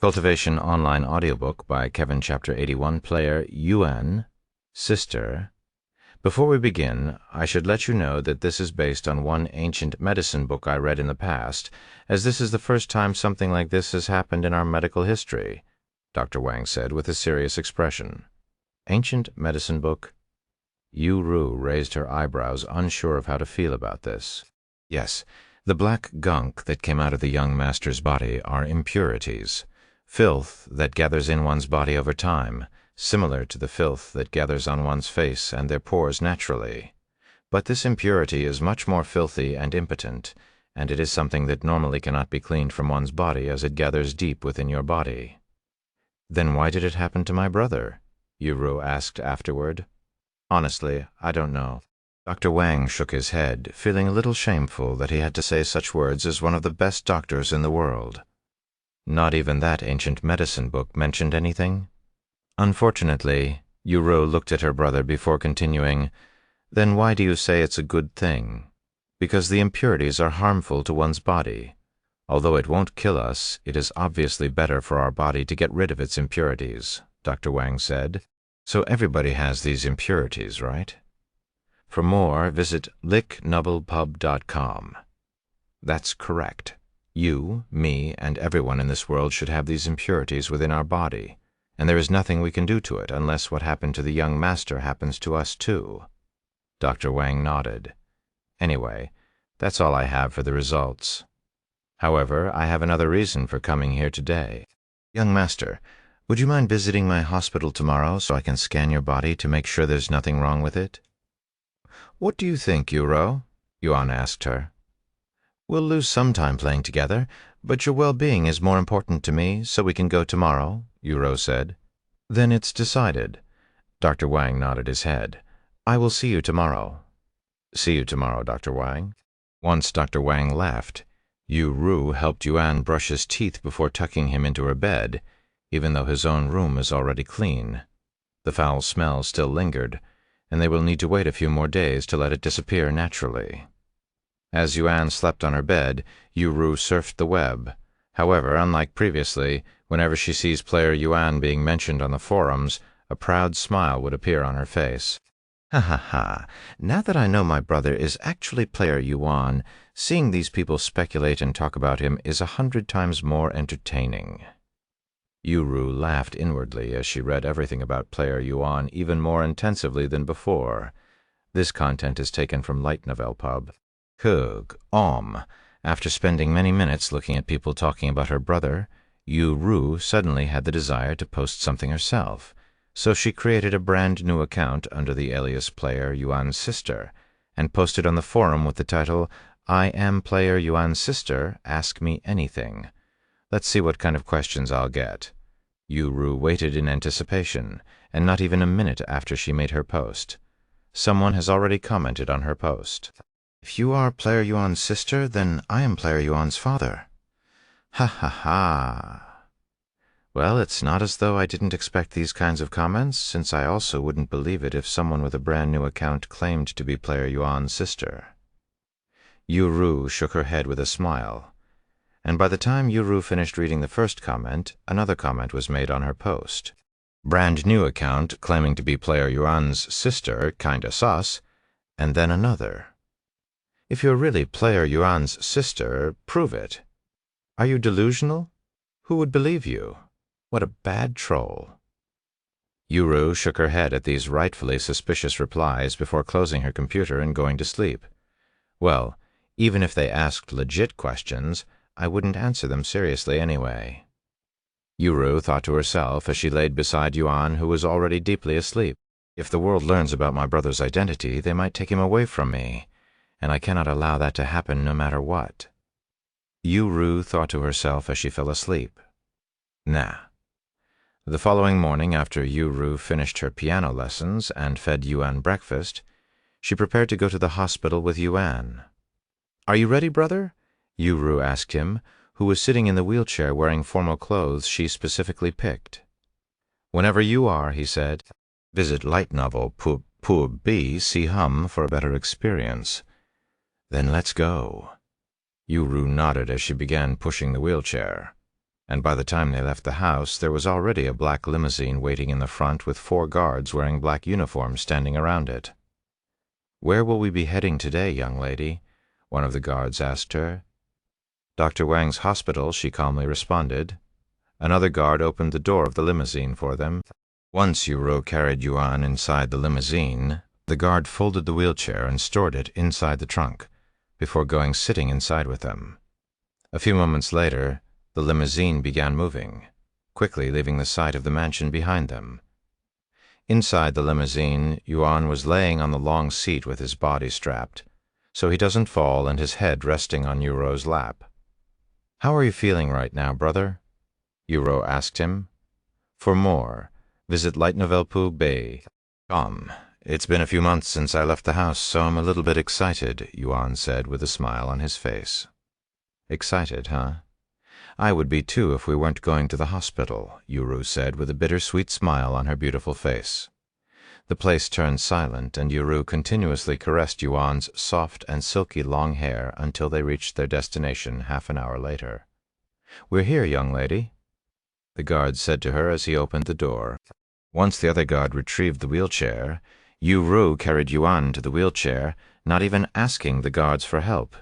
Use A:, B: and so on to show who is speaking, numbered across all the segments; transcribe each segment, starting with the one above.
A: Cultivation Online Audiobook by Kevin Chapter 81 Player Yuan, Sister. Before we begin, I should let you know that this is based on one ancient medicine book I read in the past, as this is the first time something like this has happened in our medical history, Dr. Wang said with a serious expression. Ancient medicine book? Yu Ru raised her eyebrows, unsure of how to feel about this. Yes, the black gunk that came out of the young master's body are impurities. Filth that gathers in one's body over time, similar to the filth that gathers on one's face and their pores naturally. But this impurity is much more filthy and impotent, and it is something that normally cannot be cleaned from one's body as it gathers deep within your body. Then why did it happen to my brother? Yu Ru asked afterward. Honestly, I don't know. Dr. Wang shook his head, feeling a little shameful that he had to say such words as one of the best doctors in the world. Not even that ancient medicine book mentioned anything? Unfortunately, Yu Ru looked at her brother before continuing, Then why do you say it's a good thing? Because the impurities are harmful to one's body. Although it won't kill us, it is obviously better for our body to get rid of its impurities, Dr. Wang said. So everybody has these impurities, right? For more, visit licknubblepub.com. That's correct. You, me, and everyone in this world should have these impurities within our body, and there is nothing we can do to it unless what happened to the young master happens to us too. Dr. Wang nodded. Anyway, that's all I have for the results. However, I have another reason for coming here today. Young master, would you mind visiting my hospital tomorrow so I can scan your body to make sure there's nothing wrong with it? What do you think, Yu Ru? Yuan asked her. We'll lose some time playing together, but your well-being is more important to me, so we can go tomorrow, Yu Ru said. Then it's decided. Dr. Wang nodded his head. I will see you tomorrow. See you tomorrow, Dr. Wang. Once Dr. Wang left, Yu Ru helped Yuan brush his teeth before tucking him into her bed, even though his own room is already clean. The foul smell still lingered, and they will need to wait a few more days to let it disappear naturally. As Yuan slept on her bed, Yu Ru surfed the web. However, unlike previously, whenever she sees player Yuan being mentioned on the forums, a proud smile would appear on her face. Ha ha ha, now that I know my brother is actually player Yuan, seeing these people speculate and talk about him is 100 times more entertaining. Yu Ru laughed inwardly as she read everything about player Yuan even more intensively than before. This content is taken from Light Novel Pub. After spending many minutes looking at people talking about her brother, Yu Ru suddenly had the desire to post something herself, so she created a brand new account under the alias player Yuan's sister, and posted on the forum with the title, I am player Yuan's sister, ask me anything. Let's see what kind of questions I'll get. Yu Ru waited in anticipation, and not even a minute after she made her post. Someone has already commented on her post. If you are player Yuan's sister, then I am player Yuan's father. Ha ha ha. Well, it's not as though I didn't expect these kinds of comments, since I also wouldn't believe it if someone with a brand new account claimed to be player Yuan's sister. Yu Ru shook her head with a smile, and by the time Yu Ru finished reading the first comment, another comment was made on her post. Brand new account claiming to be player Yuan's sister, kinda sus, and then another. If you're really player Yuan's sister, prove it. Are you delusional? Who would believe you? What a bad troll. Yu Ru shook her head at these rightfully suspicious replies before closing her computer and going to sleep. Well, even if they asked legit questions, I wouldn't answer them seriously anyway. Yu Ru thought to herself as she laid beside Yuan, who was already deeply asleep. If the world learns about my brother's identity, they might take him away from me, and I cannot allow that to happen no matter what. Yu Ru thought to herself as she fell asleep. Nah. The following morning, after Yu Ru finished her piano lessons and fed Yuan breakfast, she prepared to go to the hospital with Yuan. Are you ready, brother? Yu Ru asked him, who was sitting in the wheelchair wearing formal clothes she specifically picked. Whenever you are, he said. Visit Light Novel Pub C Hum for a better experience. Then let's go. Yu Ru nodded as she began pushing the wheelchair. and by the time they left the house, there was already a black limousine waiting in the front with 4 guards wearing black uniforms standing around it. "Where will we be heading today, young lady?" one of the guards asked her. "Dr. Wang's hospital," she calmly responded. Another guard opened the door of the limousine for them. Once Yuro carried Yuan inside the limousine, the guard folded the wheelchair and stored it inside the trunk, before going sitting inside with them. A few moments later, the limousine began moving, quickly leaving the site of the mansion behind them. Inside the limousine, Yuan was laying on the long seat with his body strapped, so he doesn't fall and his head resting on Yuro's lap. "How are you feeling right now, brother?" Yuro asked him. For more, visit LitRPG.com. "It's been a few months since I left the house, so I'm a little bit excited," Yuan said with a smile on his face. "Excited, huh? I would be too if we weren't going to the hospital," Yuro said with a bittersweet smile on her beautiful face. The place turned silent, and Yuro continuously caressed Yuan's soft and silky long hair until they reached their destination half an hour later. "We're here, young lady," the guard said to her as he opened the door. Once the other guard retrieved the wheelchair, Yuro carried Yuan to the wheelchair, not even asking the guards for help.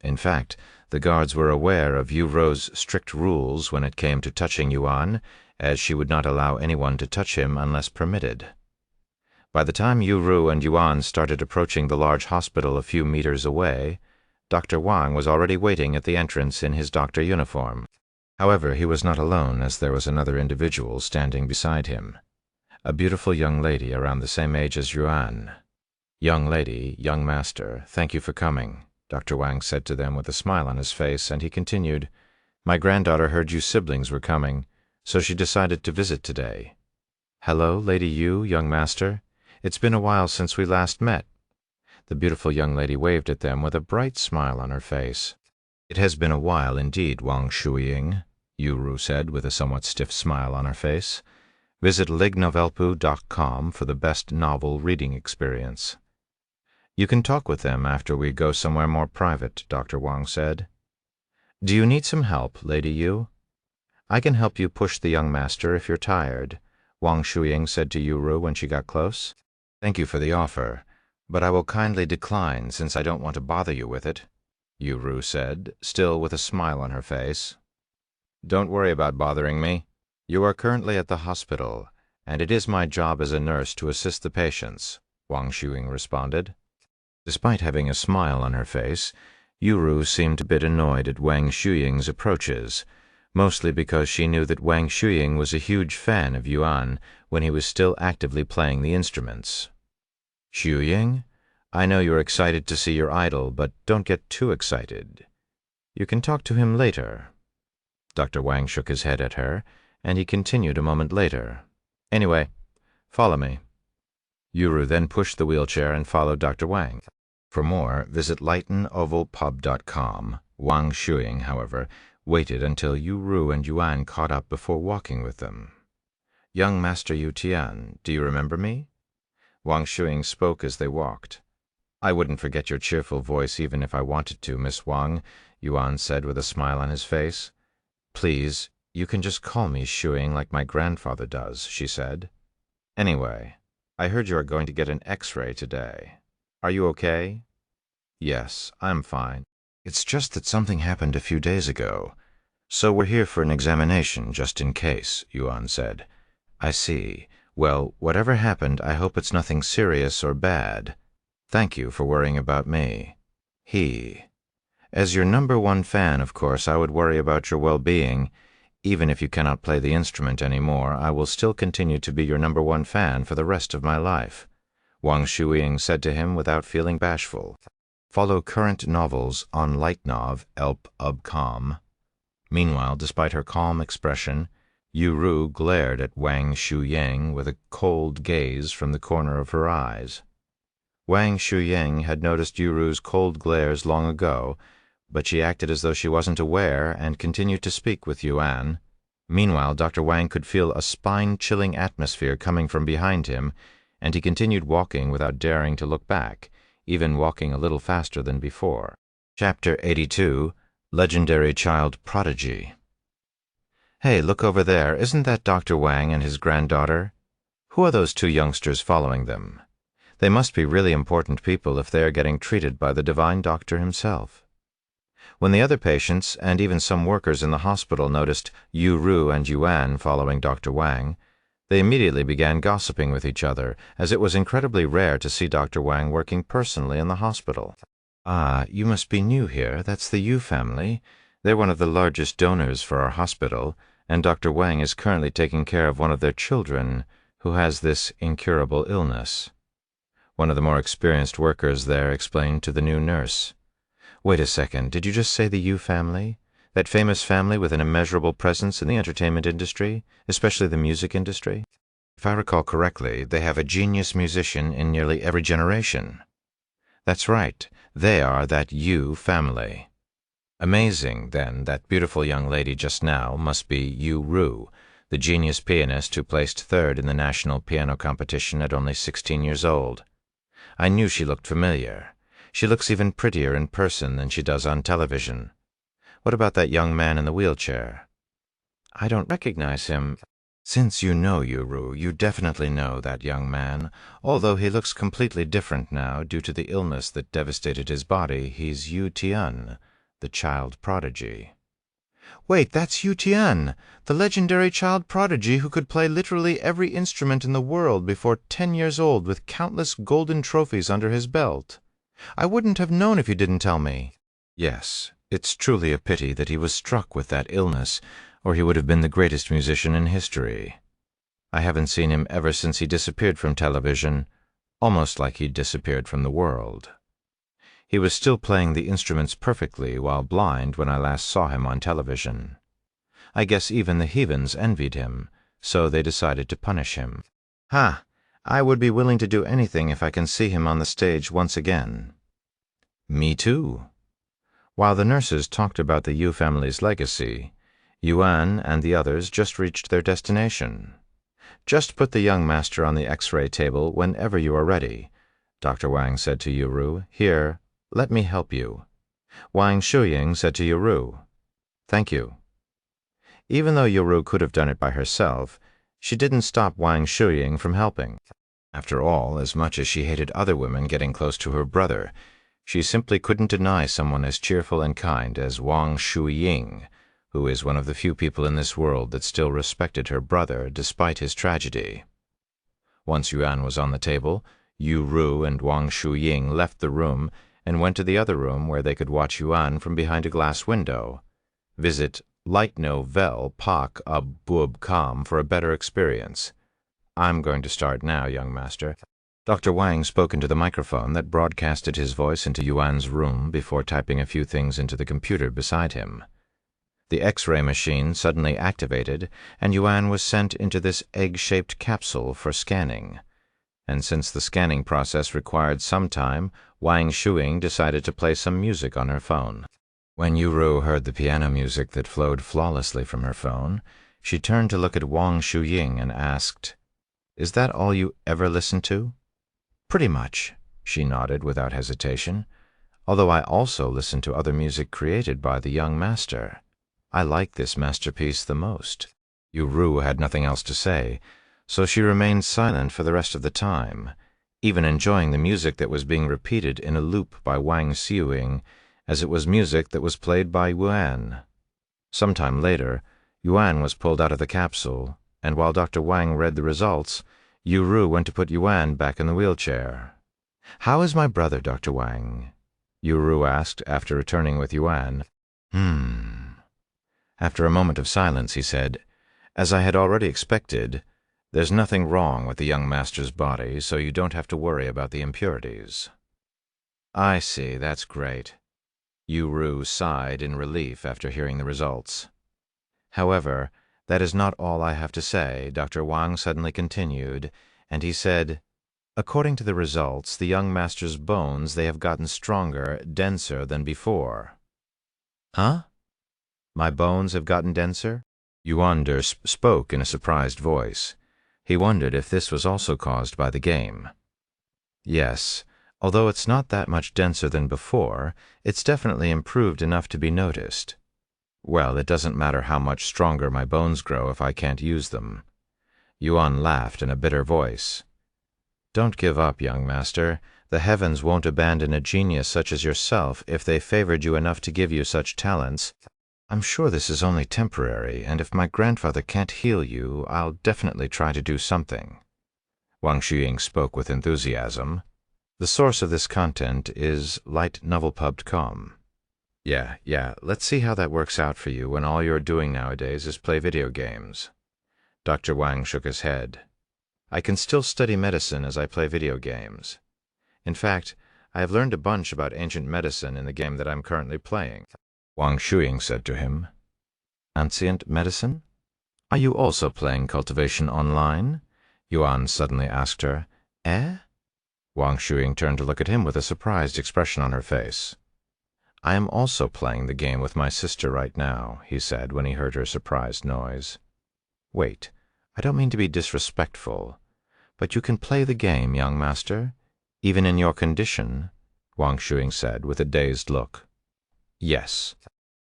A: In fact, the guards were aware of Yuro's strict rules when it came to touching Yuan, as she would not allow anyone to touch him unless permitted. By the time Yuro and Yuan started approaching the large hospital a few meters away, Dr. Wang was already waiting at the entrance in his doctor uniform. However, he was not alone, as there was another individual standing beside him, a beautiful young lady around the same age as Yuan. "Young lady, young master, thank you for coming," Dr. Wang said to them with a smile on his face, and he continued, "My granddaughter heard you siblings were coming, so she decided to visit today. Hello, Lady Yu, young master. It's been a while since we last met." The beautiful young lady waved at them with a bright smile on her face. "It has been a while indeed, Wang Shuying," Yuro said with a somewhat stiff smile on her face. "Visit lignovelpu.com for the best novel reading experience." "You can talk with them after we go somewhere more private," Dr. Wang said. "Do you need some help, Lady Yu?" "I can help you push the young master if you're tired," Wang Shuying said to Yuro when she got close. "Thank you for the offer, but I will kindly decline since I don't want to bother you with it," Yuro said, still with a smile on her face. "Don't worry about bothering me. You are currently at the hospital, and it is my job as a nurse to assist the patients," Wang Shuying responded. Despite having a smile on her face, Yuro seemed a bit annoyed at Wang Shuying's approaches, mostly because she knew that Wang Shuying was a huge fan of Yuan when he was still actively playing the instruments. "Shuying, I know you're excited to see your idol, but don't get too excited. You can talk to him later." Dr. Wang shook his head at her, and he continued a moment later. "Anyway, follow me." Yuro then pushed the wheelchair and followed Dr. Wang. For more, visit lightenovalpub.com. Wang Shuying, however, waited until Yuro and Yuan caught up before walking with them. "Young Master Yu Tian, do you remember me?" Wang Shuying spoke as they walked. "I wouldn't forget your cheerful voice even if I wanted to, Miss Wang," Yuan said with a smile on his face. "Please, you can just call me Shuying like my grandfather does," she said. "Anyway, I heard you are going to get an X-ray today. Are you okay?" "Yes, I'm fine. It's just that something happened a few days ago, so we're here for an examination just in case," Yuan said. "I see. Well, whatever happened, I hope it's nothing serious or bad. Thank you for worrying about me." As your #1 fan, of course, I would worry about your well-being. Even if you cannot play the instrument anymore, I will still continue to be your #1 fan for the rest of my life," Wang Shuying said to him without feeling bashful. Follow current novels on lightnovelpub.com. Meanwhile, despite her calm expression, Yuro glared at Wang Shuying with a cold gaze from the corner of her eyes. Wang Shuying had noticed Yuru's cold glares long ago, but she acted as though she wasn't aware and continued to speak with Yuan. Meanwhile, Dr. Wang could feel a spine-chilling atmosphere coming from behind him, and he continued walking without daring to look back, even walking a little faster than before. Chapter 82, Legendary Child Prodigy. Hey, look over there. Isn't that Dr. Wang and his granddaughter? Who are those two youngsters following them? They must be really important people if they are getting treated by the divine doctor himself. When the other patients and even some workers in the hospital noticed Yu Ru and Yuan following Dr. Wang, they immediately began gossiping with each other, as it was incredibly rare to see Dr. Wang working personally in the hospital. Ah, you must be new here. That's the Yu family. They're one of the largest donors for our hospital, and Dr. Wang is currently taking care of one of their children who has this incurable illness. One of the more experienced workers there explained to the new nurse. Wait a second, did you just say the Yu family? That famous family with an immeasurable presence in the entertainment industry, especially the music industry? If I recall correctly, they have a genius musician in nearly every generation. That's right, they are that Yu family. Amazing, then, that beautiful young lady just now must be Yu Ru, the genius pianist who placed third in the national piano competition at only 16 years old. I knew she looked familiar. She looks even prettier in person than she does on television. What about that young man in the wheelchair? I don't recognize him. Since you know Yu Ru, you definitely know that young man. Although he looks completely different now due to the illness that devastated his body, he's Yu Tian, the child prodigy. Wait, that's Yu Tian, the legendary child prodigy who could play literally every instrument in the world before 10 years old with countless golden trophies under his belt. I wouldn't have known if you didn't tell me. Yes, it's truly a pity that he was struck with that illness, or he would have been the greatest musician in history. I haven't seen him ever since he disappeared from television, almost like he disappeared from the world. He was still playing the instruments perfectly while blind when I last saw him on television. I guess even the heathens envied him, so they decided to punish him. Ha! I would be willing to do anything if I can see him on the stage once again. Me too. While the nurses talked about the Yu family's legacy, Yuan and the others just reached their destination. Just put the young master on the X-ray table whenever you are ready, Dr. Wang said to Yu Ru. Here, let me help you. Wang Shuying said to Yu Ru, Thank you. Even though Yu Ru could have done it by herself, she didn't stop Wang Shuying from helping. After all, as much as she hated other women getting close to her brother, she simply couldn't deny someone as cheerful and kind as Wang Shuying, who is one of the few people in this world that still respected her brother despite his tragedy. Once Yuan was on the table, Yu Ru and Wang Shuying left the room and went to the other room where they could watch Yuan from behind a glass window. Visit Light No Vel Pak Ab Bub Kam for a better experience. I'm going to start now, young master. Dr. Wang spoke into the microphone that broadcasted his voice into Yuan's room before typing a few things into the computer beside him. The X-ray machine suddenly activated, and Yuan was sent into this egg-shaped capsule for scanning. And since the scanning process required some time, Wang Shuying decided to play some music on her phone. When Yu Ru heard the piano music that flowed flawlessly from her phone, she turned to look at Wang Shuying and asked, Is that all you ever listen to? Pretty much, she nodded without hesitation, although I also listen to other music created by the young master. I like this masterpiece the most. Yu Ru had nothing else to say, so she remained silent for the rest of the time, even enjoying the music that was being repeated in a loop by Wang Shuying, as it was music that was played by Yuan. Sometime later, Yuan was pulled out of the capsule, and while Dr. Wang read the results, Yu Ru went to put Yuan back in the wheelchair. How is my brother, Dr. Wang? Yu Ru asked after returning with Yuan. After a moment of silence, he said, As I had already expected, there's nothing wrong with the young master's body, so you don't have to worry about the impurities. I see, that's great. Yu Ru sighed in relief after hearing the results. However, that is not all I have to say, Dr. Wang suddenly continued, and he said, According to the results, the young master's bones, they have gotten stronger, denser than before. Huh? My bones have gotten denser? Yuan spoke in a surprised voice. He wondered if this was also caused by the game. Yes, although it's not that much denser than before, it's definitely improved enough to be noticed. Well, it doesn't matter how much stronger my bones grow if I can't use them. Yuan laughed in a bitter voice. Don't give up, young master. The heavens won't abandon a genius such as yourself if they favored you enough to give you such talents. I'm sure this is only temporary, and if my grandfather can't heal you, I'll definitely try to do something. Wang Shuying spoke with enthusiasm. The source of this content is LitNovelPub.com. Yeah, let's see how that works out for you when all you're doing nowadays is play video games. Dr. Wang shook his head. I can still study medicine as I play video games. In fact, I have learned a bunch about ancient medicine in the game that I'm currently playing. Wang Shuying said to him, Ancient medicine? Are you also playing Cultivation Online? Yuan suddenly asked her. Eh? Wang Shuying turned to look at him with a surprised expression on her face. I am also playing the game with my sister right now, he said when he heard her surprised noise. Wait, I don't mean to be disrespectful, but you can play the game, young master, even in your condition, Wang Shuying said with a dazed look. Yes,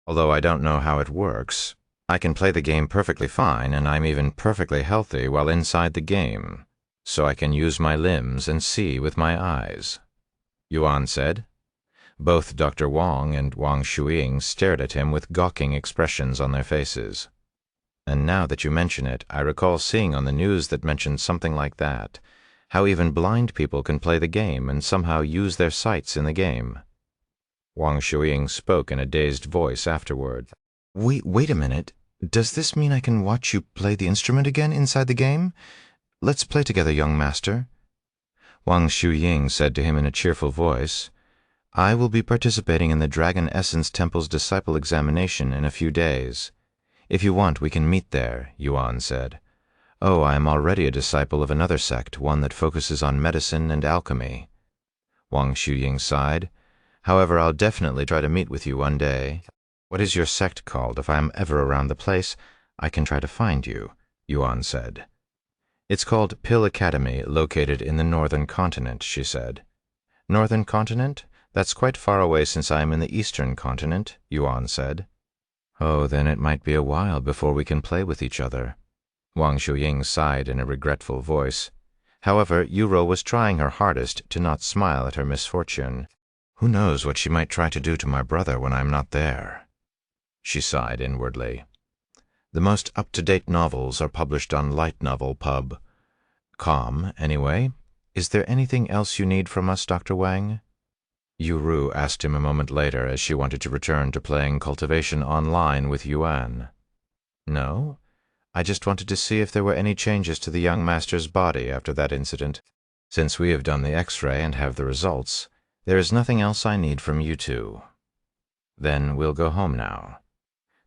A: although I don't know how it works. I can play the game perfectly fine, and I'm even perfectly healthy while inside the game, so I can use my limbs and see with my eyes, Yuan said. Both Dr. Wang and Wang Shuying stared at him with gawking expressions on their faces. And now that you mention it, I recall seeing on the news that mentioned something like that, how even blind people can play the game and somehow use their sights in the game. Wang Shuying spoke in a dazed voice afterward. Wait a minute. Does this mean I can watch you play the instrument again inside the game? Let's play together, young master. Wang Shuying said to him in a cheerful voice, I will be participating in the Dragon Essence Temple's disciple examination in a few days. If you want, we can meet there, Yuan said. Oh, I am already a disciple of another sect, one that focuses on medicine and alchemy. Wang Shuying sighed. However, I'll definitely try to meet with you one day. What is your sect called? If I am ever around the place, I can try to find you, Yuan said. It's called Pill Academy, located in the Northern Continent, she said. Northern Continent? That's quite far away since I am in the Eastern Continent, Yuan said. Oh, then it might be a while before we can play with each other. Wang Shuying sighed in a regretful voice. However, Yuro was trying her hardest to not smile at her misfortune. Who knows what she might try to do to my brother when I'm not there? She sighed inwardly. The most up-to-date novels are published on LitNovelPub.com, anyway. Is there anything else you need from us, Dr. Wang? Yuru asked him a moment later as she wanted to return to playing Cultivation Online with Yuan. No? I just wanted to see if there were any changes to the young master's body after that incident. Since we have done the X-ray and have the results, there is nothing else I need from you two. Then we'll go home now.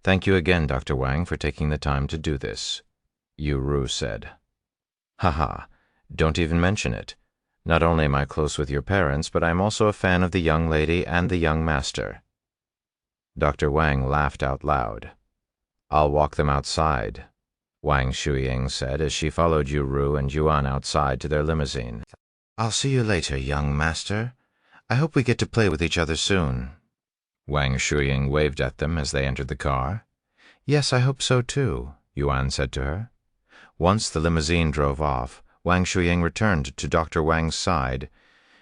A: Thank you again, Dr. Wang, for taking the time to do this, Yuru said. Haha, don't even mention it. Not only am I close with your parents, but I'm also a fan of the young lady and the young master. Dr. Wang laughed out loud. I'll walk them outside, Wang Shuying said as she followed Yuru and Yuan outside to their limousine. I'll see you later, young master. I hope we get to play with each other soon. Wang Shuying waved at them as they entered the car. Yes, I hope so too, Yuan said to her. Once the limousine drove off, Wang Shuying returned to Dr. Wang's side.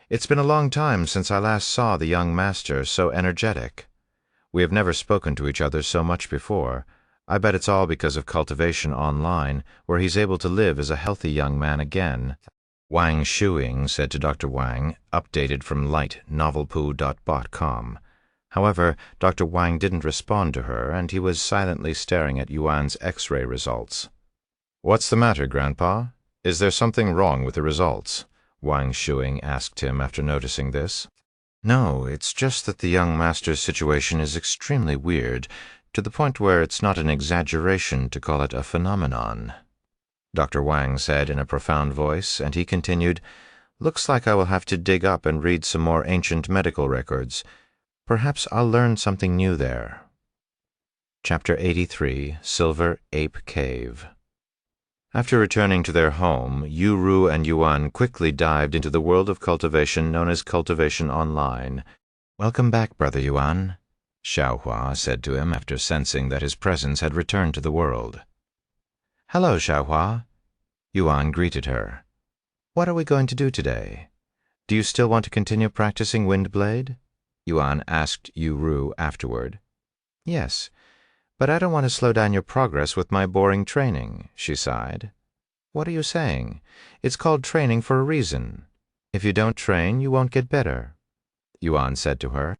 A: It's been a long time since I last saw the young master so energetic. We have never spoken to each other so much before. I bet it's all because of Cultivation Online, where he's able to live as a healthy young man again. Wang Shuying said to Dr. Wang, updated from LitNovelPoo.com. However, Dr. Wang didn't respond to her, and he was silently staring at Yuan's X-ray results. What's the matter, Grandpa? Is there something wrong with the results? Wang Shuying asked him after noticing this. No, it's just that the young master's situation is extremely weird, to the point where it's not an exaggeration to call it a phenomenon, Dr. Wang said in a profound voice, and he continued, Looks like I will have to dig up and read some more ancient medical records. Perhaps I'll learn something new there. Chapter 83, Silver Ape Cave. After returning to their home, Yuru and Yuan quickly dived into the world of cultivation known as Cultivation Online. Welcome back, Brother Yuan. Xiaohua said to him after sensing that his presence had returned to the world. "Hello, Xiaohua," Yuan greeted her. "What are we going to do today? Do you still want to continue practicing Windblade?" Yuan asked Ru afterward. "Yes, but I don't want to slow down your progress with my boring training," she sighed. "What are you saying? It's called training for a reason. If you don't train, you won't get better," Yuan said to her.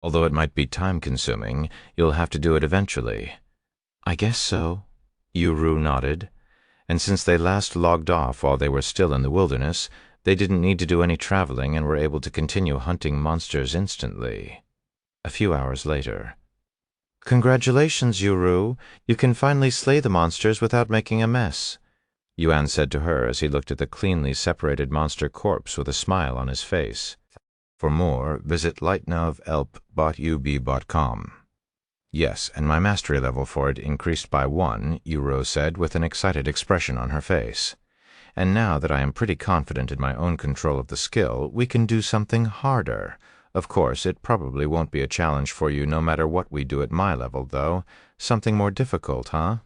A: "Although it might be time-consuming, you'll have to do it eventually." "I guess so," Ru nodded. And since they last logged off while they were still in the wilderness, they didn't need to do any traveling and were able to continue hunting monsters instantly. A few hours later. "Congratulations, Ru. You can finally slay the monsters without making a mess," Yuan said to her as he looked at the cleanly separated monster corpse with a smile on his face. For more, visit lightnovelp.ub.com. "Yes, and my mastery level for it increased by 1, Ru said with an excited expression on her face. "And now that I am pretty confident in my own control of the skill, we can do something harder. Of course, it probably won't be a challenge for you no matter what we do at my level, though. Something more difficult, huh?"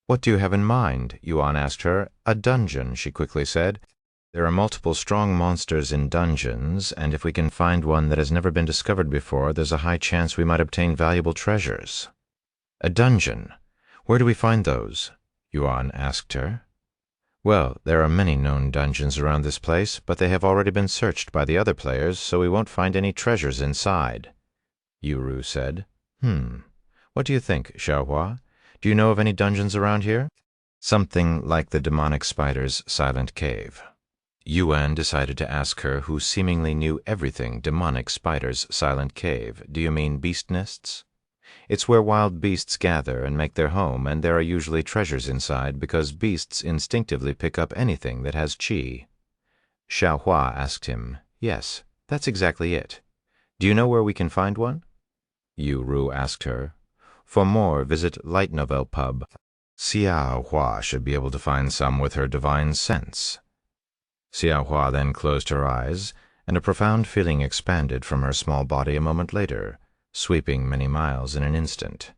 A: "What do you have in mind?" Yuan asked her. "A dungeon," she quickly said. "There are multiple strong monsters in dungeons, and if we can find one that has never been discovered before, there's a high chance we might obtain valuable treasures." "A dungeon? Where do we find those?" Yuan asked her. "Well, there are many known dungeons around this place, but they have already been searched by the other players, so we won't find any treasures inside," Ru said. What do you think, Xiaohua? Do you know of any dungeons around here?" "Something like the demonic spider's silent cave." Yuan decided to ask her who seemingly knew everything demonic spider's silent cave. "Do you mean beast nests?" "It's where wild beasts gather and make their home, and there are usually treasures inside because beasts instinctively pick up anything that has qi." Xiaohua asked him. "Yes, that's exactly it. Do you know where we can find one?" Ru asked her. For more, visit Light Novel Pub. Xiaohua should be able to find some with her divine sense. Xiaohua then closed her eyes, and a profound feeling expanded from her small body a moment later, sweeping many miles in an instant.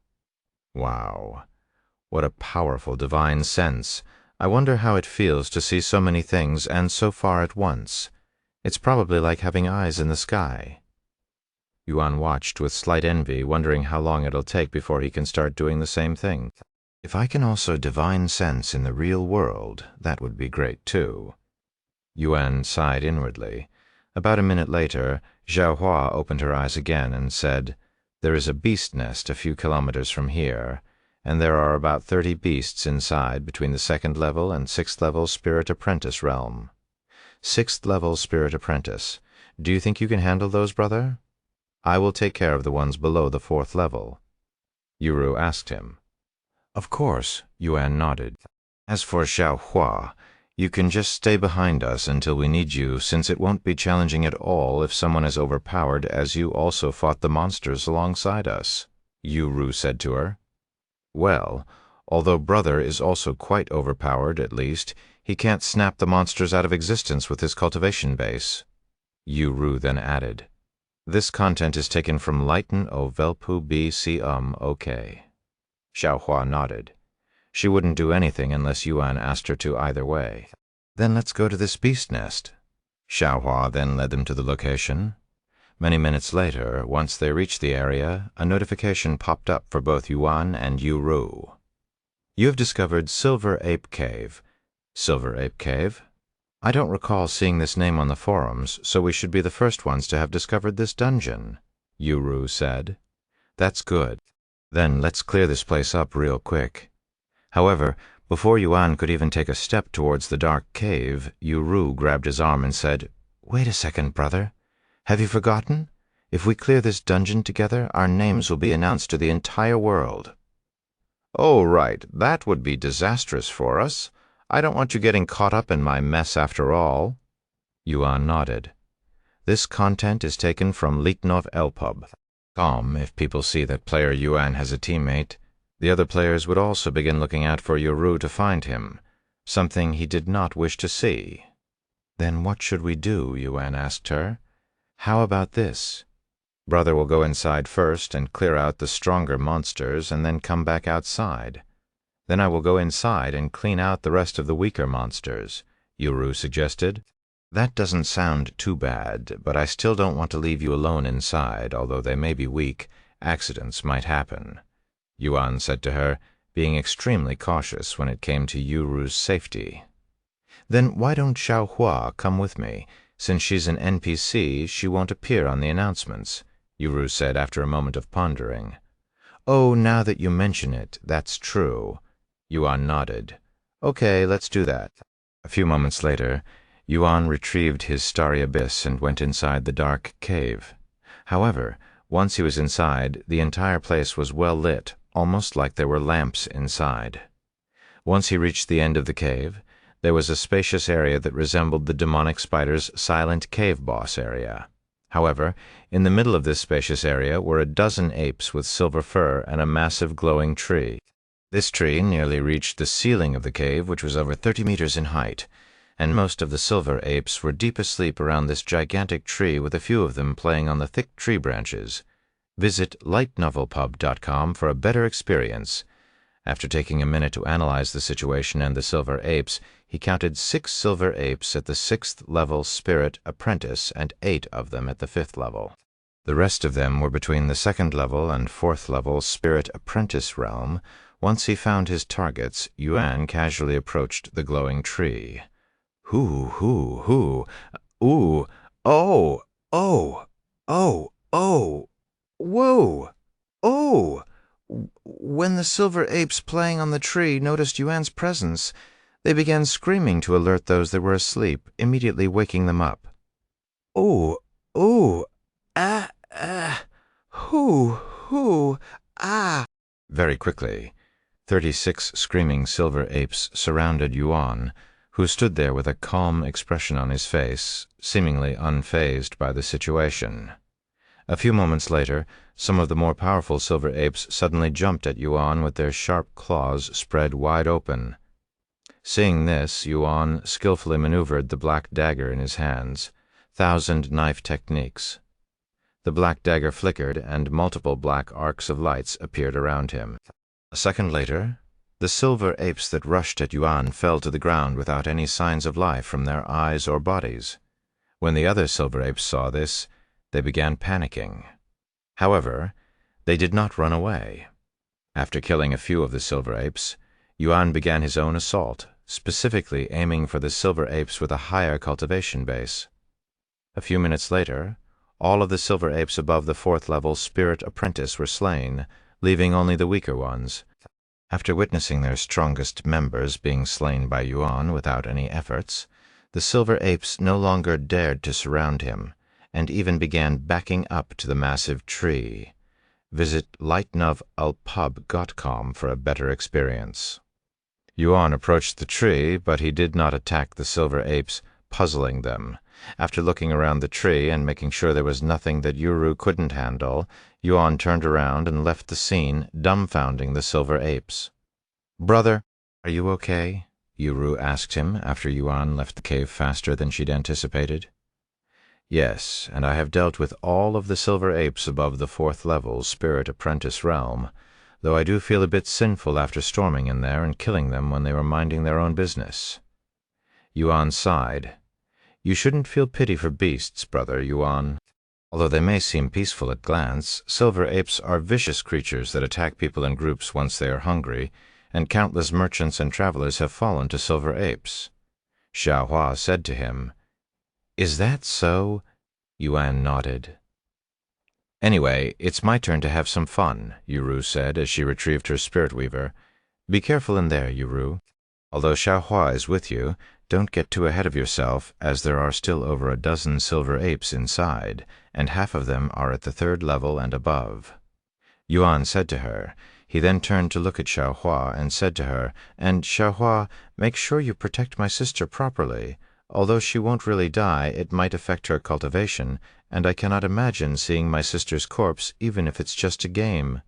A: Wow, what a powerful divine sense! I wonder how it feels to see so many things and so far at once. It's probably like having eyes in the sky. Yuan watched with slight envy, wondering how long it'll take before he can start doing the same thing. If I can also divine sense in the real world, that would be great too. Yuan sighed inwardly. About a minute later, Xiaohua opened her eyes again and said, "There is a beast nest a few kilometers from here, and there are about 30 beasts inside between the 2nd level and 6th level Spirit Apprentice realm." 6th level Spirit Apprentice. Do you think you can handle those, brother? "I will take care of the ones below the 4th level," Ru asked him. "Of course," Yuan nodded. "As for Xiaohua, you can just stay behind us until we need you, since it won't be challenging at all if someone as overpowered as you also fought the monsters alongside us," Ru said to her. "Well, although brother is also quite overpowered, at least, he can't snap the monsters out of existence with his cultivation base," Ru then added. "This content is taken from Lighten o Velpu B OK. Xiaohua nodded. She wouldn't do anything unless Yuan asked her to either way. "Then let's go to this beast nest." Xiaohua then led them to the location. Many minutes later, once they reached the area, a notification popped up for both Yuan and Ru. "You have discovered Silver Ape Cave." "Silver Ape Cave? I don't recall seeing this name on the forums, so we should be the first ones to have discovered this dungeon," Ru said. "That's good. Then let's clear this place up real quick." However, before Yuan could even take a step towards the dark cave, Ru grabbed his arm and said, "Wait a second, brother. Have you forgotten? If we clear this dungeon together, our names will be announced to the entire world." "Oh, right. That would be disastrous for us. I don't want you getting caught up in my mess after all." Yuan nodded. "This content is taken from Litnov Elpub. If people see that player Yuan has a teammate, the other players would also begin looking out for Ru to find him, something he did not wish to see." "Then what should we do?" Yuan asked her. "How about this? Brother will go inside first and clear out the stronger monsters and then come back outside. Then I will go inside and clean out the rest of the weaker monsters," Yuru suggested. "That doesn't sound too bad, but I still don't want to leave you alone inside. Although they may be weak, accidents might happen," Yuan said to her, being extremely cautious when it came to Yuru's safety. "Then why don't Xiaohua come with me? Since she's an NPC, she won't appear on the announcements," Yuru said after a moment of pondering. "Oh, now that you mention it, that's true." Yuan nodded. "Okay, let's do that." A few moments later, Yuan retrieved his starry abyss and went inside the dark cave. However, once he was inside, the entire place was well lit, almost like there were lamps inside. Once he reached the end of the cave, there was a spacious area that resembled the demonic spider's silent cave boss area. However, in the middle of this spacious area were a dozen apes with silver fur and a massive glowing tree. This tree nearly reached the ceiling of the cave, which was over 30 meters in height, and most of the silver apes were deep asleep around this gigantic tree, with a few of them playing on the thick tree branches. Visit lightnovelpub.com for a better experience. After taking a minute to analyze the situation and the silver apes, he counted 6 silver apes at the 6th level Spirit Apprentice and 8 of them at the 5th level. The rest of them were between the 2nd level and 4th level Spirit Apprentice realm. Once he found his targets, Yuan casually approached the glowing tree. "Hoo, hoo, hoo, ooh, oh, oh, oh, oh, whoa, oh!" When the silver apes playing on the tree noticed Yuan's presence, they began screaming to alert those that were asleep, immediately waking them up. "Ooh, ooh, ah, ah, hoo, hoo, ah." Very quickly, 36 screaming silver apes surrounded Yuan, who stood there with a calm expression on his face, seemingly unfazed by the situation. A few moments later, some of the more powerful silver apes suddenly jumped at Yuan with their sharp claws spread wide open. Seeing this, Yuan skillfully maneuvered the black dagger in his hands, 1,000 knife techniques. The black dagger flickered, and multiple black arcs of lights appeared around him. A second later, the silver apes that rushed at Yuan fell to the ground without any signs of life from their eyes or bodies. When the other silver apes saw this, they began panicking. However, they did not run away. After killing a few of the silver apes, Yuan began his own assault, specifically aiming for the silver apes with a higher cultivation base. A few minutes later, all of the silver apes above the 4th level Spirit Apprentice were slain, leaving only the weaker ones. After witnessing their strongest members being slain by Yuan without any efforts, the silver apes no longer dared to surround him, and even began backing up to the massive tree. Visit lightnovelpub.com for a better experience. Yuan approached the tree, but he did not attack the silver apes, puzzling them. After looking around the tree and making sure there was nothing that Yuru couldn't handle, Yuan turned around and left the scene, dumbfounding the silver apes. "Brother, are you okay?" Yuru asked him after Yuan left the cave faster than she'd anticipated. "Yes, and I have dealt with all of the silver apes above the 4th level Spirit Apprentice realm, though I do feel a bit sinful after storming in there and killing them when they were minding their own business." Yuan sighed. "You shouldn't feel pity for beasts, brother Yuan. Although they may seem peaceful at glance, silver apes are vicious creatures that attack people in groups once they are hungry, and countless merchants and travelers have fallen to silver apes." Xiaohua said to him, "Is that so?" Yuan nodded. "Anyway, it's my turn to have some fun," Yuru said as she retrieved her spirit weaver. "Be careful in there, Yuru. Although Xiaohua is with you, don't get too ahead of yourself, as there are still over a dozen silver apes inside, and half of them are at the 3rd level and above." Yuan said to her. He then turned to look at Xiaohua and said to her, "And Xiaohua, make sure you protect my sister properly. Although she won't really die, it might affect her cultivation, and I cannot imagine seeing my sister's corpse, even if it's just a game."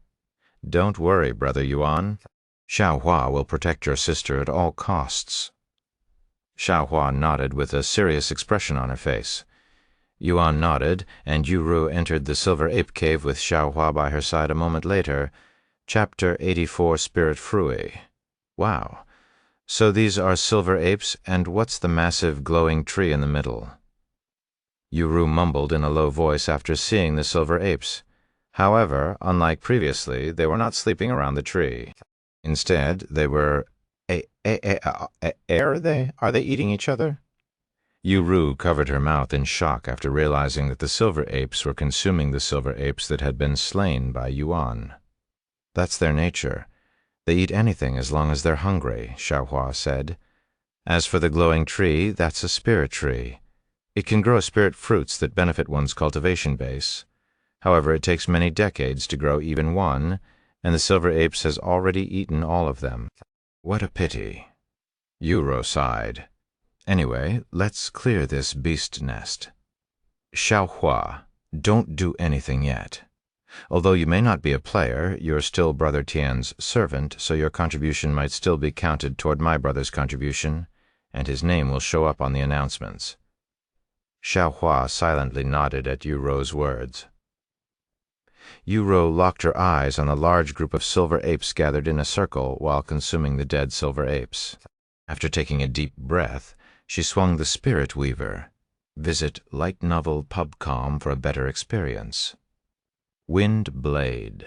A: "Don't worry, brother Yuan. Xiaohua will protect your sister at all costs." Xiaohua nodded with a serious expression on her face. Yuan nodded, and Yu entered the Silver Ape Cave with Xiaohua by her side a moment later. Chapter 84, Spirit Frui. Wow. So these are silver apes, and what's the massive glowing tree in the middle? Yu mumbled in a low voice after seeing the silver apes. However, unlike previously, they were not sleeping around the tree. Instead, they were... Are they eating each other? Yu covered her mouth in shock after realizing that the silver apes were consuming the silver apes that had been slain by Yuan. That's their nature. They eat anything as long as they're hungry, Xiaohua said. As for the glowing tree, that's a spirit tree. It can grow spirit fruits that benefit one's cultivation base. However, it takes many decades to grow even one, and the silver apes has already eaten all of them. What a pity. Yu sighed. Anyway, let's clear this beast nest. Xiaohua, don't do anything yet. Although you may not be a player, you're still Brother Tian's servant, so your contribution might still be counted toward my brother's contribution, and his name will show up on the announcements. Xiaohua silently nodded at Yu's words. Yu locked her eyes on a large group of silver apes gathered in a circle while consuming the dead silver apes. After taking a deep breath, she swung the Spirit Weaver. Visit lightnovelpub.com for a better experience. Wind Blade.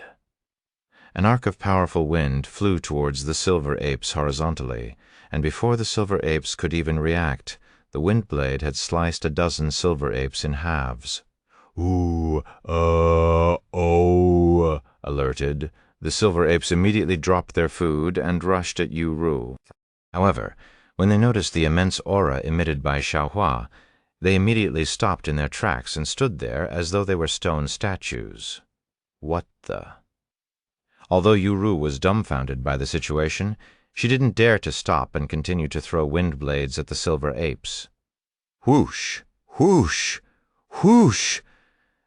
A: An arc of powerful wind flew towards the silver apes horizontally, and before the silver apes could even react, the wind blade had sliced a dozen silver apes in halves. Oh, alerted. The silver apes immediately dropped their food and rushed at Yu. However, when they noticed the immense aura emitted by Xiaohua, they immediately stopped in their tracks and stood there as though they were stone statues. What the? Although Yu was dumbfounded by the situation, she didn't dare to stop and continue to throw wind blades at the silver apes. Whoosh! Whoosh! Whoosh!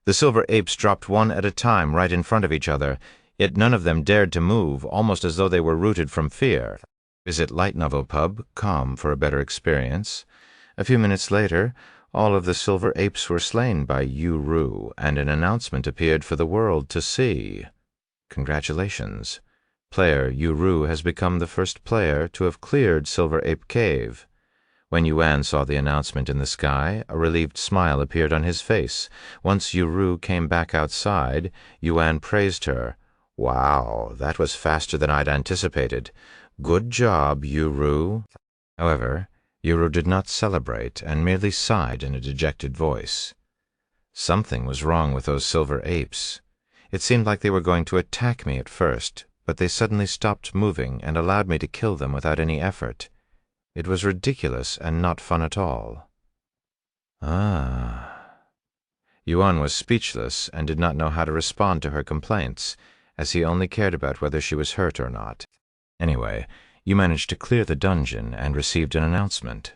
A: The silver apes dropped one at a time right in front of each other, yet none of them dared to move, almost as though they were rooted from fear. Visit lightnovelpub.com for a better experience. A few minutes later, all of the silver apes were slain by Yu, and an announcement appeared for the world to see. Congratulations. Player Yu has become the first player to have cleared Silver Ape Cave. When Yuan saw the announcement in the sky, a relieved smile appeared on his face. Once Yu came back outside, Yuan praised her. Wow, that was faster than I'd anticipated. Good job, Yu. However, Yu did not celebrate and merely sighed in a dejected voice. Something was wrong with those silver apes. It seemed like they were going to attack me at first, but they suddenly stopped moving and allowed me to kill them without any effort. It was ridiculous and not fun at all. Yuan was speechless and did not know how to respond to her complaints, as he only cared about whether she was hurt or not. Anyway, you managed to clear the dungeon and received an announcement.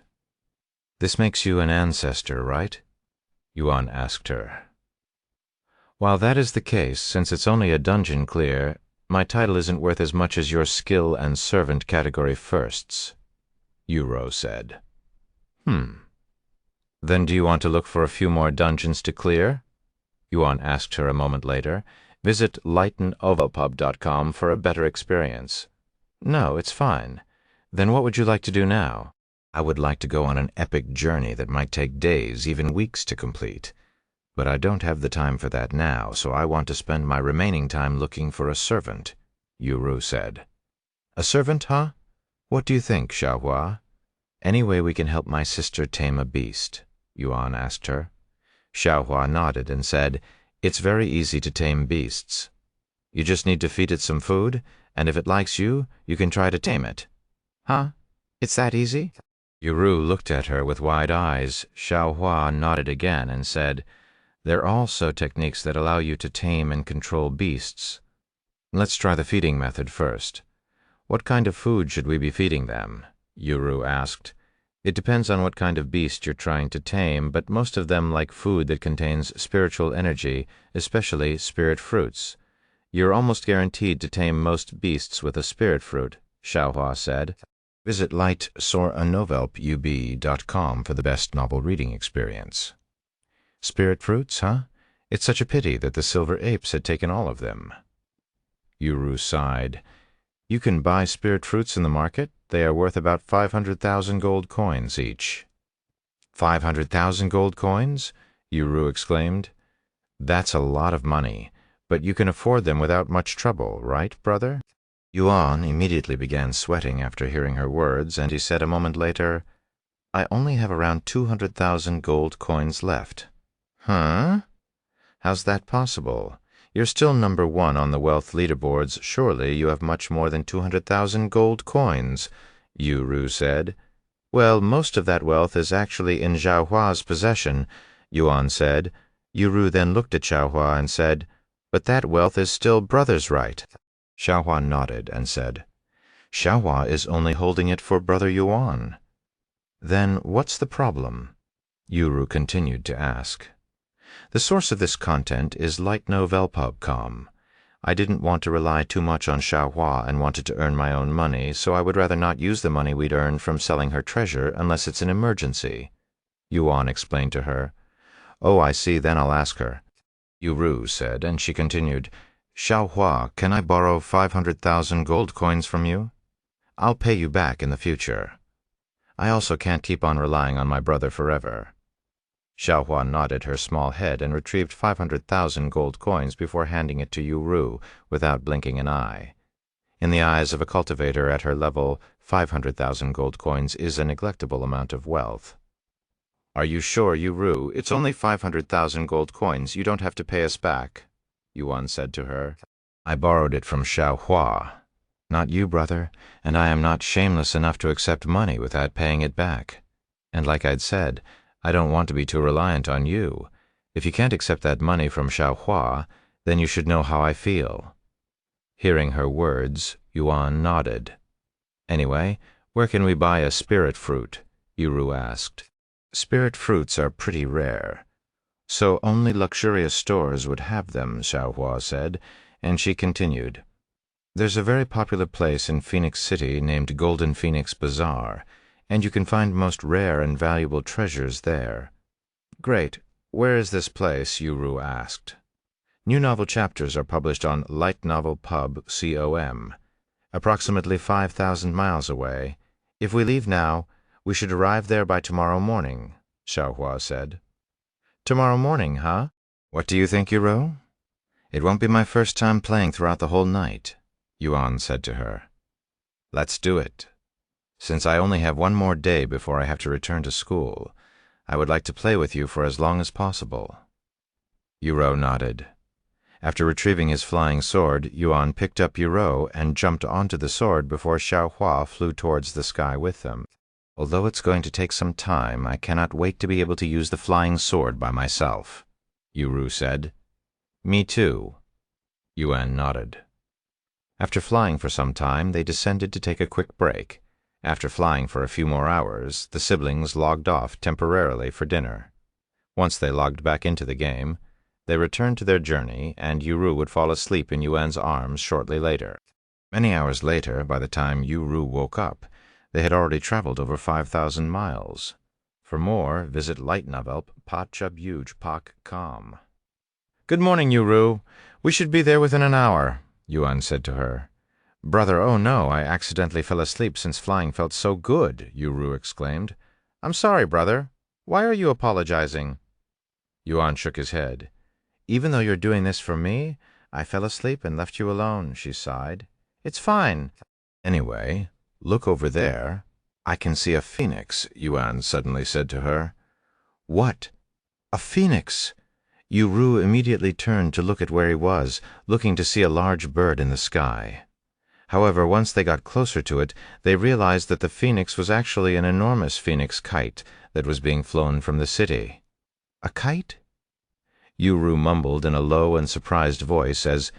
A: This makes you an ancestor, right? Yuan asked her. While that is the case, since it's only a dungeon clear, my title isn't worth as much as your skill and servant category firsts, Yu said. Then do you want to look for a few more dungeons to clear? Yuan asked her a moment later. Visit lightnovelpub.com for a better experience. No, it's fine. Then what would you like to do now? I would like to go on an epic journey that might take days, even weeks to complete. But I don't have the time for that now, so I want to spend my remaining time looking for a servant, Yu said. A servant, huh? What do you think, Xiaohua? Any way we can help my sister tame a beast? Yuan asked her. Xiaohua nodded and said, It's very easy to tame beasts. You just need to feed it some food, and if it likes you, you can try to tame it. Huh? It's that easy? Yu looked at her with wide eyes. Xiaohua nodded again and said, There are also techniques that allow you to tame and control beasts. Let's try the feeding method first. What kind of food should we be feeding them? Yu asked. It depends on what kind of beast you're trying to tame, but most of them like food that contains spiritual energy, especially spirit fruits. You're almost guaranteed to tame most beasts with a spirit fruit, Xiaohua said. Visit lightnovelpub.com for the best novel reading experience. Spirit fruits, huh? It's such a pity that the silver apes had taken all of them. Yuru sighed. You can buy spirit fruits in the market. They are worth about 500,000 gold coins each. 500,000 gold coins? Yuru exclaimed. That's a lot of money, but you can afford them without much trouble, right, brother? Yuan immediately began sweating after hearing her words, and he said a moment later, I only have around 200,000 gold coins left. Huh? How's that possible? You're still number 1 on the wealth leaderboards. Surely you have much more than 200,000 gold coins, Yuru said. Well, most of that wealth is actually in Xiaohua's possession, Yuan said. Yuru then looked at Xiaohua and said, But that wealth is still brother's right. Xiaohua nodded and said, Xiaohua is only holding it for brother Yuan. Then what's the problem? Yuru continued to ask. The source of this content is LitRPG. I didn't want to rely too much on Xiaohua and wanted to earn my own money, so I would rather not use the money we'd earned from selling her treasure unless it's an emergency. Yuan explained to her. Oh, I see, then I'll ask her. Yuru said, and she continued, Xiaohua, can I borrow 500,000 gold coins from you? I'll pay you back in the future. I also can't keep on relying on my brother forever. Xiaohua nodded her small head and retrieved 500,000 gold coins before handing it to Yuru without blinking an eye. In the eyes of a cultivator at her level, 500,000 gold coins is a neglectable amount of wealth. Are you sure, Yuru? It's only 500,000 gold coins. You don't have to pay us back, Yuan said to her. I borrowed it from Xiaohua. Not you, brother, and I am not shameless enough to accept money without paying it back. And like I'd said, I don't want to be too reliant on you. If you can't accept that money from Xiaohua, then you should know how I feel. Hearing her words, Yuan nodded. Anyway, where can we buy a spirit fruit? Yuru asked. Spirit fruits are pretty rare, so only luxurious stores would have them, Xiaohua said, and she continued. There's a very popular place in Phoenix City named Golden Phoenix Bazaar, and you can find most rare and valuable treasures there. Great. Where is this place? Yuru asked. New novel chapters are published on LitNovelPub.com, approximately 5,000 miles away. If we leave now, we should arrive there by tomorrow morning, Xiaohua said. Tomorrow morning, huh? What do you think, Yuru? It won't be my first time playing throughout the whole night, Yuan said to her. Let's do it. Since I only have one more day before I have to return to school, I would like to play with you for as long as possible. Yuru nodded. After retrieving his flying sword, Yuan picked up Yuru and jumped onto the sword before Xiaohua flew towards the sky with them. Although it's going to take some time, I cannot wait to be able to use the flying sword by myself, Yuru said. Me too. Yuan nodded. After flying for some time, they descended to take a quick break. After flying for a few more hours, the siblings logged off temporarily for dinner. Once they logged back into the game, they returned to their journey, and Yuru would fall asleep in Yuan's arms shortly later. Many hours later, by the time Yuru woke up, they had already traveled over 5,000 miles. For more, visit LitNovelPub.com. Good morning, Yuru. We should be there within an hour, Yuan said to her. Brother, oh no, I accidentally fell asleep since flying felt so good, Yuru exclaimed. I'm sorry, brother. Why are you apologizing? Yuan shook his head. Even though you're doing this for me, I fell asleep and left you alone, she sighed. It's fine. Anyway, look over there. I can see a phoenix, Yuan suddenly said to her. What? A phoenix? Yuru immediately turned to look at where he was, looking to see a large bird in the sky. However, once they got closer to it, they realized that the phoenix was actually an enormous phoenix kite that was being flown from the city. A kite? Yuru mumbled in a low and surprised voice as,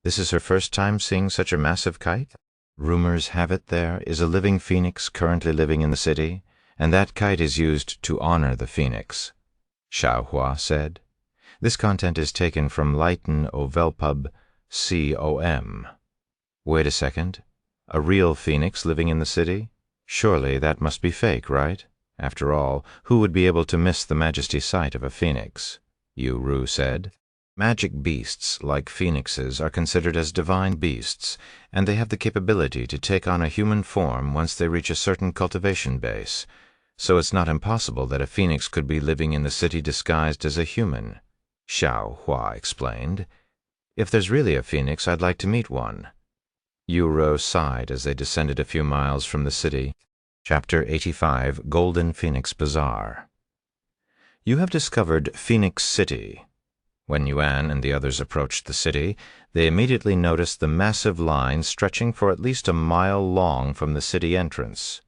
A: This is her first time seeing such a massive kite? Rumors have it there is a living phoenix currently living in the city, and that kite is used to honor the phoenix, Xiaohua said. This content is taken from LitNovelPub.com. Wait a second. A real phoenix living in the city? Surely that must be fake, right? After all, who would be able to miss the majesty sight of a phoenix? Ru said. Magic beasts, like phoenixes, are considered as divine beasts, and they have the capability to take on a human form once they reach a certain cultivation base. So it's not impossible that a phoenix could be living in the city disguised as a human, Xianxia explained. If there's really a phoenix, I'd like to meet one. Ru sighed as they descended a few miles from the city. Chapter 85, Golden Phoenix Bazaar. You have discovered Phoenix City. When Yuan and the others approached the city, they immediately noticed the massive line stretching for at least a mile long from the city entrance.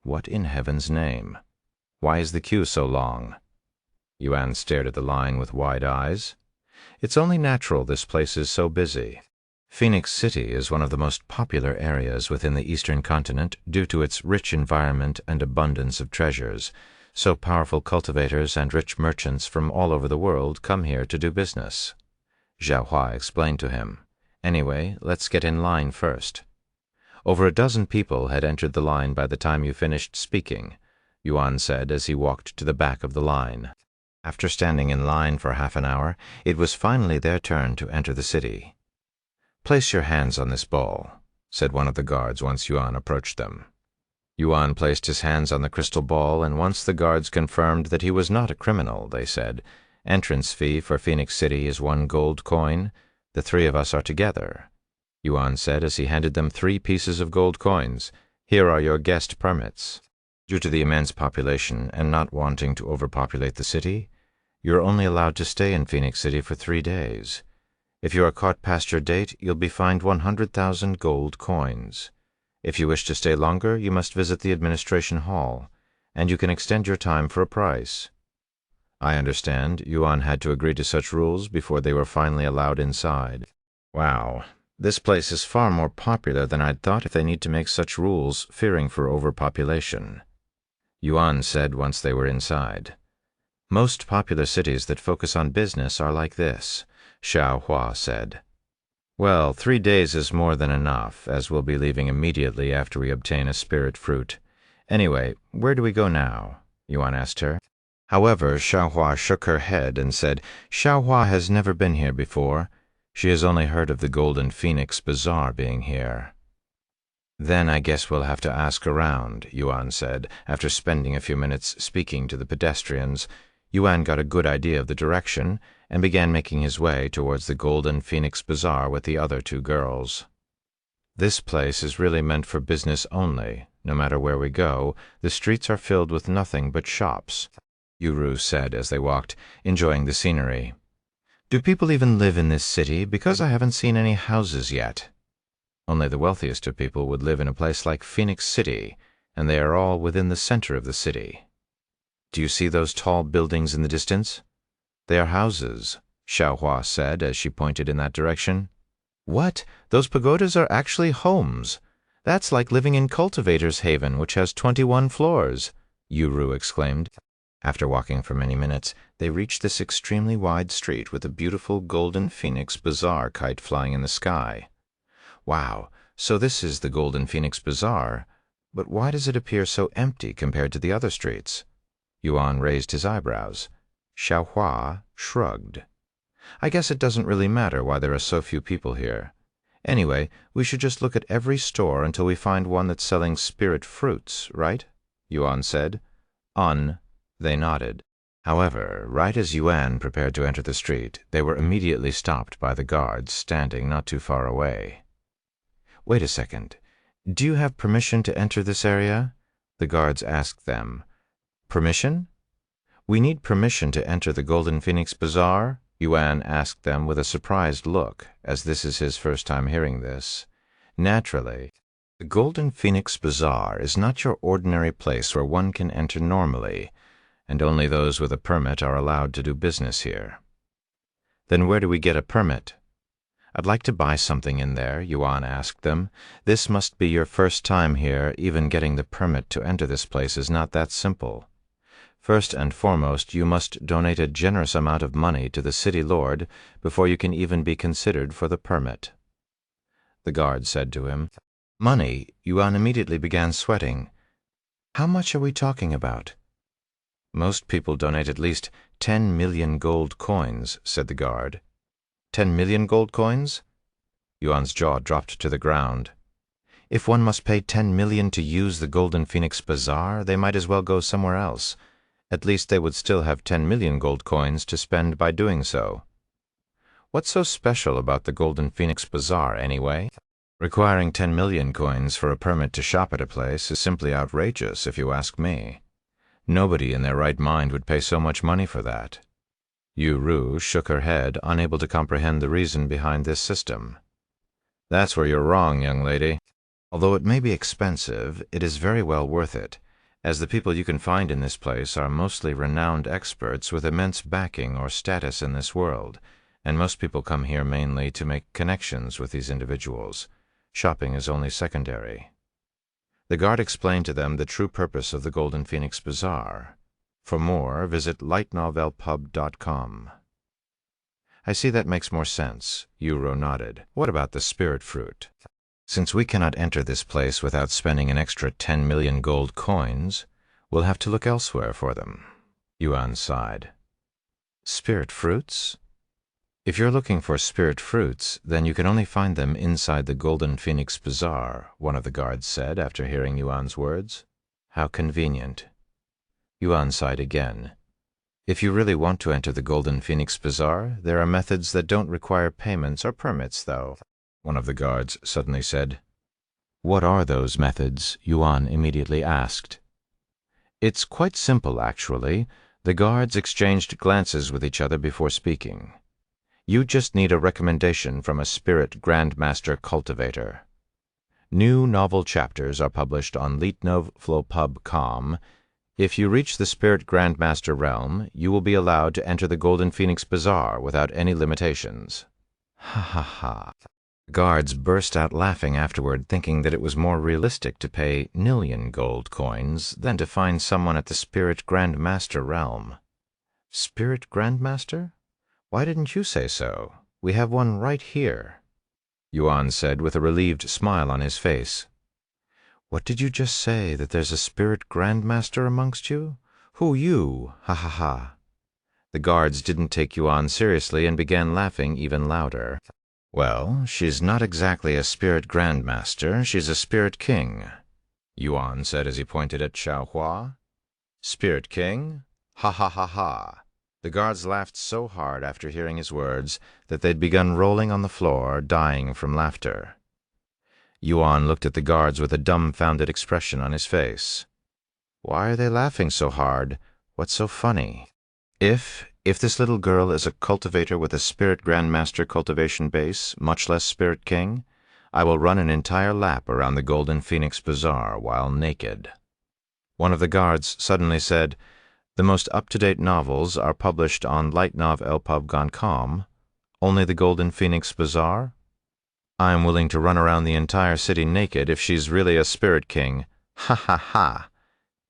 A: What in heaven's name? Why is the queue so long? Yuan stared at the line with wide eyes. It's only natural this place is so busy. Phoenix City is one of the most popular areas within the Eastern continent due to its rich environment and abundance of treasures, so powerful cultivators and rich merchants from all over the world come here to do business. Xiaohua explained to him. Anyway, let's get in line first. Over a dozen people had entered the line by the time you finished speaking, Yuan said as he walked to the back of the line. After standing in line for half an hour, it was finally their turn to enter the city. Place your hands on this ball, said one of the guards once Yuan approached them. Yuan placed his hands on the crystal ball, and once the guards confirmed that he was not a criminal, they said, "Entrance fee for Phoenix City is 1 gold coin. The 3 of us are together," Yuan said as he handed them 3 pieces of gold coins. "Here are your guest permits. Due to the immense population and not wanting to overpopulate the city, you're only allowed to stay in Phoenix City for 3 days. If you are caught past your date, you'll be fined 100,000 gold coins. If you wish to stay longer, you must visit the administration hall, and you can extend your time for a price." I understand Yuan had to agree to such rules before they were finally allowed inside. Wow, this place is far more popular than I'd thought if they need to make such rules, fearing for overpopulation, Yuan said once they were inside. Most popular cities that focus on business are like this, Xiaohua said. Well, 3 days is more than enough, as we'll be leaving immediately after we obtain a spirit fruit. Anyway, where do we go now? Yuan asked her. However, Xiaohua shook her head and said Xiaohua has never been here before. She has only heard of the Golden Phoenix Bazaar being here. Then I guess we'll have to ask around, Yuan said, after spending a few minutes speaking to the pedestrians. Yuan got a good idea of the direction and began making his way towards the Golden Phoenix Bazaar with the other 2 girls. This place is really meant for business only. No matter where we go, the streets are filled with nothing but shops, Ru said as they walked, enjoying the scenery. Do people even live in this city? Because I haven't seen any houses yet. Only the wealthiest of people would live in a place like Phoenix City, and they are all within the center of the city. Do you see those tall buildings in the distance? They are houses, Xiaohua said as she pointed in that direction. What? Those pagodas are actually homes. That's like living in Cultivator's Haven, which has 21 floors, Ru exclaimed. After walking for many minutes, they reached this extremely wide street with a beautiful Golden Phoenix Bazaar kite flying in the sky. Wow, so this is the Golden Phoenix Bazaar, but why does it appear so empty compared to the other streets? Yuan raised his eyebrows. Xiaohua shrugged. I guess it doesn't really matter why there are so few people here. Anyway, we should just look at every store until we find one that's selling spirit fruits, right? Yuan said. They nodded. However, right as Yuan prepared to enter the street, they were immediately stopped by the guards standing not too far away. Wait a second. Do you have permission to enter this area? The guards asked them. Permission? We need permission to enter the Golden Phoenix Bazaar? Yuan asked them with a surprised look, as this is his first time hearing this. Naturally, the Golden Phoenix Bazaar is not your ordinary place where one can enter normally, and only those with a permit are allowed to do business here. Then where do we get a permit? I'd like to buy something in there, Yuan asked them. This must be your first time here. Even getting the permit to enter this place is not that simple. First and foremost, you must donate a generous amount of money to the city lord before you can even be considered for the permit. The guard said to him. Money? Yuan immediately began sweating. How much are we talking about? Most people donate at least 10 million gold coins, said the guard. 10 million gold coins? Yuan's jaw dropped to the ground. If one must pay 10 million to use the Golden Phoenix Bazaar, they might as well go somewhere else. At least they would still have 10 million gold coins to spend by doing so. What's so special about the Golden Phoenix Bazaar, anyway? Requiring 10 million coins for a permit to shop at a place is simply outrageous, if you ask me. Nobody in their right mind would pay so much money for that. Yu shook her head, unable to comprehend the reason behind this system. That's where you're wrong, young lady. Although it may be expensive, it is very well worth it, as the people you can find in this place are mostly renowned experts with immense backing or status in this world, and most people come here mainly to make connections with these individuals. Shopping is only secondary. The guard explained to them the true purpose of the Golden Phoenix Bazaar. For more, visit lightnovelpub.com. I see that makes more sense, Yu nodded. What about the spirit fruit? Since we cannot enter this place without spending an extra 10 million gold coins, we'll have to look elsewhere for them. Yuan sighed. Spirit fruits? If you're looking for spirit fruits, then you can only find them inside the Golden Phoenix Bazaar, one of the guards said after hearing Yuan's words. How convenient. Yuan sighed again. If you really want to enter the Golden Phoenix Bazaar, there are methods that don't require payments or permits, though, one of the guards suddenly said. What are those methods? Yuan immediately asked. It's quite simple, actually. The guards exchanged glances with each other before speaking. You just need a recommendation from a spirit grandmaster cultivator. New novel chapters are published on LitRPG. If you reach the Spirit Grandmaster realm, you will be allowed to enter the Golden Phoenix Bazaar without any limitations. Ha ha ha. The guards burst out laughing afterward, thinking that it was more realistic to pay million gold coins than to find someone at the Spirit Grandmaster realm. Spirit Grandmaster? Why didn't you say so? We have one right here, Yuan said with a relieved smile on his face. What did you just say, that there's a spirit grandmaster amongst you? Who you? Ha ha ha. The guards didn't take Yuan seriously and began laughing even louder. Well, she's not exactly a spirit grandmaster, she's a spirit king, Yuan said as he pointed at Xianxia. Spirit king? Ha ha ha ha. The guards laughed so hard after hearing his words that they'd begun rolling on the floor, dying from laughter. Yuan looked at the guards with a dumbfounded expression on his face. Why are they laughing so hard? What's so funny? If this little girl is a cultivator with a Spirit Grandmaster cultivation base, much less Spirit King, I will run an entire lap around the Golden Phoenix Bazaar while naked. One of the guards suddenly said, The most up-to-date novels are published on lightnovelpub.com. Only the Golden Phoenix Bazaar? I'm willing to run around the entire city naked if she's really a Spirit King. Ha ha ha.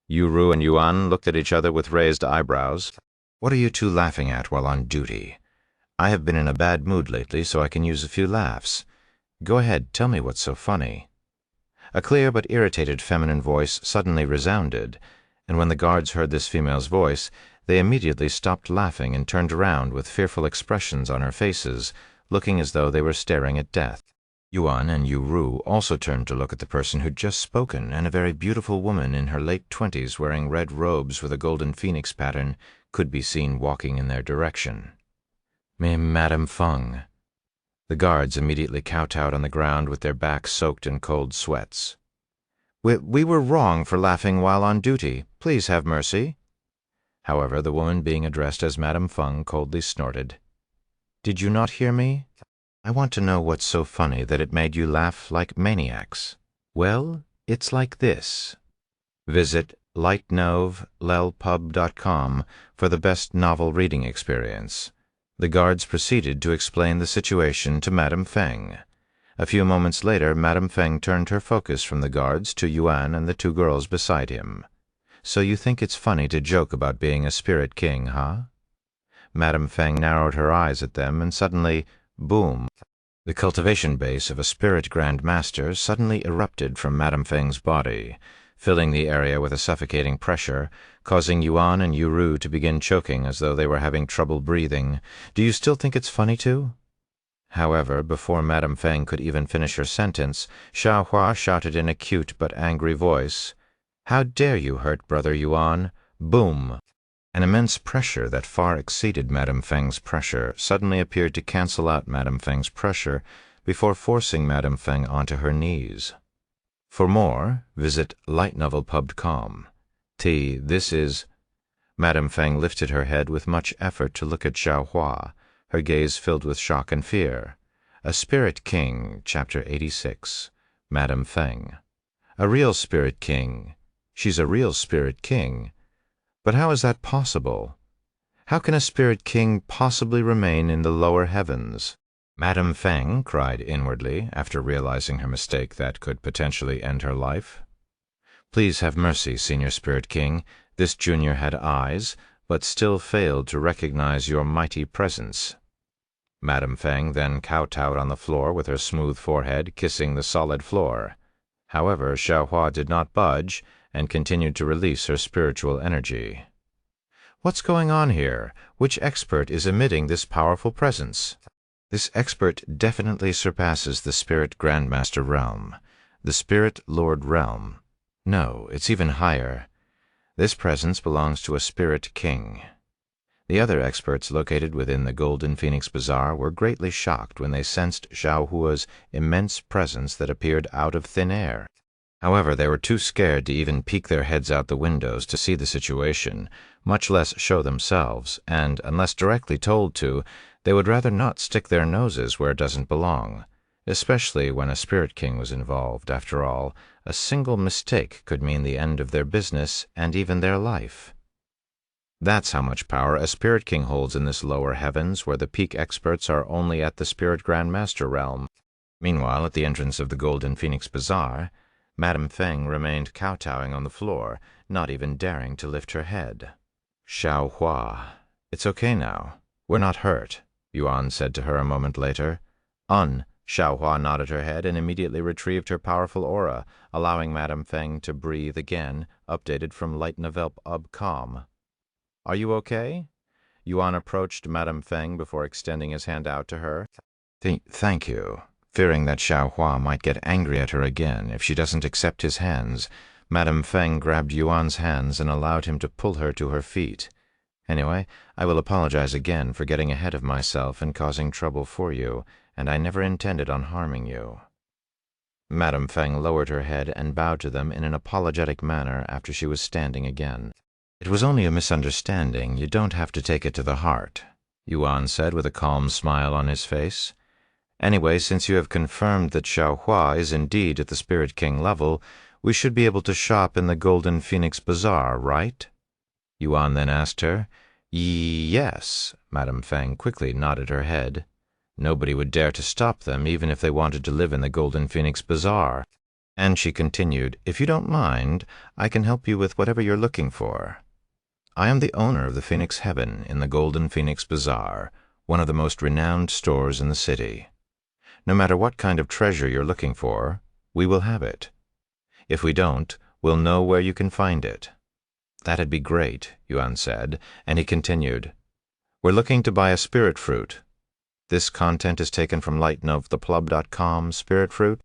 A: Yu and Yuan looked at each other with raised eyebrows. What are you two laughing at while on duty? I have been in a bad mood lately, so I can use a few laughs. Go ahead, tell me what's so funny. A clear but irritated feminine voice suddenly resounded, and when the guards heard this female's voice, they immediately stopped laughing and turned around with fearful expressions on her faces, looking as though they were staring at death. Yuan and Yu also turned to look at the person who'd just spoken, and a very beautiful woman in her late 20s wearing red robes with a golden phoenix pattern could be seen walking in their direction. Madame Feng. The guards immediately kowtowed on the ground with their backs soaked in cold sweats. We were wrong for laughing while on duty. Please have mercy. However, the woman being addressed as Madame Feng coldly snorted. Did you not hear me? I want to know what's so funny that it made you laugh like maniacs. Well, it's like this. Visit lightnovelpub.com for the best novel reading experience. The guards proceeded to explain the situation to Madame Feng. A few moments later, Madame Feng turned her focus from the guards to Yuan and the two girls beside him. So you think it's funny to joke about being a spirit king, huh? Madame Feng narrowed her eyes at them, and suddenly, boom, the cultivation base of a spirit grandmaster suddenly erupted from Madame Feng's body, filling the area with a suffocating pressure, causing Yuan and Yuru to begin choking as though they were having trouble breathing. Do you still think it's funny too? However, before Madame Feng could even finish her sentence, Xiaohua shouted in a cute but angry voice, "How dare you hurt Brother Yuan?" Boom! An immense pressure that far exceeded Madame Feng's pressure suddenly appeared to cancel out Madame Feng's pressure before forcing Madame Feng onto her knees. For more, visit lightnovelpub.com. This is... Madame Feng lifted her head with much effort to look at Xiaohua, her gaze filled with shock and fear. A Spirit King, Chapter 86. Madame Feng. A real Spirit King. She's a real Spirit King. But how is that possible? How can a Spirit King possibly remain in the lower heavens? Madame Feng cried inwardly, after realizing her mistake that could potentially end her life. Please have mercy, Senior Spirit King. This junior had eyes, but still failed to recognize your mighty presence. Madame Feng then kowtowed on the floor with her smooth forehead kissing the solid floor. However, Xiaohua did not budge and continued to release her spiritual energy. What's going on here? Which expert is emitting this powerful presence? This expert definitely surpasses the Spirit Grandmaster realm, the Spirit Lord realm. No, it's even higher. This presence belongs to a Spirit King. The other experts located within the Golden Phoenix Bazaar were greatly shocked when they sensed Xiaohua's immense presence that appeared out of thin air. However, they were too scared to even peek their heads out the windows to see the situation, much less show themselves, and, unless directly told to, they would rather not stick their noses where it doesn't belong, especially when a Spirit King was involved. After all, a single mistake could mean the end of their business and even their life. That's how much power a Spirit King holds in this lower heavens, where the peak experts are only at the Spirit Grandmaster realm. Meanwhile, at the entrance of the Golden Phoenix Bazaar, Madame Feng remained kowtowing on the floor, not even daring to lift her head. Xiaohua, it's okay now. We're not hurt, Yuan said to her a moment later. Xiaohua nodded her head and immediately retrieved her powerful aura, allowing Madame Feng to breathe again, updated from lightnovelp.com. Are you okay? Yuan approached Madame Feng before extending his hand out to her. Thank you. Fearing that Xiaohua might get angry at her again if she doesn't accept his hands, Madame Feng grabbed Yuan's hands and allowed him to pull her to her feet. Anyway, I will apologize again for getting ahead of myself and causing trouble for you, and I never intended on harming you. Madame Feng lowered her head and bowed to them in an apologetic manner after she was standing again. It was only a misunderstanding. You don't have to take it to the heart, Yuan said with a calm smile on his face. Anyway, since you have confirmed that Xiaohua is indeed at the Spirit King level, we should be able to shop in the Golden Phoenix Bazaar, right? Yuan then asked her. Yes, Madame Feng quickly nodded her head. Nobody would dare to stop them, even if they wanted to live in the Golden Phoenix Bazaar. And she continued, if you don't mind, I can help you with whatever you're looking for. I am the owner of the Phoenix Heaven in the Golden Phoenix Bazaar, one of the most renowned stores in the city. No matter what kind of treasure you're looking for, we will have it. If we don't, we'll know where you can find it. That'd be great, Yuan said, and he continued, we're looking to buy a spirit fruit. This content is taken from lightnovelpub.com, Spirit Fruit.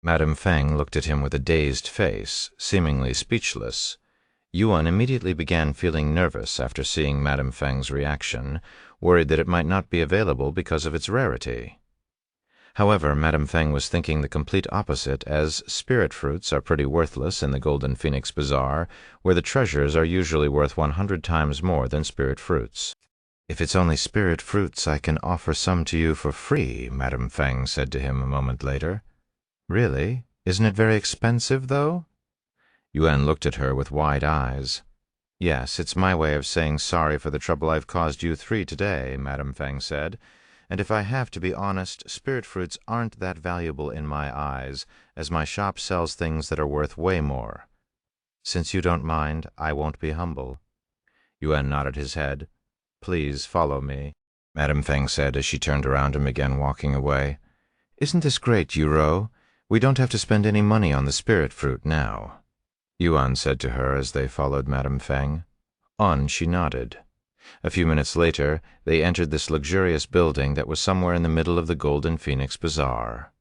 A: Madame Feng looked at him with a dazed face, seemingly speechless. Yuan immediately began feeling nervous after seeing Madame Feng's reaction, worried that it might not be available because of its rarity. However, Madame Feng was thinking the complete opposite, as spirit fruits are pretty worthless in the Golden Phoenix Bazaar, where the treasures are usually worth 100 times more than spirit fruits. If it's only spirit fruits, I can offer some to you for free, Madame Feng said to him a moment later. Really? Isn't it very expensive, though? Yuan looked at her with wide eyes. Yes, it's my way of saying sorry for the trouble I've caused you three today, Madame Feng said. And if I have to be honest, spirit fruits aren't that valuable in my eyes, as my shop sells things that are worth way more. Since you don't mind, I won't be humble. Yuan nodded his head. Please follow me, Madame Feng said as she turned around and began walking away. Isn't this great, Yuro? We don't have to spend any money on the spirit fruit now. Yuan said to her as they followed Madame Feng. She nodded. A few minutes later, they entered this luxurious building that was somewhere in the middle of the Golden Phoenix Bazaar.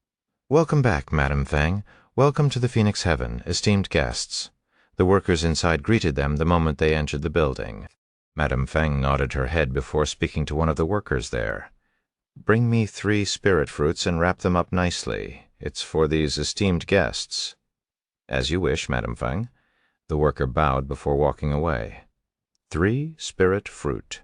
A: "Welcome back, Madame Feng. Welcome to the Phoenix Heaven, esteemed guests." The workers inside greeted them the moment they entered the building. Madame Feng nodded her head before speaking to one of the workers there. "Bring me 3 spirit fruits and wrap them up nicely. It's for these esteemed guests." "As you wish, Madame Feng." The worker bowed before walking away. 3 spirit fruit.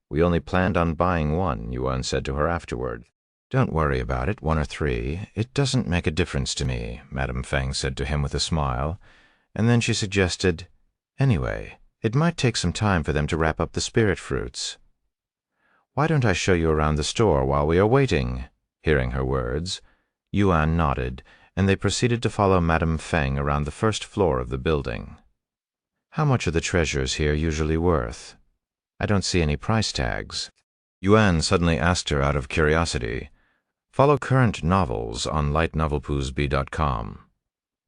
A: "We only planned on buying 1, Yuan said to her afterward. "Don't worry about it, 1 or 3. It doesn't make a difference to me," Madame Feng said to him with a smile, and then she suggested, "Anyway, it might take some time for them to wrap up the spirit fruits. Why don't I show you around the store while we are waiting?" Hearing her words, Yuan nodded, and they proceeded to follow Madame Feng around the first floor of the building. "How much are the treasures here usually worth? I don't see any price tags." Yuan suddenly asked her out of curiosity. Follow current novels on lightnovelpoosby.com.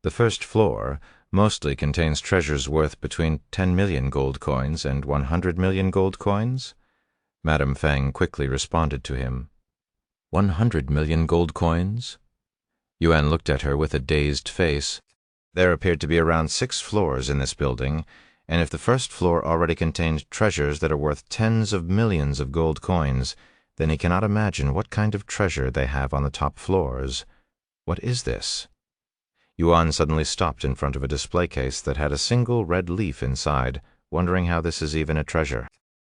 A: The first floor mostly contains treasures worth between 10 million gold coins and 100 million gold coins. Madame Feng quickly responded to him. 100 million gold coins? Yuan looked at her with a dazed face. There appeared to be around 6 floors in this building, and if the first floor already contained treasures that are worth tens of millions of gold coins, then he cannot imagine what kind of treasure they have on the top floors. What is this? Yuan suddenly stopped in front of a display case that had a single red leaf inside, wondering how this is even a treasure.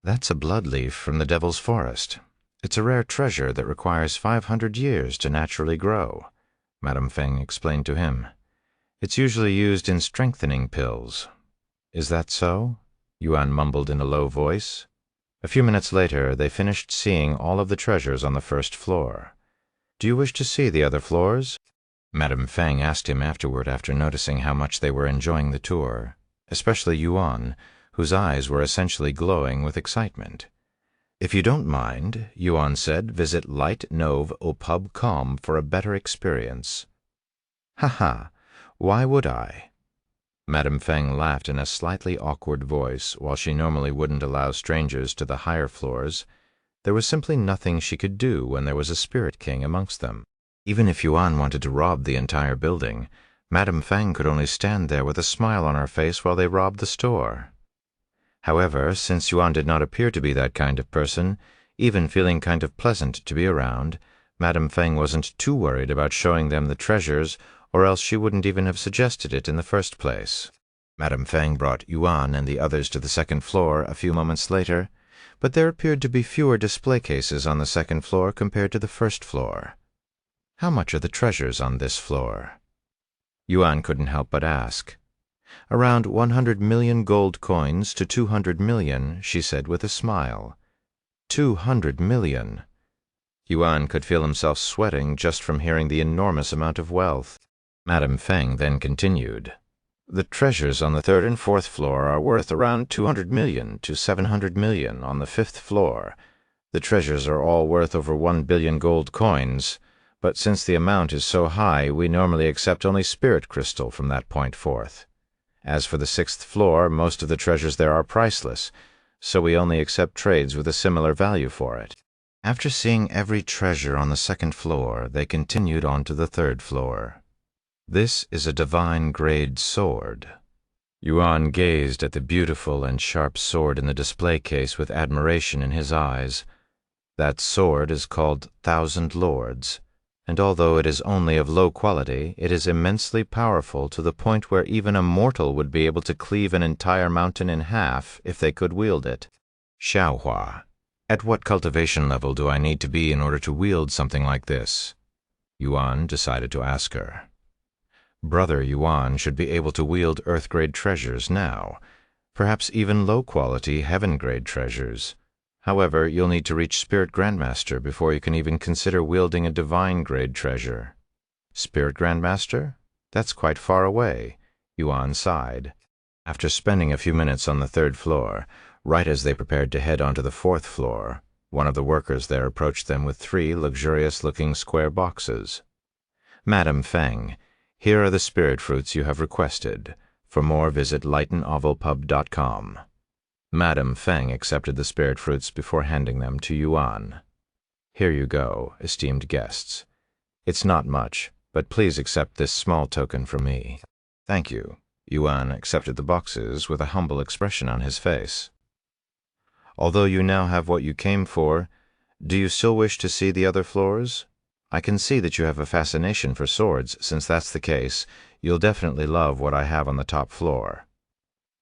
A: "That's a blood leaf from the Devil's Forest. It's a rare treasure that requires 500 years to naturally grow," Madame Feng explained to him. "It's usually used in strengthening pills." "Is that so?" Yuan mumbled in a low voice. A few minutes later, they finished seeing all of the treasures on the first floor. "Do you wish to see the other floors?" Madame Feng asked him afterward after noticing how much they were enjoying the tour, especially Yuan, whose eyes were essentially glowing with excitement. "If you don't mind," Yuan said, "visit lightnovelpoosby.com for a better experience." "Ha! Why would I?" Madame Feng laughed in a slightly awkward voice. While she normally wouldn't allow strangers to the higher floors, there was simply nothing she could do when there was a spirit king amongst them. Even if Yuan wanted to rob the entire building, Madame Feng could only stand there with a smile on her face while they robbed the store. However, since Yuan did not appear to be that kind of person, even feeling kind of pleasant to be around, Madame Feng wasn't too worried about showing them the treasures, or else she wouldn't even have suggested it in the first place. Madame Feng brought Yuan and the others to the second floor a few moments later, but there appeared to be fewer display cases on the second floor compared to the first floor. "How much are the treasures on this floor?" Yuan couldn't help but ask. "Around 100 million gold coins to 200 million, she said with a smile. 200 million. Yuan could feel himself sweating just from hearing the enormous amount of wealth. Madame Feng then continued. "The treasures on the 3rd and 4th floor are worth around 200 million to 700 million on the 5th floor. The treasures are all worth over 1 billion gold coins, but since the amount is so high, we normally accept only spirit crystal from that point forth. As for the 6th floor, most of the treasures there are priceless, so we only accept trades with a similar value for it." After seeing every treasure on the 2nd floor, they continued on to the 3rd floor. "This is a divine grade sword." Yuan gazed at the beautiful and sharp sword in the display case with admiration in his eyes. That sword is called 1,000 Lords, and although it is only of low quality, it is immensely powerful to the point where even a mortal would be able to cleave an entire mountain in half if they could wield it. "Xiaohua, at what cultivation level do I need to be in order to wield something like this?" Yuan decided to ask her. Brother Yuan should be able to wield Earth-grade treasures now, perhaps even low-quality Heaven-grade treasures. However, you'll need to reach Spirit Grandmaster before you can even consider wielding a Divine-grade treasure. Spirit Grandmaster? That's quite far away, Yuan sighed. After spending a few minutes on the 3rd floor, right as they prepared to head onto the 4th floor, one of the workers there approached them with 3 luxurious-looking square boxes. "Madame Feng, here are the spirit fruits you have requested. For more, visit lightenovelpub.com. Madame Feng accepted the spirit fruits before handing them to Yuan. Here you go, esteemed guests. It's not much, but please accept this small token from me. Thank you. Yuan accepted the boxes with a humble expression on his face. Although you now have what you came for, do you still wish to see the other floors? I can see that you have a fascination for swords. Since that's the case, you'll definitely love what I have on the top floor.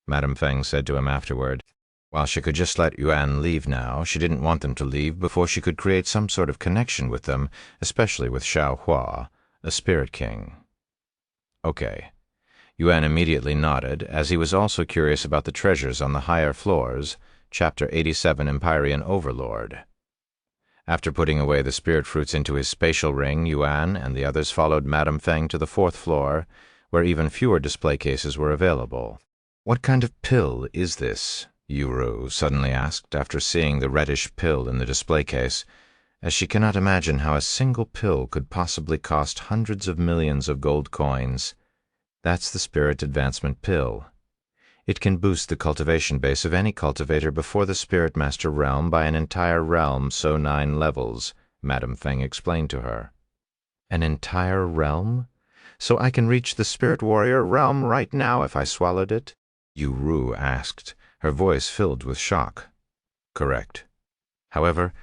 A: Madame Feng said to him afterward. While she could just let Yuan leave now, she didn't want them to leave before she could create some sort of connection with them, especially with Xiaohua, a spirit king. Okay. Yuan immediately nodded, as he was also curious about the treasures on the higher floors, Chapter 87 Empyrean Overlord. After putting away the spirit fruits into his spatial ring, Yuan and the others followed Madame Feng to the 4th floor, where even fewer display cases were available. What kind of pill is this? Yuru suddenly asked after seeing the reddish pill in the display case, as she cannot imagine how a single pill could possibly cost hundreds of millions of gold coins. That's the Spirit Advancement Pill. It can boost the cultivation base of any cultivator before the Spirit Master realm by an entire realm, so 9 levels, Madame Feng explained to her. An entire realm? So I can reach the Spirit Warrior realm right now if I swallowed it? Yuru asked, her voice filled with shock. Correct. However,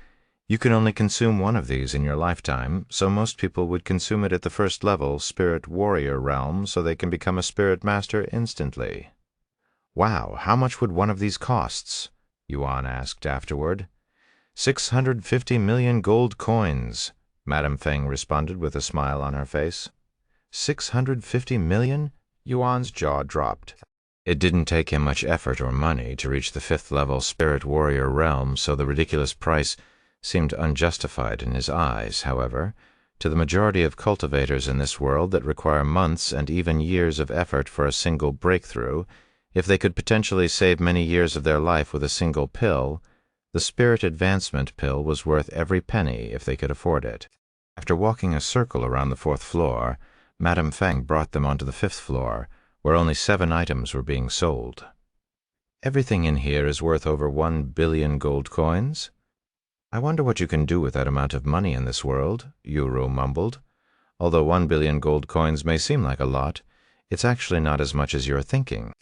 A: you can only consume one of these in your lifetime, so most people would consume it at the 1st level Spirit Warrior realm so they can become a Spirit Master instantly. Wow, how much would one of these cost? Yuan asked afterward. 650 million gold coins, Madame Feng responded with a smile on her face. 650 million? Yuan's jaw dropped. It didn't take him much effort or money to reach the 5th level Spirit Warrior realm, so the ridiculous price seemed unjustified in his eyes. However, to the majority of cultivators in this world that require months and even years of effort for a single breakthrough, if they could potentially save many years of their life with a single pill, the Spirit Advancement Pill was worth every penny if they could afford it. After walking a circle around the 4th floor, Madame Feng brought them onto the 5th floor, where only 7 items were being sold. Everything in here is worth over 1 billion gold coins? I wonder what you can do with that amount of money in this world, Yuru mumbled. Although 1 billion gold coins may seem like a lot, it's actually not as much as you're thinking.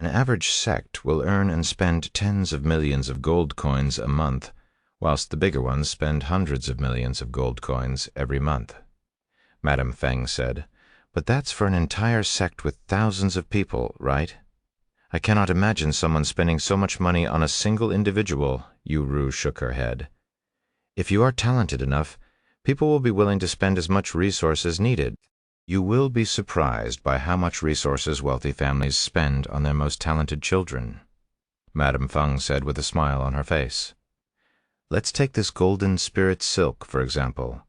A: An average sect will earn and spend tens of millions of gold coins a month, whilst the bigger ones spend hundreds of millions of gold coins every month. Madame Feng said, but that's for an entire sect with thousands of people, right? I cannot imagine someone spending so much money on a single individual, Yuru shook her head. If you are talented enough, people will be willing to spend as much resource as needed. You will be surprised by how much resources wealthy families spend on their most talented children, Madame Feng said with a smile on her face. Let's take this golden spirit silk, for example.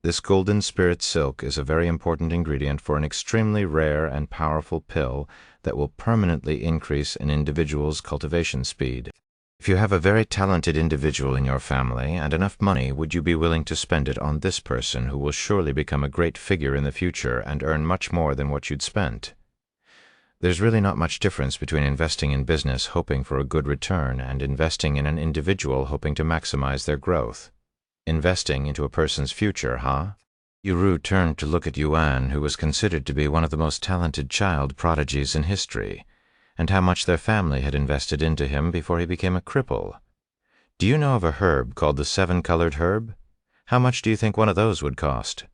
A: This golden spirit silk is a very important ingredient for an extremely rare and powerful pill that will permanently increase an individual's cultivation speed. If you have a very talented individual in your family and enough money, would you be willing to spend it on this person who will surely become a great figure in the future and earn much more than what you'd spent? There's really not much difference between investing in business hoping for a good return and investing in an individual hoping to maximize their growth. Investing into a person's future, huh? Yuru turned to look at Yuan, who was considered to be one of the most talented child prodigies in history, and how much their family had invested into him before he became a cripple. Do you know of a herb called the 7-colored herb? How much do you think one of those would cost?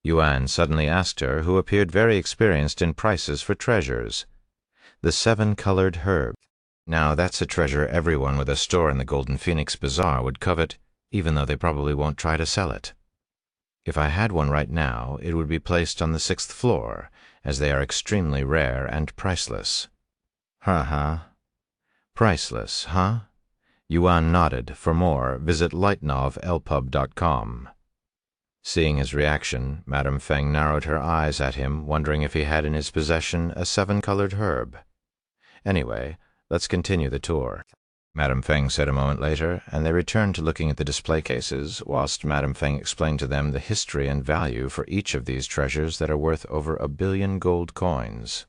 A: Yuan suddenly asked her, who appeared very experienced in prices for treasures. The 7-colored herb. Now that's a treasure everyone with a store in the Golden Phoenix Bazaar would covet, even though they probably won't try to sell it. If I had one right now, it would be placed on the 6th floor, as they are extremely rare and priceless. Priceless, huh? Yuan nodded. For more, visit lightenovelpub.com. Seeing his reaction, Madame Feng narrowed her eyes at him, wondering if he had in his possession a 7-colored herb. Anyway, let's continue the tour, Madame Feng said a moment later, and they returned to looking at the display cases, whilst Madame Feng explained to them the history and value for each of these treasures that are worth over 1 billion gold coins.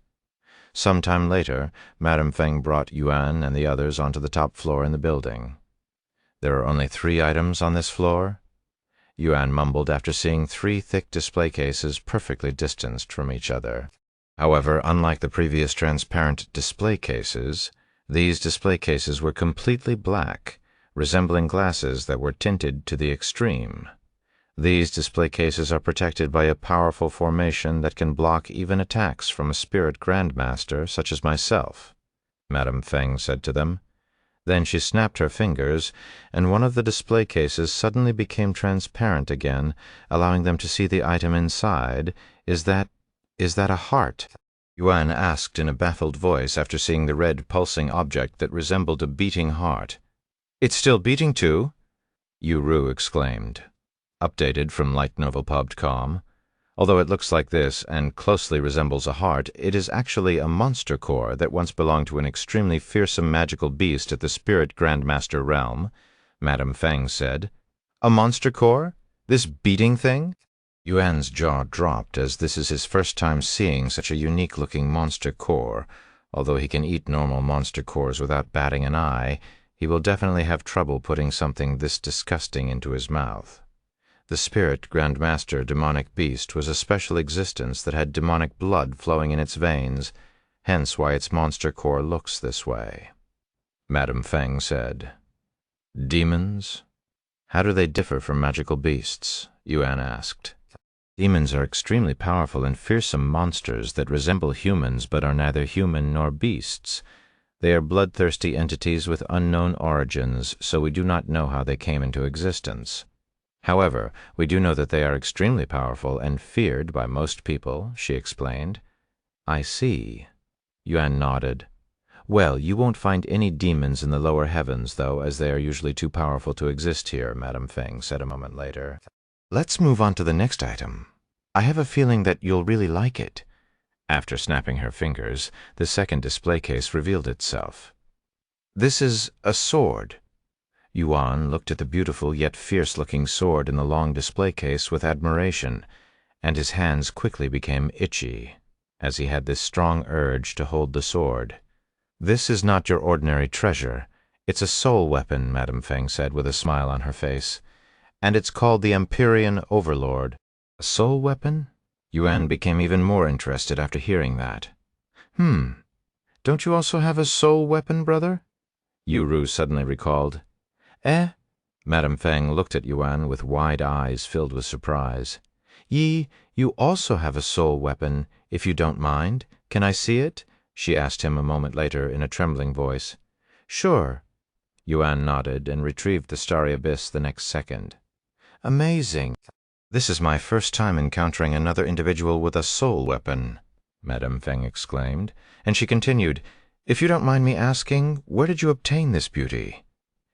A: Some time later, Madame Feng brought Yuan and the others onto the top floor in the building. "There are only 3 items on this floor?" Yuan mumbled after seeing 3 thick display cases perfectly distanced from each other. However, unlike the previous transparent display cases, these display cases were completely black, resembling glasses that were tinted to the extreme. These display cases are protected by a powerful formation that can block even attacks from a spirit grandmaster such as myself, Madame Feng said to them. Then she snapped her fingers, and one of the display cases suddenly became transparent again, allowing them to see the item inside. Is that a heart?" Yuan asked in a baffled voice after seeing the red pulsing object that resembled a beating heart. "It's still beating too?" Yu exclaimed. Updated from lightnovelpub.com. Although it looks like this and closely resembles a heart, it is actually a monster core that once belonged to an extremely fearsome magical beast at the Spirit Grandmaster realm, Madame Feng said. "A monster core? This beating thing?" Yuan's jaw dropped, as this is his first time seeing such a unique-looking monster core. Although he can eat normal monster cores without batting an eye, he will definitely have trouble putting something this disgusting into his mouth. The Spirit Grandmaster demonic beast was a special existence that had demonic blood flowing in its veins, hence why its monster core looks this way. Madame Feng said. "Demons? How do they differ from magical beasts?" Yuan asked. "Demons are extremely powerful and fearsome monsters that resemble humans but are neither human nor beasts. They are bloodthirsty entities with unknown origins, so we do not know how they came into existence. However, we do know that they are extremely powerful and feared by most people," she explained. "I see." Yuan nodded. "Well, you won't find any demons in the lower heavens, though, as they are usually too powerful to exist here," Madame Feng said a moment later. "Let's move on to the next item. I have a feeling that you'll really like it." After snapping her fingers, the second display case revealed itself. "This is a sword." Yuan looked at the beautiful yet fierce-looking sword in the long display case with admiration, and his hands quickly became itchy, as he had this strong urge to hold the sword. "This is not your ordinary treasure. It's a soul weapon," Madame Feng said with a smile on her face. "And it's called the Empyrean Overlord." "A soul weapon?" Yuan became even more interested after hearing that. Don't you also have a soul weapon, brother?" Yu suddenly recalled. "Eh?" Madame Feng looked at Yuan with wide eyes filled with surprise. You also have a soul weapon, if you don't mind. Can I see it?" she asked him a moment later in a trembling voice. "Sure." Yuan nodded and retrieved the starry abyss the next second. "Amazing. This is my first time encountering another individual with a soul weapon," Madame Feng exclaimed, and she continued, "If you don't mind me asking, where did you obtain this beauty?"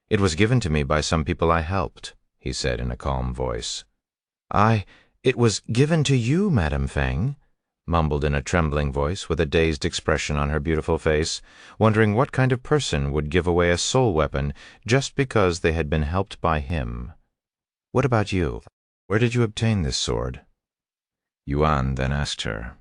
A: "It was given to me by some people I helped," he said in a calm voice. It was given to you, Madame Feng," mumbled in a trembling voice with a dazed expression on her beautiful face, wondering what kind of person would give away a soul weapon just because they had been helped by him. "What about you? Where did you obtain this sword?" Yuan then asked her.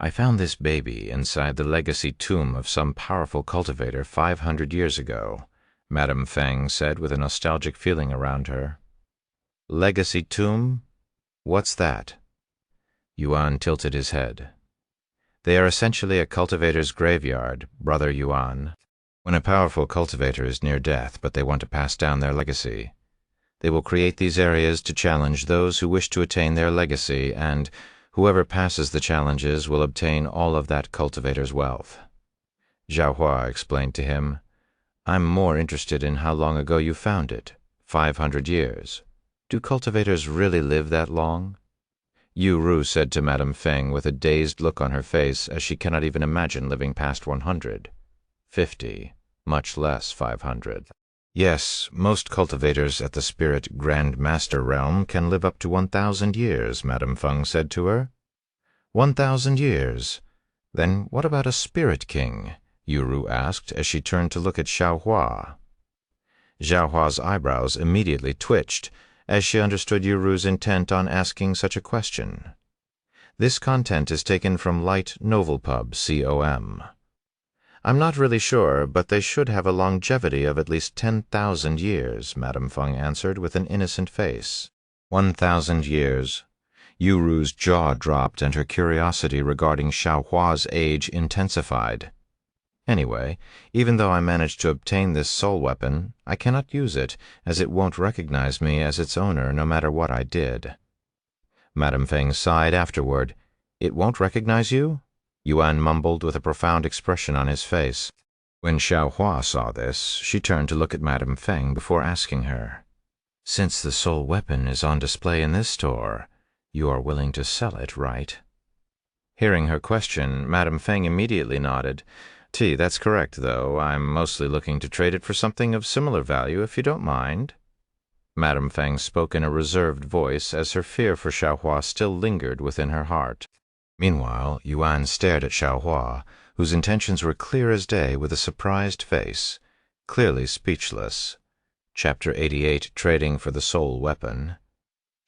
A: "I found this baby inside the legacy tomb of some powerful cultivator 500 years ago," Madame Feng said with a nostalgic feeling around her. "Legacy tomb? What's that?" Yuan tilted his head. "They are essentially a cultivator's graveyard, Brother Yuan. When a powerful cultivator is near death but they want to pass down their legacy, they will create these areas to challenge those who wish to attain their legacy, and whoever passes the challenges will obtain all of that cultivator's wealth." Xianxia explained to him, "I'm more interested in how long ago you found it. 500 years. Do cultivators really live that long?" Yu said to Madame Feng with a dazed look on her face, as she cannot even imagine living past 100. 50, much less 500. "Yes, most cultivators at the Spirit Grand Master realm can live up to 1,000 years, Madame Feng said to her. 1,000 years? Then what about a Spirit King?" Yu asked as she turned to look at Xianxia. Xiaohua's eyebrows immediately twitched as she understood Yu's intent on asking such a question. This content is taken from Light Novelpub, com. I'm not really sure, but they should have a longevity of at least 10,000 years, Madame Feng answered with an innocent face. 1,000 years. Yuru's jaw dropped and her curiosity regarding Xiaohua's age intensified. Anyway, even though I managed to obtain this soul weapon, I cannot use it, as it won't recognize me as its owner no matter what I did. Madame Feng sighed afterward. It won't recognize you? Yuan mumbled with a profound expression on his face. When Xiaohua saw this, she turned to look at Madame Feng before asking her, "Since the soul weapon is on display in this store, you are willing to sell it, right?" Hearing her question, Madame Feng immediately nodded. That's correct, though. I'm mostly looking to trade it for something of similar value, if you don't mind." Madame Feng spoke in a reserved voice, as her fear for Xiaohua still lingered within her heart. Meanwhile, Yuan stared at Xiaohua, whose intentions were clear as day, with a surprised face, clearly speechless. Chapter 88, Trading for the Soul Weapon.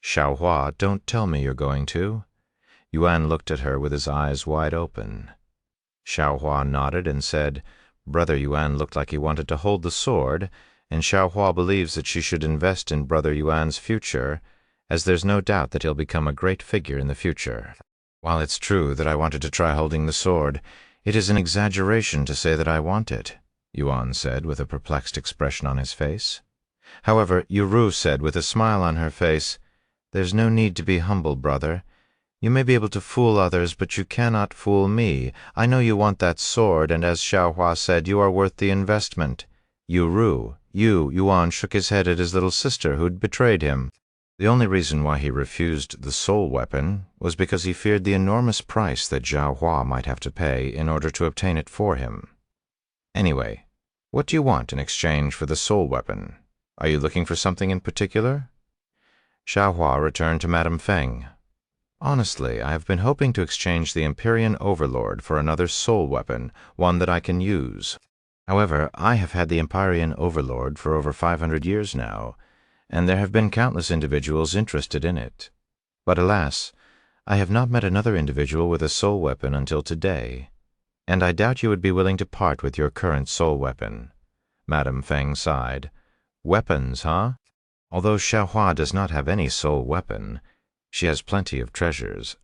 A: "Xiaohua, don't tell me you're going to." Yuan looked at her with his eyes wide open. Xiaohua nodded and said, "Brother Yuan looked like he wanted to hold the sword, and Xiaohua believes that she should invest in Brother Yuan's future, as there's no doubt that he'll become a great figure in the future. While it's true that I wanted to try holding the sword, it is an exaggeration to say that I want it," Yuan said with a perplexed expression on his face. However, Yuru said with a smile on her face, "There's no need to be humble, brother. You may be able to fool others, but you cannot fool me. I know you want that sword, and as Xiaohua said, you are worth the investment. Yuan shook his head at his little sister who'd betrayed him. The only reason why he refused the soul weapon was because he feared the enormous price that Xiaohua might have to pay in order to obtain it for him. Anyway, what do you want in exchange for the soul weapon? Are you looking for something in particular?" Xiaohua returned to Madame Feng. "Honestly, I have been hoping to exchange the Empyrean Overlord for another soul weapon, one that I can use. However, I have had the Empyrean Overlord for over 500 years now, and there have been countless individuals interested in it. But alas, I have not met another individual with a soul weapon until today, and I doubt you would be willing to part with your current soul weapon." Madame Feng sighed. "Weapons, huh? Although Xiaohua does not have any soul weapon, she has plenty of treasures."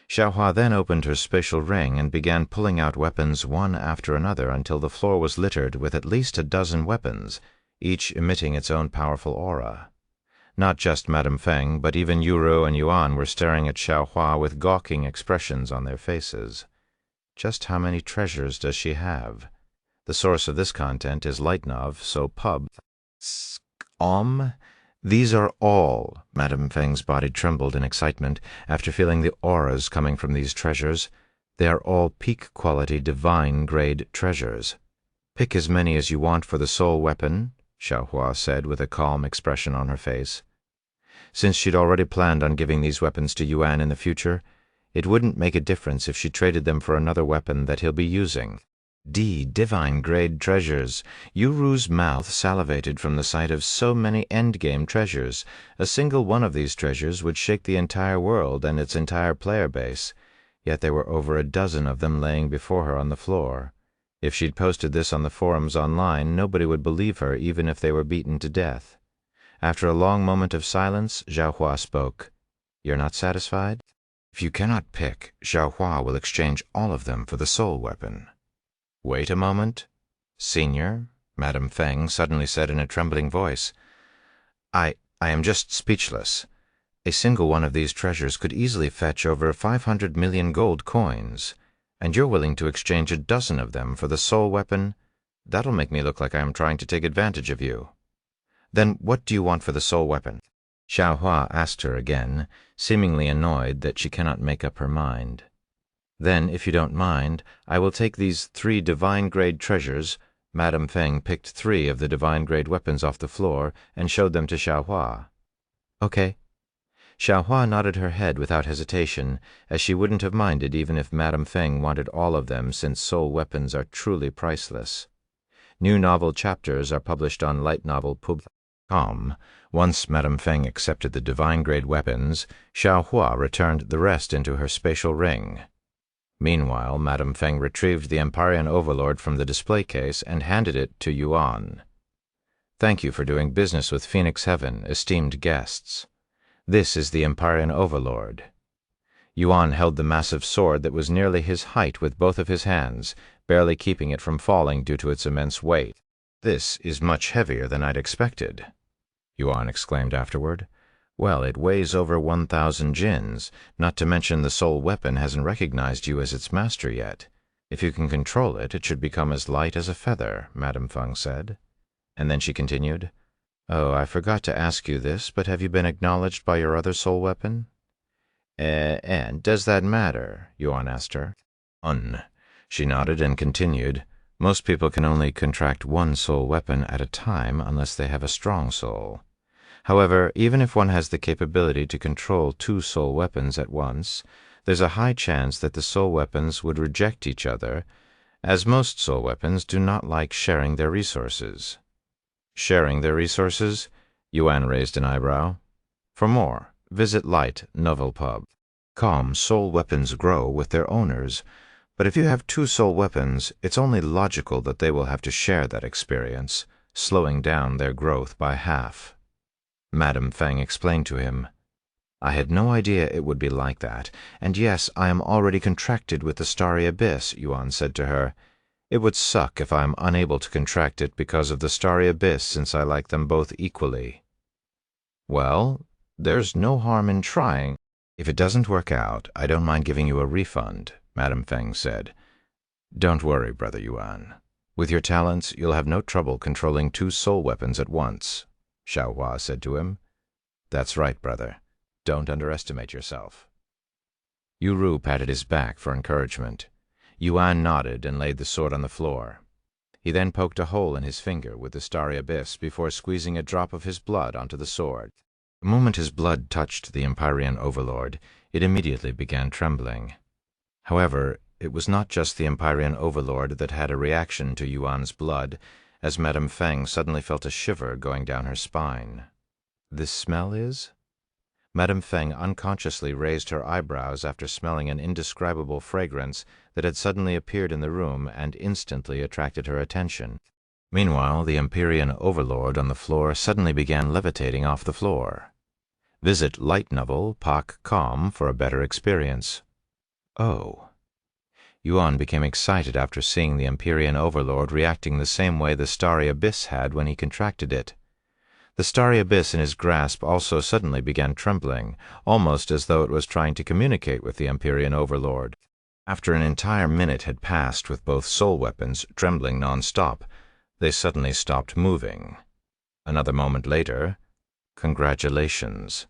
A: Xiaohua then opened her spatial ring and began pulling out weapons one after another until the floor was littered with at least a dozen weapons, each emitting its own powerful aura. Not just Madame Feng, but even Yuru and Yuan were staring at Xiaohua with gawking expressions on their faces. Just how many treasures does she have? The source of this content is Lightnov, so pub. These are all. Madame Feng's body trembled in excitement after feeling the auras coming from these treasures. They are all peak-quality divine-grade treasures. "Pick as many as you want for the soul weapon," Xiaohua said with a calm expression on her face. Since she'd already planned on giving these weapons to Yuan in the future, it wouldn't make a difference if she traded them for another weapon that he'll be using. Divine-grade treasures. Yuru's mouth salivated from the sight of so many endgame treasures. A single one of these treasures would shake the entire world and its entire player base, yet there were over a dozen of them laying before her on the floor. If she'd posted this on the forums online, nobody would believe her even if they were beaten to death. After a long moment of silence, Xiaohua spoke. "You're not satisfied? If you cannot pick, Xiaohua will exchange all of them for the soul weapon." "Wait a moment. Senior," Madame Feng suddenly said in a trembling voice. I am just speechless. A single one of these treasures could easily fetch over 500 million gold coins, and you're willing to exchange a dozen of them for the soul weapon? That'll make me look like I am trying to take advantage of you." "Then what do you want for the soul weapon?" Xiaohua asked her again, seemingly annoyed that she cannot make up her mind. "Then, if you don't mind, I will take these 3 divine-grade treasures." Madame Feng picked 3 of the divine-grade weapons off the floor and showed them to Xiaohua. "Okay." Xiaohua nodded her head without hesitation, as she wouldn't have minded even if Madame Feng wanted all of them, since soul weapons are truly priceless. New novel chapters are published on Light Novel Pub. Calm. Once Madame Feng accepted the divine-grade weapons, Xiaohua returned the rest into her spatial ring. Meanwhile, Madame Feng retrieved the Empyrean Overlord from the display case and handed it to Yuan. "Thank you for doing business with Phoenix Heaven, esteemed guests. This is the Empyrean Overlord." Yuan held the massive sword that was nearly his height with both of his hands, barely keeping it from falling due to its immense weight. "This is much heavier than I'd expected," Yuan exclaimed afterward. "Well, it weighs over 1,000 jins, not to mention the soul weapon hasn't recognized you as its master yet. If you can control it, it should become as light as a feather," Madame Feng said. And then she continued, "Oh, I forgot to ask you this, but have you been acknowledged by your other soul weapon?" And does that matter?" Yuan asked her. She nodded and continued, "Most people can only contract one soul weapon at a time unless they have a strong soul. However, even if one has the capability to control two soul weapons at once, there's a high chance that the soul weapons would reject each other, as most soul weapons do not like sharing their resources." "Sharing their resources?" Yuan raised an eyebrow. "For more, visit Light Novel Pub. Calm soul weapons grow with their owners, but if you have two soul weapons, it's only logical that they will have to share that experience, slowing down their growth by half." Madame Feng explained to him. "I had no idea it would be like that, and yes, I am already contracted with the Starry Abyss," Yuan said to her. "It would suck if I am unable to contract it because of the Starry Abyss, since I like them both equally." "Well, there's no harm in trying. If it doesn't work out, I don't mind giving you a refund," Madame Feng said. "Don't worry, Brother Yuan. With your talents, you'll have no trouble controlling two soul weapons at once," Xiaohua said to him. "That's right, brother. Don't underestimate yourself." Yu patted his back for encouragement. Yuan nodded and laid the sword on the floor. He then poked a hole in his finger with the Starry Abyss before squeezing a drop of his blood onto the sword. The moment his blood touched the Empyrean Overlord, it immediately began trembling. However, it was not just the Empyrean Overlord that had a reaction to Yuan's blood, as Madame Feng suddenly felt a shiver going down her spine. "This smell is?" Madame Feng unconsciously raised her eyebrows after smelling an indescribable fragrance that had suddenly appeared in the room and instantly attracted her attention. Meanwhile, the Empyrean Overlord on the floor suddenly began levitating off the floor. Visit Light Novel Calm for a better experience. Oh. Yuan became excited after seeing the Empyrean Overlord reacting the same way the Starry Abyss had when he contracted it. The Starry Abyss in his grasp also suddenly began trembling, almost as though it was trying to communicate with the Empyrean Overlord. After an entire minute had passed with both soul weapons trembling non-stop, they suddenly stopped moving. Another moment later, "Congratulations.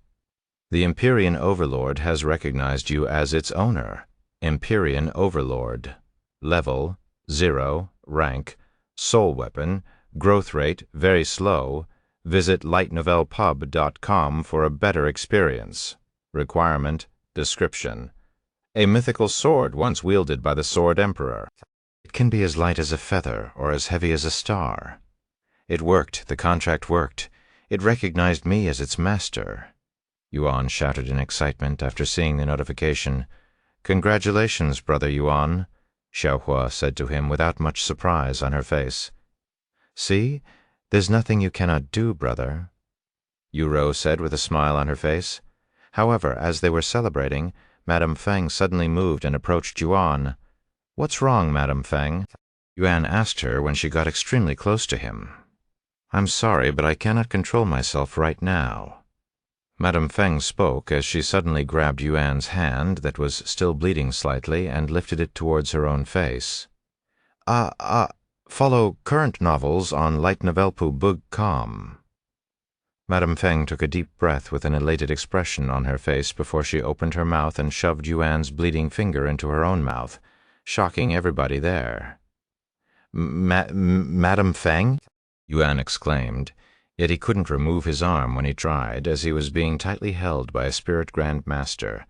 A: The Empyrean Overlord has recognized you as its owner. Empyrean Overlord. Level 0, rank, soul weapon, growth rate very slow. Visit lightnovelpub.com for a better experience. Requirement, description. A mythical sword once wielded by the Sword Emperor. It can be as light as a feather or as heavy as a star. It worked, the contract worked. It recognized me as its master." Yuan shouted in excitement after seeing the notification. "Congratulations, Brother Yuan," Xiaohua said to him without much surprise on her face. "See? There's nothing you cannot do, brother," Yu said with a smile on her face. However, as they were celebrating, Madame Feng suddenly moved and approached Yuan. "What's wrong, Madame Feng?" Yuan asked her when she got extremely close to him. "I'm sorry, but I cannot control myself right now." Madame Feng spoke as she suddenly grabbed Yuan's hand that was still bleeding slightly and lifted it towards her own face. Follow current novels on lightnovelpub.com." Madame Feng took a deep breath with an elated expression on her face before she opened her mouth and shoved Yuan's bleeding finger into her own mouth, shocking everybody there. "Madame Feng?" Yuan exclaimed, yet he couldn't remove his arm when he tried, as he was being tightly held by a spirit Grand Master,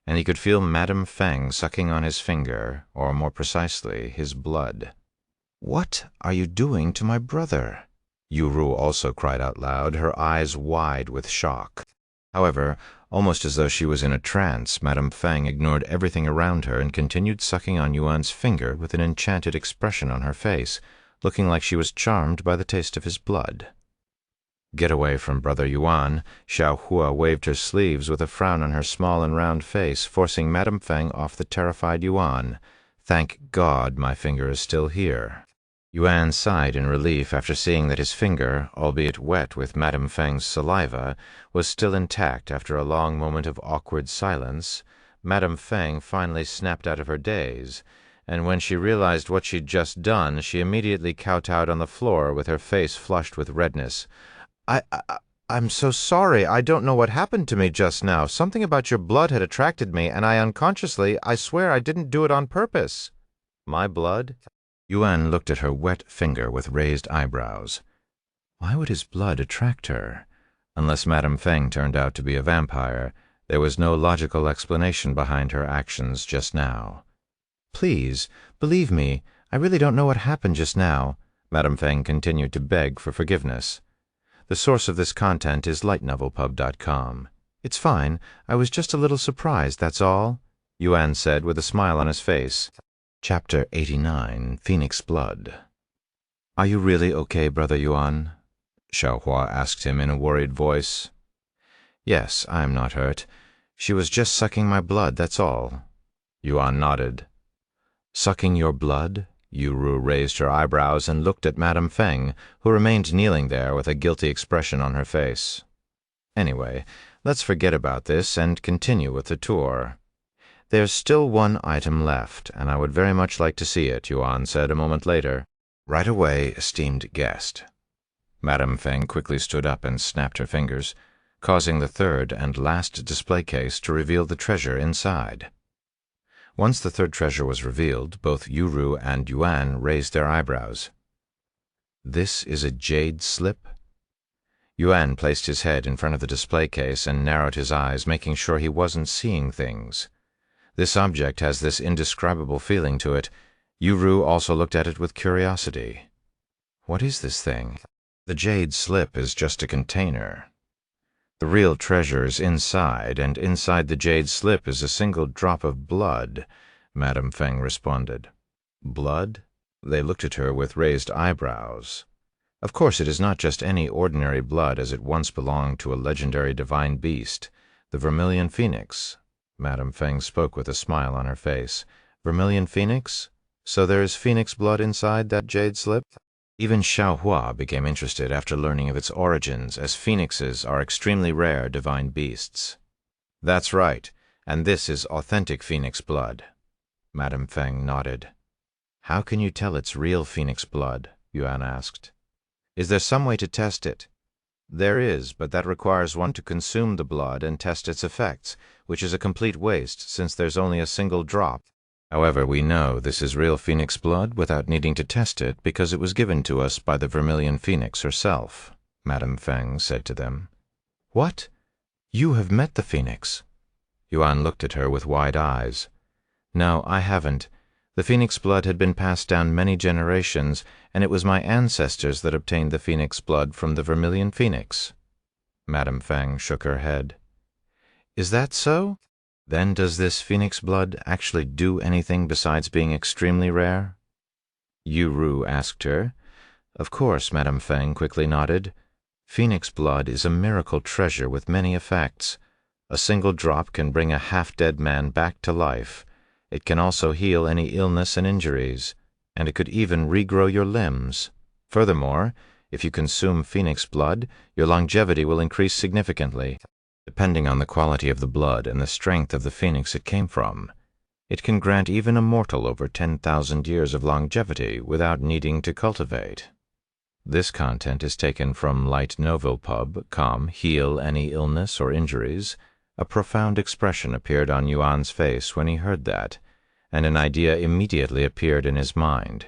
A: and he could feel Madame Feng sucking on his finger, or more precisely, his blood. "What are you doing to my brother?" Ru also cried out loud, her eyes wide with shock. However, almost as though she was in a trance, Madame Feng ignored everything around her and continued sucking on Yuan's finger with an enchanted expression on her face, looking like she was charmed by the taste of his blood. "Get away from Brother Yuan." Xiaohua waved her sleeves with a frown on her small and round face, forcing Madame Feng off the terrified Yuan. "Thank God my finger is still here." Yuan sighed in relief after seeing that his finger, albeit wet with Madame Feng's saliva, was still intact. After a long moment of awkward silence, Madame Feng finally snapped out of her daze, and when she realized what she'd just done, she immediately kowtowed on the floor with her face flushed with redness. I'm so sorry. I don't know what happened to me just now. Something about your blood had attracted me, and I swear I didn't do it on purpose." "My blood?" Yuan looked at her wet finger with raised eyebrows. Why would his blood attract her? Unless Madame Feng turned out to be a vampire, there was no logical explanation behind her actions just now. "Please, believe me, I really don't know what happened just now." Madame Feng continued to beg for forgiveness. The source of this content is lightnovelpub.com. "It's fine. I was just a little surprised, that's all," Yuan said with a smile on his face. Chapter 89, Phoenix Blood. "Are you really okay, Brother Yuan?" Xiaohua asked him in a worried voice. "Yes, I am not hurt. She was just sucking my blood, that's all." Yuan nodded. "Sucking your blood?" Ru raised her eyebrows and looked at Madame Feng, who remained kneeling there with a guilty expression on her face. "Anyway, let's forget about this and continue with the tour. There's still one item left, and I would very much like to see it," Yuan said a moment later. "Right away, esteemed guest." Madame Feng quickly stood up and snapped her fingers, causing the third and last display case to reveal the treasure inside. Once the third treasure was revealed, both Ru and Yuan raised their eyebrows. "This is a jade slip?" Yuan placed his head in front of the display case and narrowed his eyes, making sure he wasn't seeing things. This object has this indescribable feeling to it. Ru also looked at it with curiosity. "What is this thing?" "The jade slip is just a container. The real treasure is inside, and inside the jade slip is a single drop of blood," Madame Feng responded. "Blood?" They looked at her with raised eyebrows. "Of course it is not just any ordinary blood, as it once belonged to a legendary divine beast, the Vermilion Phoenix." Madame Feng spoke with a smile on her face. "Vermilion Phoenix? So there is phoenix blood inside that jade slip?" Even Xiaohua became interested after learning of its origins, as phoenixes are extremely rare divine beasts. "That's right, and this is authentic phoenix blood." Madame Feng nodded. "How can you tell it's real phoenix blood?" Yuan asked. "Is there some way to test it?" "There is, but that requires one to consume the blood and test its effects, which is a complete waste since there's only a single drop. However, we know this is real phoenix blood without needing to test it because it was given to us by the Vermilion Phoenix herself," Madame Feng said to them. "What? You have met the phoenix?" Yuan looked at her with wide eyes. "No, I haven't. The phoenix blood had been passed down many generations, and it was my ancestors that obtained the phoenix blood from the Vermilion Phoenix." Madame Feng shook her head. "Is that so? Then does this phoenix blood actually do anything besides being extremely rare?" Ru asked her. "Of course," Madame Feng quickly nodded. "Phoenix blood is a miracle treasure with many effects. A single drop can bring a half-dead man back to life. It can also heal any illness and injuries, and it could even regrow your limbs. Furthermore, if you consume phoenix blood, your longevity will increase significantly, depending on the quality of the blood and the strength of the phoenix it came from. It can grant even a mortal over 10,000 years of longevity without needing to cultivate." This content is taken from lightnovelpub.com, Heal Any Illness or Injuries. A profound expression appeared on Yuan's face when he heard that, and an idea immediately appeared in his mind.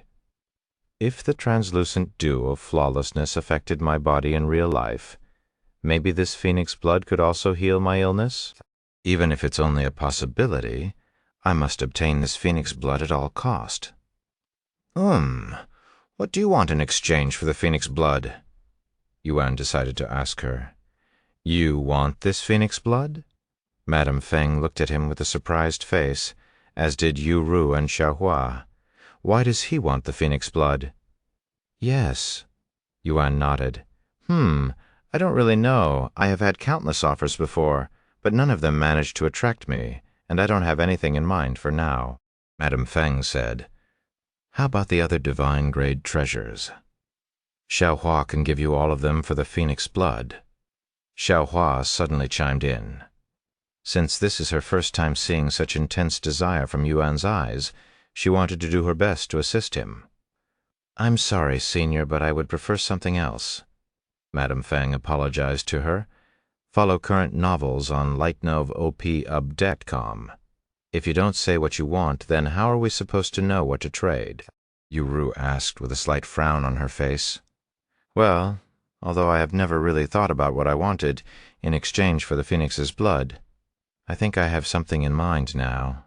A: If the translucent dew of flawlessness affected my body in real life, maybe this phoenix blood could also heal my illness? Even if it's only a possibility, I must obtain this phoenix blood at all cost. What do you want in exchange for the phoenix blood?" Yuan decided to ask her. You want this phoenix blood? Madame Feng looked at him with a surprised face, as did Yu Ru and Xiaohua. Why does he want the phoenix blood? Yes. Yuan nodded. I don't really know. I have had countless offers before, but none of them managed to attract me, and I don't have anything in mind for now. Madame Feng said, How about the other divine-grade treasures? Xiaohua can give you all of them for the phoenix blood. Xiaohua suddenly chimed in. Since this is her first time seeing such intense desire from Yuan's eyes, she wanted to do her best to assist him. I'm sorry, Senior, but I would prefer something else. Madame Feng apologized to her. Follow current novels on litnovopub.com. If you don't say what you want, then how are we supposed to know what to trade? Yu Ru asked with a slight frown on her face. Well, although I have never really thought about what I wanted in exchange for the phoenix's blood, I think I have something in mind now.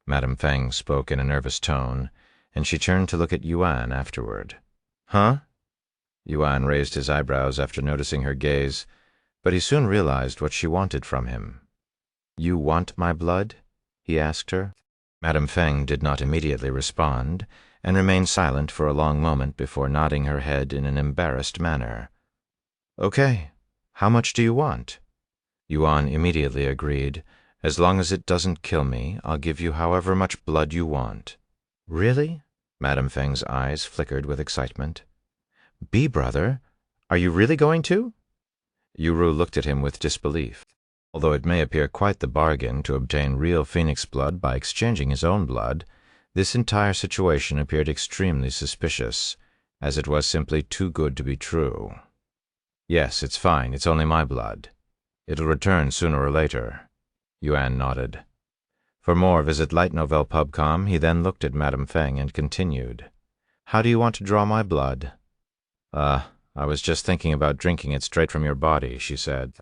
A: Madame Feng spoke in a nervous tone, and she turned to look at Yuan afterward. Huh? Yuan raised his eyebrows after noticing her gaze, but he soon realized what she wanted from him. You want my blood? He asked her. Madame Feng did not immediately respond, and remained silent for a long moment before nodding her head in an embarrassed manner. Okay, how much do you want? Yuan immediately agreed. As long as it doesn't kill me, I'll give you however much blood you want. Really? Madame Feng's eyes flickered with excitement. Brother, are you really going to? Yu Ru looked at him with disbelief. Although it may appear quite the bargain to obtain real phoenix blood by exchanging his own blood, this entire situation appeared extremely suspicious, as it was simply too good to be true. Yes, it's fine. It's only my blood. It'll return sooner or later. Yuan nodded. For more, visit lightnovelpub.com. He then looked at Madame Feng and continued. How do you want to draw my blood? I was just thinking about drinking it straight from your body, she said.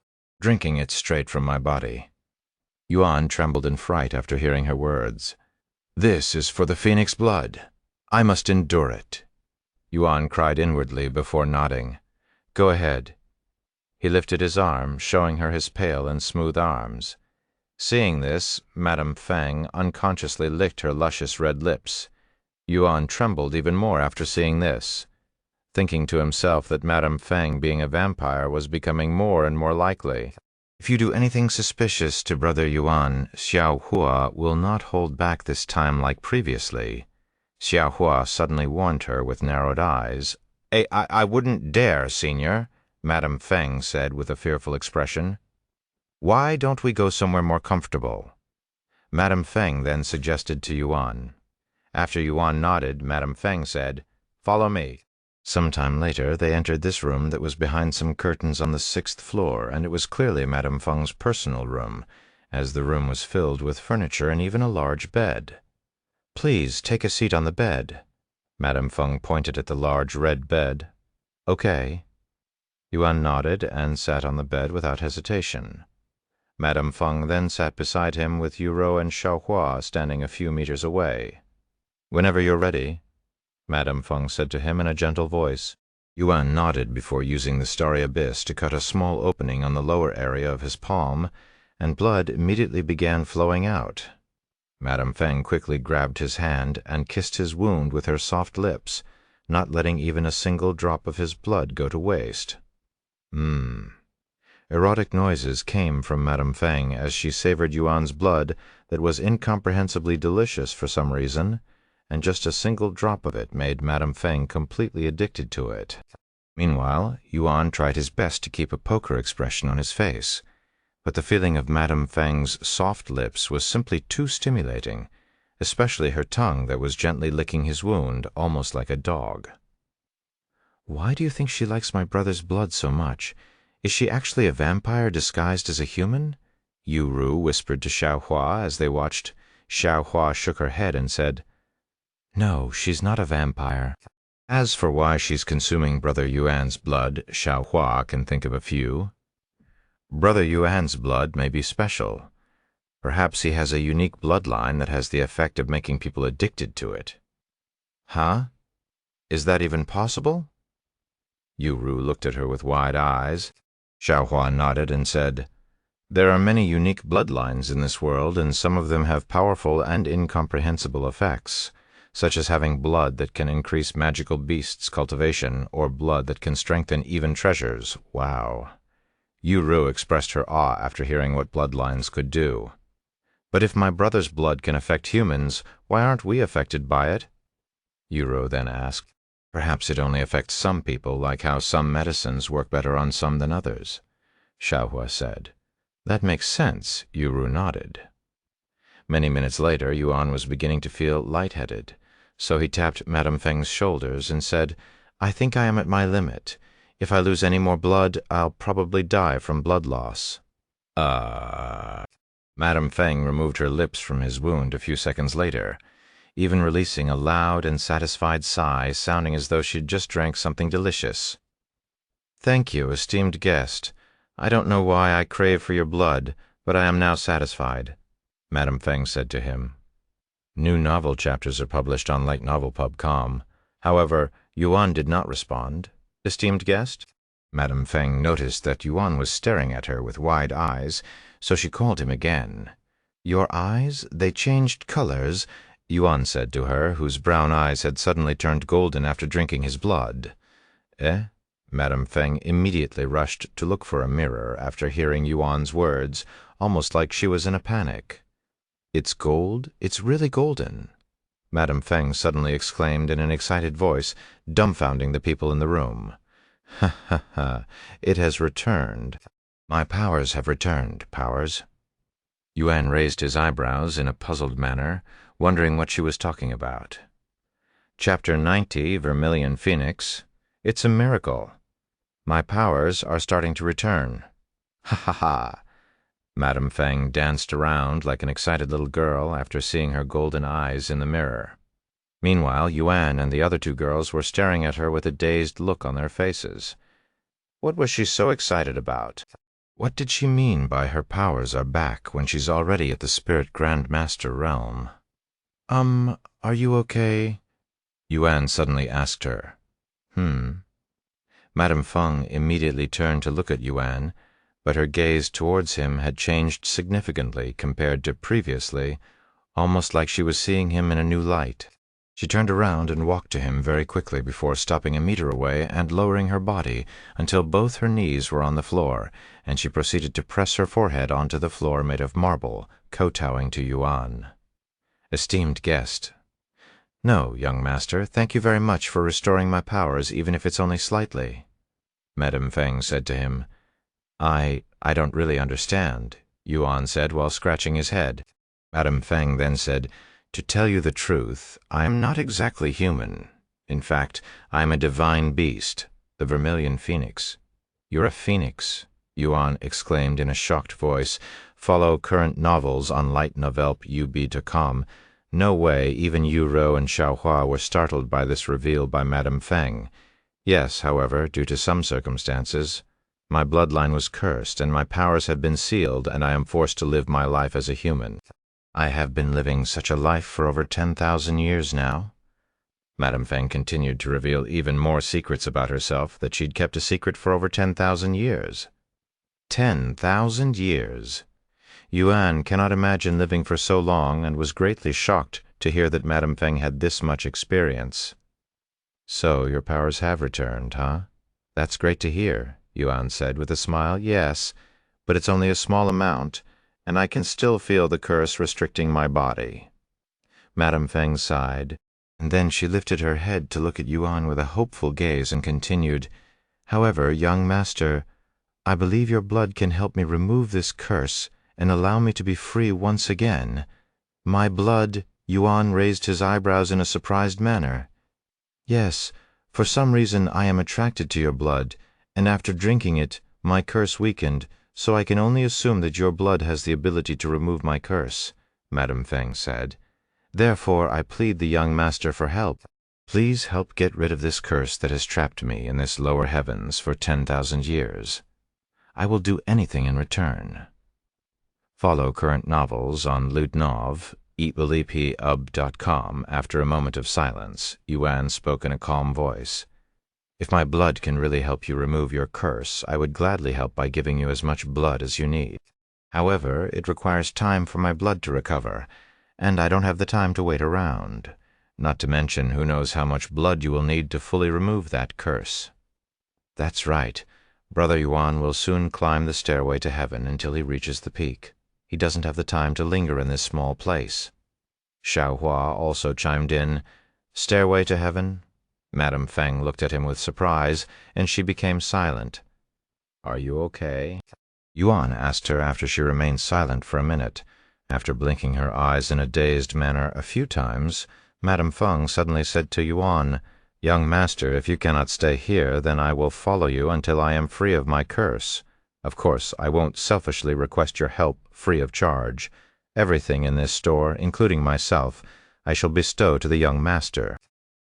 A: Drinking it straight from my body. Yuan trembled in fright after hearing her words. This is for the phoenix blood. I must endure it. Yuan cried inwardly before nodding. Go ahead. He lifted his arm, showing her his pale and smooth arms. Seeing this, Madame Feng unconsciously licked her luscious red lips. Yuan trembled even more after seeing this, thinking to himself that Madame Feng being a vampire was becoming more and more likely. If you do anything suspicious to Brother Yuan, Xiaohua will not hold back this time like previously. Xiaohua suddenly warned her with narrowed eyes. I wouldn't dare, Senior, Madame Feng said with a fearful expression. Why don't we go somewhere more comfortable? Madame Feng then suggested to Yuan. After Yuan nodded, Madame Feng said, Follow me. Some time later, they entered this room that was behind some curtains on the 6th floor, and it was clearly Madame Feng's personal room, as the room was filled with furniture and even a large bed. Please take a seat on the bed. Madame Feng pointed at the large red bed. Okay. Yuan nodded and sat on the bed without hesitation. Madame Feng then sat beside him with Yu Ru and Xiaohua standing a few meters away. Whenever you're ready, Madame Feng said to him in a gentle voice. Yuan nodded before using the starry abyss to cut a small opening on the lower area of his palm, and blood immediately began flowing out. Madame Feng quickly grabbed his hand and kissed his wound with her soft lips, not letting even a single drop of his blood go to waste. Erotic noises came from Madame Feng as she savored Yuan's blood that was incomprehensibly delicious for some reason, and just a single drop of it made Madame Feng completely addicted to it. Meanwhile, Yuan tried his best to keep a poker expression on his face, but the feeling of Madame Feng's soft lips was simply too stimulating, especially her tongue that was gently licking his wound, almost like a dog. Why do you think she likes my brother's blood so much? Is she actually a vampire disguised as a human? Yu Ru whispered to Xiaohua as they watched. Xiaohua shook her head and said, No, she's not a vampire. As for why she's consuming Brother Yuan's blood, Xiaohua can think of a few. Brother Yuan's blood may be special. Perhaps he has a unique bloodline that has the effect of making people addicted to it. Huh? Is that even possible? Ru looked at her with wide eyes. Xiaohua nodded and said, "There are many unique bloodlines in this world, and some of them have powerful and incomprehensible effects, such as having blood that can increase magical beasts' cultivation, or blood that can strengthen even treasures. Wow." Ru expressed her awe after hearing what bloodlines could do. "But if my brother's blood can affect humans, why aren't we affected by it?" Ru then asked. "Perhaps it only affects some people, like how some medicines work better on some than others," Xiaohua said. "That makes sense," Ru nodded. Many minutes later, Yuan was beginning to feel lightheaded, so he tapped Madame Feng's shoulders and said, "I think I am at my limit. If I lose any more blood, I'll probably die from blood loss." Madame Feng removed her lips from his wound a few seconds later, even releasing a loud and satisfied sigh, sounding as though she'd just drank something delicious. "Thank you, esteemed guest. I don't know why I crave for your blood, but I am now satisfied," Madame Feng said to him. New novel chapters are published on lightnovelpub.com. However, Yuan did not respond. "Esteemed guest?" Madame Feng noticed that Yuan was staring at her with wide eyes, so she called him again. "Your eyes? They changed colors," Yuan said to her, whose brown eyes had suddenly turned golden after drinking his blood. "Eh?" Madame Feng immediately rushed to look for a mirror after hearing Yuan's words, almost like she was in a panic. "It's gold? It's really golden," Madame Feng suddenly exclaimed in an excited voice, dumbfounding the people in the room. "Ha ha ha! It has returned. My powers have returned, powers." Yuan raised his eyebrows in a puzzled manner, wondering what she was talking about. Chapter 90, Vermilion Phoenix. It's a miracle. My powers are starting to return. Ha ha ha! Madame Feng danced around like an excited little girl after seeing her golden eyes in the mirror. Meanwhile, Yuan and the other two girls were staring at her with a dazed look on their faces. What was she so excited about? What did she mean by her powers are back when she's already at the Spirit Grandmaster realm? Are you okay?" Yuan suddenly asked her. Madame Feng immediately turned to look at Yuan, but her gaze towards him had changed significantly compared to previously, almost like she was seeing him in a new light. She turned around and walked to him very quickly before stopping a meter away and lowering her body until both her knees were on the floor, and she proceeded to press her forehead onto the floor made of marble, kowtowing to Yuan. "Esteemed guest." "No, young master, thank you very much for restoring my powers, even if it's only slightly," Madame Feng said to him. I don't really understand," Yuan said while scratching his head. Madame Feng then said, "To tell you the truth, I am not exactly human. In fact, I am a divine beast, the Vermilion Phoenix." "You're a phoenix," Yuan exclaimed in a shocked voice. Follow current novels on lightnovelpub.com. No way even Ru and Xiaohua were startled by this reveal by Madame Feng. Yes, however, due to some circumstances, my bloodline was cursed, and my powers have been sealed, and I am forced to live my life as a human. I have been living such a life for over 10,000 years now. Madame Feng continued to reveal even more secrets about herself that she'd kept a secret for over 10,000 years. 10,000 years! Yuan cannot imagine living for so long and was greatly shocked to hear that Madame Feng had this much experience. "So your powers have returned, huh? That's great to hear," Yuan said with a smile. "Yes, but it's only a small amount, and I can still feel the curse restricting my body." Madame Feng sighed, and then she lifted her head to look at Yuan with a hopeful gaze and continued, "However, young master, I believe your blood can help me remove this curse and allow me to be free once again. My blood—" Yuan raised his eyebrows in a surprised manner. "Yes, for some reason I am attracted to your blood, and after drinking it, my curse weakened, so I can only assume that your blood has the ability to remove my curse," Madame Feng said. "Therefore I plead the young master for help. Please help get rid of this curse that has trapped me in this lower heavens for 10,000 years. I will do anything in return." Follow current novels on LitNov.com. After a moment of silence, Yuan spoke in a calm voice. If my blood can really help you remove your curse, I would gladly help by giving you as much blood as you need. However, it requires time for my blood to recover, and I don't have the time to wait around. Not to mention, who knows how much blood you will need to fully remove that curse. That's right. Brother Yuan will soon climb the stairway to heaven until he reaches the peak. He doesn't have the time to linger in this small place. Xiaohua also chimed in, "Stairway to heaven?" Madame Feng looked at him with surprise, and she became silent. "Are you okay?" Yuan asked her after she remained silent for a minute. After blinking her eyes in a dazed manner a few times, Madame Feng suddenly said to Yuan, "Young master, if you cannot stay here, then I will follow you until I am free of my curse. Of course, I won't selfishly request your help free of charge. Everything in this store, including myself, I shall bestow to the young master.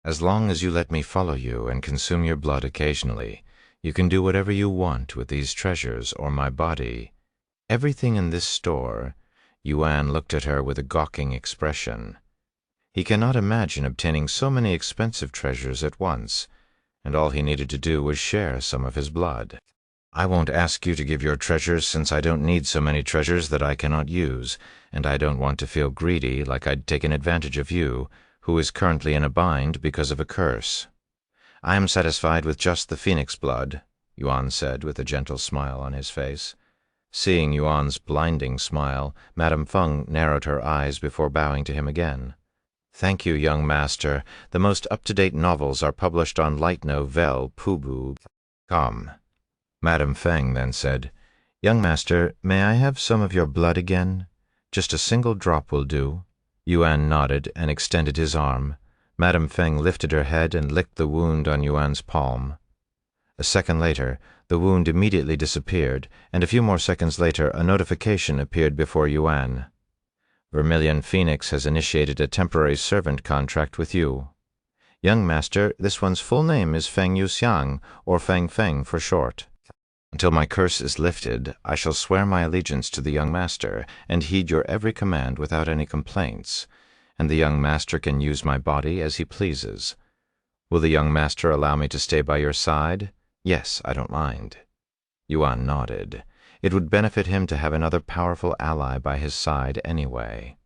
A: As long as you let me follow you and consume your blood occasionally, you can do whatever you want with these treasures or my body. Everything in this store." Yuan looked at her with a gawking expression. He cannot imagine obtaining so many expensive treasures at once, and all he needed to do was share some of his blood. "I won't ask you to give your treasures since I don't need so many treasures that I cannot use, and I don't want to feel greedy like I'd taken advantage of you, who is currently in a bind because of a curse. I am satisfied with just the phoenix blood," Yuan said with a gentle smile on his face. Seeing Yuan's blinding smile, Madame Feng narrowed her eyes before bowing to him again. "Thank you, young master. The most up-to-date novels are published on LitRPG.com." Madame Feng then said, "Young master, may I have some of your blood again? Just a single drop will do." Yuan nodded and extended his arm. Madame Feng lifted her head and licked the wound on Yuan's palm. A second later, the wound immediately disappeared, and a few more seconds later a notification appeared before Yuan. "Vermilion Phoenix has initiated a temporary servant contract with you. Young master, this one's full name is Feng Yuxiang, or Feng Feng for short. Until my curse is lifted, I shall swear my allegiance to the young master and heed your every command without any complaints, and the young master can use my body as he pleases. Will the young master allow me to stay by your side? Yes, I don't mind." Yuan nodded. It would benefit him to have another powerful ally by his side anyway.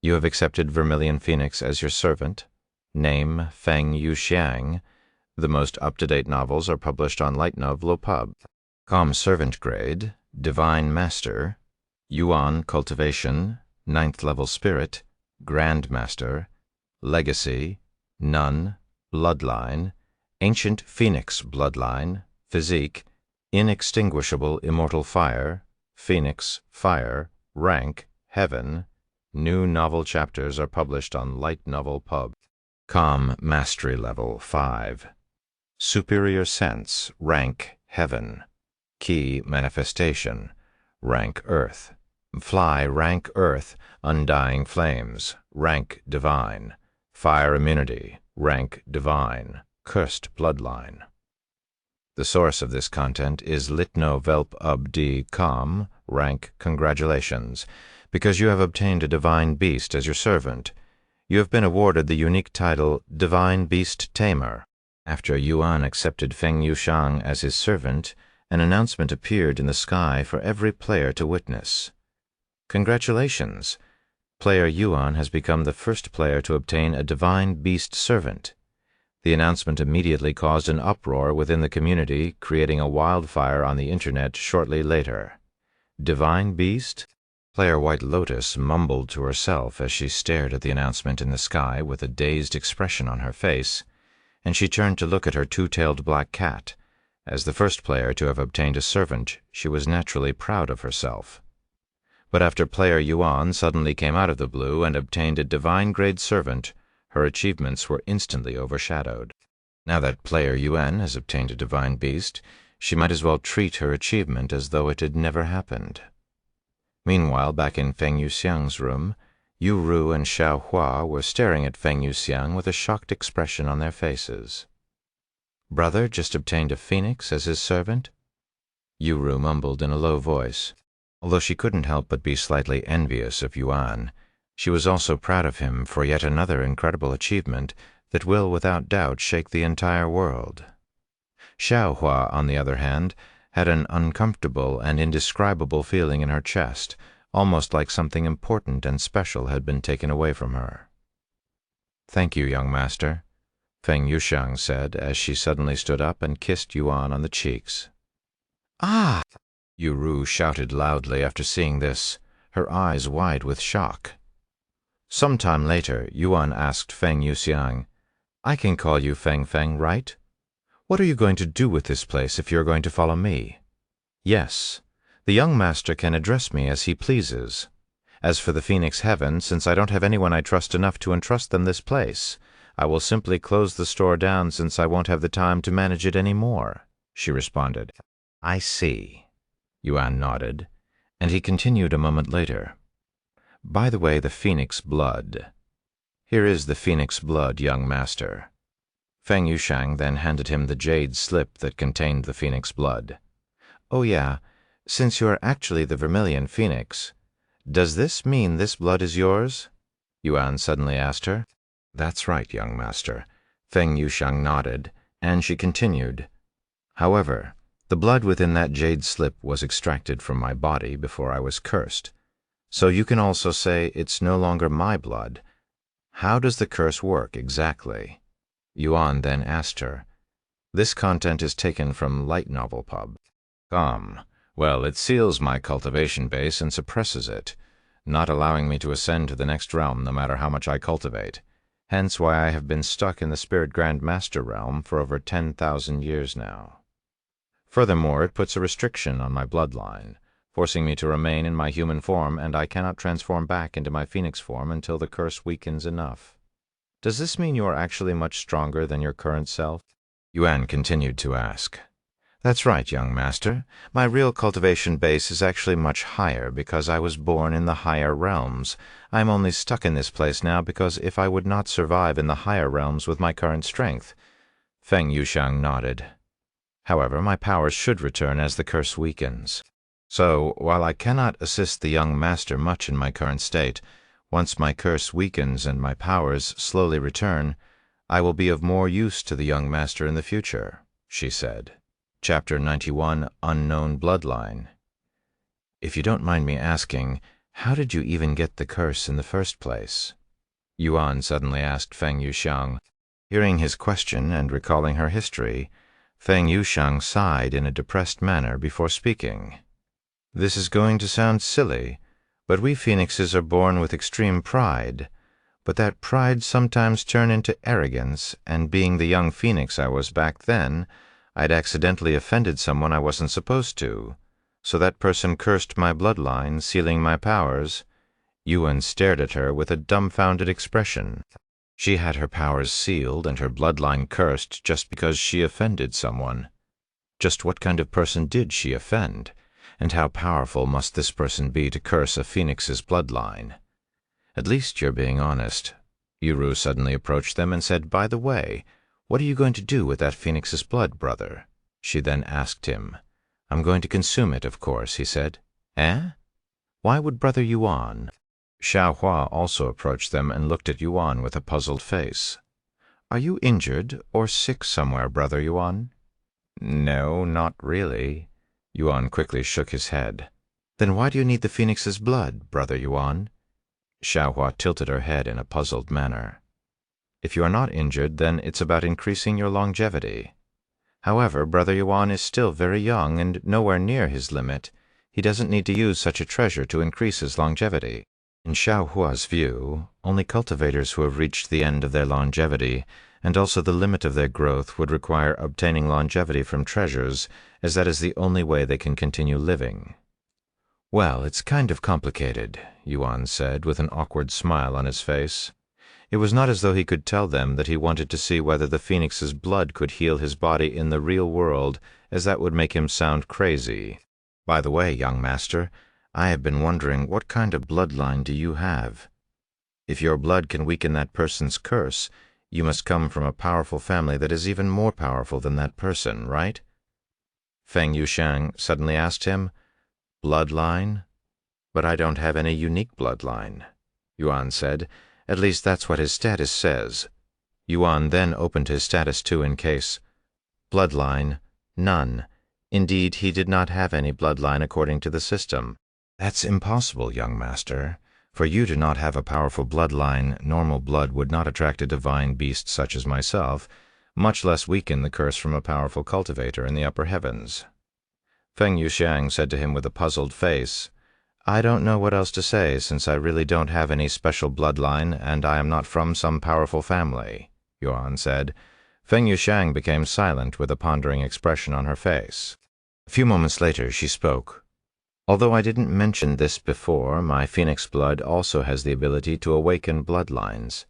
A: "You have accepted Vermilion Phoenix as your servant. Name, Feng Yuxiang. The most up-to-date novels are published on LitRPG.com. Servant grade, Divine Master. Yuan Cultivation, 9th level Spirit, Grand Master. Legacy, None. Bloodline, Ancient Phoenix Bloodline. Physique, Inextinguishable Immortal Fire. Phoenix, Fire. Rank, Heaven. New novel chapters are published on LitNovelPub.com. Mastery Level 5. Superior Sense, Rank, Heaven. Key Manifestation, Rank Earth. Fly, Rank Earth. Undying Flames, Rank Divine. Fire Immunity, Rank Divine. Cursed Bloodline. The source of this content is litnovelpub.com. Rank Congratulations, because you have obtained a divine beast as your servant. You have been awarded the unique title Divine Beast Tamer. After Yuan accepted Feng Yuxiang as his servant, an announcement appeared in the sky for every player to witness. Congratulations! Player Yuan has become the first player to obtain a divine beast servant. The announcement immediately caused an uproar within the community, creating a wildfire on the internet shortly later. Divine beast? Player White Lotus mumbled to herself as she stared at the announcement in the sky with a dazed expression on her face, and she turned to look at her two-tailed black cat. As the first player to have obtained a servant, she was naturally proud of herself. But after player Yuan suddenly came out of the blue and obtained a divine-grade servant, her achievements were instantly overshadowed. Now that player Yuan has obtained a divine beast, she might as well treat her achievement as though it had never happened. Meanwhile, back in Feng Yuxiang's room, Yu Ru and Xiaohua were staring at Feng Yuxiang with a shocked expression on their faces. "Brother just obtained a phoenix as his servant?" Yu Ru mumbled in a low voice. Although she couldn't help but be slightly envious of Yuan, she was also proud of him for yet another incredible achievement that will without doubt shake the entire world. Xiaohua, on the other hand, had an uncomfortable and indescribable feeling in her chest, almost like something important and special had been taken away from her. "Thank you, young master," Feng Yuxiang said as she suddenly stood up and kissed Yuan on the cheeks. "Ah!" Yu shouted loudly after seeing this, her eyes wide with shock. Some time later, Yuan asked Feng Yuxiang, "I can call you Feng Feng, right? What are you going to do with this place if you're going to follow me?" "Yes, the young master can address me as he pleases. As for the Phoenix Heaven, since I don't have anyone I trust enough to entrust them this place, I will simply close the store down since I won't have the time to manage it any more," she responded. "I see." Yuan nodded, and he continued a moment later. "By the way, the phoenix blood. Here is the phoenix blood, young master." Feng Yuxiang then handed him the jade slip that contained the phoenix blood. "Oh yeah, since you are actually the vermilion phoenix, does this mean this blood is yours?" Yuan suddenly asked her. "That's right, young master." Feng Yuxiang nodded, and she continued, "However, the blood within that jade slip was extracted from my body before I was cursed. So you can also say it's no longer my blood. How does the curse work exactly?" Yuan then asked her. "This content is taken from Light Novel Pub. Well, it seals my cultivation base and suppresses it, not allowing me to ascend to the next realm no matter how much I cultivate. Hence why I have been stuck in the Spirit Grand Master realm for over 10,000 years now. Furthermore, it puts a restriction on my bloodline, forcing me to remain in my human form, and I cannot transform back into my phoenix form until the curse weakens enough. Does this mean you are actually much stronger than your current self?" Yuan continued to ask. "That's right, young master. My real cultivation base is actually much higher because I was born in the higher realms. I am only stuck in this place now because if I would not survive in the higher realms with my current strength." Feng Yuxiang nodded. "However, my powers should return as the curse weakens. So, while I cannot assist the young master much in my current state, once my curse weakens and my powers slowly return, I will be of more use to the young master in the future," she said. Chapter 91, Unknown Bloodline. "If you don't mind me asking, how did you even get the curse in the first place?" Yuan suddenly asked Feng Yuxiang. Hearing his question and recalling her history, Feng Yuxiang sighed in a depressed manner before speaking. "This is going to sound silly, but we phoenixes are born with extreme pride. But that pride sometimes turns into arrogance, and being the young phoenix I was back then, I'd accidentally offended someone I wasn't supposed to. So that person cursed my bloodline, sealing my powers." Yuan stared at her with a dumbfounded expression. She had her powers sealed and her bloodline cursed just because she offended someone. Just what kind of person did she offend? And how powerful must this person be to curse a phoenix's bloodline? "At least you're being honest." Yu suddenly approached them and said, "By the way, what are you going to do with that phoenix's blood, brother?" She then asked him. "I'm going to consume it, of course," he said. "Eh? Why would Brother Yuan?" Xiaohua also approached them and looked at Yuan with a puzzled face. "Are you injured or sick somewhere, Brother Yuan?" "No, not really." Yuan quickly shook his head. "Then why do you need the phoenix's blood, Brother Yuan?" Xiaohua tilted her head in a puzzled manner. "If you are not injured, then it's about increasing your longevity. However, Brother Yuan is still very young and nowhere near his limit. He doesn't need to use such a treasure to increase his longevity." In Xiaohua's view, only cultivators who have reached the end of their longevity and also the limit of their growth would require obtaining longevity from treasures, as that is the only way they can continue living. "Well, it's kind of complicated," Yuan said with an awkward smile on his face. It was not as though he could tell them that he wanted to see whether the phoenix's blood could heal his body in the real world, as that would make him sound crazy. "By the way, young master, I have been wondering what kind of bloodline do you have? If your blood can weaken that person's curse, you must come from a powerful family that is even more powerful than that person, right?" Feng Yuxiang suddenly asked him. "Bloodline? But I don't have any unique bloodline," Yuan said. "At least that's what his status says." Yuan then opened his status too in case. "Bloodline, None. Indeed, he did not have any bloodline according to the system. That's impossible, young master. For you to not have a powerful bloodline, normal blood would not attract a divine beast such as myself, much less weaken the curse from a powerful cultivator in the upper heavens. Feng Yuxiang said to him with a puzzled face, I don't know what else to say, since I really don't have any special bloodline, and I am not from some powerful family, Yuan said. Feng Yuxiang became silent with a pondering expression on her face. A few moments later she spoke. Although I didn't mention this before, my phoenix blood also has the ability to awaken bloodlines.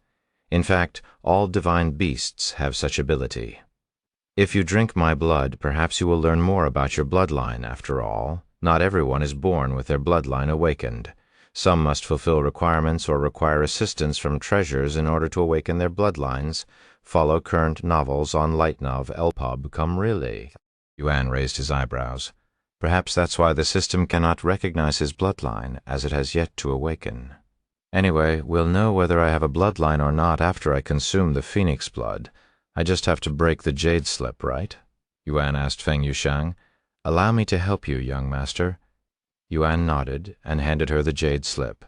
A: In fact, all divine beasts have such ability. If you drink my blood, perhaps you will learn more about your bloodline. After all, not everyone is born with their bloodline awakened. Some must fulfill requirements or require assistance from treasures in order to awaken their bloodlines. Follow current novels on LitNov LPub. Come really? Yuan raised his eyebrows. Perhaps that's why the system cannot recognize his bloodline, as it has yet to awaken. Anyway, we'll know whether I have a bloodline or not after I consume the phoenix blood. I just have to break the jade slip, right? Yuan asked Feng Yuxiang. Allow me to help you, young master. Yuan nodded and handed her the jade slip.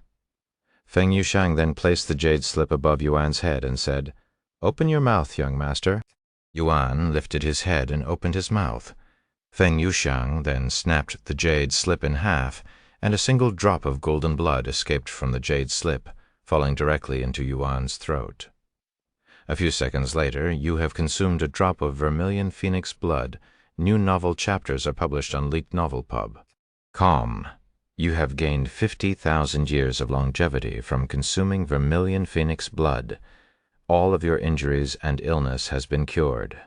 A: Feng Yuxiang then placed the jade slip above Yuan's head and said, Open your mouth, young master. Yuan lifted his head and opened his mouth. Feng Yuxiang then snapped the jade slip in half, and a single drop of golden blood escaped from the jade slip, falling directly into Yuan's throat. A few seconds later, you have consumed a drop of vermilion phoenix blood. New novel chapters are published on LitNovelPub. Calm. You have gained 50,000 years of longevity from consuming vermilion phoenix blood. All of your injuries and illness has been cured.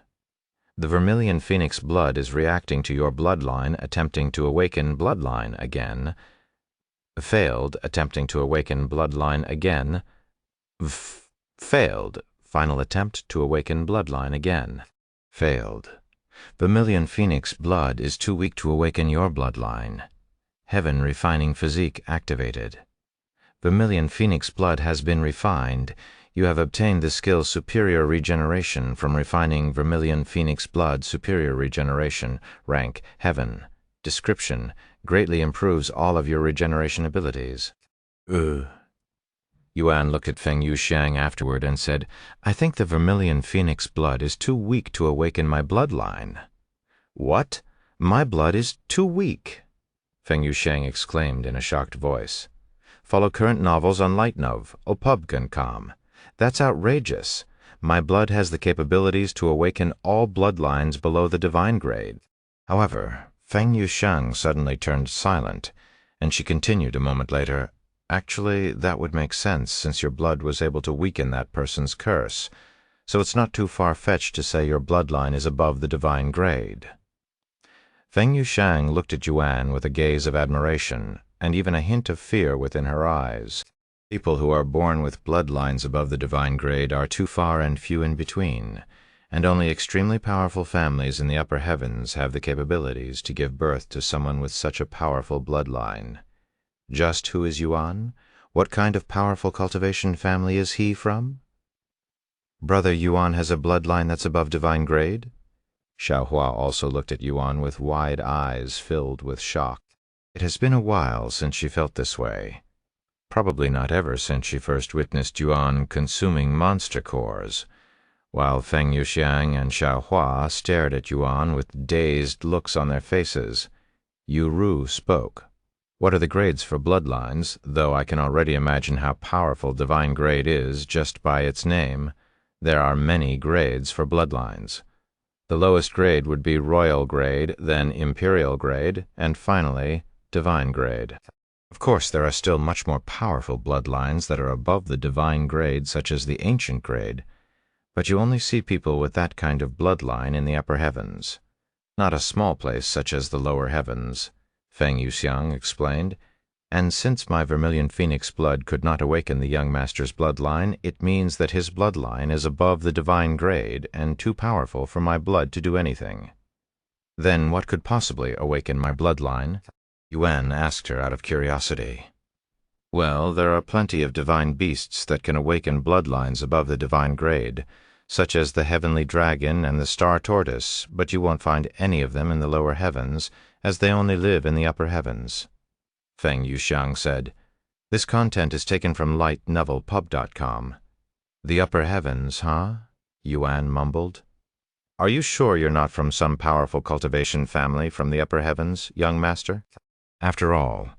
A: The vermilion phoenix blood is reacting to your bloodline, attempting to awaken bloodline again. Failed, attempting to awaken bloodline again. Failed. Final attempt to awaken bloodline again. Failed. Vermilion phoenix blood is too weak to awaken your bloodline. Heaven refining physique activated. Vermilion phoenix blood has been refined. You have obtained the skill Superior Regeneration from refining vermilion phoenix blood. Superior Regeneration. Rank Heaven. Description: greatly improves all of your regeneration abilities. Yuan looked at Feng Yuxiang afterward and said, I think the vermilion phoenix blood is too weak to awaken my bloodline. What? My blood is too weak? Feng Yuxiang exclaimed in a shocked voice. Follow current novels on LitNov, opub.com. That's outrageous. My blood has the capabilities to awaken all bloodlines below the divine grade. However, Feng Yuxiang suddenly turned silent, and she continued a moment later, Actually, that would make sense, since your blood was able to weaken that person's curse, so it's not too far-fetched to say your bloodline is above the divine grade. Feng Yuxiang looked at Yuan with a gaze of admiration, and even a hint of fear within her eyes. People who are born with bloodlines above the divine grade are too far and few in between, and only extremely powerful families in the upper heavens have the capabilities to give birth to someone with such a powerful bloodline. Just who is Yuan? What kind of powerful cultivation family is he from? Brother Yuan has a bloodline that's above divine grade? Xiaohua also looked at Yuan with wide eyes filled with shock. It has been a while since she felt this way. Probably not ever since she first witnessed Yuan consuming monster cores. While Feng Yuxiang and Xiaohua stared at Yuan with dazed looks on their faces, Yu Ru spoke. What are the grades for bloodlines, though I can already imagine how powerful divine grade is just by its name. There are many grades for bloodlines. The lowest grade would be royal grade, then imperial grade, and finally divine grade. Of course, there are still much more powerful bloodlines that are above the divine grade, such as the ancient grade, but you only see people with that kind of bloodline in the upper heavens. Not a small place such as the lower heavens, Feng Yuxiang explained, and since my vermilion phoenix blood could not awaken the young master's bloodline, it means that his bloodline is above the divine grade and too powerful for my blood to do anything. Then what could possibly awaken my bloodline? Yuan asked her out of curiosity. Well, there are plenty of divine beasts that can awaken bloodlines above the divine grade. such as the heavenly dragon and the star tortoise, but you won't find any of them in the lower heavens, as they only live in the upper heavens. Feng Yuxiang said, "This content is taken from LitNovelPub.com. The upper heavens, huh?" Yuan mumbled. "Are you sure you're not from some powerful cultivation family from the upper heavens, young master? After all,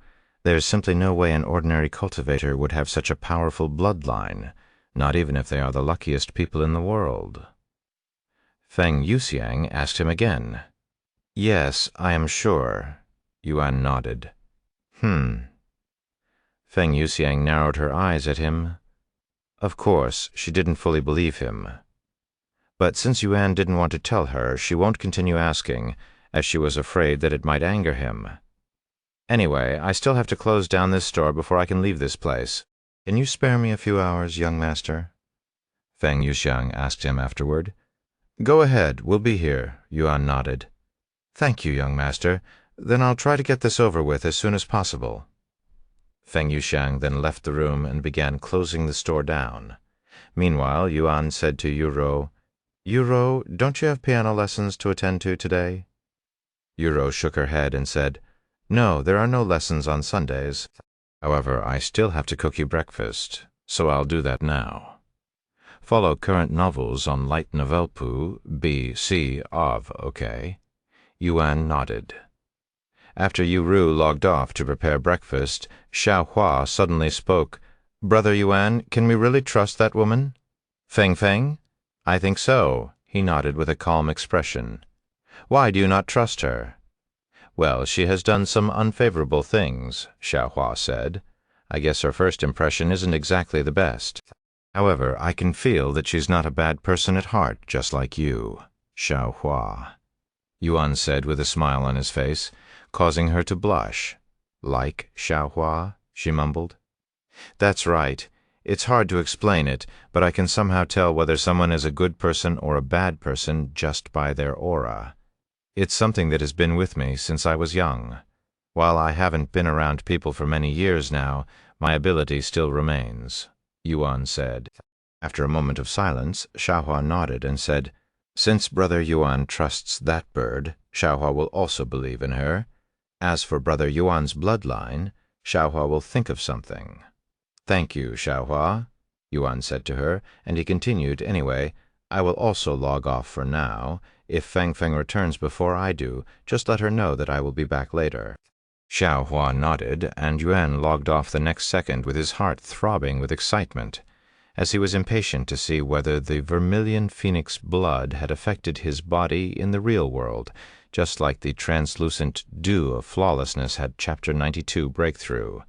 A: there's simply no way an ordinary cultivator would have such a powerful bloodline, not even if they are the luckiest people in the world." Feng Yuxiang asked him again. "Yes, I am sure." Yuan nodded. Feng Yuxiang narrowed her eyes at him. Of course, she didn't fully believe him. But since Yuan didn't want to tell her, she won't continue asking, as she was afraid that it might anger him. "Anyway, I still have to close down this store before I can leave this place. Can you spare me a few hours, young master?" Feng Yuxiang asked him afterward. "Go ahead, we'll be here," Yuan nodded. "Thank you, young master. Then I'll try to get this over with as soon as possible." Feng Yuxiang then left the room and began closing the store down. Meanwhile, Yuan said to Yuro, "Yuro, don't you have piano lessons to attend to today?" Yuro shook her head and said, "No, there are no lessons on Sundays. However, I still have to cook you breakfast, so I'll do that now. Follow current novels on Light Novelpoo, B.C. of, okay?" Yuan nodded. After Yuru logged off to prepare breakfast, Xiaohua suddenly spoke. "Brother Yuan, can we really trust that woman?" "Feng? I think so." He nodded with a calm expression. "Why do you not trust her?" "Well, she has done some unfavorable things," Xiaohua said. "I guess her first impression isn't exactly the best. However, I can feel that she's not a bad person at heart, just like you, Xiaohua," Yuan said with a smile on his face, causing her to blush. "Like Xiaohua?" she mumbled. "That's right. It's hard to explain it, but I can somehow tell whether someone is a good person or a bad person just by their aura. It's something that has been with me since I was young. While I haven't been around people for many years now, my ability still remains," Yuan said. After a moment of silence, Xiaohua nodded and said, "Since Brother Yuan trusts that bird, Xiaohua will also believe in her. As for Brother Yuan's bloodline, Xiaohua will think of something." "Thank you, Xiaohua," Yuan said to her, and he continued, "Anyway, I will also log off for now. If Feng returns before I do, just let her know that I will be back later." Xiaohua nodded, and Yuan logged off the next second with his heart throbbing with excitement, as he was impatient to see whether the vermilion phoenix blood had affected his body in the real world, just like the translucent dew of flawlessness had Chapter 92 breakthrough.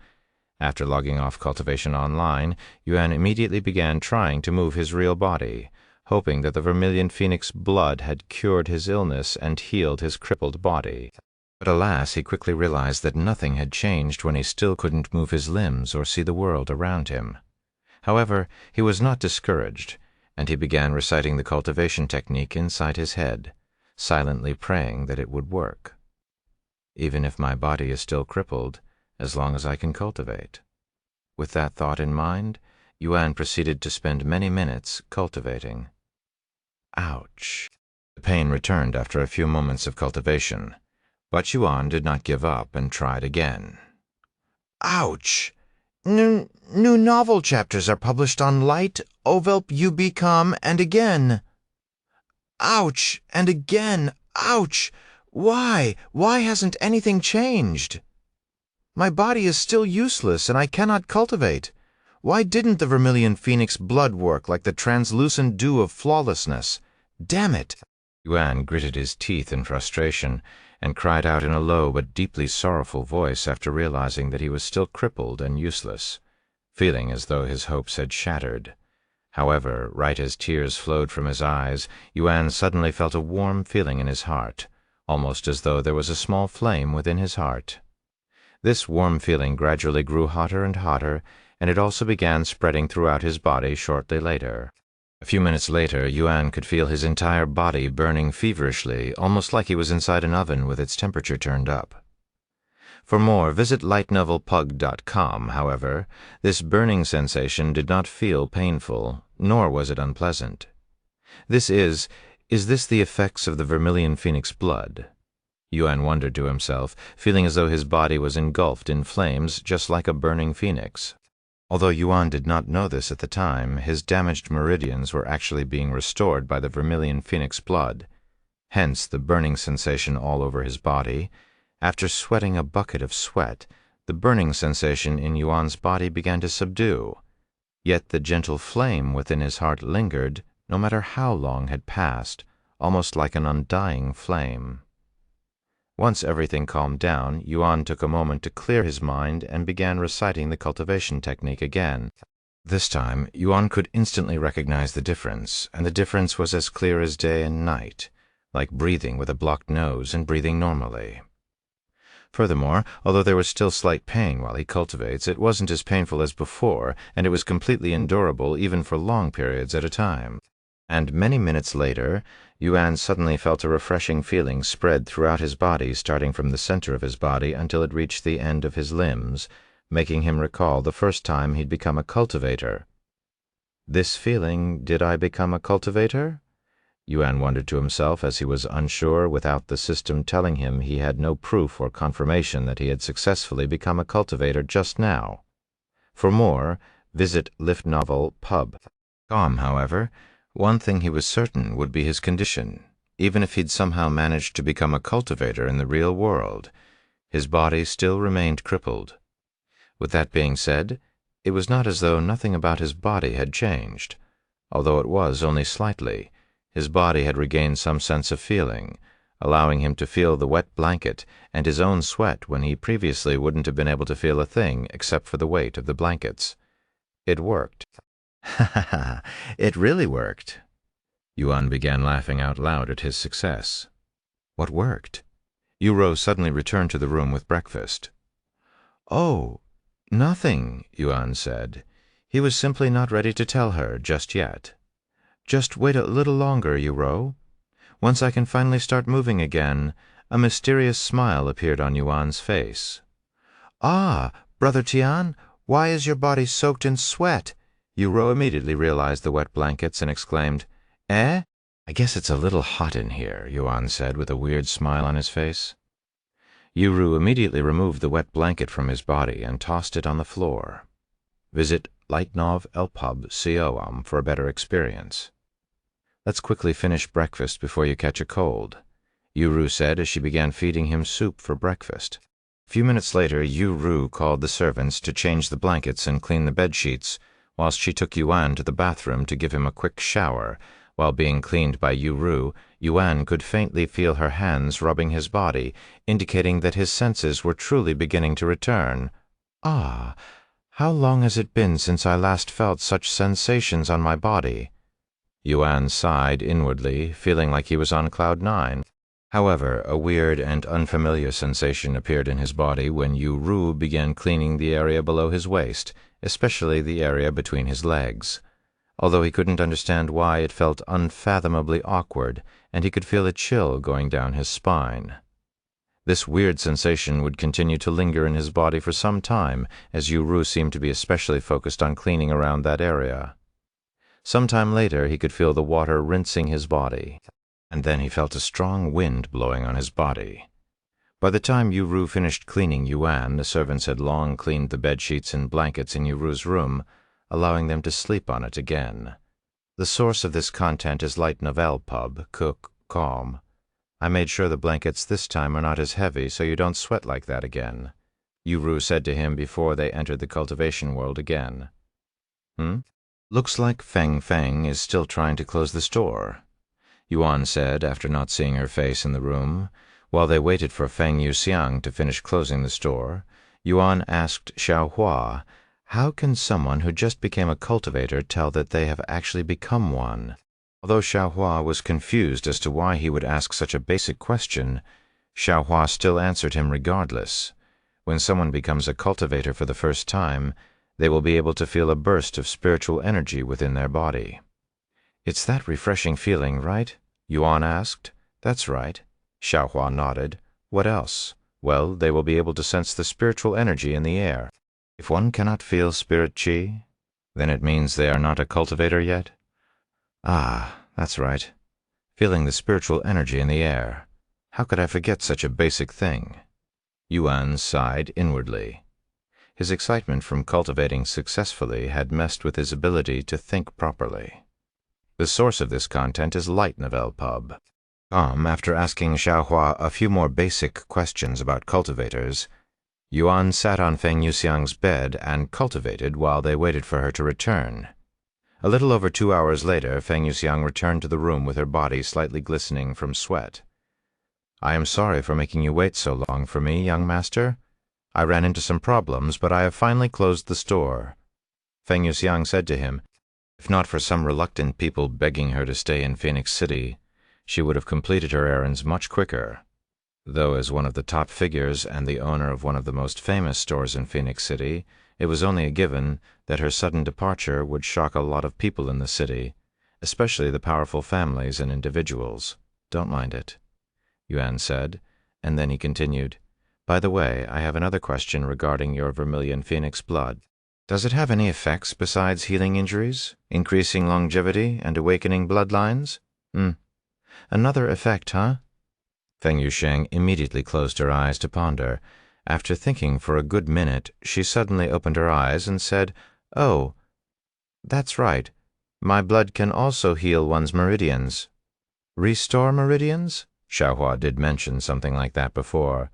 A: After logging off Cultivation Online, Yuan immediately began trying to move his real body, hoping that the vermilion phoenix blood had cured his illness and healed his crippled body. But alas, he quickly realized that nothing had changed when he still couldn't move his limbs or see the world around him. However, he was not discouraged, and he began reciting the cultivation technique inside his head, silently praying that it would work. "Even if my body is still crippled, as long as I can cultivate." With that thought in mind, Yuan proceeded to spend many minutes cultivating. Ouch! The pain returned after a few moments of cultivation, but Yuan did not give up and tried again. "Ouch! New novel chapters are published on Light, Ovelp UB.com, and again. Ouch! And again! Ouch! Why hasn't anything changed? My body is still useless, and I cannot cultivate. Why didn't the vermilion phoenix blood work like the translucent dew of flawlessness? Damn it!" Yuan gritted his teeth in frustration, and cried out in a low but deeply sorrowful voice after realizing that he was still crippled and useless, feeling as though his hopes had shattered. However, right as tears flowed from his eyes, Yuan suddenly felt a warm feeling in his heart, almost as though there was a small flame within his heart. This warm feeling gradually grew hotter and hotter, and it also began spreading throughout his body shortly later. A few minutes later, Yuan could feel his entire body burning feverishly, almost like he was inside an oven with its temperature turned up. For more, visit lightnovelpug.com. However, this burning sensation did not feel painful, nor was it unpleasant. Is this the effects of the vermilion phoenix blood? Yuan wondered to himself, feeling as though his body was engulfed in flames just like a burning phoenix. Although Yuan did not know this at the time, his damaged meridians were actually being restored by the vermilion phoenix blood, hence the burning sensation all over his body. After sweating a bucket of sweat, the burning sensation in Yuan's body began to subdue, yet the gentle flame within his heart lingered, no matter how long had passed, almost like an undying flame. Once everything calmed down, Yuan took a moment to clear his mind and began reciting the cultivation technique again. This time, Yuan could instantly recognize the difference, and the difference was as clear as day and night, like breathing with a blocked nose and breathing normally. Furthermore, although there was still slight pain while he cultivates, it wasn't as painful as before, and it was completely endurable even for long periods at a time. And many minutes later, Yuan suddenly felt a refreshing feeling spread throughout his body, starting from the center of his body until it reached the end of his limbs, making him recall the first time he'd become a cultivator. This feeling, did I become a cultivator? Yuan wondered to himself as he was unsure without the system telling him he had no proof or confirmation that he had successfully become a cultivator just now. For more, visit LitRPG. However, one thing he was certain would be his condition. Even if he'd somehow managed to become a cultivator in the real world, his body still remained crippled. With that being said, it was not as though nothing about his body had changed. Although it was only slightly, his body had regained some sense of feeling, allowing him to feel the wet blanket and his own sweat when he previously wouldn't have been able to feel a thing except for the weight of the blankets. It worked. Ha ha ha! It really worked. Yuan began laughing out loud at his success. What worked? Yuro suddenly returned to the room with breakfast. Oh, nothing, Yuan said. He was simply not ready to tell her just yet. Just wait a little longer, Yuro. Once I can finally start moving again. A mysterious smile appeared on Yuan's face. Ah, Brother Tian, why is your body soaked in sweat? Yuro immediately realized the wet blankets and exclaimed, Eh? I guess it's a little hot in here, Yuan said with a weird smile on his face. Yuru immediately removed the wet blanket from his body and tossed it on the floor. Visit LitRPG.com for a better experience. Let's quickly finish breakfast before you catch a cold, Yuru said as she began feeding him soup for breakfast. A few minutes later, Yuru called the servants to change the blankets and clean the bed sheets, whilst she took Yuan to the bathroom to give him a quick shower. While being cleaned by Yuru, Yuan could faintly feel her hands rubbing his body, indicating that his senses were truly beginning to return. Ah, how long has it been since I last felt such sensations on my body? Yuan sighed inwardly, feeling like he was on cloud 9. However, a weird and unfamiliar sensation appeared in his body when Yuru began cleaning the area below his waist, especially the area between his legs. Although he couldn't understand why, it felt unfathomably awkward, and he could feel a chill going down his spine. This weird sensation would continue to linger in his body for some time, as Yuru seemed to be especially focused on cleaning around that area. Some time later, he could feel the water rinsing his body, and then he felt a strong wind blowing on his body. By the time Yuru finished cleaning Yuan, the servants had long cleaned the bedsheets and blankets in Yuru's room, allowing them to sleep on it again. The source of this content is Light Novel Pub, Cook, Calm. I made sure the blankets this time are not as heavy so you don't sweat like that again, Yuru said to him before they entered the cultivation world again. Looks like Feng Feng is still trying to close the store, Yuan said after not seeing her face in the room. While they waited for Feng Yuxiang to finish closing the store, Yuan asked Xiaohua, how can someone who just became a cultivator tell that they have actually become one? Although Xiaohua was confused as to why he would ask such a basic question, Xiaohua still answered him regardless. When someone becomes a cultivator for the first time, they will be able to feel a burst of spiritual energy within their body. It's that refreshing feeling, right? Yuan asked. That's right. Xiaohua nodded. What else? Well, they will be able to sense the spiritual energy in the air. If one cannot feel spirit qi, then it means they are not a cultivator yet? Ah, That's right. Feeling the spiritual energy in the air. How could I forget such a basic thing? Yuan sighed inwardly. His excitement from cultivating successfully had messed with his ability to think properly. The source of this content is Light Novel Pub. After asking Xiaohua a few more basic questions about cultivators, Yuan sat on Feng Yuxiang's bed and cultivated while they waited for her to return. A little over 2 hours later, Feng Yuxiang returned to the room with her body slightly glistening from sweat. "I am sorry for making you wait so long for me, young master. I ran into some problems, but I have finally closed the store," Feng Yuxiang said to him. If not for some reluctant people begging her to stay in Phoenix City, she would have completed her errands much quicker. Though as one of the top figures and the owner of one of the most famous stores in Phoenix City, it was only a given that her sudden departure would shock a lot of people in the city, especially the powerful families and individuals. "Don't mind it," Yuan said, and then he continued, "By the way, I have another question regarding your vermilion phoenix blood. Does it have any effects besides healing injuries, increasing longevity, and awakening bloodlines?" Another effect, huh?" Feng Yuxiang immediately closed her eyes to ponder. After thinking for a good minute, she suddenly opened her eyes and said, "Oh, that's right. My blood can also heal one's meridians." "Restore meridians?" Xiaohua did mention something like that before.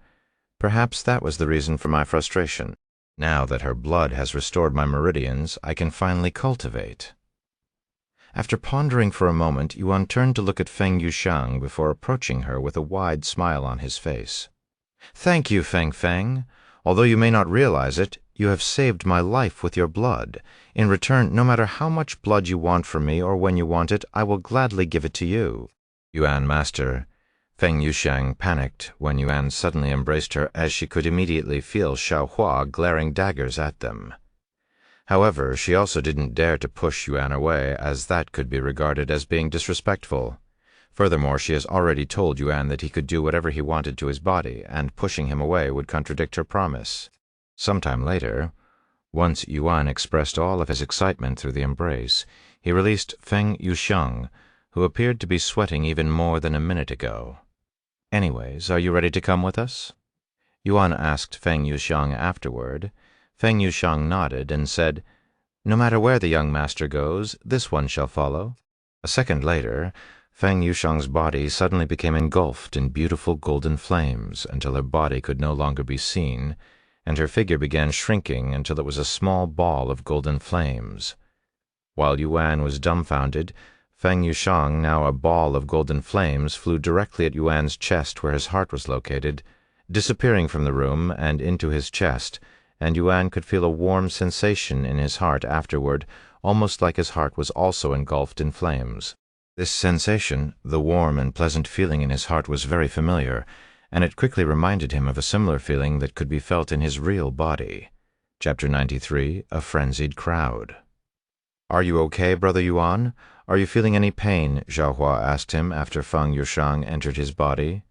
A: Perhaps that was the reason for my frustration. Now that her blood has restored my meridians, I can finally cultivate. After pondering for a moment, Yuan turned to look at Feng Yuxiang before approaching her with a wide smile on his face. "Thank you, Feng. Although you may not realize it, you have saved my life with your blood. In return, no matter how much blood you want from me or when you want it, I will gladly give it to you." "Yuan, master." Feng Yuxiang panicked when Yuan suddenly embraced her, as she could immediately feel Xiaohua glaring daggers at them. However, she also didn't dare to push Yuan away, as that could be regarded as being disrespectful. Furthermore, she has already told Yuan that he could do whatever he wanted to his body, and pushing him away would contradict her promise. Sometime later, once Yuan expressed all of his excitement through the embrace, he released Feng Yuxiang, who appeared to be sweating even more than a minute ago. "Anyways, are you ready to come with us?" Yuan asked Feng Yuxiang afterward. Feng Yuxiang nodded and said, "No matter where the young master goes, this one shall follow." A second later, Feng Yuxiang's body suddenly became engulfed in beautiful golden flames until her body could no longer be seen, and her figure began shrinking until it was a small ball of golden flames. While Yuan was dumbfounded, Feng Yuxiang, now a ball of golden flames, flew directly at Yuan's chest where his heart was located, disappearing from the room and into his chest, and Yuan could feel a warm sensation in his heart afterward, almost like his heart was also engulfed in flames. This sensation, the warm and pleasant feeling in his heart, was very familiar, and it quickly reminded him of a similar feeling that could be felt in his real body. Chapter 93, A Frenzied Crowd. "Are you okay, Brother Yuan? Are you feeling any pain?" Xiaohua asked him after Feng Yuxiang entered his body.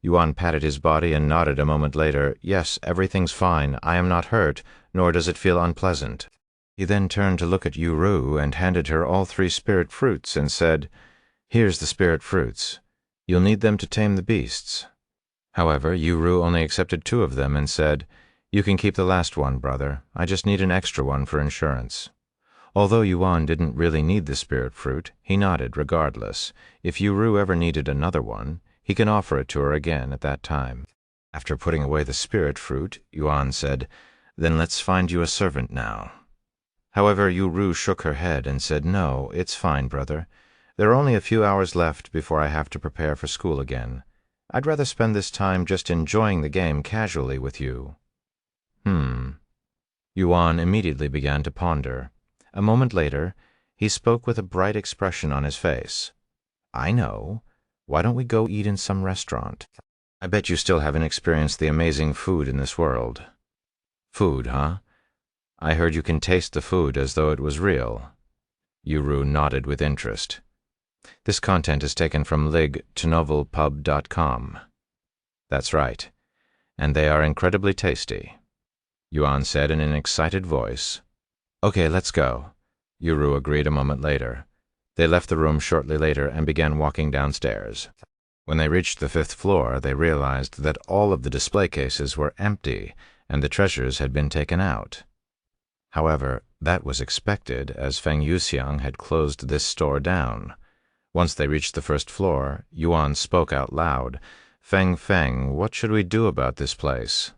A: Yuan patted his body and nodded a moment later. "Yes, everything's fine. I am not hurt, nor does it feel unpleasant." He then turned to look at Ru and handed her all 3 spirit fruits and said, "Here's the spirit fruits. You'll need them to tame the beasts." However, Ru only accepted 2 of them and said, "You can keep the last one, brother. I just need an extra one for insurance." Although Yuan didn't really need the spirit fruit, he nodded regardless. If Ru ever needed another one, he can offer it to her again at that time. After putting away the spirit fruit, Yuan said, "Then let's find you a servant now." However, Ru shook her head and said, "No, it's fine, brother. There are only a few hours left before I have to prepare for school again. I'd rather spend this time just enjoying the game casually with you." Yuan immediately began to ponder. A moment later, he spoke with a bright expression on his face. "I know. Why don't we go eat in some restaurant? I bet you still haven't experienced the amazing food in this world." "Food, huh? I heard you can taste the food as though it was real." Ru nodded with interest. This content is taken from ligtonovelpub.com. "That's right. And they are incredibly tasty," Yuan said in an excited voice. "Okay, let's go," Ru agreed a moment later. They left the room shortly later and began walking downstairs. When they reached the 5th floor, they realized that all of the display cases were empty and the treasures had been taken out. However, that was expected, as Feng Yuxiang had closed this store down. Once they reached the 1st floor, Yuan spoke out loud, Feng, what should we do about this place?"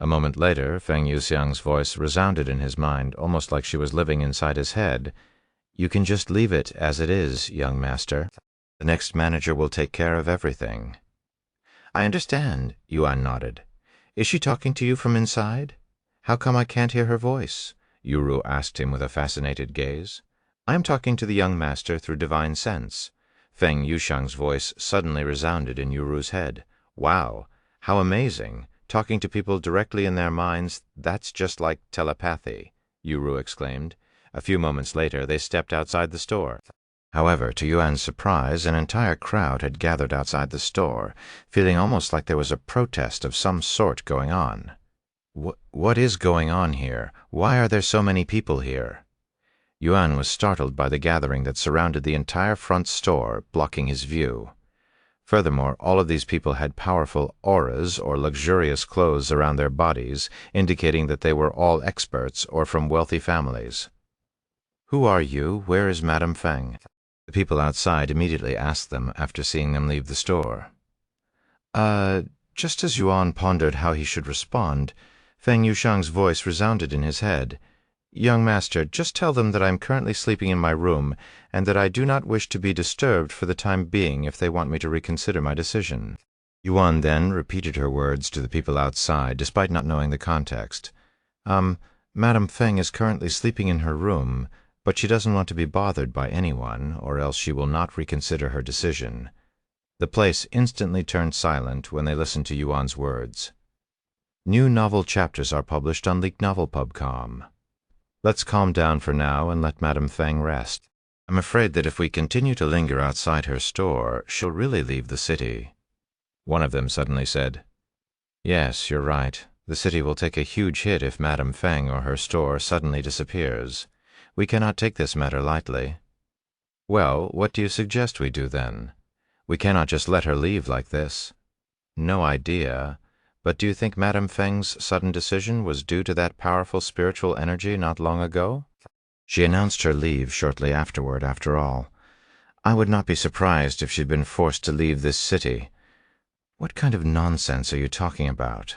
A: A moment later, Feng Yuxiang's voice resounded in his mind, almost like she was living inside his head. "You can just leave it as it is, young master. The next manager will take care of everything." "I understand," Yuan nodded. "Is she talking to you from inside? How come I can't hear her voice?" Yuru asked him with a fascinated gaze. "I am talking to the young master through divine sense." Feng Yuxiang's voice suddenly resounded in Yuru's head. "Wow, how amazing! Talking to people directly in their minds, that's just like telepathy," Yuru exclaimed. A few moments later, they stepped outside the store. However, to Yuan's surprise, an entire crowd had gathered outside the store, feeling almost like there was a protest of some sort going on. What is going on here? Why are there so many people here?" Yuan was startled by the gathering that surrounded the entire front store, blocking his view. Furthermore, all of these people had powerful auras or luxurious clothes around their bodies, indicating that they were all experts or from wealthy families. "Who are you? Where is Madame Feng?" The people outside immediately asked them after seeing them leave the store. Just as Yuan pondered how he should respond, Feng Yuxiang's voice resounded in his head. "Young master, just tell them that I am currently sleeping in my room and that I do not wish to be disturbed for the time being if they want me to reconsider my decision." Yuan then repeated her words to the people outside, despite not knowing the context. Madame Feng is currently sleeping in her room, but she doesn't want to be bothered by anyone, or else she will not reconsider her decision." The place instantly turned silent when they listened to Yuan's words. New novel chapters are published on leaknovelpub.com. Let's calm down for now and let Madame Feng rest. I'm afraid that if we continue to linger outside her store, she'll really leave the city. One of them suddenly said, "Yes, you're right. The city will take a huge hit if Madame Feng or her store suddenly disappears. We cannot take this matter lightly." "Well, what do you suggest we do then? We cannot just let her leave like this." "No idea. But do you think Madame Feng's sudden decision was due to that powerful spiritual energy not long ago? She announced her leave shortly afterward, after all. I would not be surprised if she'd been forced to leave this city." "What kind of nonsense are you talking about?"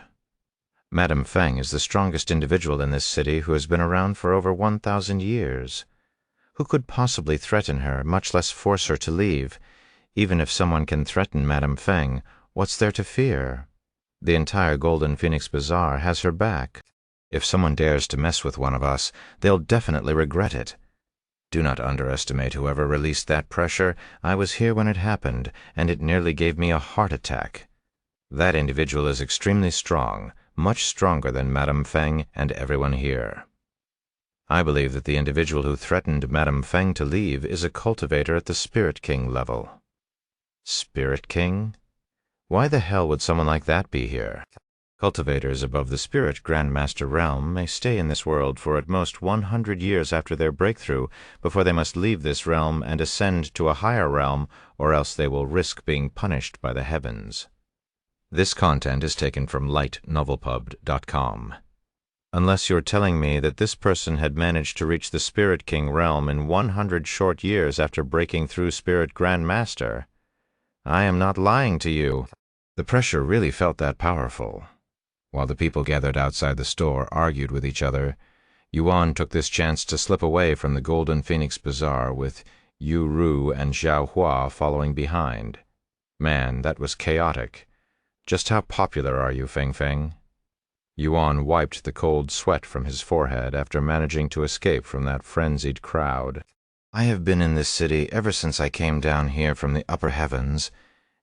A: "Madame Feng is the strongest individual in this city who has been around for over 1,000 years. Who could possibly threaten her, much less force her to leave? Even if someone can threaten Madame Feng, what's there to fear? The entire Golden Phoenix Bazaar has her back. If someone dares to mess with one of us, they'll definitely regret it. Do not underestimate whoever released that pressure. I was here when it happened, and it nearly gave me a heart attack. That individual is extremely strong, much stronger than Madame Feng and everyone here. I believe that the individual who threatened Madame Feng to leave is a cultivator at the Spirit King level." "Spirit King? Why the hell would someone like that be here?" "Cultivators above the Spirit Grandmaster realm may stay in this world for at most 100 years after their breakthrough before they must leave this realm and ascend to a higher realm, or else they will risk being punished by the heavens." This content is taken from LitNovelPub.com. Unless you're telling me that this person had managed to reach the Spirit King realm in 100 short years after breaking through Spirit Grandmaster, I am not lying to you. The pressure really felt that powerful. While the people gathered outside the store argued with each other, Yuan took this chance to slip away from the Golden Phoenix Bazaar with Yu Ru and Xiao Hua following behind. Man, that was chaotic. Just how popular are you, Feng? Yuan wiped the cold sweat from his forehead after managing to escape from that frenzied crowd. "I have been in this city ever since I came down here from the upper heavens,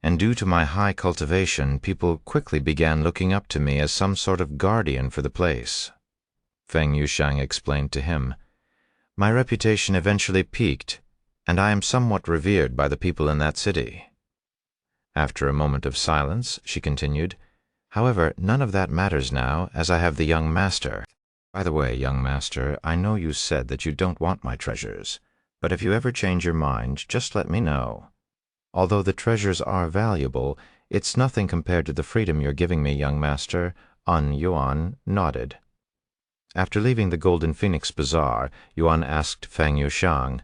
A: and due to my high cultivation, people quickly began looking up to me as some sort of guardian for the place," Feng Yuxiang explained to him. "My reputation eventually peaked, and I am somewhat revered by the people in that city." After a moment of silence, she continued, "However, none of that matters now, as I have the young master. By the way, young master, I know you said that you don't want my treasures, but if you ever change your mind, just let me know. Although the treasures are valuable, it's nothing compared to the freedom you're giving me, young master." Yuan nodded. After leaving the Golden Phoenix Bazaar, Yuan asked Feng Yuxiang,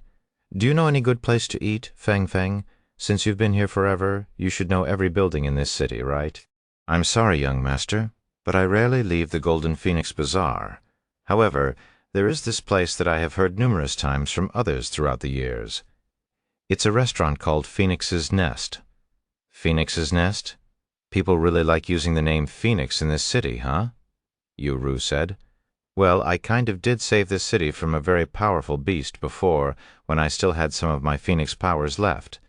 A: "Do you know any good place to eat, Feng? Since you've been here forever, you should know every building in this city, right?" "I'm sorry, young master, but I rarely leave the Golden Phoenix Bazaar. However, there is this place that I have heard numerous times from others throughout the years. It's a restaurant called Phoenix's Nest." "Phoenix's Nest? People really like using the name Phoenix in this city, huh?" Yu said. "Well, I kind of did save this city from a very powerful beast before, when I still had some of my Phoenix powers left.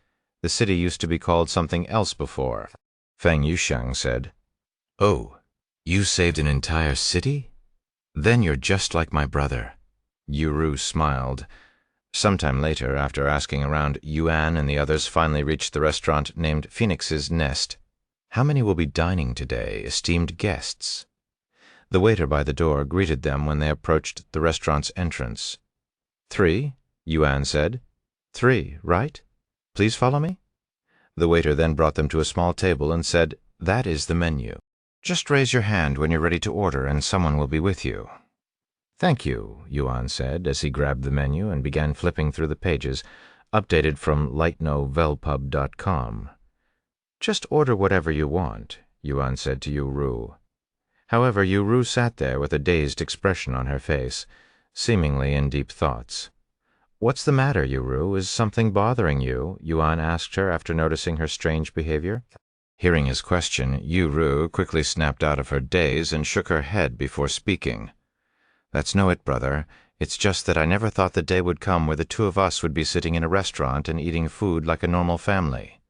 A: The city used to be called something else before," Feng Yuxiang said. "Oh, you saved an entire city? Then you're just like my brother." Yu smiled. Sometime later, after asking around, Yuan and the others finally reached the restaurant named Phoenix's Nest. "How many will be dining today, esteemed guests?" The waiter by the door greeted them when they approached the restaurant's entrance. "3," Yuan said. "3, right? Please follow me." The waiter then brought them to a small table and said, "That is the menu. Just raise your hand when you're ready to order and someone will be with you." "Thank you," Yuan said as he grabbed the menu and began flipping through the pages, updated from litnovelpub.com. "Just order whatever you want," Yuan said to Yu. However, Yu sat there with a dazed expression on her face, seemingly in deep thoughts. "What's the matter, Yu? Is something bothering you?" Yuan asked her after noticing her strange behavior. Hearing his question, Yu quickly snapped out of her daze and shook her head before speaking. "That's no it, brother. It's just that I never thought the day would come where the two of us would be sitting in a restaurant and eating food like a normal family.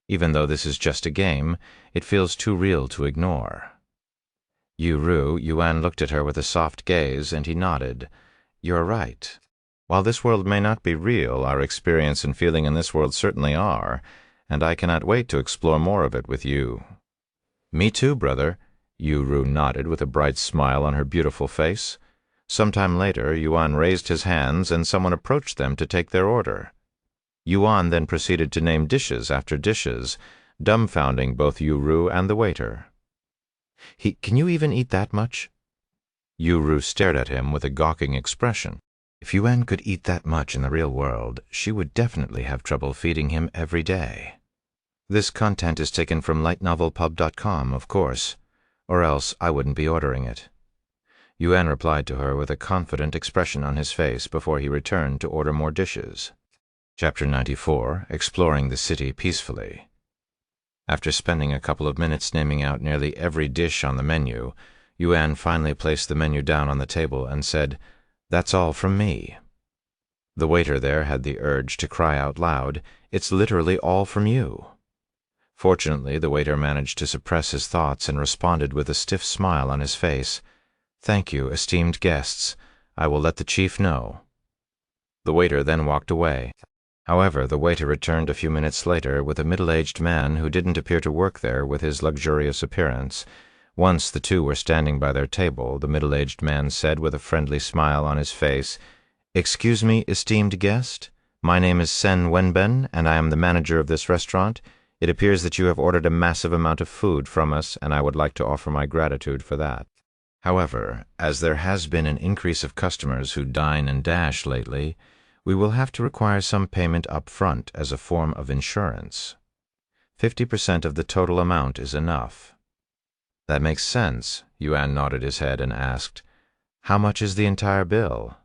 A: Even though this is just a game, it feels too real to ignore." Yuan looked at her with a soft gaze, and he nodded. "You're right. While this world may not be real, our experience and feeling in this world certainly are, and I cannot wait to explore more of it with you." "Me too, brother," Yu nodded with a bright smile on her beautiful face. Sometime later, Yuan raised his hands and someone approached them to take their order. Yuan then proceeded to name dishes after dishes, dumbfounding both Yu and the waiter. "Can you even eat that much?" Yu stared at him with a gawking expression. If Yuan could eat that much in the real world, she would definitely have trouble feeding him every day. This content is taken from lightnovelpub.com, of course, or else I wouldn't be ordering it. Yuan replied to her with a confident expression on his face before he returned to order more dishes. Chapter 94, Exploring the City Peacefully. After spending a couple of minutes naming out nearly every dish on the menu, Yuan finally placed the menu down on the table and said, "That's all from me." The waiter there had the urge to cry out loud, "It's literally all from you." Fortunately, the waiter managed to suppress his thoughts and responded with a stiff smile on his face, "Thank you, esteemed guests. I will let the chief know." The waiter then walked away. However, the waiter returned a few minutes later with a middle-aged man who didn't appear to work there with his luxurious appearance. Once the two were standing by their table, the middle-aged man said with a friendly smile on his face, "Excuse me, esteemed guest. My name is Sen Wenben, and I am the manager of this restaurant. It appears that you have ordered a massive amount of food from us, and I would like to offer my gratitude for that. However, as there has been an increase of customers who dine and dash lately, we will have to require some payment up front as a form of insurance. 50% of the total amount is enough." "That makes sense." Yuan nodded his head and asked, "How much is the entire bill?"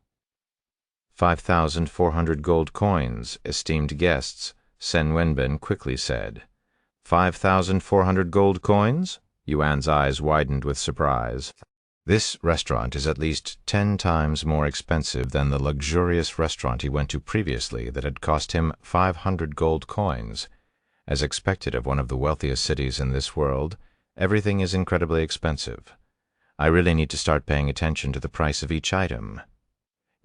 A: 5,400 gold coins, esteemed guests," Sen Wenben quickly said. 5,400 gold coins? Yuan's eyes widened with surprise. This restaurant is at least 10 times more expensive than the luxurious restaurant he went to previously that had cost him 500 gold coins. As expected of one of the wealthiest cities in this world, everything is incredibly expensive. I really need to start paying attention to the price of each item.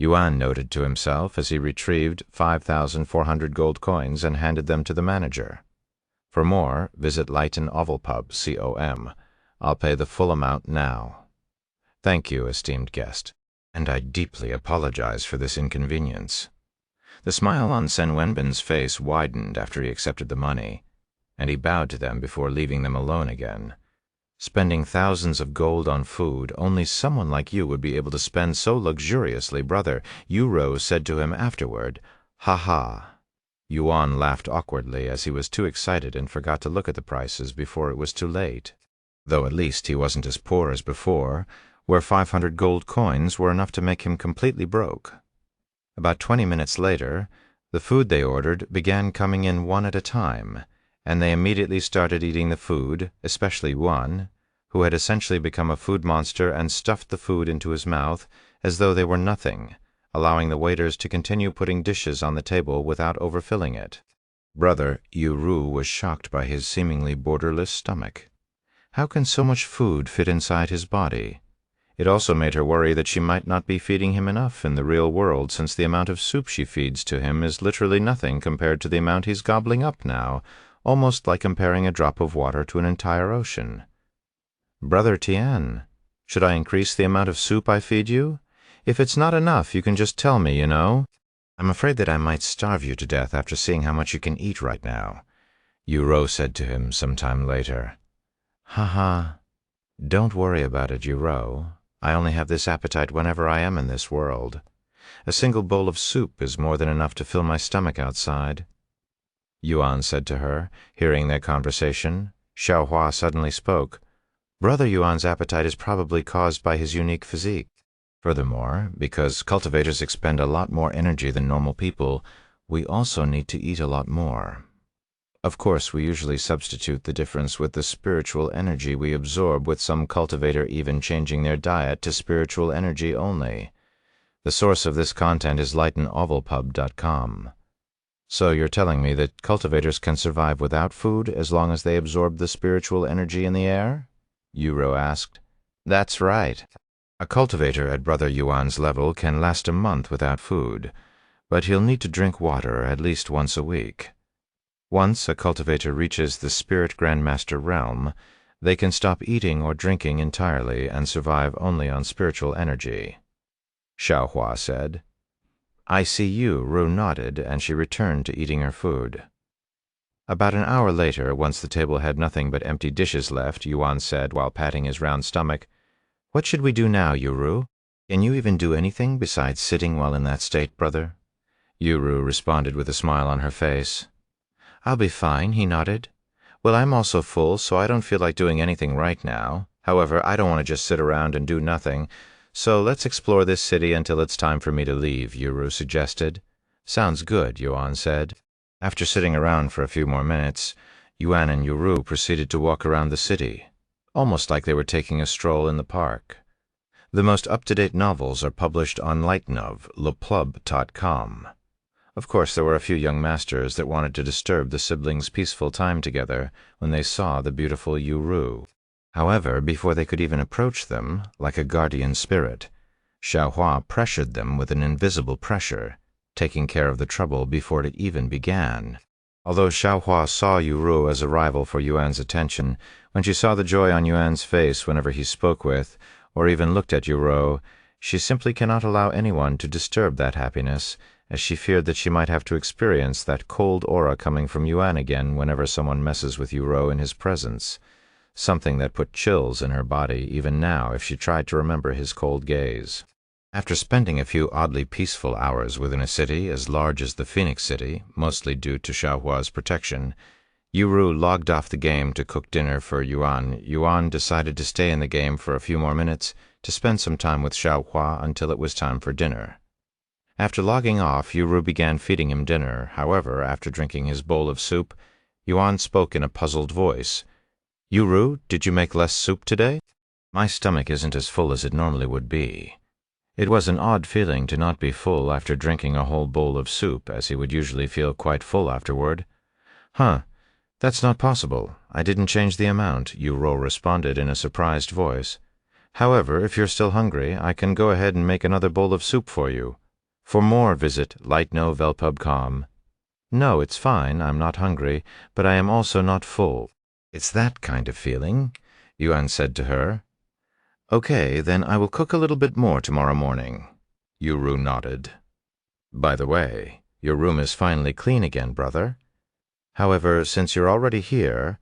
A: Yuan noted to himself as he retrieved 5,400 gold coins and handed them to the manager. For more, visit lightnovelpub.com. I'll pay the full amount now. Thank you, esteemed guest, and I deeply apologize for this inconvenience. The smile on Sen Wenbin's face widened after he accepted the money, and he bowed to them before leaving them alone again. Spending thousands of gold on food, only someone like you would be able to spend so luxuriously, brother, Yuro said to him afterward. Ha ha. Yuan laughed awkwardly as he was too excited and forgot to look at the prices before it was too late. Though at least he wasn't as poor as before, where 500 gold coins were enough to make him completely broke. About 20 minutes later, the food they ordered began coming in one at a time, and they immediately started eating the food, especially Yuan, who had essentially become a food monster and stuffed the food into his mouth as though they were nothing, allowing the waiters to continue putting dishes on the table without overfilling it. Brother Yuru was shocked by his seemingly borderless stomach. How can so much food fit inside his body? It also made her worry that she might not be feeding him enough in the real world, since the amount of soup she feeds to him is literally nothing compared to the amount he's gobbling up now, almost like comparing a drop of water to an entire ocean. Brother Tian, should I increase the amount of soup I feed you? If it's not enough, you can just tell me, you know. I'm afraid that I might starve you to death after seeing how much you can eat right now, Yuro said to him some time later. Ha ha. Don't worry about it, Yuro. I only have this appetite whenever I am in this world. A single bowl of soup is more than enough to fill my stomach outside, Yuan said to her, hearing their conversation. Xiaohua suddenly spoke. Brother Yuan's appetite is probably caused by his unique physique. Furthermore, because cultivators expend a lot more energy than normal people, we also need to eat a lot more. Of course, we usually substitute the difference with the spiritual energy we absorb, with some cultivator even changing their diet to spiritual energy only. The source of this content is lightnovelpub.com. So you're telling me that cultivators can survive without food as long as they absorb the spiritual energy in the air? Yuro asked. That's right. A cultivator at Brother Yuan's level can last a month without food, but he'll need to drink water at least once a week. Once a cultivator reaches the Spirit Grandmaster realm, they can stop eating or drinking entirely and survive only on spiritual energy, Xiaohua said. I see you, Ru nodded, and she returned to eating her food. About an hour later, once the table had nothing but empty dishes left, Yuan said while patting his round stomach, What should we do now, Yuru? Can you even do anything besides sitting while in that state, brother? Yuru responded with a smile on her face. I'll be fine, he nodded. Well, I'm also full, so I don't feel like doing anything right now. However, I don't want to just sit around and do nothing, so let's explore this city until it's time for me to leave, Yuru suggested. Sounds good, Yuan said. After sitting around for a few more minutes, Yuan and Yuru proceeded to walk around the city, almost like they were taking a stroll in the park. The most up-to-date novels are published on lightnovelpub.com. Of course, there were a few young masters that wanted to disturb the siblings' peaceful time together when they saw the beautiful Yuru. However, before they could even approach them, like a guardian spirit, Xiaohua pressured them with an invisible pressure, taking care of the trouble before it even began. Although Xiaohua saw Yuru as a rival for Yuan's attention, when she saw the joy on Yuan's face whenever he spoke with, or even looked at Yuru, she simply cannot allow anyone to disturb that happiness, as she feared that she might have to experience that cold aura coming from Yuan again whenever someone messes with Yuru in his presence, something that put chills in her body even now if she tried to remember his cold gaze. After spending a few oddly peaceful hours within a city as large as the Phoenix City, mostly due to Xiaohua's protection, Yuru logged off the game to cook dinner for Yuan. Yuan decided to stay in the game for a few more minutes to spend some time with Xiaohua until it was time for dinner. After logging off, Yuru began feeding him dinner. However, after drinking his bowl of soup, Yuan spoke in a puzzled voice. Yuru, did you make less soup today? My stomach isn't as full as it normally would be. It was an odd feeling to not be full after drinking a whole bowl of soup, as he would usually feel quite full afterward. Huh, that's not possible. I didn't change the amount, Yuru responded in a surprised voice. However, if you're still hungry, I can go ahead and make another bowl of soup for you. For more, visit lightnovelpub.com. No, it's fine, I'm not hungry, but I am also not full. It's that kind of feeling, Yuan said to her. Okay, then I will cook a little bit more tomorrow morning. Yuru nodded. By the way, Your room is finally clean again, brother. However, since you're already here,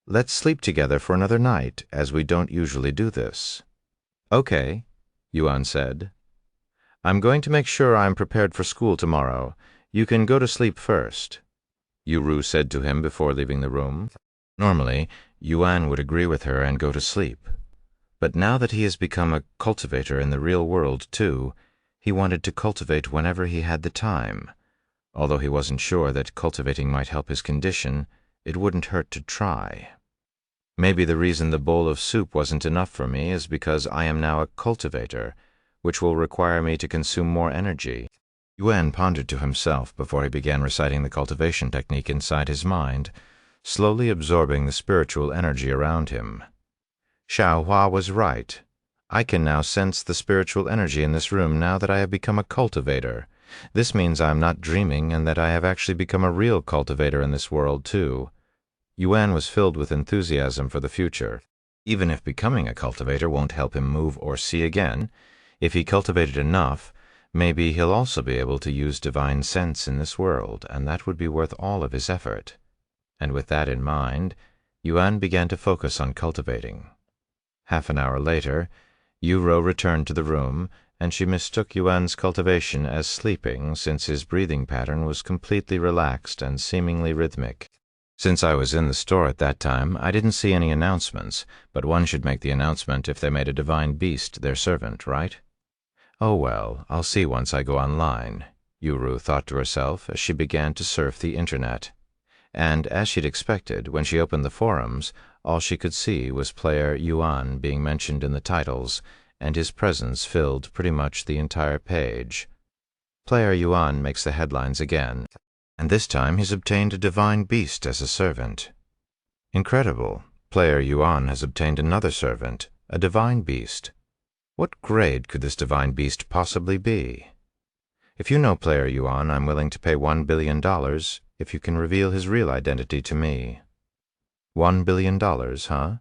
A: let's sleep together for another night, as we don't usually do this." "Okay," Yuan said. "I'm going to make sure I'm prepared for school tomorrow. You can go to sleep first," Yu said to him before leaving the room. Normally, Yuan would agree with her and go to sleep. But now that he has become a cultivator in the real world, too, he wanted to cultivate whenever he had the time. Although he wasn't sure that cultivating might help his condition, it wouldn't hurt to try. "Maybe the reason the bowl of soup wasn't enough for me is because I am now a cultivator, which will require me to consume more energy." Yuan pondered to himself before he began reciting the cultivation technique inside his mind, slowly absorbing the spiritual energy around him. Xiaohua was right. I can now sense the spiritual energy in this room now that I have become a cultivator. This means I am not dreaming and that I have actually become a real cultivator in this world, too. Yuan was filled with enthusiasm for the future. Even if becoming a cultivator won't help him move or see again, if he cultivated enough, maybe he'll also be able to use divine sense in this world, and that would be worth all of his effort. And with that in mind, Yuan began to focus on cultivating. Half an hour later, Yu returned to the room, and she mistook Yuan's cultivation as sleeping, since his breathing pattern was completely relaxed and seemingly rhythmic. "Since I was in the store at that time, I didn't see any announcements, but one should make the announcement if they made a divine beast their servant, right? Oh well, I'll see once I go online," Yu thought to herself as she began to surf the internet. And as she'd expected, when she opened the forums, all she could see was player Yuan being mentioned in the titles, and his presence filled pretty much the entire page. Player Yuan makes the headlines again, and this time he's obtained a divine beast as a servant. Incredible! Player Yuan has obtained another servant, a divine beast. What grade could this divine beast possibly be? If you know Player Yuan, I'm willing to pay $1 billion if you can reveal his real identity to me. $1 billion, huh?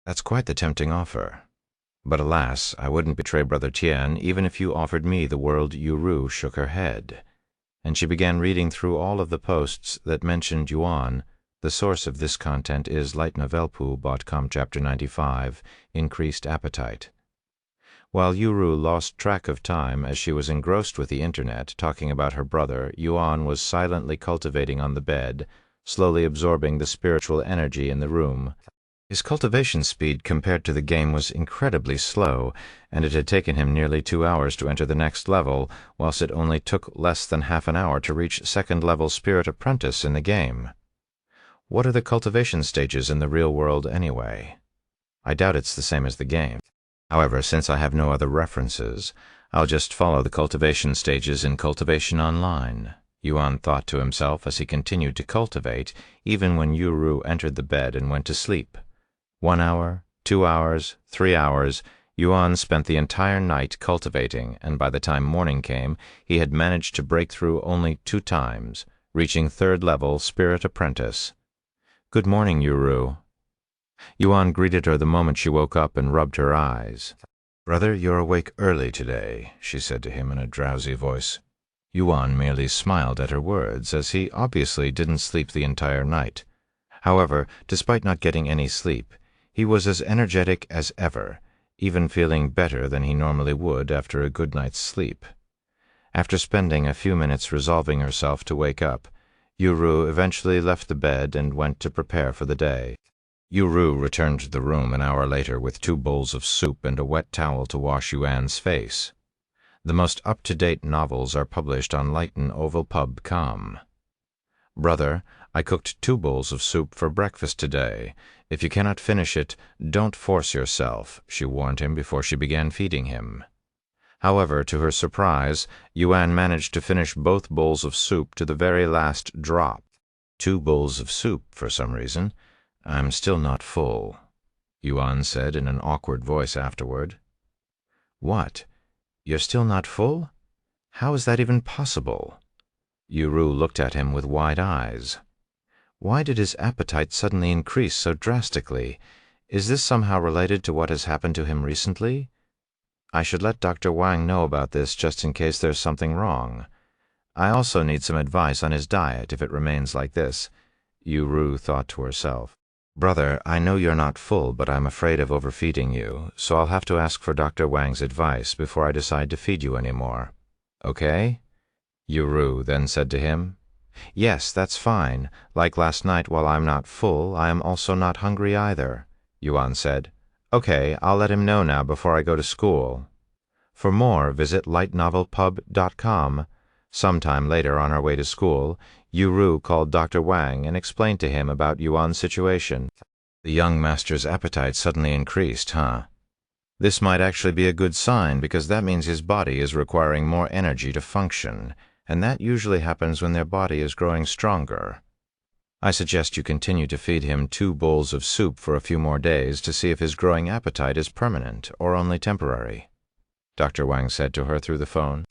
A: That's quite the tempting offer. But alas, I wouldn't betray Brother Tian even if you offered me the world. Yu shook her head, and she began reading through all of the posts that mentioned Yuan. The source of this content is LitNovelPoo.com Chapter 95, Increased Appetite. While Yu lost track of time as she was engrossed with the internet talking about her brother, Yuan was silently cultivating on the bed, slowly absorbing the spiritual energy in the room. His cultivation speed compared to the game was incredibly slow, and it had taken him nearly 2 hours to enter the next level, whilst it only took less than half an hour to reach second-level Spirit Apprentice in the game. What are the cultivation stages in the real world anyway? I doubt it's the same as the game. However, since I have no other references, I'll just follow the cultivation stages in Cultivation Online, Yuan thought to himself as he continued to cultivate, even when Yu entered the bed and went to sleep. 1 hour, 2 hours, 3 hours, Yuan spent the entire night cultivating, and by the time morning came, he had managed to break through only 2 times, reaching 3rd level Spirit Apprentice. "Good morning, Yu." Yuan greeted her the moment she woke up and rubbed her eyes. "Brother, you're awake early today," she said to him in a drowsy voice. Yuan merely smiled at her words, as he obviously didn't sleep the entire night. However, despite not getting any sleep, he was as energetic as ever, even feeling better than he normally would after a good night's sleep. After spending a few minutes resolving herself to wake up, Yu eventually left the bed and went to prepare for the day. Yu returned to the room an hour later with 2 bowls of soup and a wet towel to wash Yuan's face. The most up-to-date novels are published on LitNovelPub.com. "Brother, I cooked 2 bowls of soup for breakfast today. If you cannot finish it, don't force yourself," she warned him before she began feeding him. However, to her surprise, Yuan managed to finish both bowls of soup to the very last drop. 2 bowls of soup, for some reason. "I'm still not full," Yuan said in an awkward voice afterward. "What? You're still not full? How is that even possible?" Yu looked at him with wide eyes. Why did his appetite suddenly increase so drastically? Is this somehow related to what has happened to him recently? I should let Dr. Wang know about this just in case there's something wrong. I also need some advice on his diet if it remains like this. Yu thought to herself. Brother, I know you're not full, but I'm afraid of overfeeding you, so I'll have to ask for Dr. Wang's advice before I decide to feed you anymore. Okay? Yu then said to him, Yes, that's fine. Like last night, while I'm not full, I am also not hungry either, Yuan said. Okay, I'll let him know now before I go to school. For more, visit lightnovelpub.com. Sometime later on our way to school, Yu called Dr. Wang and explained to him about Yuan's situation. The young master's appetite suddenly increased, huh? This might actually be a good sign because that means his body is requiring more energy to function, and that usually happens when their body is growing stronger. I suggest you continue to feed him 2 bowls of soup for a few more days to see if his growing appetite is permanent or only temporary, Dr. Wang said to her through the phone.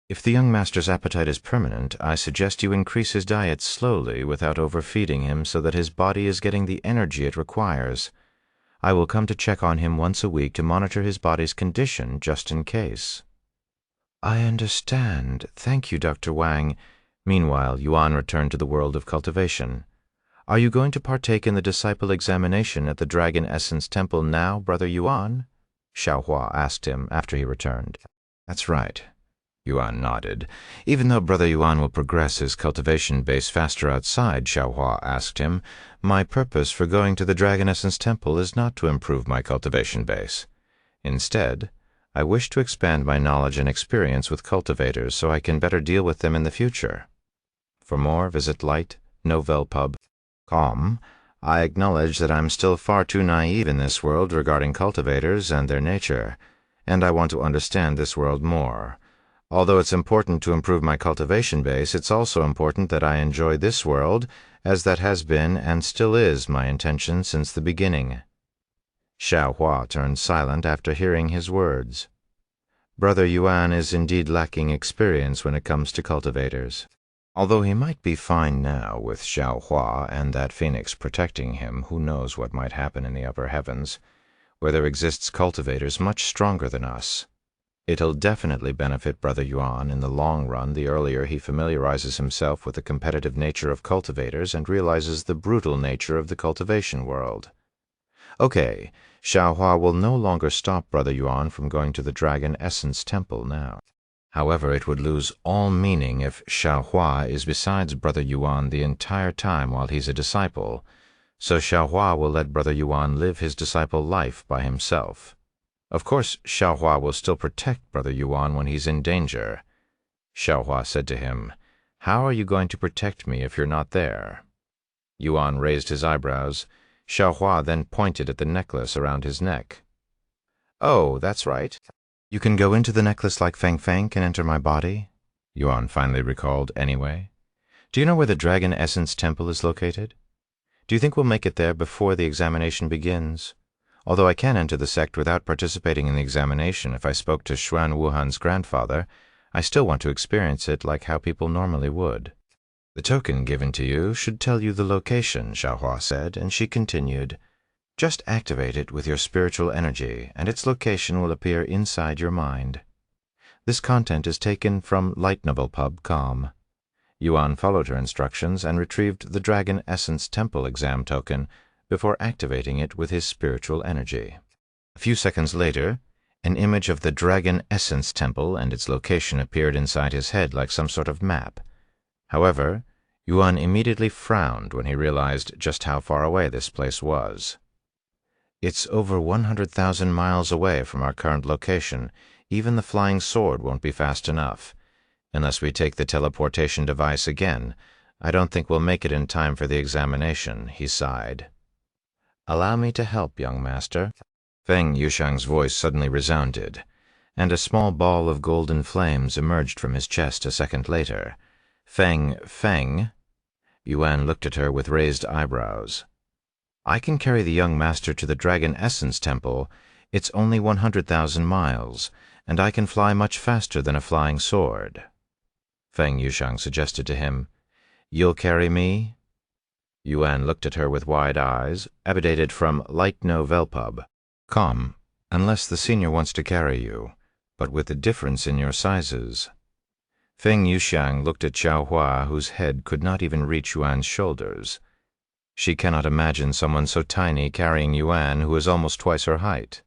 A: If the young master's appetite is permanent, I suggest you increase his diet slowly without overfeeding him so that his body is getting the energy it requires. I will come to check on him once a week to monitor his body's condition just in case. I understand. Thank you, Dr. Wang. Meanwhile, Yuan returned to the world of cultivation. Are you going to partake in the disciple examination at the Dragon Essence Temple now, Brother Yuan? Xiaohua asked him after he returned. That's right. Yuan nodded. Even though Brother Yuan will progress his cultivation base faster outside, Xiaohua asked him, my purpose for going to the Dragon Essence Temple is not to improve my cultivation base. Instead, I wish to expand my knowledge and experience with cultivators so I can better deal with them in the future. For more, visit lightnovelpub.com. I acknowledge that I'm still far too naive in this world regarding cultivators and their nature, and I want to understand this world more. Although it's important to improve my cultivation base, it's also important that I enjoy this world, as that has been and still is my intention since the beginning. Xiaohua turned silent after hearing his words. Brother Yuan is indeed lacking experience when it comes to cultivators. Although he might be fine now with Xiaohua and that phoenix protecting him, who knows what might happen in the upper heavens, where there exists cultivators much stronger than us. It'll definitely benefit Brother Yuan in the long run the earlier he familiarizes himself with the competitive nature of cultivators and realizes the brutal nature of the cultivation world. Okay, Xiaohua will no longer stop Brother Yuan from going to the Dragon Essence Temple now. However, it would lose all meaning if Xiaohua is besides Brother Yuan the entire time while he's a disciple, so Xiaohua will let Brother Yuan live his disciple life by himself. Of course, Xiaohua will still protect Brother Yuan when he's in danger. Xiaohua said to him, How are you going to protect me if you're not there? Yuan raised his eyebrows. Xiaohua then pointed at the necklace around his neck. Oh, that's right. You can go into the necklace like Feng Feng can enter my body? Yuan finally recalled anyway. Do you know where the Dragon Essence Temple is located? Do you think we'll make it there before the examination begins? Although I can enter the sect without participating in the examination if I spoke to Xuan Wuhan's grandfather, I still want to experience it like how people normally would. The token given to you should tell you the location, Xiaohua said, and she continued, Just activate it with your spiritual energy, and its location will appear inside your mind. This content is taken from lightnovelpub.com. Yuan followed her instructions and retrieved the Dragon Essence Temple exam token before activating it with his spiritual energy. A few seconds later, an image of the Dragon Essence Temple and its location appeared inside his head like some sort of map. However, Yuan immediately frowned when he realized just how far away this place was. It's over 100,000 miles away from our current location. Even the flying sword won't be fast enough. Unless we take the teleportation device again, I don't think we'll make it in time for the examination, he sighed. Allow me to help, young master. Feng Yushang's voice suddenly resounded, and a small ball of golden flames emerged from his chest a second later. Feng? Yuan looked at her with raised eyebrows. I can carry the young master to the Dragon Essence Temple. It's only 100,000 miles, and I can fly much faster than a flying sword. Feng Yushang suggested to him, You'll carry me? Yuan looked at her with wide eyes, updated from lightnovelpub.com, unless the senior wants to carry you, but with a difference in your sizes. Feng Yuxiang looked at Xiaohua, whose head could not even reach Yuan's shoulders. She cannot imagine someone so tiny carrying Yuan, who is almost twice her height.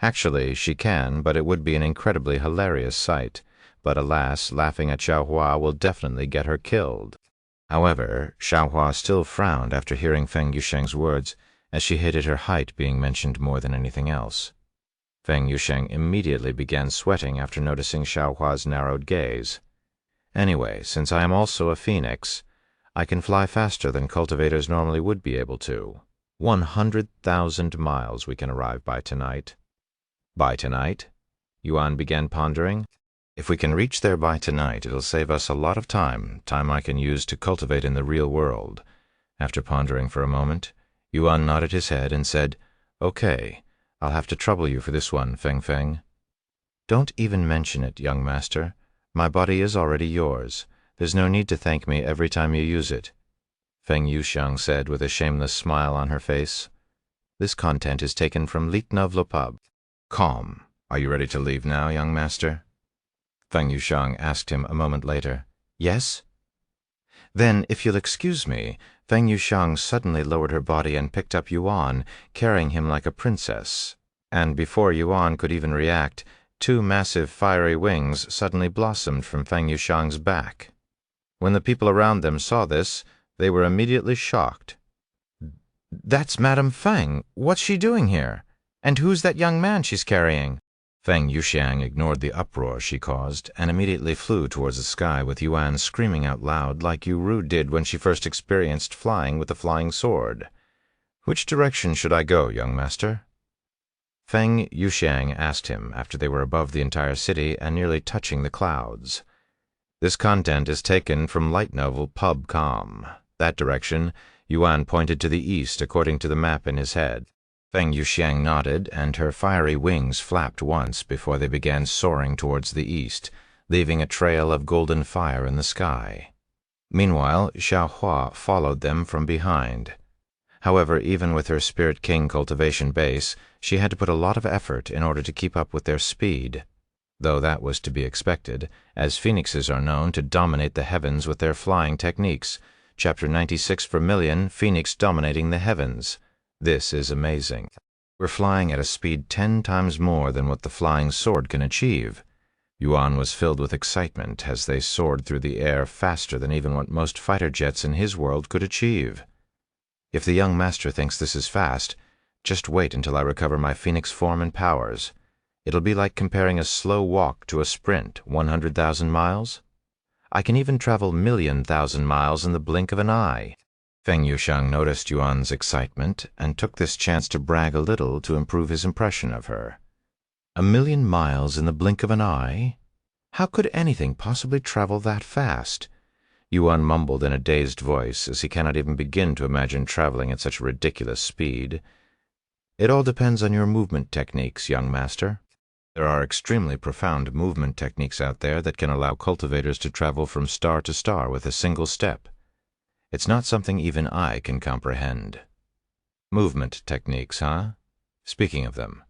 A: Actually, she can, but it would be an incredibly hilarious sight. But alas, laughing at Xiaohua will definitely get her killed. However, Xiaohua still frowned after hearing Feng Yuxiang's words, as she hated her height being mentioned more than anything else. Feng Yuxiang immediately began sweating after noticing Xiaohua's narrowed gaze. Anyway, since I am also a phoenix, I can fly faster than cultivators normally would be able to. 100,000 miles we can arrive by tonight. By tonight? Yuan began pondering. If we can reach there by tonight, it'll save us a lot of time I can use to cultivate in the real world. After pondering for a moment, Yuan nodded his head and said, "Okay, I'll have to trouble you for this one, Feng Feng." "Don't even mention it, young master. My body is already yours. There's no need to thank me every time you use it," Feng Yuxiang said with a shameless smile on her face. This content is taken from LitRPG. "Calm. Are you ready to leave now, young master?" Feng Yuxiang asked him a moment later. "Yes?" "Then, if you'll excuse me," Feng Yuxiang suddenly lowered her body and picked up Yuan, carrying him like a princess. And before Yuan could even react, two massive fiery wings suddenly blossomed from Feng Yuxiang's back. When the people around them saw this, they were immediately shocked. "That's Madame Feng. What's she doing here? And who's that young man she's carrying?" Feng Yuxiang ignored the uproar she caused and immediately flew towards the sky with Yuan screaming out loud like Ru did when she first experienced flying with the flying sword. "Which direction should I go, young master?" Feng Yuxiang asked him after they were above the entire city and nearly touching the clouds. This content is taken from light novel Pub.com. That direction, Yuan pointed to the east according to the map in his head. Feng Yuxiang nodded, and her fiery wings flapped once before they began soaring towards the east, leaving a trail of golden fire in the sky. Meanwhile, Xiaohua followed them from behind. However, even with her Spirit King cultivation base, she had to put a lot of effort in order to keep up with their speed. Though that was to be expected, as phoenixes are known to dominate the heavens with their flying techniques. Chapter 96 per million, Phoenix dominating the heavens. This is amazing. We're flying at a speed 10 times more than what the flying sword can achieve. Yuan was filled with excitement as they soared through the air faster than even what most fighter jets in his world could achieve. If the young master thinks this is fast, just wait until I recover my phoenix form and powers. It'll be like comparing a slow walk to a sprint, 100,000 miles. I can even travel 1,000,000 miles in the blink of an eye. Feng Yuxiang noticed Yuan's excitement and took this chance to brag a little to improve his impression of her. 1,000,000 miles in the blink of an eye? How could anything possibly travel that fast? Yuan mumbled in a dazed voice, as he cannot even begin to imagine traveling at such a ridiculous speed. "It all depends on your movement techniques, young master. There are extremely profound movement techniques out there that can allow cultivators to travel from star to star with a single step. It's not something even I can comprehend." Movement techniques, huh? Speaking of them,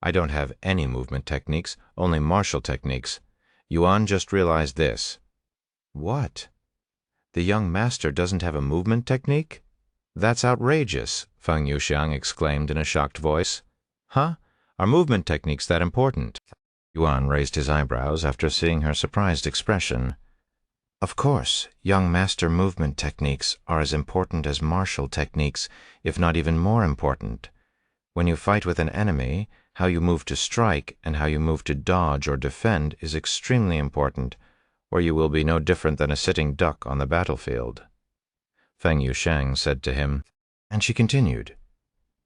A: I don't have any movement techniques, only martial techniques. Yuan just realized this. What? The young master doesn't have a movement technique? That's outrageous, Feng Yuxiang exclaimed in a shocked voice. Huh? Are movement techniques that important? Yuan raised his eyebrows after seeing her surprised expression. Of course, young master movement techniques are as important as martial techniques, if not even more important. When you fight with an enemy, how you move to strike and how you move to dodge or defend is extremely important, or you will be no different than a sitting duck on the battlefield. Feng Yuxiang said to him, and she continued,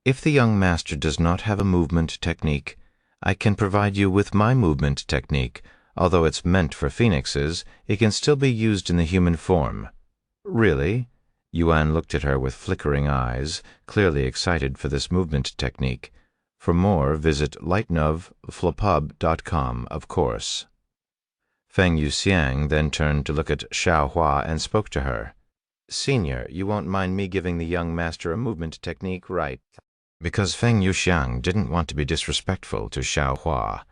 A: "If the young master does not have a movement technique, I can provide you with my movement technique. Although it's meant for phoenixes, it can still be used in the human form." "Really?" Yuan looked at her with flickering eyes, clearly excited for this movement technique. For more, visit lightnovflopub.com, of course. Feng Yuxiang then turned to look at Xiaohua and spoke to her. "Senior, you won't mind me giving the young master a movement technique, right?" Because Feng Yuxiang didn't want to be disrespectful to Xiaohua,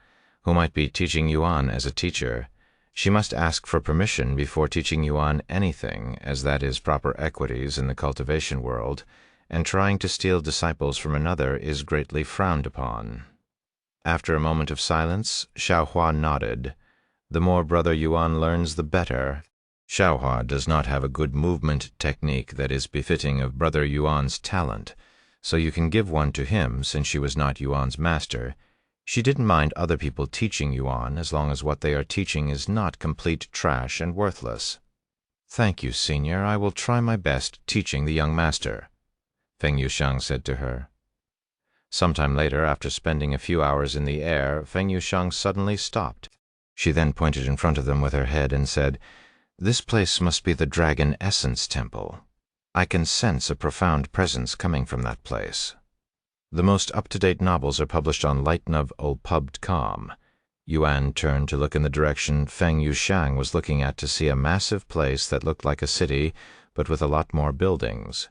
A: who might be teaching Yuan as a teacher, She must ask for permission before teaching Yuan anything, as that is proper equities in the cultivation world, and trying to steal disciples from another is greatly frowned upon. After a moment of silence, Xiaohua nodded. The more Brother Yuan learns, the better. Xiaohua does not have a good movement technique that is befitting of Brother Yuan's talent, so you can give one to him since she was not Yuan's master. She didn't mind other people teaching Yuan as long as what they are teaching is not complete trash and worthless. "Thank you, Senior. I will try my best teaching the young master," Feng Yuxiang said to her. Sometime later, after spending a few hours in the air, Feng Yuxiang suddenly stopped. She then pointed in front of them with her head and said, "This place must be the Dragon Essence Temple. I can sense a profound presence coming from that place." The most up-to-date novels are published on LitRPG.com. Yuan turned to look in the direction Feng Yuxiang was looking at to see a massive place that looked like a city, but with a lot more buildings.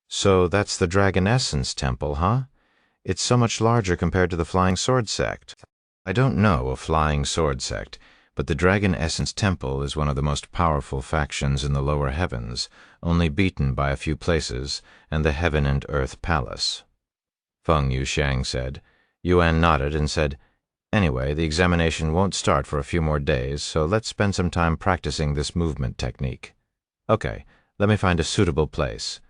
A: "So that's the Dragon Essence Temple, huh? It's so much larger compared to the Flying Sword Sect." "I don't know a Flying Sword Sect, but the Dragon Essence Temple is one of the most powerful factions in the lower heavens, only beaten by a few places, and the Heaven and Earth Palace," Feng Yuxiang said. Yuan nodded and said, "Anyway, the examination won't start for a few more days, so let's spend some time practicing this movement technique. Okay, let me find a suitable place."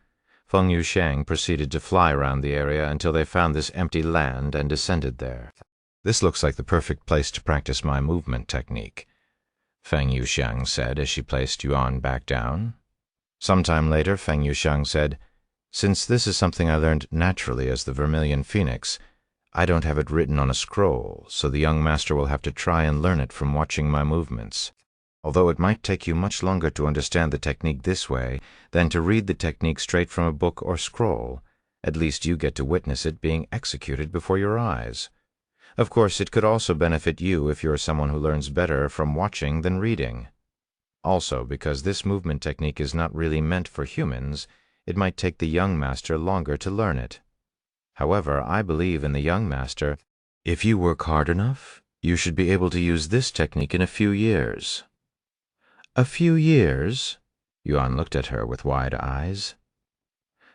A: Feng Yuxiang proceeded to fly around the area until they found this empty land and descended there. "This looks like the perfect place to practice my movement technique," Feng Yuxiang said as she placed Yuan back down. Sometime later, Feng Yuxiang said, "Since this is something I learned naturally as the Vermilion Phoenix, I don't have it written on a scroll, so the young master will have to try and learn it from watching my movements. Although it might take you much longer to understand the technique this way than to read the technique straight from a book or scroll, at least you get to witness it being executed before your eyes. Of course, it could also benefit you if you're someone who learns better from watching than reading. Also, because this movement technique is not really meant for humans, it might take the young master longer to learn it. However, I believe in the young master. If you work hard enough, you should be able to use this technique in a few years." "A few years?" Yuan looked at her with wide eyes.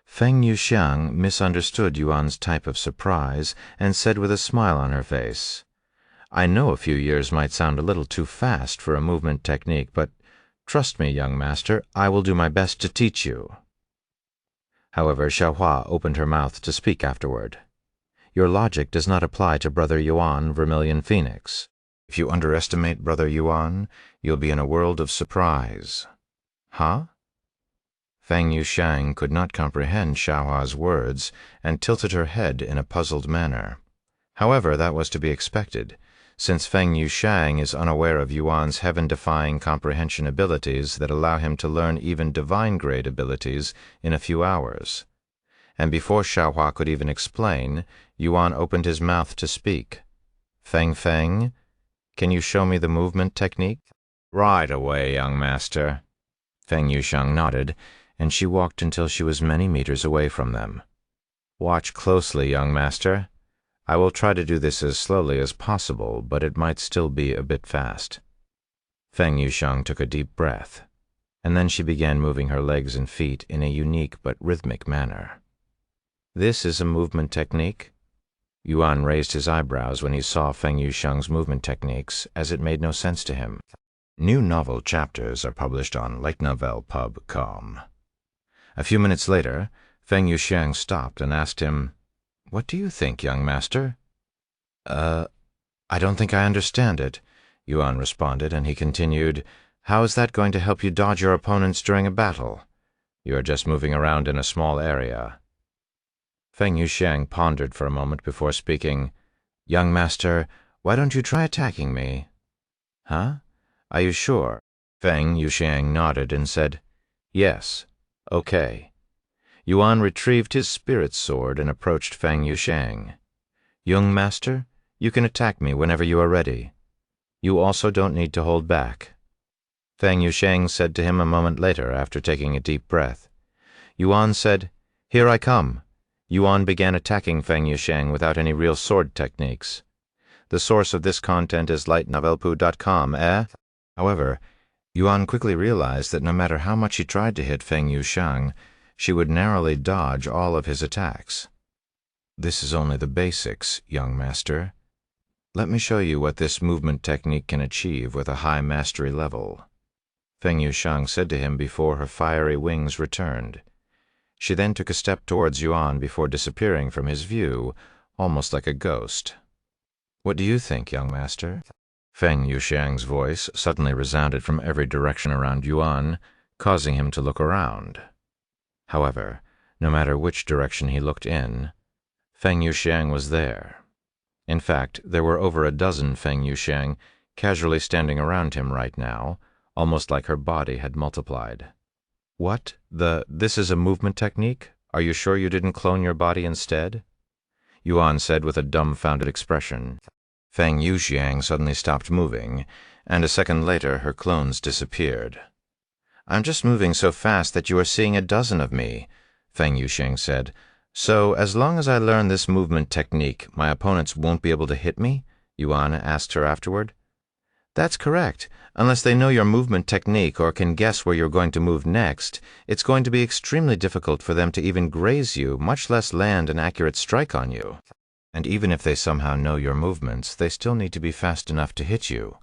A: Feng Yuxiang misunderstood Yuan's type of surprise and said with a smile on her face, "I know a few years might sound a little too fast for a movement technique, but trust me, young master, I will do my best to teach you." However, Xiaohua opened her mouth to speak afterward. "Your logic does not apply to Brother Yuan, Vermilion Phoenix. If you underestimate Brother Yuan, you'll be in a world of surprise." "Huh?" Feng Yuxiang could not comprehend Xiaohua's words and tilted her head in a puzzled manner. However, that was to be expected, since Feng Yuxiang is unaware of Yuan's heaven-defying comprehension abilities that allow him to learn even divine-grade abilities in a few hours. And before Xiaohua could even explain, Yuan opened his mouth to speak. Feng, can you show me the movement technique?" "Right away, young master." Feng Yuxiang nodded, and she walked until she was many meters away from them. "Watch closely, young master. I will try to do this as slowly as possible, but it might still be a bit fast." Feng Yuxiang took a deep breath, and then she began moving her legs and feet in a unique but rhythmic manner. "This is a movement technique?" Yuan raised his eyebrows when he saw Feng Yuxiang's movement techniques, as it made no sense to him. New novel chapters are published on LitNovelPub.com. A few minutes later, Feng Yuxiang stopped and asked him, "What do you think, young master?" I don't think I understand it," Yuan responded, and he continued, "How is that going to help you dodge your opponents during a battle? You are just moving around in a small area." Feng Yuxiang pondered for a moment before speaking. "Young master, why don't you try attacking me?" "Huh? Are you sure?" Feng Yuxiang nodded and said, "Yes. Okay." Yuan retrieved his spirit sword and approached Feng Yuxiang. "Young master, you can attack me whenever you are ready. You also don't need to hold back." Feng Yuxiang said to him a moment later, after taking a deep breath. Yuan said, "Here I come." Yuan began attacking Feng Yuxiang without any real sword techniques. The source of this content is lightnovelpoo.com, However, Yuan quickly realized that no matter how much he tried to hit Feng Yuxiang, she would narrowly dodge all of his attacks. "This is only the basics, young master. Let me show you what this movement technique can achieve with a high mastery level," Feng Yuxiang said to him before her fiery wings returned. She then took a step towards Yuan before disappearing from his view, almost like a ghost. "What do you think, young master?" Feng Yuxiang's voice suddenly resounded from every direction around Yuan, causing him to look around. However, no matter which direction he looked in, Feng Yuxiang was there. In fact, there were over a dozen Feng Yuxiang casually standing around him right now, almost like her body had multiplied. "What? This is a movement technique? Are you sure you didn't clone your body instead?" Yuan said with a dumbfounded expression. Feng Yuxiang suddenly stopped moving, and a second later her clones disappeared. "I'm just moving so fast that you are seeing a dozen of me," Feng Yuxiang said. "So, as long as I learn this movement technique, my opponents won't be able to hit me?" Yuan asked her afterward. "That's correct. Unless they know your movement technique or can guess where you're going to move next, it's going to be extremely difficult for them to even graze you, much less land an accurate strike on you. And even if they somehow know your movements, they still need to be fast enough to hit you.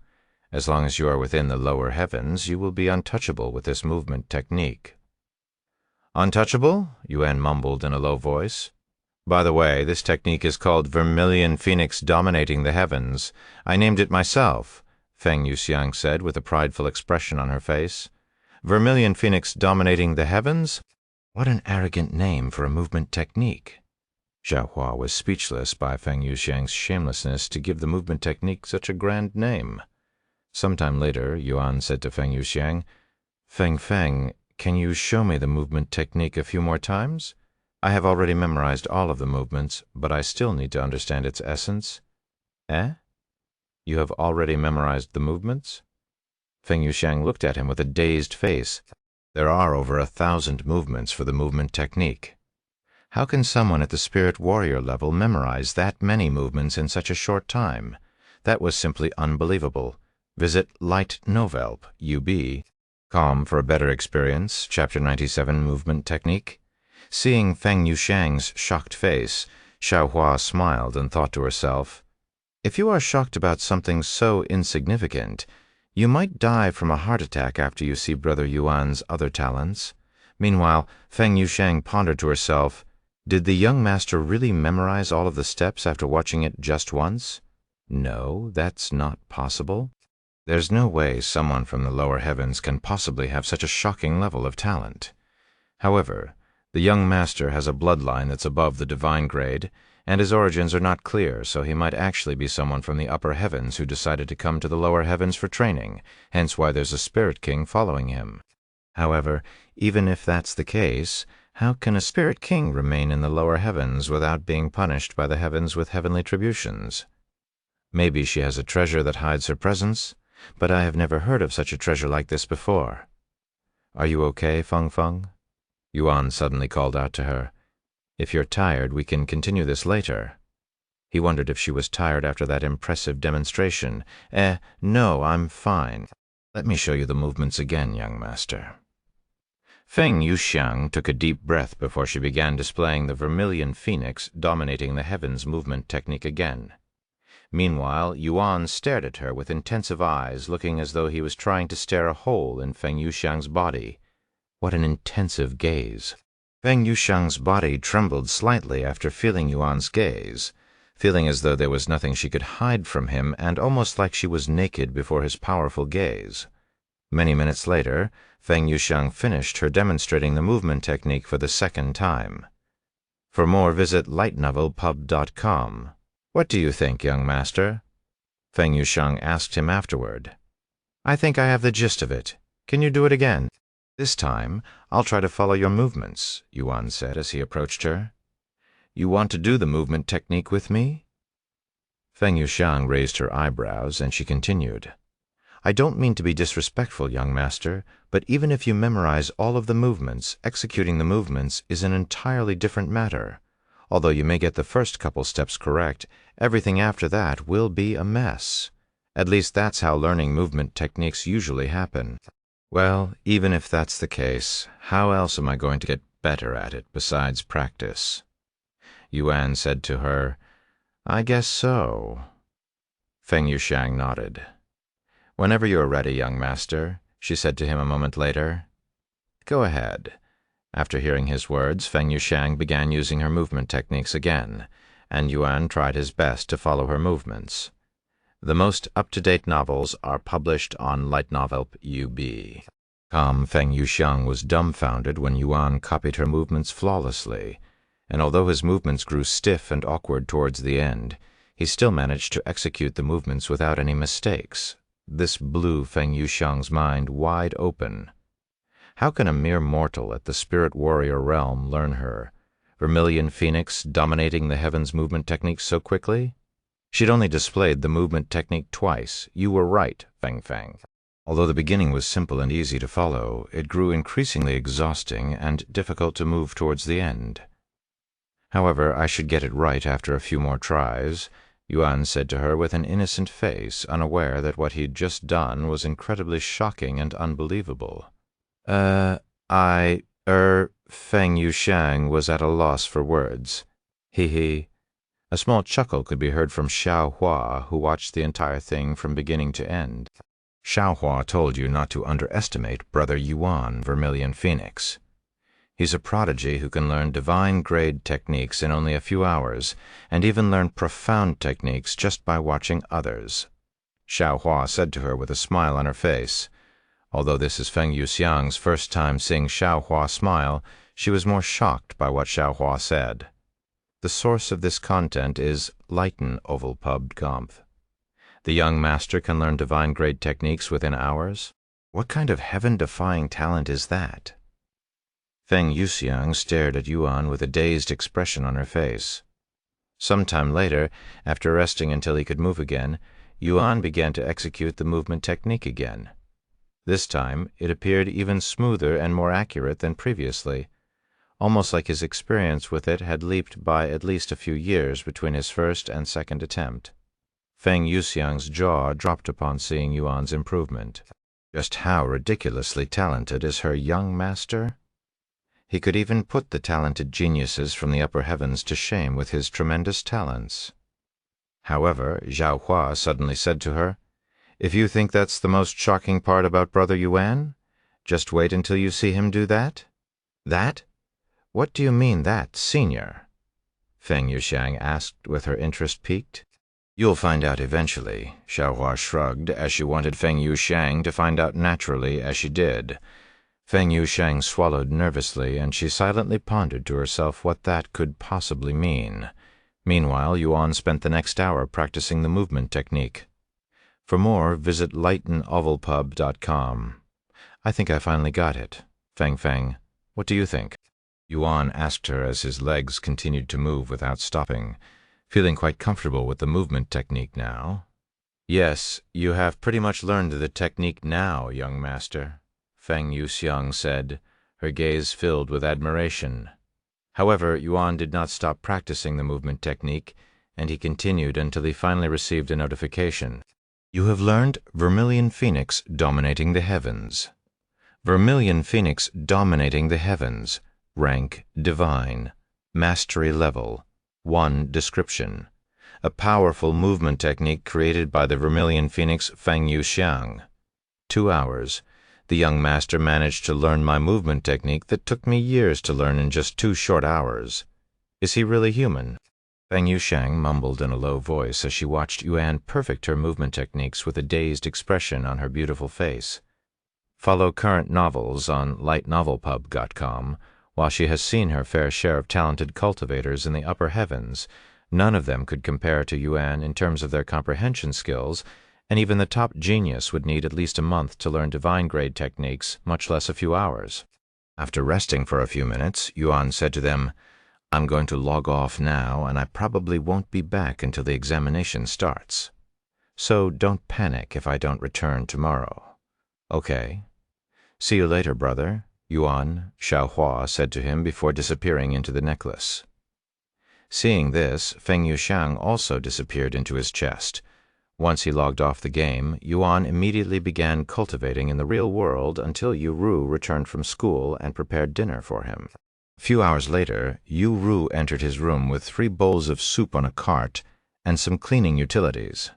A: As long as you are within the lower heavens, you will be untouchable with this movement technique." "Untouchable?" Yuan mumbled in a low voice. "By the way, this technique is called Vermilion Phoenix Dominating the Heavens. I named it myself," Feng Yuxiang said with a prideful expression on her face. "Vermilion Phoenix Dominating the Heavens? What an arrogant name for a movement technique." Xiaohua was speechless by Feng Yuxiang's shamelessness to give the movement technique such a grand name. Sometime later, Yuan said to Feng Yuxiang, Feng, can you show me the movement technique a few more times? I have already memorized all of the movements, but I still need to understand its essence." "Eh? You have already memorized the movements?" Feng Yuxiang looked at him with a dazed face. "There are over 1,000 movements for the movement technique. How can someone at the spirit warrior level memorize that many movements in such a short time? That was simply unbelievable. Visit lightnovelp.ub.com for a better experience, Chapter 97 Movement Technique. Seeing Feng Yuxiang's shocked face, Xiaohua smiled and thought to herself, "If you are shocked about something so insignificant, you might die from a heart attack after you see Brother Yuan's other talents." Meanwhile, Feng Yuxiang pondered to herself, did the young master really memorize all of the steps after watching it just once? No, that's not possible. There's no way someone from the lower heavens can possibly have such a shocking level of talent. However, the young master has a bloodline that's above the divine grade, and his origins are not clear, so he might actually be someone from the upper heavens who decided to come to the lower heavens for training, hence why there's a spirit king following him. However, even if that's the case, how can a spirit king remain in the lower heavens without being punished by the heavens with heavenly tributions? Maybe she has a treasure that hides her presence, but I have never heard of such a treasure like this before. Are you okay, Feng? Yuan suddenly called out to her. If you're tired, we can continue this later. He wondered if she was tired after that impressive demonstration. No, I'm fine. Let me show you the movements again, young master. Feng Yuxiang took a deep breath before she began displaying the Vermilion Phoenix Dominating the Heavens movement technique again. Meanwhile, Yuan stared at her with intensive eyes, looking as though he was trying to stare a hole in Feng Yuxiang's body. What an intensive gaze! Feng Yuxiang's body trembled slightly after feeling Yuan's gaze, feeling as though there was nothing she could hide from him and almost like she was naked before his powerful gaze. Many minutes later, Feng Yuxiang finished her demonstrating the movement technique for the second time. For more, visit lightnovelpub.com. What do you think, young master? Feng Yuxiang asked him afterward. I think I have the gist of it. Can you do it again? This time, I'll try to follow your movements, Yuan said as he approached her. You want to do the movement technique with me? Feng Yuxiang raised her eyebrows, and she continued. I don't mean to be disrespectful, young master, but even if you memorize all of the movements, executing the movements is an entirely different matter. Although you may get the first couple steps correct, everything after that will be a mess. At least that's how learning movement techniques usually happen. Well, even if that's the case, how else am I going to get better at it besides practice? Yuan said to her, I guess so. Feng Yuxiang nodded. Whenever you are ready, young master, she said to him a moment later. Go ahead. After hearing his words, Feng Yuxiang began using her movement techniques again, and Yuan tried his best to follow her movements. The most up-to-date novels are published on LitNovel.ub. Feng Yuxiang was dumbfounded when Yuan copied her movements flawlessly, and although his movements grew stiff and awkward towards the end, he still managed to execute the movements without any mistakes. This blew Feng Yuxiang's mind wide open. How can a mere mortal at the spirit warrior realm learn her, Vermilion Phoenix, dominating the heavens movement techniques so quickly? She'd only displayed the movement technique twice. You were right, Feng Feng. Although the beginning was simple and easy to follow, it grew increasingly exhausting and difficult to move towards the end. However, I should get it right after a few more tries, Yuan said to her with an innocent face, unaware that what he'd just done was incredibly shocking and unbelievable. Feng Yuxiang was at a loss for words. He. A small chuckle could be heard from Xiaohua, who watched the entire thing from beginning to end. Xiaohua told you not to underestimate Brother Yuan, Vermilion Phoenix. He's a prodigy who can learn divine-grade techniques in only a few hours, and even learn profound techniques just by watching others. Xiaohua said to her with a smile on her face. Although this is Feng Yuxiang's first time seeing Xiaohua smile, she was more shocked by what Xiaohua said. The source of this content is LitNovel.ub. The young master can learn divine-grade techniques within hours? What kind of heaven-defying talent is that? Feng Yuxiang stared at Yuan with a dazed expression on her face. Some time later, after resting until he could move again, Yuan began to execute the movement technique again. This time, it appeared even smoother and more accurate than previously, almost like his experience with it had leaped by at least a few years between his first and second attempt. Feng Yuxiang's jaw dropped upon seeing Yuan's improvement. Just how ridiculously talented is her young master? He could even put the talented geniuses from the upper heavens to shame with his tremendous talents. However, Xiaohua suddenly said to her, If you think that's the most shocking part about Brother Yuan, just wait until you see him do that. That? What do you mean that, senior? Feng Yuxiang asked with her interest piqued. You'll find out eventually, Xiaohua shrugged, as she wanted Feng Yuxiang to find out naturally as she did. Feng Yuxiang swallowed nervously, and she silently pondered to herself what that could possibly mean. Meanwhile, Yuan spent the next hour practicing the movement technique. For more, visit LitNovel.ub. I think I finally got it. Feng Feng, what do you think? Yuan asked her as his legs continued to move without stopping, feeling quite comfortable with the movement technique now. Yes, you have pretty much learned the technique now, young master, Feng Yuxiang said, her gaze filled with admiration. However, Yuan did not stop practicing the movement technique, and he continued until he finally received a notification. You have learned Vermilion Phoenix dominating the heavens. Vermilion Phoenix dominating the heavens. Rank Divine. Mastery level 1 description. A powerful movement technique created by the Vermilion Phoenix Feng Yuxiang. 2 hours. The young master managed to learn my movement technique that took me years to learn in just 2 short hours. Is he really human? Feng Yuxiang mumbled in a low voice as she watched Yuan perfect her movement techniques with a dazed expression on her beautiful face. Follow current novels on LitNovel.ub. While she has seen her fair share of talented cultivators in the upper heavens, none of them could compare to Yuan in terms of their comprehension skills, and even the top genius would need at least a month to learn divine-grade techniques, much less a few hours. After resting for a few minutes, Yuan said to them, I'm going to log off now, and I probably won't be back until the examination starts. So don't panic if I don't return tomorrow. Okay. See you later, brother, Yuan, Xiaohua said to him before disappearing into the necklace. Seeing this, Feng Yuxiang also disappeared into his chest. Once he logged off the game, Yuan immediately began cultivating in the real world until Yu returned from school and prepared dinner for him. A few hours later, Yu entered his room with 3 bowls of soup on a cart and some cleaning utilities.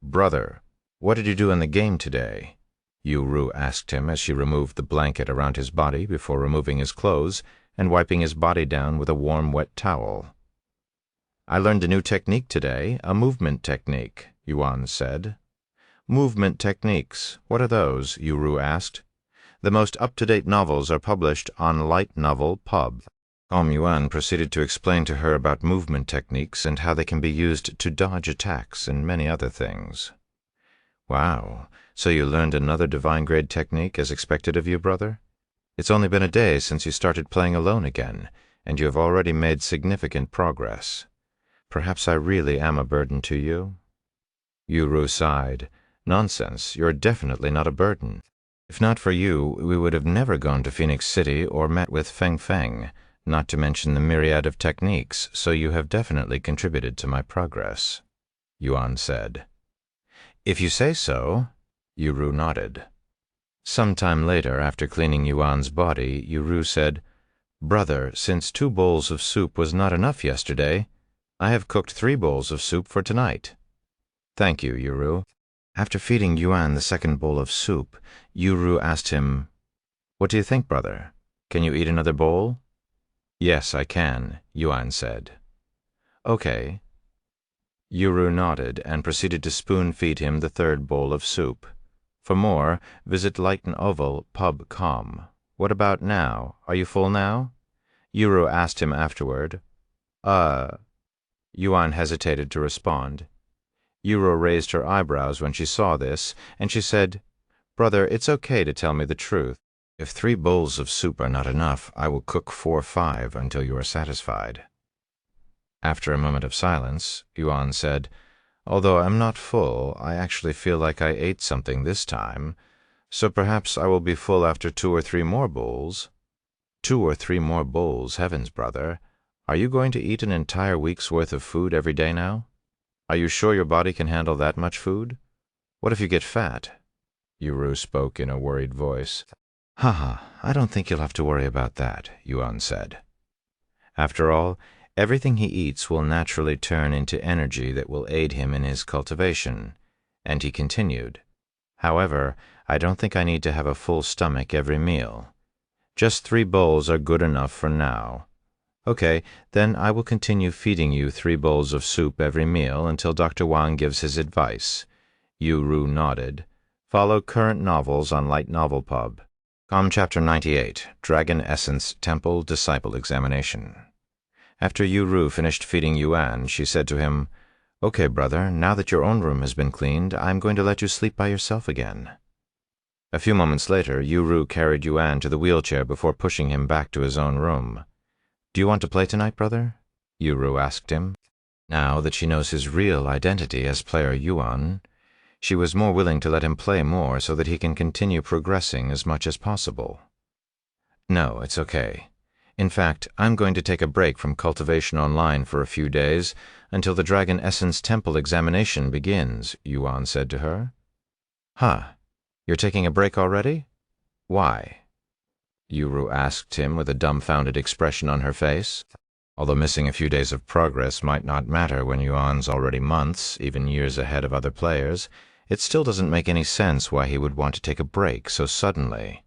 A: "Brother, what did you do in the game today?" Yu asked him as she removed the blanket around his body before removing his clothes and wiping his body down with a warm, wet towel. "I learned a new technique today, a movement technique," Yuan said. "Movement techniques, what are those?" Yu asked. "The most up-to-date novels are published on Light Novel Pub." Yuan proceeded to explain to her about movement techniques and how they can be used to dodge attacks and many other things. "Wow, so you learned another divine-grade technique as expected of you, brother? It's only been a day since you started playing alone again, and you have already made significant progress. Perhaps I really am a burden to you?" Yu sighed. "Nonsense, you're definitely not a burden. If not for you, we would have never gone to Phoenix City or met with Feng, not to mention the myriad of techniques, so you have definitely contributed to my progress," Yuan said. "If you say so," Yu nodded. Some time later, after cleaning Yuan's body, Yu said, "Brother, since 2 bowls of soup was not enough yesterday, I have cooked 3 bowls of soup for tonight." "Thank you, Yu." After feeding Yuan the 2nd bowl of soup, Yu asked him, "What do you think, brother? Can you eat another bowl?" "Yes, I can," Yuan said. "Okay." Yu nodded and proceeded to spoon-feed him the 3rd bowl of soup. For more, visit lightnovel.pub.com. "What about now? Are you full now?" Yu asked him afterward. Yuan hesitated to respond. Yu raised her eyebrows when she saw this, and she said, "Brother, it's okay to tell me the truth. If 3 bowls of soup are not enough, I will cook 4 or 5 until you are satisfied." After a moment of silence, Yuan said, "Although I'm not full, I actually feel like I ate something this time, so perhaps I will be full after 2 or 3 more bowls." 2 or 3 more bowls, heavens, brother. Are you going to eat an entire week's worth of food every day now? Are you sure your body can handle that much food? What if you get fat?" Yu spoke in a worried voice. "Haha, I don't think you'll have to worry about that," Yuan said. "After all, everything he eats will naturally turn into energy that will aid him in his cultivation." And he continued, "However, I don't think I need to have a full stomach every meal. Just 3 bowls are good enough for now. Okay, then I will continue feeding you 3 bowls of soup every meal until Dr. Wang gives his advice." Yu nodded. Follow current novels on Light Novel Pub. Chapter 98, Dragon Essence Temple Disciple Examination. After Yu finished feeding Yuan, she said to him, "Okay, brother, now that your own room has been cleaned, I'm going to let you sleep by yourself again." A few moments later, Yu carried Yuan to the wheelchair before pushing him back to his own room. "Do you want to play tonight, brother?" Yu asked him. Now that she knows his real identity as player Yuan, she was more willing to let him play more so that he can continue progressing as much as possible. "No, it's okay. In fact, I'm going to take a break from Cultivation Online for a few days until the Dragon Essence Temple examination begins," Yuan said to her. "Huh, you're taking a break already? Why?" Yu asked him with a dumbfounded expression on her face. Although missing a few days of progress might not matter when Yuan's already months, even years ahead of other players, it still doesn't make any sense why he would want to take a break so suddenly.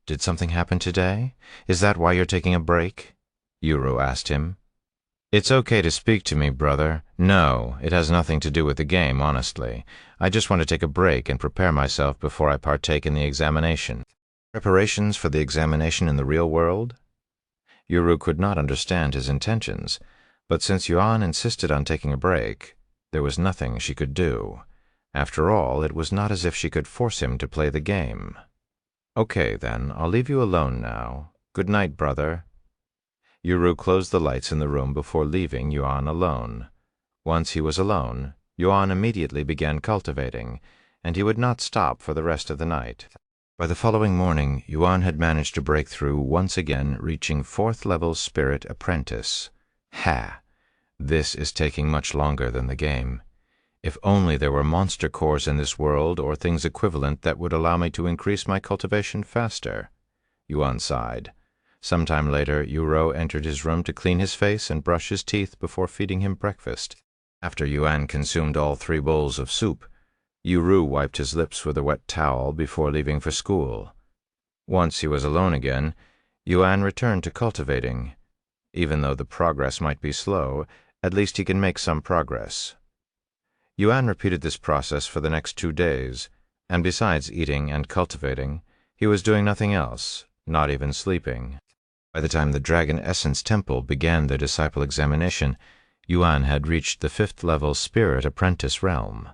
A: "Did something happen today? Is that why you're taking a break?" Yu asked him. "It's okay to speak to me, brother. No, it has nothing to do with the game, honestly. I just want to take a break and prepare myself before I partake in the examination." Preparations for the examination in the real world? Yu could not understand his intentions, but since Yuan insisted on taking a break, there was nothing she could do. After all, it was not as if she could force him to play the game. "Okay, then, I'll leave you alone now. Good night, brother." Yu closed the lights in the room before leaving Yuan alone. Once he was alone, Yuan immediately began cultivating, and he would not stop for the rest of the night. By the following morning, Yuan had managed to break through, once again reaching 4th level Spirit Apprentice. Ha! This is taking much longer than the game. If only there were monster cores in this world or things equivalent that would allow me to increase my cultivation faster. Yuan sighed. Sometime later, Yu entered his room to clean his face and brush his teeth before feeding him breakfast. After Yuan consumed all 3 bowls of soup, Yu wiped his lips with a wet towel before leaving for school. Once he was alone again, Yuan returned to cultivating. Even though the progress might be slow, at least he can make some progress. Yuan repeated this process for the next 2 days, and besides eating and cultivating, he was doing nothing else, not even sleeping. By the time the Dragon Essence Temple began their disciple examination, Yuan had reached the 5th level Spirit Apprentice realm.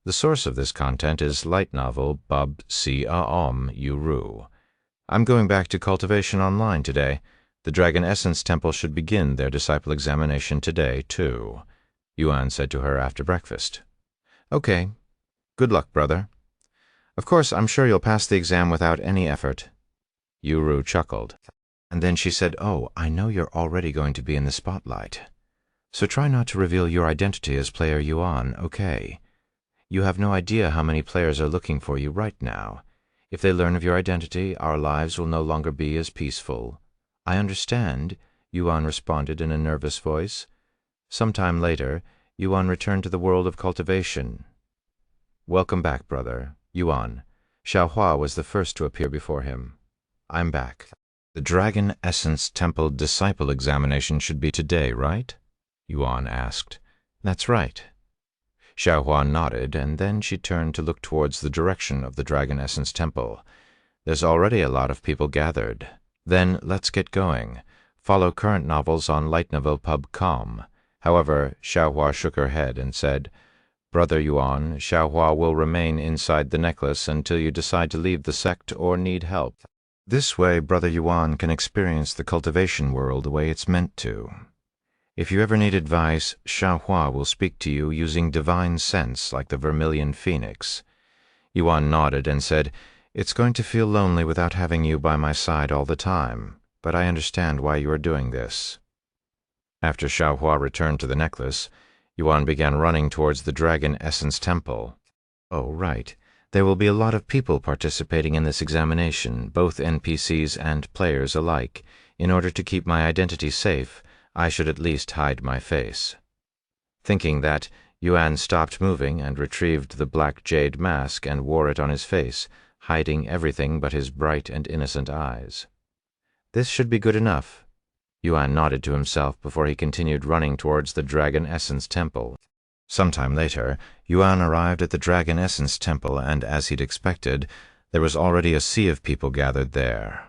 A: The source of this content is light novel Bub Si Aom Yu. I'm going back to Cultivation Online today. The Dragon Essence Temple should begin their disciple examination today, too, Yuan said to her after breakfast. Okay. Good luck, brother. Of course, I'm sure you'll pass the exam without any effort. Yu chuckled. And then she said, Oh, I know you're already going to be in the spotlight. So try not to reveal your identity as player Yuan, okay? You have no idea how many players are looking for you right now. If they learn of your identity, our lives will no longer be as peaceful. I understand, Yuan responded in a nervous voice. Sometime later, Yuan returned to the world of cultivation. Welcome back, brother. Yuan. Xiaohua was the first to appear before him. I'm back. The Dragon Essence Temple Disciple Examination should be today, right? Yuan asked. That's right. Xiaohua nodded, and then she turned to look towards the direction of the Dragon Essence Temple. There's already a lot of people gathered. Then let's get going. Follow current novels on lightnovelpub.com. However, Xiaohua shook her head and said, Brother Yuan, Xiaohua will remain inside the necklace until you decide to leave the sect or need help. This way, Brother Yuan can experience the cultivation world the way it's meant to. If you ever need advice, Xiaohua will speak to you using divine sense like the vermilion phoenix. Yuan nodded and said, It's going to feel lonely without having you by my side all the time, but I understand why you are doing this. After Xiaohua returned to the necklace, Yuan began running towards the Dragon Essence Temple. Oh, right. There will be a lot of people participating in this examination, both NPCs and players alike. In order to keep my identity safe, I should at least hide my face. Thinking that, Yuan stopped moving and retrieved the black jade mask and wore it on his face, hiding everything but his bright and innocent eyes. This should be good enough. Yuan nodded to himself before he continued running towards the Dragon Essence Temple. Sometime later, Yuan arrived at the Dragon Essence Temple, and as he'd expected, there was already a sea of people gathered there.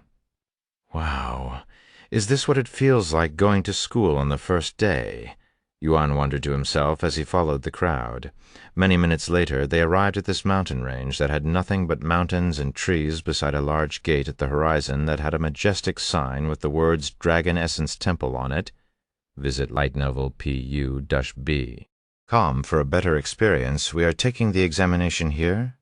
A: Wow. Is this what it feels like going to school on the first day? Yuan wondered to himself as he followed the crowd. Many minutes later, they arrived at this mountain range that had nothing but mountains and trees beside a large gate at the horizon that had a majestic sign with the words Dragon Essence Temple on it. Visit light novel PU-B. For a better experience, we are taking the examination here?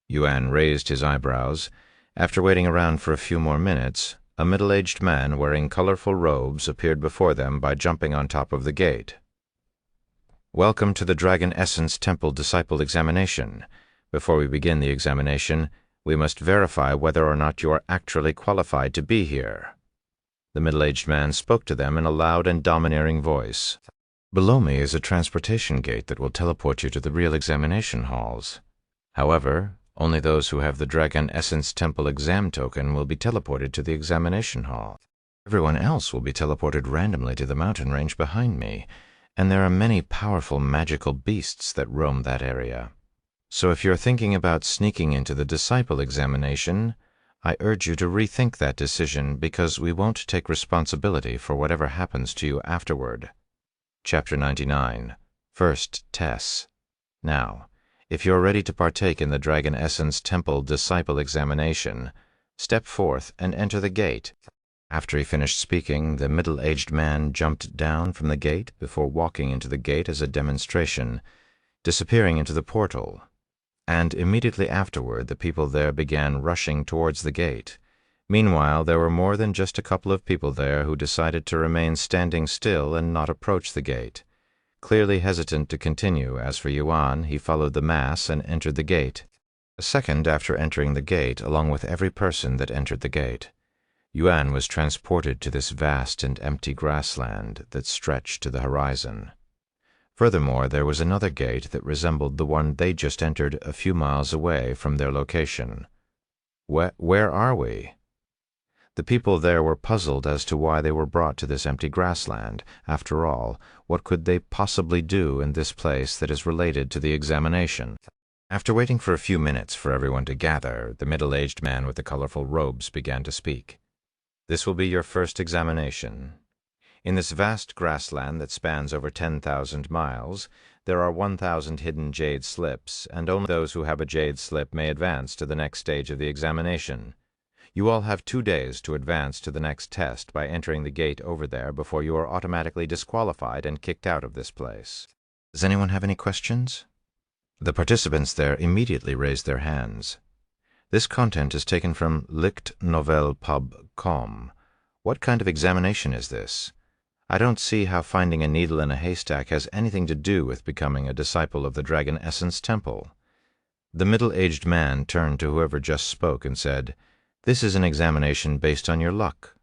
A: Yuan raised his eyebrows. After waiting around for a few more minutes, a middle-aged man wearing colorful robes appeared before them by jumping on top of the gate. Welcome to the Dragon Essence Temple Disciple Examination. Before we begin the examination, we must verify whether or not you are actually qualified to be here. The middle-aged man spoke to them in a loud and domineering voice. Below me is a transportation gate that will teleport you to the real examination halls. However, only those who have the Dragon Essence Temple exam token will be teleported to the examination hall. Everyone else will be teleported randomly to the mountain range behind me, and there are many powerful magical beasts that roam that area. So if you're thinking about sneaking into the disciple examination, I urge you to rethink that decision because we won't take responsibility for whatever happens to you afterward. Chapter 99. First Tests. Now, if you're ready to partake in the Dragon Essence Temple Disciple Examination, step forth and enter the gate. After he finished speaking, the middle-aged man jumped down from the gate before walking into the gate as a demonstration, disappearing into the portal. And immediately afterward, the people there began rushing towards the gate. Meanwhile, there were more than just a couple of people there who decided to remain standing still and not approach the gate. clearly hesitant to continue. As for Yuan, he followed the mass and entered the gate. A second after entering the gate, along with every person that entered the gate, Yuan was transported to this vast and empty grassland that stretched to the horizon. Furthermore, there was another gate that resembled the one they just entered a few miles away from their location. Where are we? The people there were puzzled as to why they were brought to this empty grassland. After all, what could they possibly do in this place that is related to the examination? After waiting for a few minutes for everyone to gather, the middle-aged man with the colorful robes began to speak. This will be your first examination. In this vast grassland that spans over 10,000 miles, there are 1,000 hidden jade slips, and only those who have a jade slip may advance to the next stage of the examination. You all have 2 days to advance to the next test by entering the gate over there before you are automatically disqualified and kicked out of this place. Does anyone have any questions? The participants there immediately raised their hands. This content is taken from LitRPG.com. What kind of examination is this? I don't see how finding a needle in a haystack has anything to do with becoming a disciple of the Dragon Essence Temple. The middle-aged man turned to whoever just spoke and said, "This is an examination based on your luck.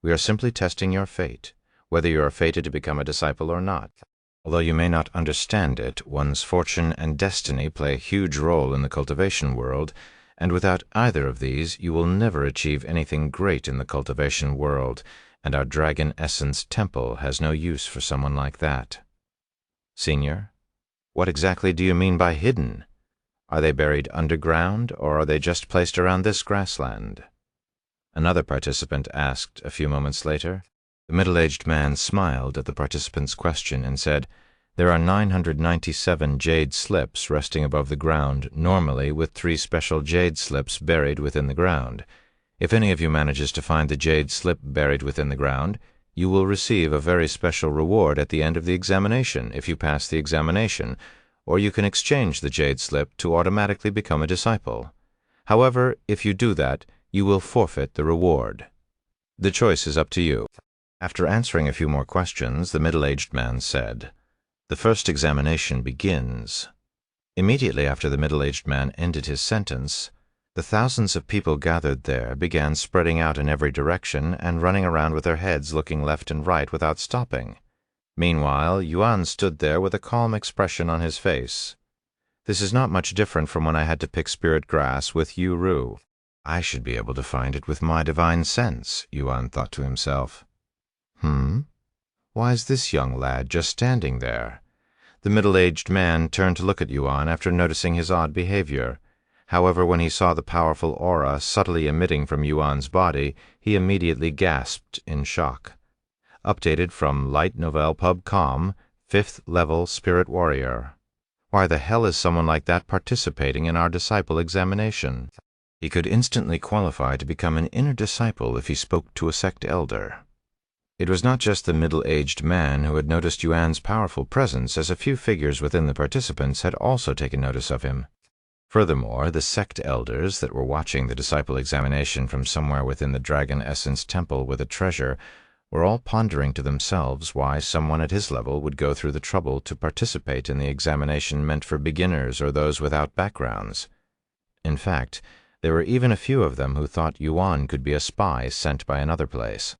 A: We are simply testing your fate, whether you are fated to become a disciple or not. Although you may not understand it, one's fortune and destiny play a huge role in the cultivation world, and without either of these you will never achieve anything great in the cultivation world, and our Dragon Essence Temple has no use for someone like that." Senior, what exactly do you mean by hidden? Are they buried underground, or are they just placed around this grassland? Another participant asked a few moments later. The middle-aged man smiled at the participant's question and said, "There are 997 jade slips resting above the ground, normally with 3 special jade slips buried within the ground. If any of you manages to find the jade slip buried within the ground, you will receive a very special reward at the end of the examination if you pass the examination, or you can exchange the jade slip to automatically become a disciple. However, if you do that, you will forfeit the reward. The choice is up to you." After answering a few more questions, the middle-aged man said, "The first examination begins." Immediately after the middle-aged man ended his sentence, the thousands of people gathered there began spreading out in every direction and running around with their heads looking left and right without stopping. Meanwhile, Yuan stood there with a calm expression on his face. "This is not much different from when I had to pick spirit grass with Yu Ru. I should be able to find it with my divine sense," Yuan thought to himself. Why is this young lad just standing there? The middle-aged man turned to look at Yuan after noticing his odd behavior. However, when he saw the powerful aura subtly emitting from Yuan's body, he immediately gasped in shock. Updated from LitNovelPub.com, 5th level Spirit Warrior. Why the hell is someone like that participating in our disciple examination? He could instantly qualify to become an inner disciple if he spoke to a sect elder. It was not just the middle-aged man who had noticed Yuan's powerful presence, as a few figures within the participants had also taken notice of him. Furthermore, the sect elders that were watching the disciple examination from somewhere within the Dragon Essence Temple with a treasure were all pondering to themselves why someone at his level would go through the trouble to participate in the examination meant for beginners or those without backgrounds. In fact, there were even a few of them who thought Yuan could be a spy sent by another place.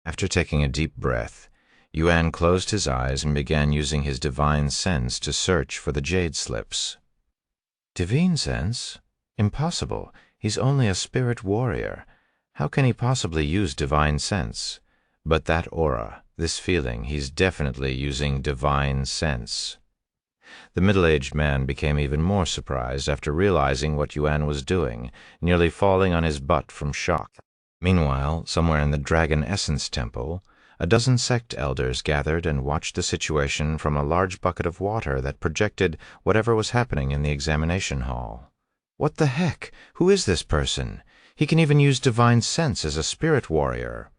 A: After taking a deep breath, Yuan closed his eyes and began using his divine sense to search for the jade slips. Divine sense? Impossible. He's only a spirit warrior. How can he possibly use divine sense? But that aura, this feeling, he's definitely using divine sense. The middle-aged man became even more surprised after realizing what Yuan was doing, nearly falling on his butt from shock. Meanwhile, somewhere in the Dragon Essence Temple, a dozen sect elders gathered and watched the situation from a large bucket of water that projected whatever was happening in the examination hall. What the heck? Who is this person? He can even use divine sense as a spirit warrior.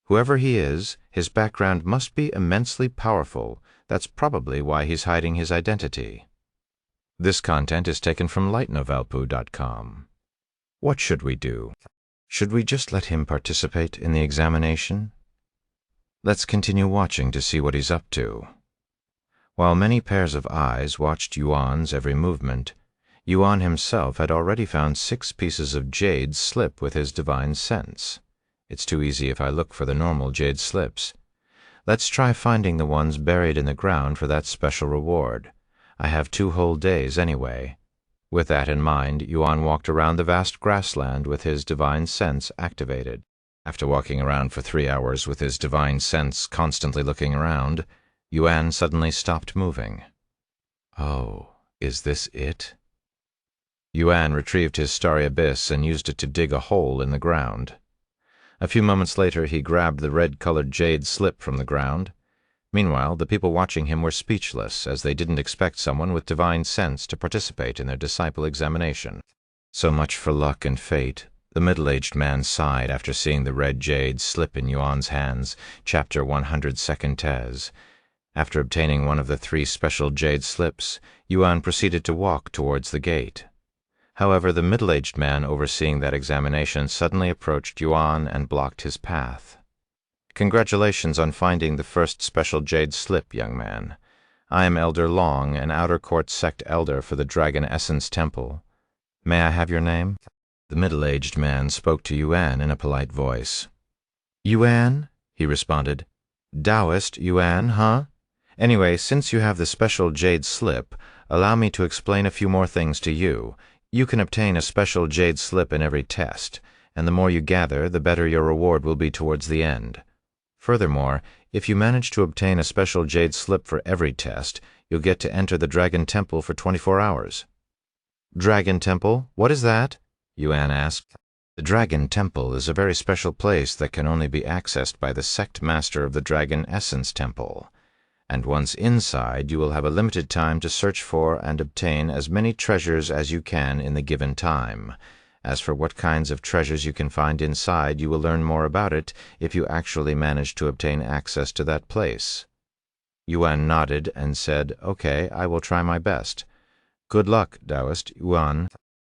A: Whoever he is, his background must be immensely powerful. That's probably why he's hiding his identity. This content is taken from LitNovelPoo.com. What should we do? Should we just let him participate in the examination? Let's continue watching to see what he's up to. While many pairs of eyes watched Yuan's every movement, Yuan himself had already found 6 pieces of jade slip with his divine sense. It's too easy if I look for the normal jade slips. Let's try finding the ones buried in the ground for that special reward. I have 2 whole days anyway. With that in mind, Yuan walked around the vast grassland with his divine sense activated. After walking around for 3 hours with his divine sense constantly looking around, Yuan suddenly stopped moving. Oh, is this it? Yuan retrieved his starry abyss and used it to dig a hole in the ground. A few moments later, he grabbed the red-colored jade slip from the ground. Meanwhile, the people watching him were speechless, as they didn't expect someone with divine sense to participate in their disciple examination. So much for luck and fate. The middle-aged man sighed after seeing the red jade slip in Yuan's hands, chapter 102nd Tez. After obtaining one of the 3 special jade slips, Yuan proceeded to walk towards the gate. However, the middle-aged man overseeing that examination suddenly approached Yuan and blocked his path. Congratulations on finding the first special jade slip, young man. I am Elder Long, an outer court sect elder for the Dragon Essence Temple. May I have your name? The middle-aged man spoke to Yuan in a polite voice. Yuan? He responded. Taoist Yuan, huh? Anyway, since you have the special jade slip, allow me to explain a few more things to you. You can obtain a special jade slip in every test, and the more you gather, the better your reward will be towards the end. Furthermore, if you manage to obtain a special jade slip for every test, you'll get to enter the Dragon Temple for 24 hours. Dragon Temple? What is that? Yuan asked. The Dragon Temple is a very special place that can only be accessed by the sect master of the Dragon Essence Temple. And once inside, you will have a limited time to search for and obtain as many treasures as you can in the given time. As for what kinds of treasures you can find inside, you will learn more about it if you actually manage to obtain access to that place. Yuan nodded and said, Okay, I will try my best. Good luck, Taoist Yuan.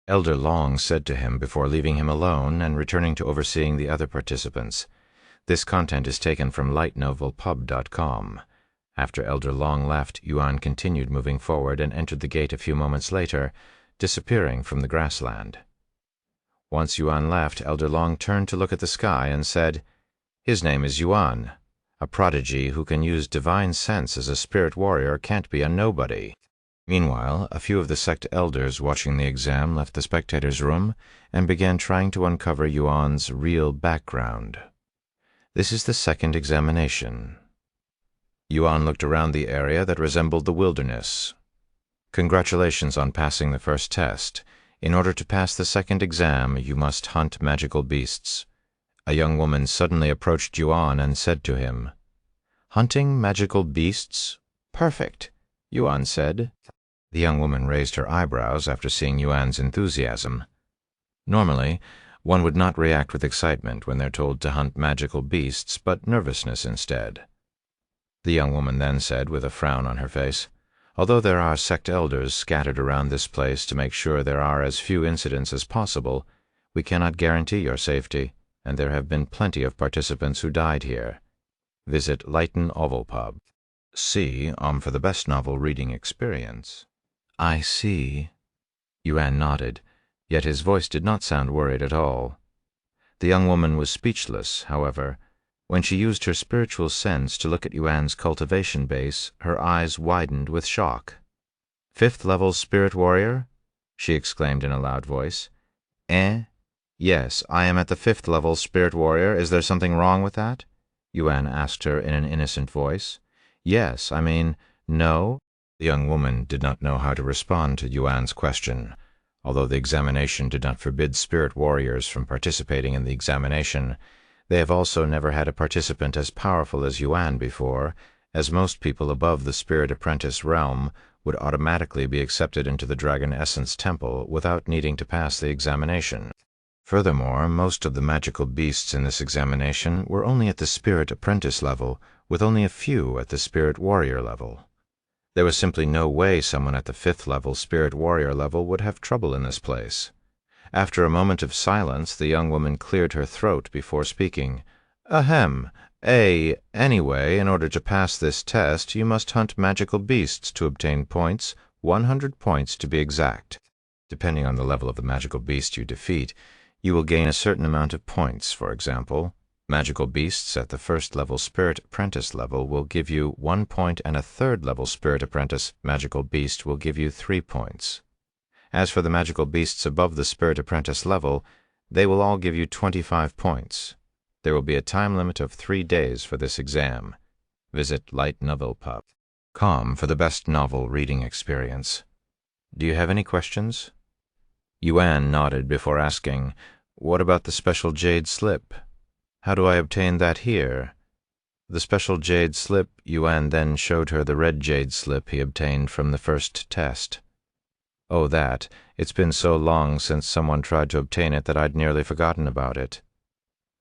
A: Elder Long said to him before leaving him alone and returning to overseeing the other participants. This content is taken from lightnovelpub.com. After Elder Long left, Yuan continued moving forward and entered the gate a few moments later, disappearing from the grassland. Once Yuan left, Elder Long turned to look at the sky and said, His name is Yuan. A prodigy who can use divine sense as a spirit warrior can't be a nobody. Meanwhile, a few of the sect elders watching the exam left the spectators' room and began trying to uncover Yuan's real background. This is the second examination. Yuan looked around the area that resembled the wilderness. Congratulations on passing the first test. In order to pass the second exam, you must hunt magical beasts. A young woman suddenly approached Yuan and said to him, Hunting magical beasts? Perfect, Yuan said. The young woman raised her eyebrows after seeing Yuan's enthusiasm. Normally, one would not react with excitement when they're told to hunt magical beasts, but nervousness instead. The young woman then said with a frown on her face, Although there are sect elders scattered around this place to make sure there are as few incidents as possible, we cannot guarantee your safety, and there have been plenty of participants who died here. Visit Lighten Ovalpub. See for the best novel reading experience. I see. Yuan nodded, yet his voice did not sound worried at all. The young woman was speechless, however. When she used her spiritual sense to look at Yuan's cultivation base, her eyes widened with shock. 5th level spirit warrior? She exclaimed in a loud voice. Eh? Yes, I am at the 5th level spirit warrior. Is there something wrong with that? Yuan asked her in an innocent voice. Yes, I mean, no? The young woman did not know how to respond to Yuan's question. Although the examination did not forbid spirit warriors from participating in the examination, they have also never had a participant as powerful as Yuan before, as most people above the spirit apprentice realm would automatically be accepted into the Dragon Essence Temple without needing to pass the examination. Furthermore, most of the magical beasts in this examination were only at the spirit apprentice level, with only a few at the spirit warrior level. There was simply no way someone at the 5th level spirit warrior level would have trouble in this place. After a moment of silence, the young woman cleared her throat before speaking. Ahem, Anyway, in order to pass this test, you must hunt magical beasts to obtain points, 100 points to be exact. Depending on the level of the magical beast you defeat, you will gain a certain amount of points. For example, magical beasts at the first level Spirit Apprentice level will give you 1 point, and a third level Spirit Apprentice magical beast will give you 3 points. As for the magical beasts above the Spirit Apprentice level, they will all give you 25 points. There will be a time limit of 3 days for this exam. Visit lightnovelpub.com for the best novel reading experience. Do you have any questions? Yuan nodded before asking, "What about the special jade slip? How do I obtain that here?" The special jade slip, Yuan then showed her the red jade slip he obtained from the first test. "Oh, that. It's been so long since someone tried to obtain it that I'd nearly forgotten about it."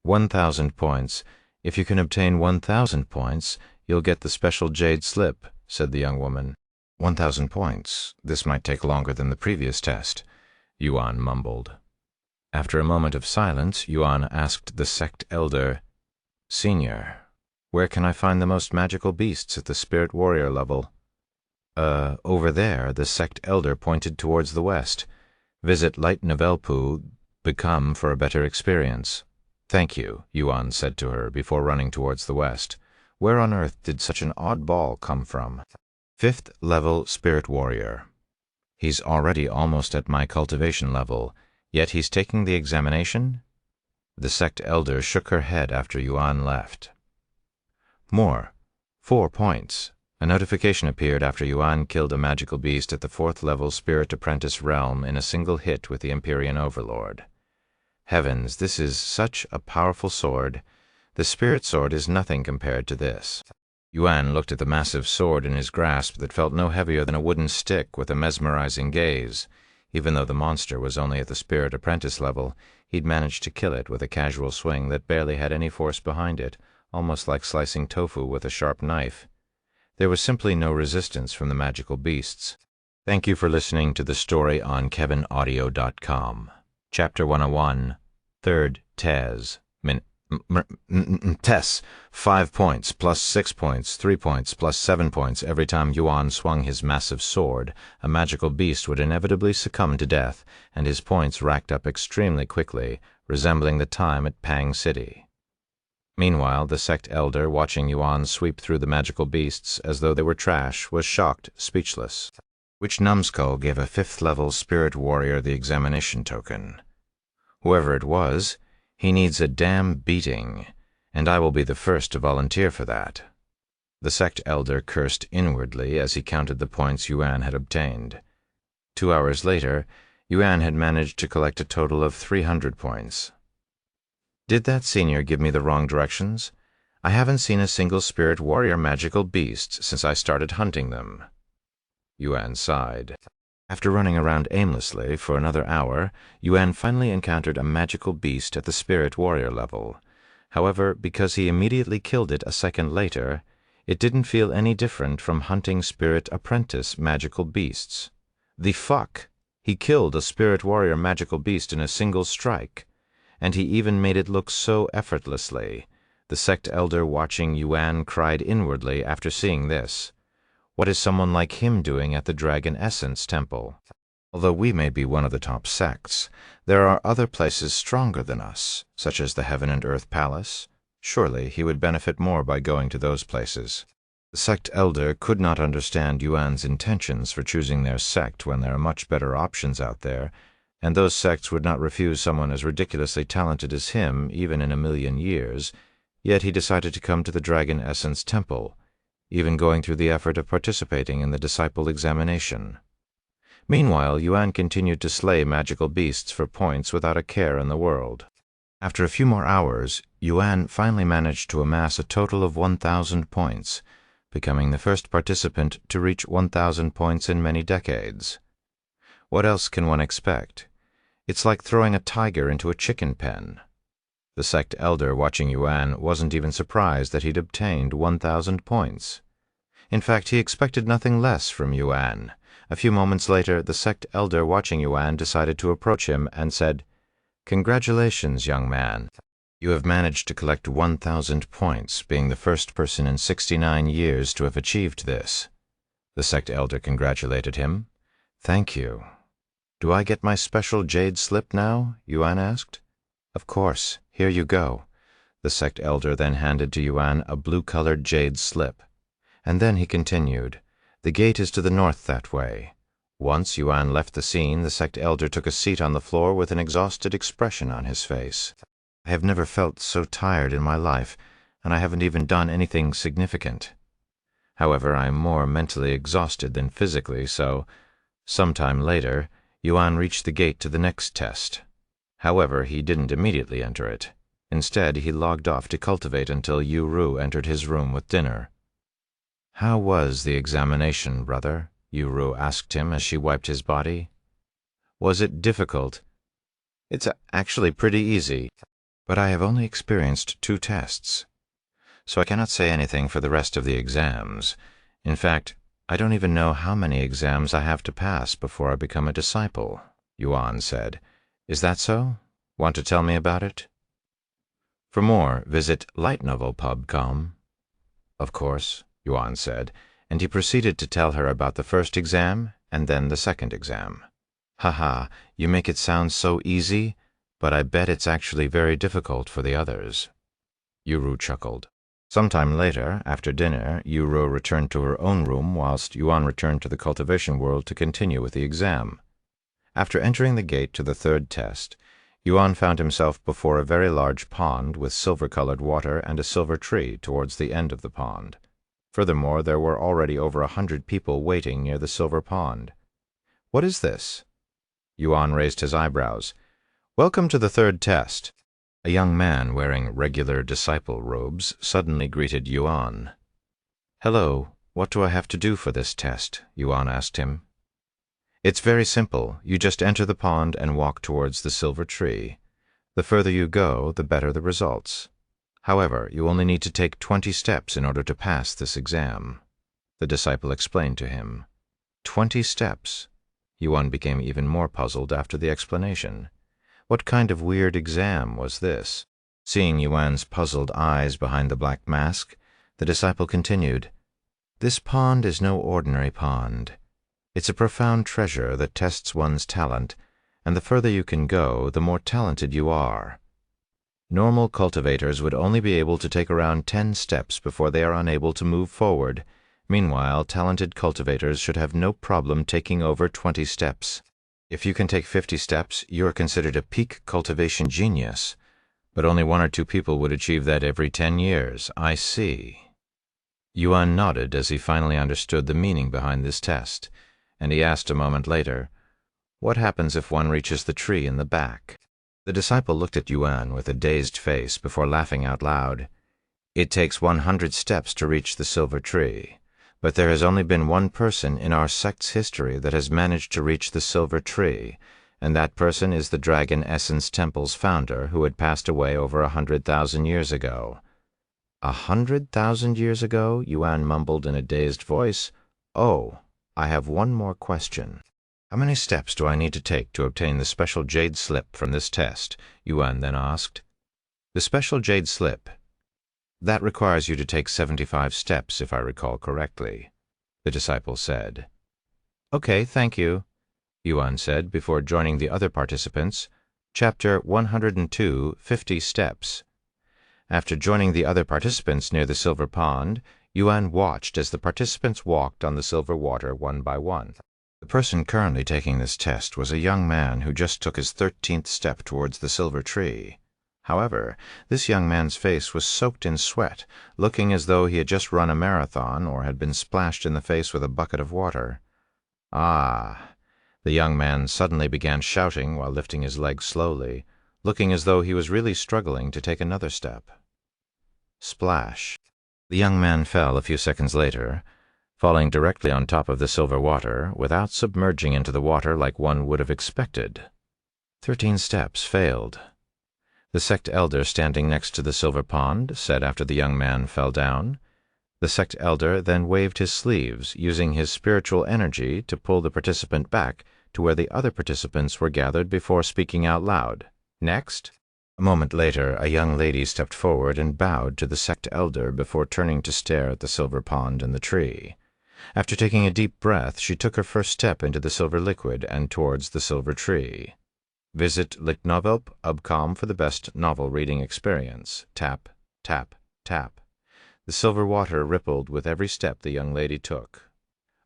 A: 1,000 points. If you can obtain 1,000 points, you'll get the special jade slip, said the young woman. 1,000 points. This might take longer than the previous test, Yuan mumbled. After a moment of silence, Yuan asked the sect elder, "Senior, where can I find the most magical beasts at the spirit warrior level?" Over there," the sect elder pointed towards the west. "Visit lightnovelpub.com for a better experience." "Thank you," Yuan said to her before running towards the west. Where on earth did such an odd ball come from? 5th level Spirit Warrior. He's already almost at my cultivation level, yet he's taking the examination? The sect elder shook her head after Yuan left. More. 4 points. A notification appeared after Yuan killed a magical beast at the 4th level Spirit Apprentice realm in a single hit with the Empyrean Overlord. Heavens, this is such a powerful sword. The Spirit Sword is nothing compared to this. Yuan looked at the massive sword in his grasp that felt no heavier than a wooden stick with a mesmerizing gaze. Even though the monster was only at the Spirit Apprentice level, he'd managed to kill it with a casual swing that barely had any force behind it, almost like slicing tofu with a sharp knife. There was simply no resistance from the magical beasts. Thank you for listening to the story on KevinAudio.com. Chapter 101, 3rd Tez. Tess, 5 points, plus 6 points, 3 points, plus 7 points. Every time Yuan swung his massive sword, a magical beast would inevitably succumb to death, and his points racked up extremely quickly, resembling the time at Pang City. Meanwhile, the sect elder, watching Yuan sweep through the magical beasts as though they were trash, was shocked, speechless. Which numbskull gave a 5th level spirit warrior the examination token? Whoever it was, he needs a damn beating, and I will be the first to volunteer for that. The sect elder cursed inwardly as he counted the points Yuan had obtained. 2 hours later, Yuan had managed to collect a total of 300 points. Did that senior give me the wrong directions? I haven't seen a single spirit warrior magical beast since I started hunting them. Yuan sighed. After running around aimlessly for another hour, Yuan finally encountered a magical beast at the spirit warrior level. However, because he immediately killed it a second later, it didn't feel any different from hunting spirit apprentice magical beasts. The fuck! He killed a spirit warrior magical beast in a single strike. And he even made it look so effortlessly. The sect elder watching Yuan cried inwardly after seeing this. What is someone like him doing at the Dragon Essence Temple? Although we may be one of the top sects, there are other places stronger than us, such as the Heaven and Earth Palace. Surely he would benefit more by going to those places. The sect elder could not understand Yuan's intentions for choosing their sect when there are much better options out there, and those sects would not refuse someone as ridiculously talented as him even in 1,000,000 years, yet he decided to come to the Dragon Essence Temple, even going through the effort of participating in the disciple examination. Meanwhile, Yuan continued to slay magical beasts for points without a care in the world. After a few more hours, Yuan finally managed to amass a total of 1,000 points, becoming the first participant to reach 1,000 points in many decades. What else can one expect? It's like throwing a tiger into a chicken pen. The sect elder watching Yuan wasn't even surprised that he'd obtained 1,000 points. In fact, he expected nothing less from Yuan. A few moments later, the sect elder watching Yuan decided to approach him and said, "Congratulations, young man. You have managed to collect 1,000 points, being the first person in 69 years to have achieved this. The sect elder congratulated him. Thank you. Do I get my special jade slip now? Yuan asked. Of course. Here you go. The sect elder then handed to Yuan a blue-colored jade slip. And then he continued, The gate is to the north that way. Once Yuan left the scene, the sect elder took a seat on the floor with an exhausted expression on his face. I have never felt so tired in my life, and I haven't even done anything significant. However, I am more mentally exhausted than physically, so sometime later, Yuan reached the gate to the next test. However, he didn't immediately enter it. Instead, he logged off to cultivate until Yu entered his room with dinner. How was the examination, brother? Yu asked him as she wiped his body. Was it difficult? It's actually pretty easy, but I have only experienced 2 tests, so I cannot say anything for the rest of the exams. In fact, I don't even know how many exams I have to pass before I become a disciple, Yuan said. Is that so? Want to tell me about it? For more, visit lightnovelpub.com. Of course, Yuan said, and he proceeded to tell her about the first exam and then the second exam. Haha, you make it sound so easy, but I bet it's actually very difficult for the others. Yu chuckled. Sometime later, after dinner, Yu returned to her own room whilst Yuan returned to the cultivation world to continue with the exam. After entering the gate to the 3rd test, Yuan found himself before a very large pond with silver-colored water and a silver tree towards the end of the pond. Furthermore, there were already over 100 people waiting near the silver pond. What is this? Yuan raised his eyebrows. Welcome to the 3rd test. A young man wearing regular disciple robes suddenly greeted Yuan. Hello, what do I have to do for this test? Yuan asked him. It's very simple. You just enter the pond and walk towards the silver tree. The further you go, the better the results. However, you only need to take 20 steps in order to pass this exam. The disciple explained to him. 20 steps? Yuan became even more puzzled after the explanation. What kind of weird exam was this? Seeing Yuan's puzzled eyes behind the black mask, the disciple continued, This pond is no ordinary pond. It's a profound treasure that tests one's talent, and the further you can go, the more talented you are. Normal cultivators would only be able to take around 10 steps before they are unable to move forward. Meanwhile, talented cultivators should have no problem taking over 20 steps. If you can take 50 steps, you are considered a peak cultivation genius. But only 1 or 2 people would achieve that every 10 years. I see. Yuan nodded as he finally understood the meaning behind this test, and he asked a moment later, What happens if one reaches the tree in the back? The disciple looked at Yuan with a dazed face before laughing out loud. It takes 100 steps to reach the silver tree, but there has only been 1 person in our sect's history that has managed to reach the silver tree, and that person is the Dragon Essence Temple's founder, who had passed away over 100,000 years ago. 100,000 years ago? Yuan mumbled in a dazed voice. Oh, I have 1 more question. How many steps do I need to take to obtain the special jade slip from this test? Yuan then asked. The special jade slip. That requires you to take 75 steps, if I recall correctly, the disciple said. Okay, thank you, Yuan said before joining the other participants. Chapter 102, 50 Steps. After joining the other participants near the silver pond, Yuan watched as the participants walked on the silver water 1 by 1. The person currently taking this test was a young man who just took his 13th step towards the silver tree. However, this young man's face was soaked in sweat, looking as though he had just run a marathon or had been splashed in the face with a bucket of water. Ah! The young man suddenly began shouting while lifting his leg slowly, looking as though he was really struggling to take another step. Splash! The young man fell a few seconds later, falling directly on top of the silver water without submerging into the water like one would have expected. 13 steps failed. The sect elder standing next to the silver pond said after the young man fell down. The sect elder then waved his sleeves, using his spiritual energy to pull the participant back to where the other participants were gathered before speaking out loud. Next? A moment later, a young lady stepped forward and bowed to the sect elder before turning to stare at the silver pond in the tree. After taking a deep breath, she took her first step into the silver liquid and towards the silver tree. Visit LitNovelp.com for the best novel reading experience. Tap, tap, tap. The silver water rippled with every step the young lady took.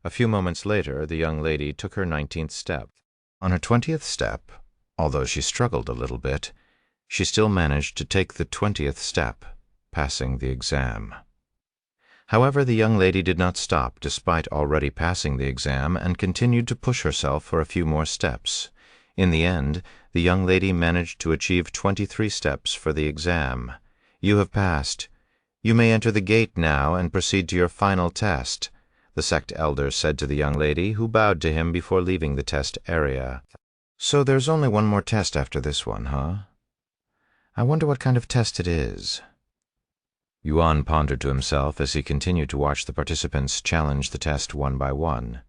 A: A few moments later, the young lady took her 19th step. On her 20th step, although she struggled a little bit, she still managed to take the 20th step, passing the exam. However, the young lady did not stop despite already passing the exam and continued to push herself for a few more steps. In the end, the young lady managed to achieve 23 steps for the exam. You have passed. You may enter the gate now and proceed to your final test, the sect elder said to the young lady, who bowed to him before leaving the test area. So there's only one more test after this one, huh? I wonder what kind of test it is. Yuan pondered to himself as he continued to watch the participants challenge the test one by one.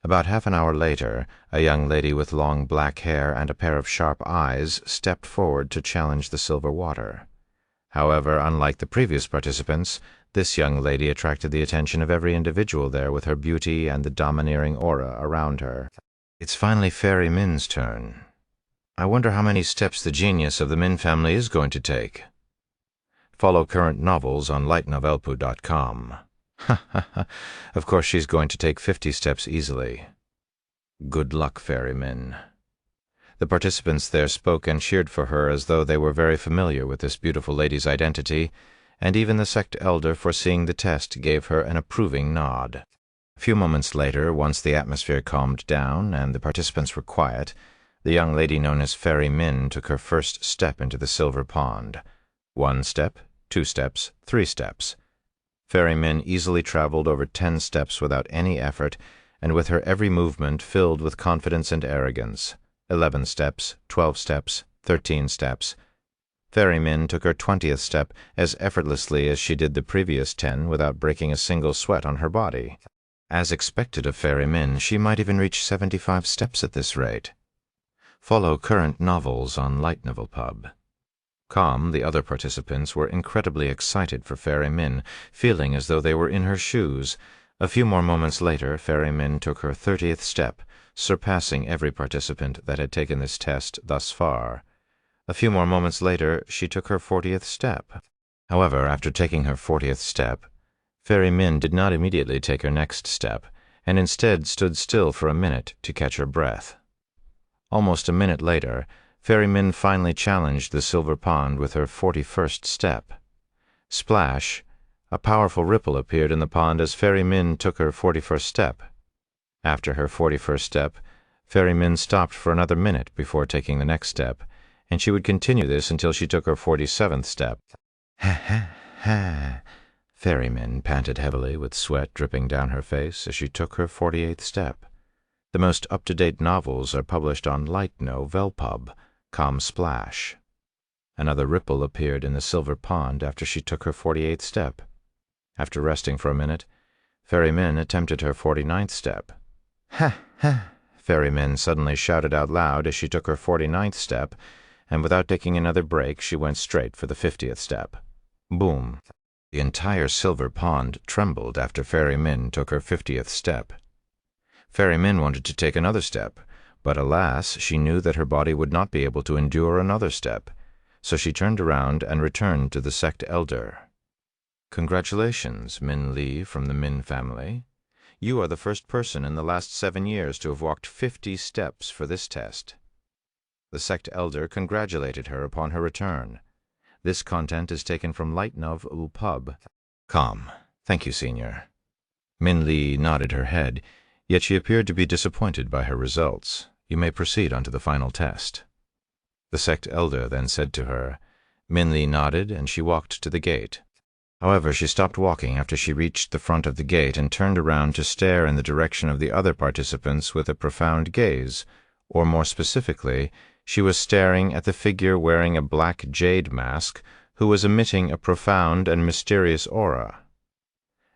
A: About half an hour later, a young lady with long black hair and a pair of sharp eyes stepped forward to challenge the silver water. However, unlike the previous participants, this young lady attracted the attention of every individual there with her beauty and the domineering aura around her. It's finally Fairy Min's turn. I wonder how many steps the genius of the Min family is going to take. Follow current novels on lightnovelpu.com. Of course she's going to take 50 steps easily. Good luck, Fairy Min. The participants there spoke and cheered for her as though they were very familiar with this beautiful lady's identity, and even the sect elder, foreseeing the test, gave her an approving nod. A few moments later, once the atmosphere calmed down and the participants were quiet, the young lady known as Fairy Min took her first step into the silver pond. 1 step, 2 steps, 3 steps. Fairy Min easily traveled over 10 steps without any effort, and with her every movement filled with confidence and arrogance. 11 steps, 12 steps, 13 steps. Fairy Min took her 20th step as effortlessly as she did the previous 10 without breaking a single sweat on her body. As expected of Fairy Min, she might even reach 75 steps at this rate. Follow current novels on lightnovelpub.com. The other participants were incredibly excited for Fairy Min, feeling as though they were in her shoes. A few more moments later, Fairy Min took her 30th step, surpassing every participant that had taken this test thus far. A few more moments later, she took her 40th step. However, after taking her 40th step, Fairy Min did not immediately take her next step, and instead stood still for a minute to catch her breath. Almost a minute later, Fairy Min finally challenged the silver pond with her 41st step. Splash! A powerful ripple appeared in the pond as Fairy Min took her 41st step. After her 41st step, Fairy Min stopped for another minute before taking the next step, and she would continue this until she took her 47th step. Ha ha ha! Fairy Min panted heavily with sweat dripping down her face as she took her 48th step. The most up-to-date novels are published on lightnovelpub.com. Splash. Another ripple appeared in the silver pond after she took her 48th step. After resting for a minute, Fairy Min attempted her 49th step. Ha ha! Fairy Min suddenly shouted out loud as she took her 49th step, and without taking another break, she went straight for the 50th step. Boom! The entire silver pond trembled after Fairy Min took her 50th step. Fairy Min wanted to take another step, but alas, she knew that her body would not be able to endure another step, so she turned around and returned to the sect elder. Congratulations, Min Li from the Min family. You are the first person in the last 7 years to have walked 50 steps for this test. The sect elder congratulated her upon her return. This content is taken from lightnovelpub.com. Thank you, Senior. Min Li nodded her head, yet she appeared to be disappointed by her results. You may proceed on to the final test. The sect elder then said to her. Min Li nodded, and she walked to the gate. However, she stopped walking after she reached the front of the gate and turned around to stare in the direction of the other participants with a profound gaze, or more specifically, she was staring at the figure wearing a black jade mask who was emitting a profound and mysterious aura.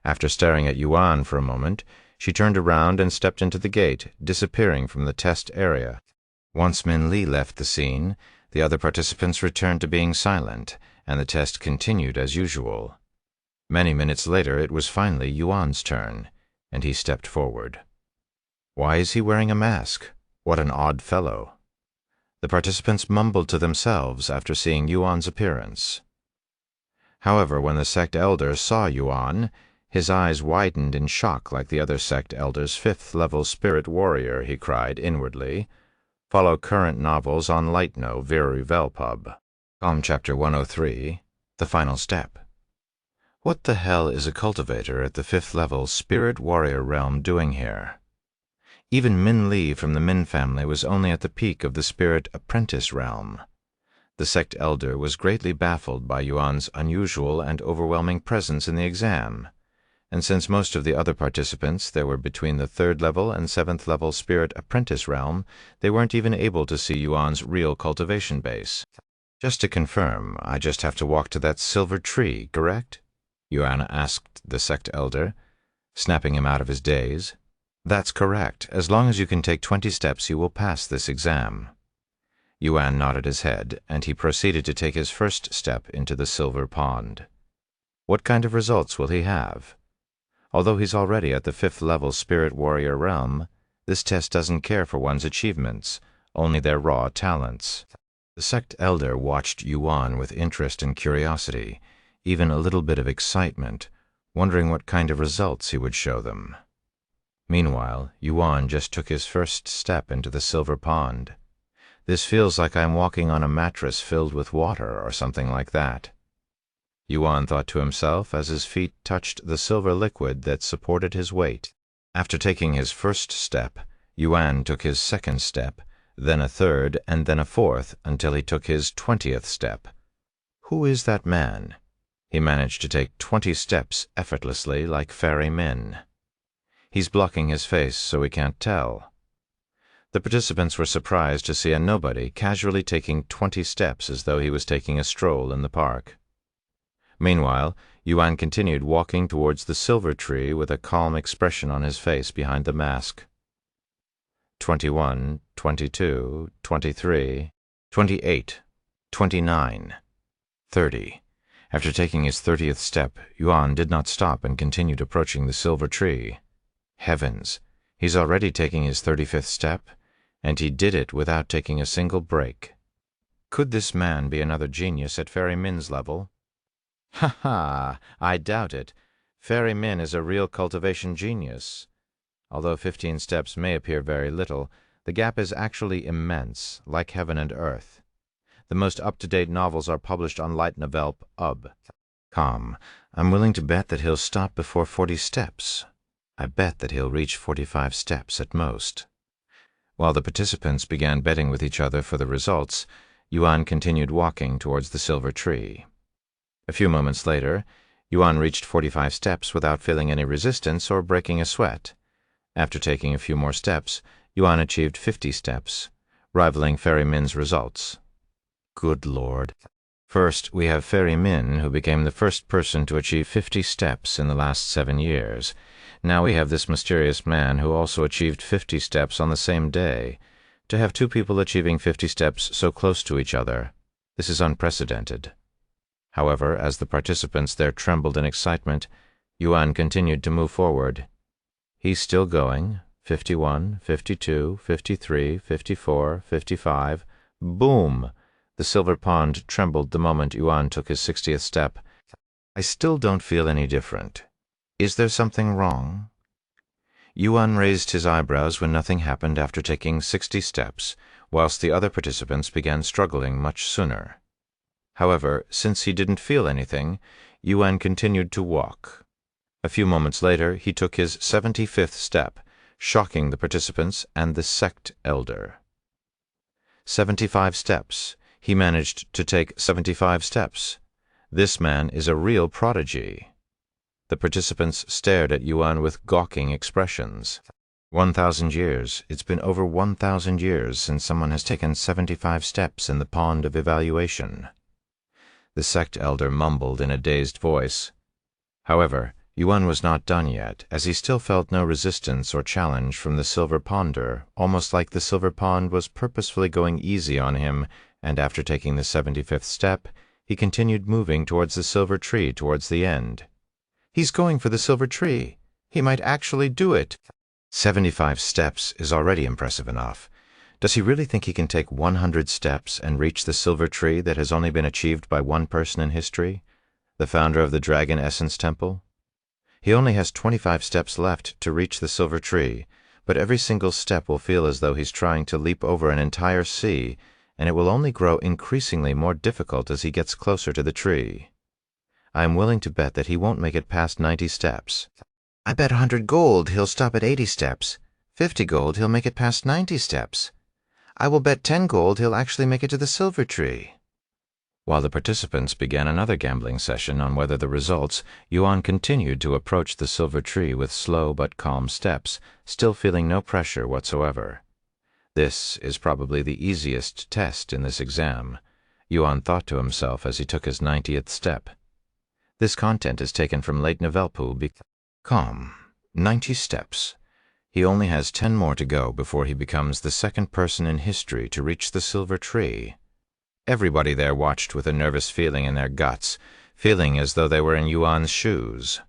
A: After staring at Yuan for a moment, she turned around and stepped into the gate, disappearing from the test area. Once Min Li left the scene, The other participants returned to being silent, and the test continued as usual. Many minutes later, it was finally Yuan's turn, and he stepped forward. Why is he wearing a mask? What an odd fellow. The participants mumbled to themselves after seeing Yuan's appearance. However, when the sect elder saw Yuan, his eyes widened in shock like the other sect elder's 5th-level spirit warrior. He cried inwardly, "Follow current novels on LitRPG VRMMO. Chapter 103, The Final Step. What the hell is a cultivator at the 5th-level spirit warrior realm doing here? Even Min Li from the Min family was only at the peak of the spirit apprentice realm. The sect elder was greatly baffled by Yuan's unusual and overwhelming presence in the exam, and since most of the other participants there were between the 3rd-level and 7th-level spirit apprentice realm, they weren't even able to see Yuan's real cultivation base. Just to confirm, I just have to walk to that silver tree, correct? Yuan asked the sect elder, snapping him out of his daze. That's correct. As long as you can take 20 steps, you will pass this exam. Yuan nodded his head, and he proceeded to take his first step into the silver pond. What kind of results will he have? Although he's already at the 5th-level spirit warrior realm, this test doesn't care for one's achievements, only their raw talents. The sect elder watched Yuan with interest and curiosity, even a little bit of excitement, wondering what kind of results he would show them. Meanwhile, Yuan just took his first step into the silver pond. This feels like I'm walking on a mattress filled with water or something like that. Yuan thought to himself as his feet touched the silver liquid that supported his weight. After taking his first step, Yuan took his second step, then a third, and then a fourth, until he took his 20th step. Who is that man? He managed to take 20 steps effortlessly like Fairy Min. He's blocking his face so we can't tell. The participants were surprised to see a nobody casually taking 20 steps as though he was taking a stroll in the park. Meanwhile, Yuan continued walking towards the silver tree with a calm expression on his face behind the mask. 21, 22, 23, 28, 29, 30. After taking his 30th step, Yuan did not stop and continued approaching the silver tree. Heavens, he's already taking his 35th step, and he did it without taking a single break. Could this man be another genius at Fairy Min's level? Ha ha! I doubt it. Fairy Min is a real cultivation genius. Although 15 steps may appear very little, the gap is actually immense, like heaven and earth. The most up-to-date novels are published on LitRPG. I'm willing to bet that he'll stop before 40 steps. I bet that he'll reach 45 steps at most. While the participants began betting with each other for the results, Yuan continued walking towards the silver tree. A few moments later, Yuan reached 45 steps without feeling any resistance or breaking a sweat. After taking a few more steps, Yuan achieved 50 steps, rivaling Fairy Min's results. Good Lord. First, we have Fairy Min, who became the first person to achieve 50 steps in the last 7 years. Now we have this mysterious man who also achieved 50 steps on the same day. To have two people achieving 50 steps so close to each other, this is unprecedented. However, as the participants there trembled in excitement, Yuan continued to move forward. He's still going. 51, 52, 53, 54, 55. Boom! The silver pond trembled the moment Yuan took his 60th step. I still don't feel any different. Is there something wrong? Yuan raised his eyebrows when nothing happened after taking 60 steps, whilst the other participants began struggling much sooner. However, since he didn't feel anything, Yuan continued to walk. A few moments later, he took his 75th step, shocking the participants and the sect elder. 75 steps. He managed to take 75 steps. This man is a real prodigy. The participants stared at Yuan with gawking expressions. 1,000 years. It's been over 1,000 years since someone has taken 75 steps in the pond of evaluation. The sect elder mumbled in a dazed voice. However, Yuan was not done yet, as he still felt no resistance or challenge from the silver ponder, almost like the silver pond was purposefully going easy on him and after taking the 75th step, he continued moving towards the silver tree towards the end. He's going for the silver tree. He might actually do it. 75 steps is already impressive enough. Does he really think he can take 100 steps and reach the silver tree that has only been achieved by one person in history, the founder of the Dragon Essence Temple? He only has 25 steps left to reach the silver tree, but every single step will feel as though he's trying to leap over an entire sea, and it will only grow increasingly more difficult as he gets closer to the tree. I am willing to bet that he won't make it past 90 steps. I bet 100 gold he'll stop at 80 steps. 50 gold he'll make it past 90 steps. I will bet 10 gold he'll actually make it to the silver tree. While the participants began another gambling session on whether the results, Yuan continued to approach the silver tree with slow but calm steps, still feeling no pressure whatsoever. This is probably the easiest test in this exam, Yuan thought to himself as he took his 90th step. This content is taken from late Novelpool. Calm. 90 steps. He only has 10 more to go before he becomes the second person in history to reach the silver tree. Everybody there watched with a nervous feeling in their guts, feeling as though they were in Yuan's shoes.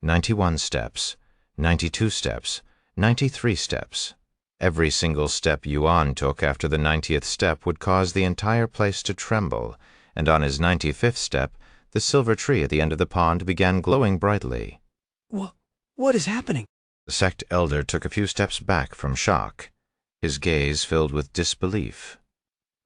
A: 91 steps, 92 steps, 93 steps. Every single step Yuan took after the 90th step would cause the entire place to tremble, and on his 95th step, the silver tree at the end of the pond began glowing brightly.
B: What is happening?
A: The sect elder took a few steps back from shock, his gaze filled with disbelief.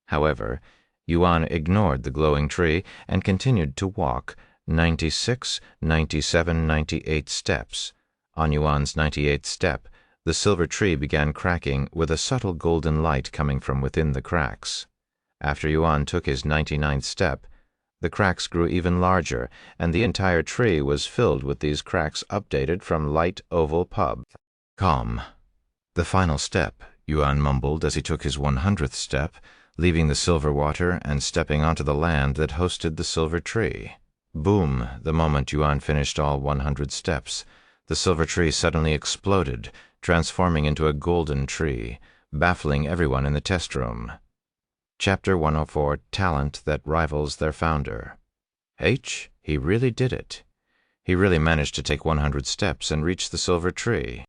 A: However, Yuan ignored the glowing tree and continued to walk 96, 97, 98 steps. On Yuan's 98th step, the silver tree began cracking with a subtle golden light coming from within the cracks. After Yuan took his 99th step, the cracks grew even larger, and the entire tree was filled with these cracks updated from light oval pub. Calm. The final step, Yuan mumbled as he took his 100th step, leaving the silver water and stepping onto the land that hosted the silver tree. Boom! The moment Yuan finished all 100 steps, the silver tree suddenly exploded, transforming into a golden tree, baffling everyone in the test room. Chapter 104, Talent That Rivals Their Founder. He really did it. He really managed to take 100 steps and reach the silver tree.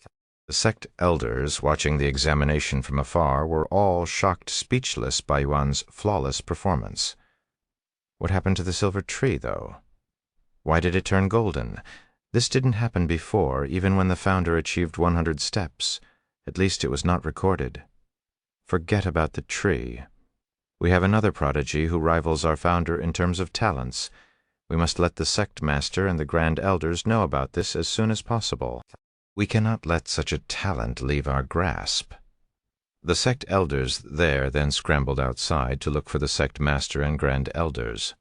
A: The sect elders, watching the examination from afar, were all shocked speechless by Yuan's flawless performance. What happened to the silver tree, though? Why did it turn golden? This didn't happen before, even when the founder achieved 100 steps. At least it was not recorded. Forget about the tree. We have another prodigy who rivals our founder in terms of talents. We must let the sect master and the grand elders know about this as soon as possible. We cannot let such a talent leave our grasp. The sect elders there then scrambled outside to look for the sect master and grand elders.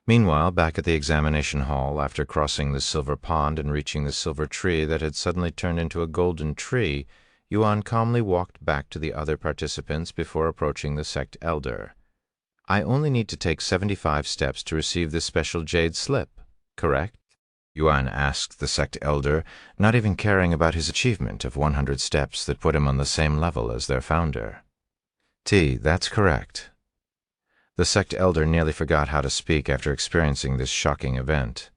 A: Meanwhile, back at the examination hall, after crossing the silver pond and reaching the silver tree that had suddenly turned into a golden tree, Yuan calmly walked back to the other participants before approaching the sect elder. I only need to take 75 steps to receive this special jade slip, correct? Yuan asked the sect elder, not even caring about his achievement of 100 steps that put him on the same level as their founder. That's correct. The sect elder nearly forgot how to speak after experiencing this shocking event.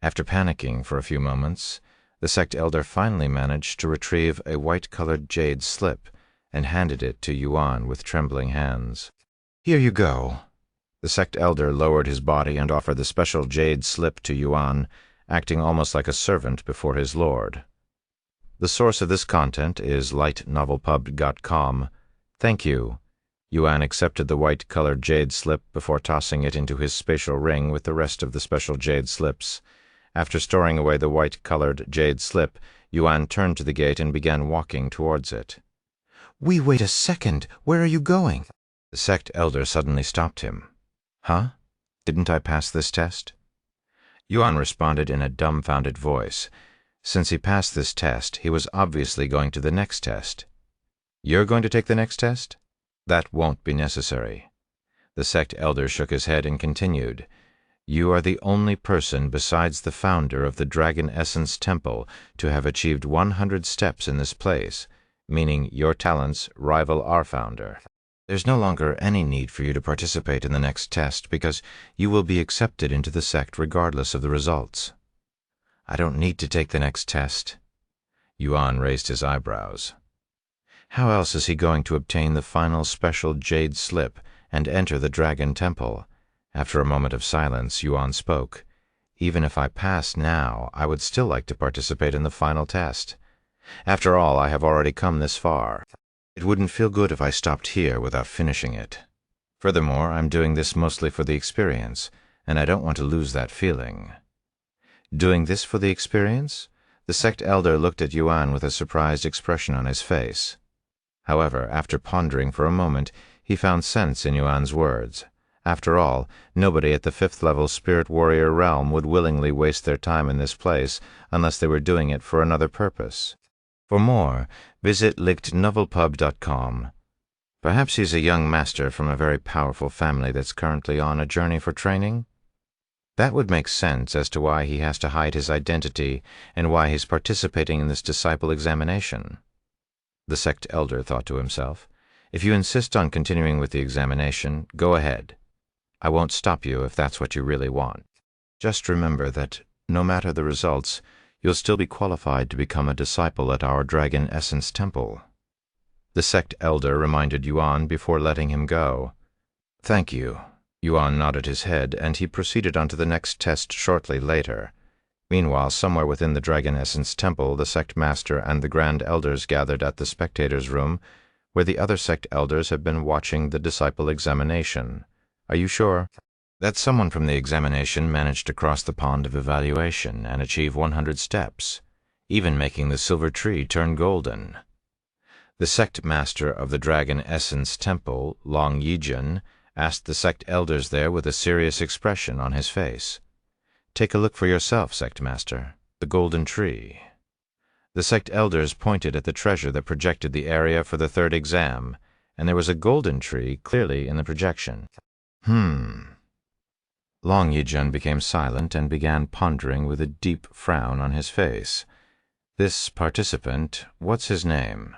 A: After panicking for a few moments, the sect elder finally managed to retrieve a white-colored jade slip and handed it to Yuan with trembling hands. Here you go. The sect elder lowered his body and offered the special jade slip to Yuan, acting almost like a servant before his lord. The source of this content is lightnovelpub.com. Thank you. Yuan accepted the white-colored jade slip before tossing it into his spatial ring with the rest of the special jade slips. After storing away the white-colored jade slip, Yuan turned to the gate and began walking towards it. Wait a second! Where are you going? The sect elder suddenly stopped him. Huh? Didn't I pass this test? Yuan responded in a dumbfounded voice. Since he passed this test, he was obviously going to the next test. You're going to take the next test? That won't be necessary. The sect elder shook his head and continued. You are the only person besides the founder of the Dragon Essence Temple to have achieved 100 steps in this place, meaning your talents rival our founder. There's no longer any need for you to participate in the next test because you will be accepted into the sect regardless of the results. I don't need to take the next test. Yuan raised his eyebrows. How else is he going to obtain the final special jade slip and enter the Dragon Temple? After a moment of silence, Yuan spoke. Even if I pass now, I would still like to participate in the final test. After all, I have already come this far. It wouldn't feel good if I stopped here without finishing it. Furthermore, I'm doing this mostly for the experience, and I don't want to lose that feeling. Doing this for the experience? The sect elder looked at Yuan with a surprised expression on his face. However, after pondering for a moment, he found sense in Yuan's words. After all, nobody at the 5th level Spirit Warrior realm would willingly waste their time in this place unless they were doing it for another purpose. For more, visit LitRPG.com. Perhaps he's a young master from a very powerful family that's currently on a journey for training? That would make sense as to why he has to hide his identity and why he's participating in this disciple examination. The sect elder thought to himself, if you insist on continuing with the examination, go ahead. I won't stop you if that's what you really want. Just remember that, no matter the results, you'll still be qualified to become a disciple at our Dragon Essence Temple. The sect elder reminded Yuan before letting him go. Thank you. Yuan nodded his head, and he proceeded on to the next test shortly later. Meanwhile, somewhere within the Dragon Essence Temple, the sect master and the grand elders gathered at the spectators' room, where the other sect elders have been watching the disciple examination. Are you sure that someone from the examination managed to cross the pond of evaluation and achieve 100 steps, even making the silver tree turn golden? The sect master of the Dragon Essence Temple, Long Yijun, asked the sect elders there with a serious expression on his face. Take a look for yourself, sect master. The golden tree. The sect elders pointed at the treasure that projected the area for the 3rd exam, and there was a golden tree clearly in the projection. Long Yijun became silent and began pondering with a deep frown on his face. This participant, what's his name?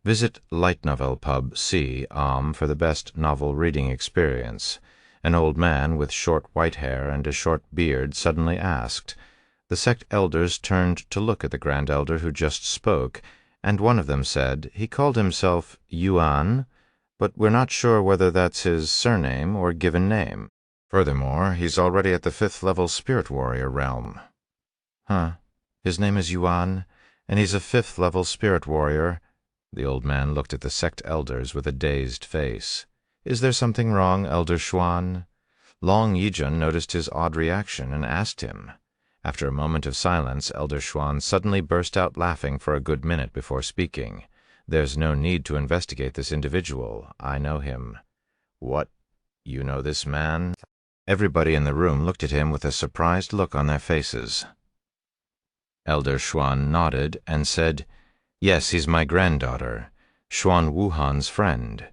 A: Visit Light Novel Pub C for the best novel reading experience. An old man with short white hair and a short beard suddenly asked. The sect elders turned to look at the grand elder who just spoke, and one of them said he called himself Yuan, but we're not sure whether that's his surname or given name. Furthermore, he's already at the 5th level Spirit Warrior realm. His name is Yuan, and he's a 5th level Spirit Warrior. The old man looked at the sect elders with a dazed face. Is there something wrong, Elder Xuan? Long Yijun noticed his odd reaction and asked him. After a moment of silence, Elder Xuan suddenly burst out laughing for a good minute before speaking. There's no need to investigate this individual. I know him. What? You know this man? Everybody in the room looked at him with a surprised look on their faces. Elder Xuan nodded and said, Yes, he's my granddaughter, Xuan Wuhan's friend.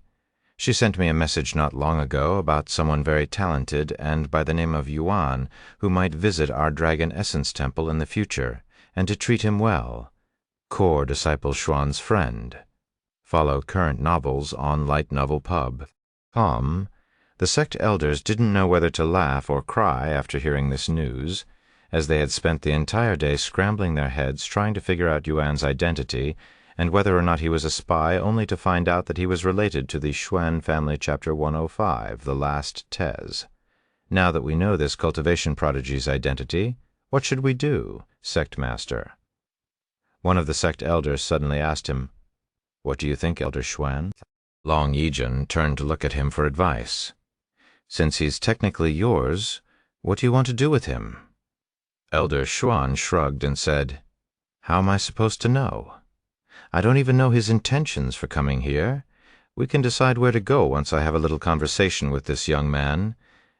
A: She sent me a message not long ago about someone very talented and by the name of Yuan who might visit our Dragon Essence Temple in the future, and to treat him well. Core Disciple Xuan's friend. Follow current novels on Light Novel Pub. The sect elders didn't know whether to laugh or cry after hearing this news, as they had spent the entire day scrambling their heads trying to figure out Yuan's identity and whether or not he was a spy, only to find out that he was related to the Xuan family chapter 105, the last Tez. Now that we know this cultivation prodigy's identity, what should we do, sect master? One of the sect elders suddenly asked him, What do you think, Elder Xuan? Long Yijun turned to look at him for advice. Since he's technically yours, what do you want to do with him? Elder Xuan shrugged and said, How am I supposed to know? I don't even know his intentions for coming here. We can decide where to go once I have a little conversation with this young man.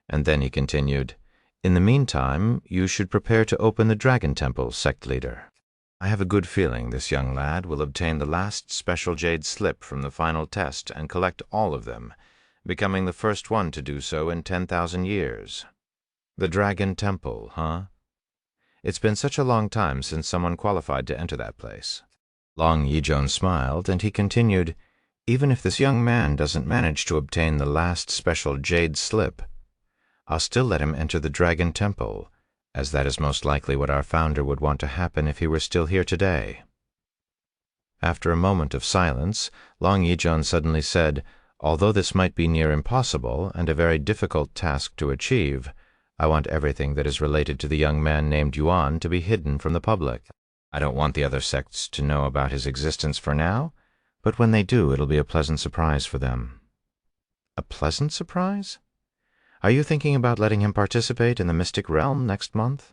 A: And then he continued, In the meantime, you should prepare to open the Dragon Temple, sect leader. I have a good feeling this young lad will obtain the last special jade slip from the final test and collect all of them, becoming the first one to do so in 10,000 years. The Dragon Temple, huh? It's been such a long time since someone qualified to enter that place. Long Yijun smiled, and he continued, Even if this young man doesn't manage to obtain the last special jade slip, I'll still let him enter the Dragon Temple, as that is most likely what our founder would want to happen if he were still here today." After a moment of silence, Long Yijun suddenly said, "Although this might be near impossible and a very difficult task to achieve, I want everything that is related to the young man named Yuan to be hidden from the public. I don't want the other sects to know about his existence for now, but when they do, it'll be a pleasant surprise for them." "A pleasant surprise? Are you thinking about letting him participate in the mystic realm next month?"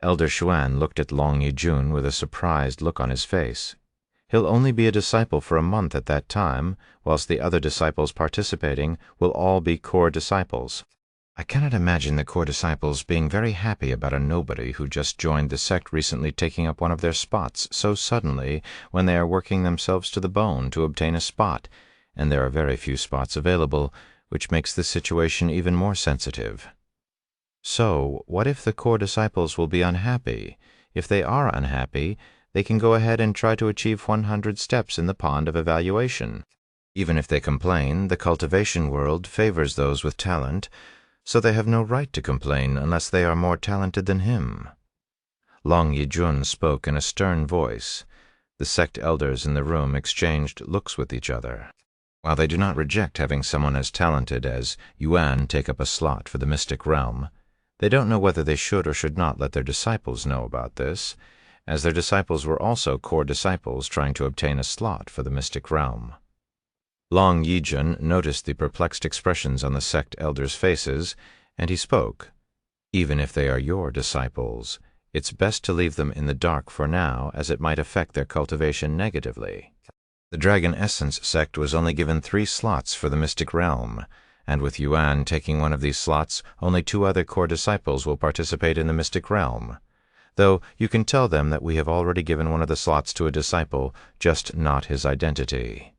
A: Elder Xuan looked at Long Yijun with a surprised look on his face. "He'll only be a disciple for a month at that time, whilst the other disciples participating will all be core disciples. I cannot imagine the core disciples being very happy about a nobody who just joined the sect recently taking up one of their spots so suddenly when they are working themselves to the bone to obtain a spot, and there are very few spots available, which makes the situation even more sensitive. So, what if the core disciples will be unhappy? If they are unhappy, they can go ahead and try to achieve 100 steps in the pond of evaluation. Even if they complain, the cultivation world favors those with talent, so they have no right to complain unless they are more talented than him." Long Yijun spoke in a stern voice. The sect elders in the room exchanged looks with each other. While they do not reject having someone as talented as Yuan take up a slot for the mystic realm, they don't know whether they should or should not let their disciples know about this, as their disciples were also core disciples trying to obtain a slot for the mystic realm. Long Yijun noticed the perplexed expressions on the sect elders' faces, and he spoke. "Even if they are your disciples, it's best to leave them in the dark for now, as it might affect their cultivation negatively. The Dragon Essence sect was only given 3 slots for the mystic realm, and with Yuan taking one of these slots, only 2 other core disciples will participate in the mystic realm. Though you can tell them that we have already given one of the slots to a disciple, just not his identity."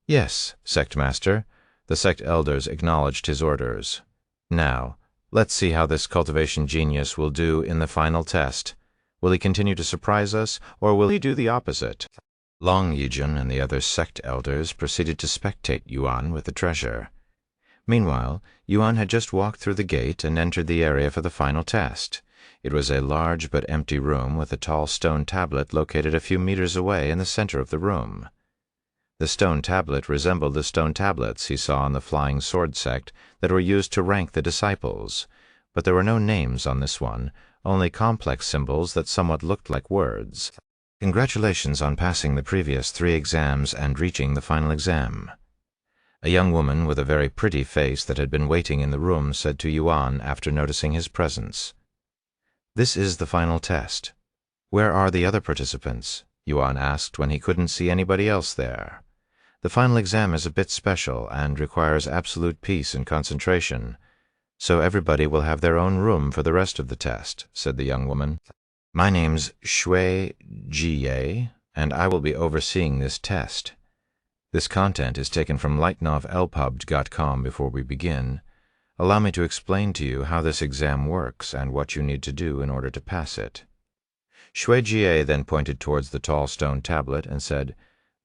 A: "Yes, Sect Master." The sect elders acknowledged his orders. "Now, let's see how this cultivation genius will do in the final test. Will he continue to surprise us, or will he do the opposite?" Long Yijun and the other sect elders proceeded to spectate Yuan with the treasure. Meanwhile, Yuan had just walked through the gate and entered the area for the final test. It was a large but empty room with a tall stone tablet located a few meters away in the center of the room. The stone tablet resembled the stone tablets he saw in the Flying Sword sect that were used to rank the disciples, but there were no names on this one, only complex symbols that somewhat looked like words. "Congratulations on passing the previous 3 exams and reaching the final exam." A young woman with a very pretty face that had been waiting in the room said to Yuan after noticing his presence. "This is the final test. Where are the other participants?" Yuan asked when he couldn't see anybody else there. "The final exam is a bit special and requires absolute peace and concentration, so everybody will have their own room for the rest of the test," said the young woman. "My name's Xianxia, and I will be overseeing this test. This content is taken from lightnovelpub.com. Before we begin, allow me to explain to you how this exam works and what you need to do in order to pass it." Xianxia then pointed towards the tall stone tablet and said,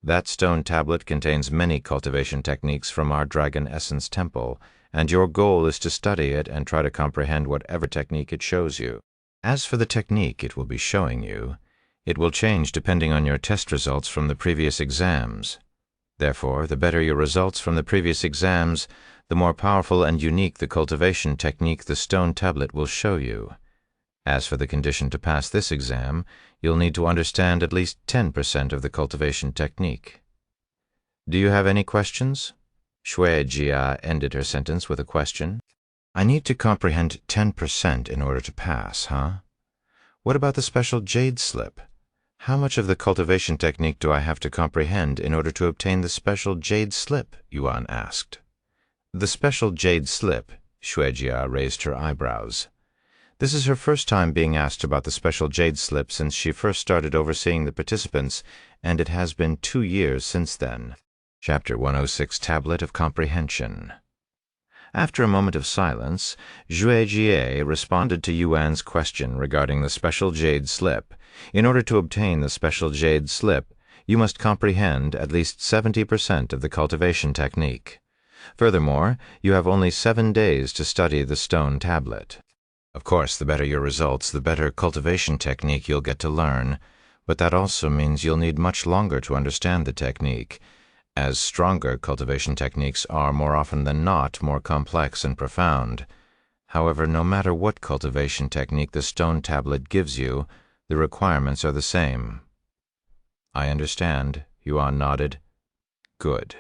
A: "That stone tablet contains many cultivation techniques from our Dragon Essence Temple, and your goal is to study it and try to comprehend whatever technique it shows you. As for the technique it will be showing you, it will change depending on your test results from the previous exams. Therefore, the better your results from the previous exams, the more powerful and unique the cultivation technique the stone tablet will show you. As for the condition to pass this exam, you'll need to understand at least 10% of the cultivation technique. Do you have any questions?" Xianxia ended her sentence with a question. "I need to comprehend 10% in order to pass, huh? What about the special jade slip? How much of the cultivation technique do I have to comprehend in order to obtain the special jade slip?" Yuan asked. "The special jade slip," Xianxia raised her eyebrows. This is her first time being asked about the special jade slip since she first started overseeing the participants, and it has been 2 years since then. Chapter 106, Tablet of Comprehension. After a moment of silence, Xianxia responded to Yuan's question regarding the special jade slip. In order to obtain the special jade slip, you must comprehend at least 70% of the cultivation technique. Furthermore, you have only 7 days to study the stone tablet. Of course, the better your results, the better cultivation technique you'll get to learn, but that also means you'll need much longer to understand the technique, as stronger cultivation techniques are more often than not more complex and profound. However, no matter what cultivation technique the stone tablet gives you, the requirements are the same. I understand, Yuan nodded. Good.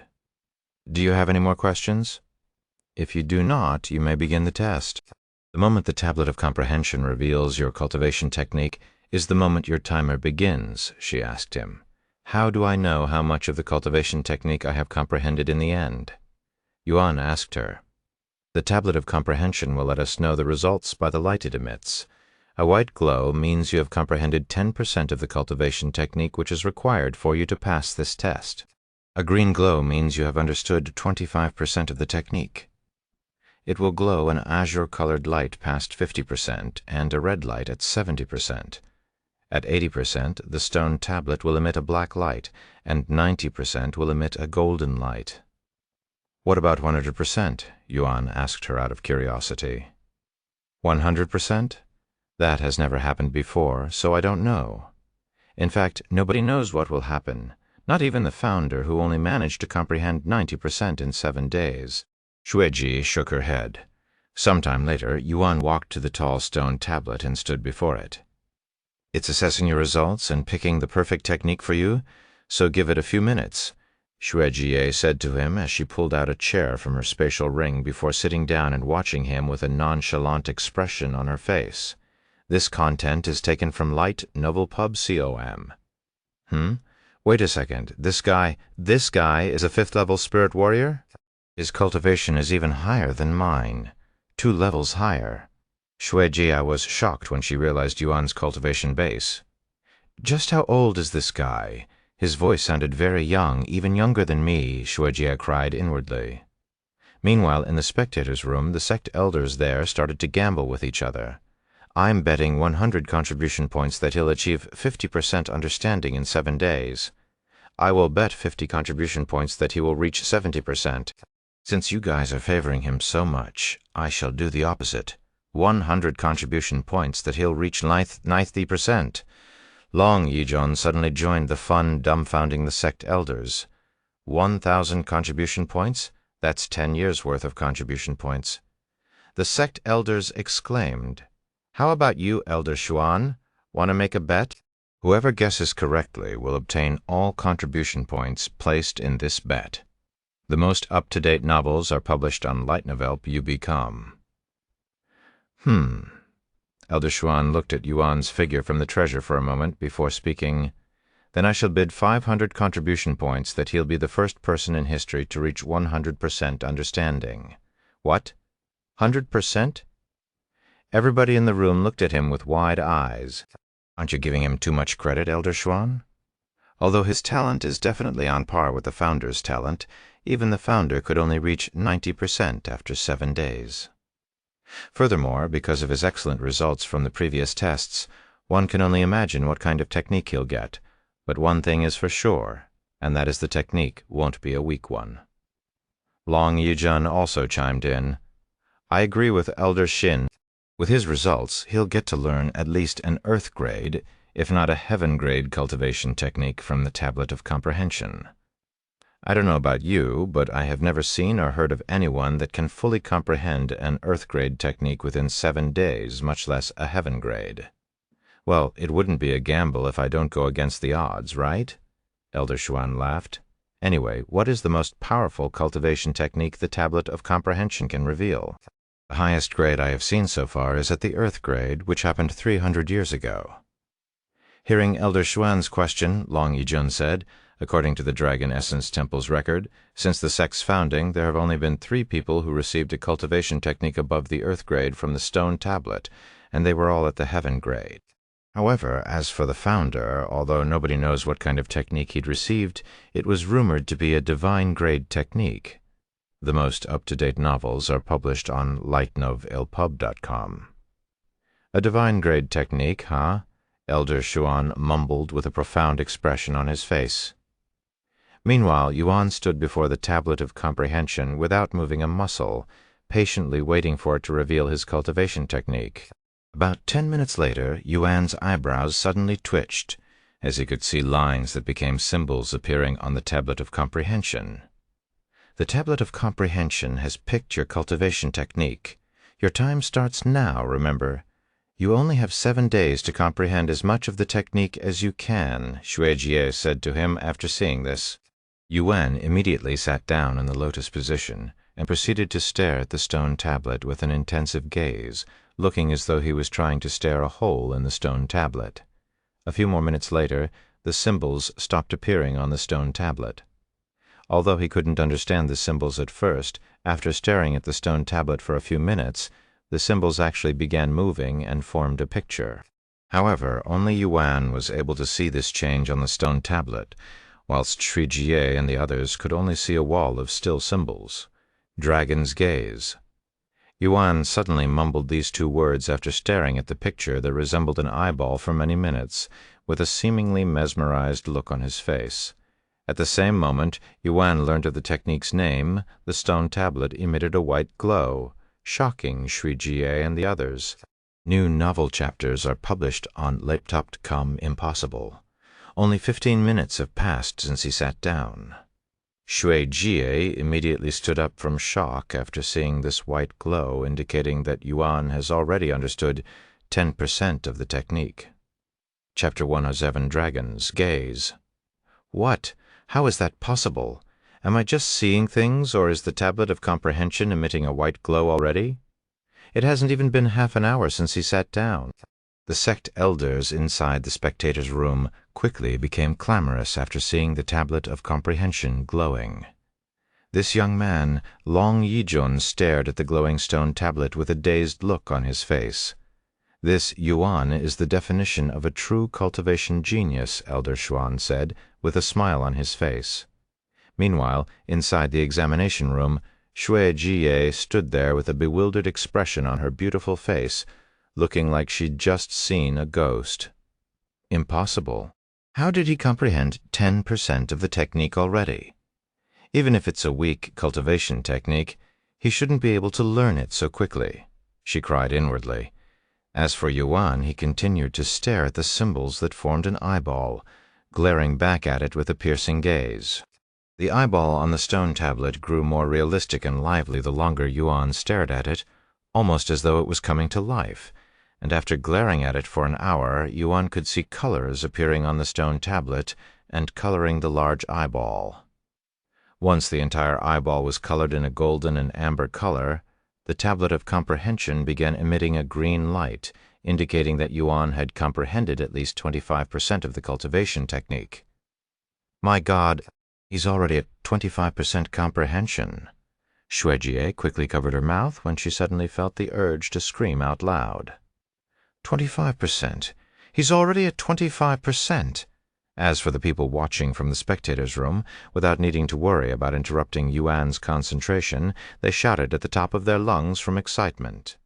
A: Do you have any more questions? If you do not, you may begin the test. The moment the tablet of comprehension reveals your cultivation technique is the moment your timer begins, she asked him. How do I know how much of the cultivation technique I have comprehended in the end? Yuan asked her. The tablet of comprehension will let us know the results by the light it emits. A white glow means you have comprehended 10% of the cultivation technique which is required for you to pass this test. A green glow means you have understood 25% of the technique. It will glow an azure-colored light past 50% and a red light at 70%. At 80%, the stone tablet will emit a black light, and 90% will emit a golden light. What about 100%? Yuan asked her out of curiosity. 100%? That has never happened before, so I don't know. In fact, nobody knows what will happen, not even the founder, who only managed to comprehend 90% in 7 days. Xueji shook her head. Sometime later, Yuan walked to the tall stone tablet and stood before it. It's assessing your results and picking the perfect technique for you, so give it a few minutes, Xueji said to him as she pulled out a chair from her spatial ring before sitting down and watching him with a nonchalant expression on her face. This content is taken from Light Novelpub.com. Wait a second. This guy is a 5th-level spirit warrior? His cultivation is even higher than mine. 2 levels higher. Xuejia was shocked when she realized Yuan's cultivation base. Just how old is this guy? His voice sounded very young, even younger than me, Xuejia cried inwardly. Meanwhile, in the spectators' room, the sect elders there started to gamble with each other. I'm betting 100 contribution points that he'll achieve 50% understanding in 7 days. I will bet 50 contribution points that he will reach 70%. Since you guys are favoring him so much, I shall do the opposite. 100 contribution points that he'll reach 90%. Long Yizhong suddenly joined the fun dumbfounding the sect elders. 1,000 contribution points? That's 10 years' worth of contribution points. The sect elders exclaimed, "How about you, Elder Xuan? Want to make a bet?" Whoever guesses correctly will obtain all contribution points placed in this bet. The most up-to-date novels are published on LitNovelpub.com. Elder Xuan looked at Yuan's figure from the treasure for a moment before speaking. Then I shall bid 500 contribution points that he'll be the first person in history to reach 100% understanding. What? 100%? Everybody in the room looked at him with wide eyes. Aren't you giving him too much credit, Elder Xuan? Although his talent is definitely on par with the founder's talent, even the founder could only reach 90% after 7 days. Furthermore, because of his excellent results from the previous tests, one can only imagine what kind of technique he'll get. But one thing is for sure, and that is the technique won't be a weak one. Long Yizhong also chimed in. I agree with Elder Xin. With his results, he'll get to learn at least an Earth grade, if not a Heaven grade cultivation technique from the Tablet of Comprehension. I don't know about you, but I have never seen or heard of anyone that can fully comprehend an Earth grade technique within 7 days, much less a Heaven grade. Well, it wouldn't be a gamble if I don't go against the odds, right? Elder Xuan laughed. Anyway, what is the most powerful cultivation technique the Tablet of Comprehension can reveal? The highest grade I have seen so far is at the Earth grade, which happened 300 years ago. Hearing Elder Xuan's question, Long Yizhong said, according to the Dragon Essence Temple's record, since the sect's founding, there have only been 3 people who received a cultivation technique above the Earth grade from the stone tablet, and they were all at the Heaven grade. However, as for the founder, although nobody knows what kind of technique he'd received, it was rumored to be a divine grade technique. The most up-to-date novels are published on LitNovelpub.com. A divine grade technique, huh? Elder Xuan mumbled with a profound expression on his face. Meanwhile, Yuan stood before the tablet of comprehension without moving a muscle, patiently waiting for it to reveal his cultivation technique. About 10 minutes later, Yuan's eyebrows suddenly twitched, as he could see lines that became symbols appearing on the tablet of comprehension. The tablet of comprehension has picked your cultivation technique. Your time starts now, remember. You only have 7 days to comprehend as much of the technique as you can, Xianxia said to him after seeing this. Yuan immediately sat down in the lotus position and proceeded to stare at the stone tablet with an intensive gaze, looking as though he was trying to stare a hole in the stone tablet. A few more minutes later, the symbols stopped appearing on the stone tablet. Although he couldn't understand the symbols at first, after staring at the stone tablet for a few minutes, the symbols actually began moving and formed a picture. However, only Yuan was able to see this change on the stone tablet, whilst Xianxia and the others could only see a wall of still symbols. Dragon's gaze. Yuan suddenly mumbled these 2 words after staring at the picture that resembled an eyeball for many minutes, with a seemingly mesmerized look on his face. At the same moment, Yuan learned of the technique's name. The stone tablet emitted a white glow, shocking Xianxia and the others. New novel chapters are published on Laptop.com Impossible. Only 15 minutes have passed since he sat down. Xianxia immediately stood up from shock after seeing this white glow, indicating that Yuan has already understood 10% of the technique. Chapter 107, Dragon's Gaze. What? How is that possible? Am I just seeing things, or is the tablet of comprehension emitting a white glow already? It hasn't even been half an hour since he sat down. The sect elders inside the spectators' room quickly became clamorous after seeing the tablet of comprehension glowing. This young man, Long Yijun, stared at the glowing stone tablet with a dazed look on his face. This Yuan is the definition of a true cultivation genius, Elder Xuan said, with a smile on his face. Meanwhile, inside the examination room, Xianxia stood there with a bewildered expression on her beautiful face, looking like she'd just seen a ghost. Impossible. How did he comprehend 10% of the technique already? Even if it's a weak cultivation technique, he shouldn't be able to learn it so quickly, she cried inwardly. As for Yuan, he continued to stare at the symbols that formed an eyeball, glaring back at it with a piercing gaze. The eyeball on the stone tablet grew more realistic and lively the longer Yuan stared at it, almost as though it was coming to life, and after glaring at it for an hour, Yuan could see colors appearing on the stone tablet and coloring the large eyeball. Once the entire eyeball was colored in a golden and amber color, the tablet of comprehension began emitting a green light, indicating that Yuan had comprehended at least 25% of the cultivation technique. My God, he's already at 25% comprehension. Xianxia quickly covered her mouth when she suddenly felt the urge to scream out loud. 25%. He's already at 25%. As for the people watching from the spectators' room, without needing to worry about interrupting Yuan's concentration, they shouted at the top of their lungs from excitement.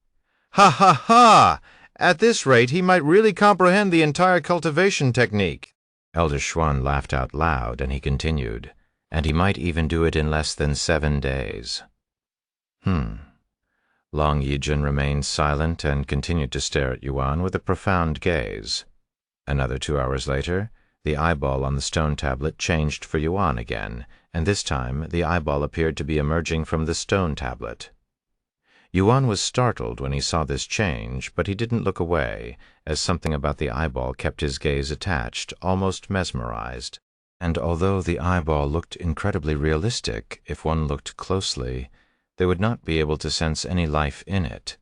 A: Ha ha ha! At this rate, he might really comprehend the entire cultivation technique. Elder Xuan laughed out loud, and he continued, and he might even do it in less than 7 days. Long Yijun remained silent and continued to stare at Yuan with a profound gaze. Another 2 hours later, the eyeball on the stone tablet changed for Yuan again, and this time the eyeball appeared to be emerging from the stone tablet. Yuan was startled when he saw this change, but he didn't look away, as something about the eyeball kept his gaze attached, almost mesmerized. And although the eyeball looked incredibly realistic, if one looked closely, they would not be able to sense any life in it.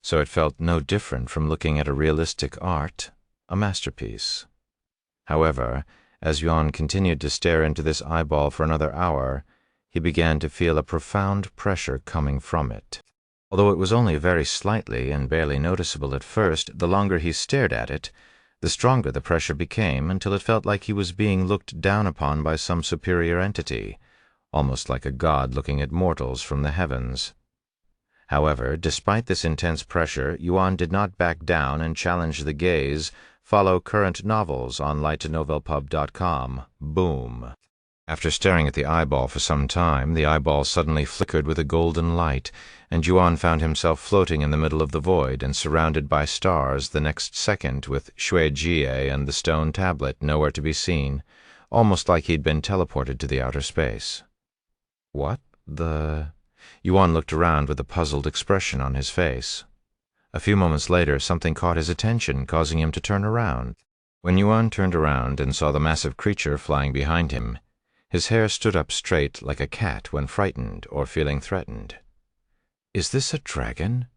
A: So it felt no different from looking at a realistic art, a masterpiece. However, as Yuan continued to stare into this eyeball for another hour, he began to feel a profound pressure coming from it. Although it was only very slightly and barely noticeable at first, the longer he stared at it, the stronger the pressure became until it felt like he was being looked down upon by some superior entity, almost like a god looking at mortals from the heavens. However, despite this intense pressure, Yuan did not back down and challenge the gaze, Follow current novels on lightnovelpub.com. Boom. After staring at the eyeball for some time, the eyeball suddenly flickered with a golden light, and Yuan found himself floating in the middle of the void and surrounded by stars the next second, with Xianxia and the stone tablet nowhere to be seen, almost like he'd been teleported to the outer space. What the... Yuan looked around with a puzzled expression on his face. A few moments later, something caught his attention, causing him to turn around. When Yuan turned around and saw the massive creature flying behind him, his hair stood up straight like a cat when frightened or feeling threatened. "Is this a dragon?"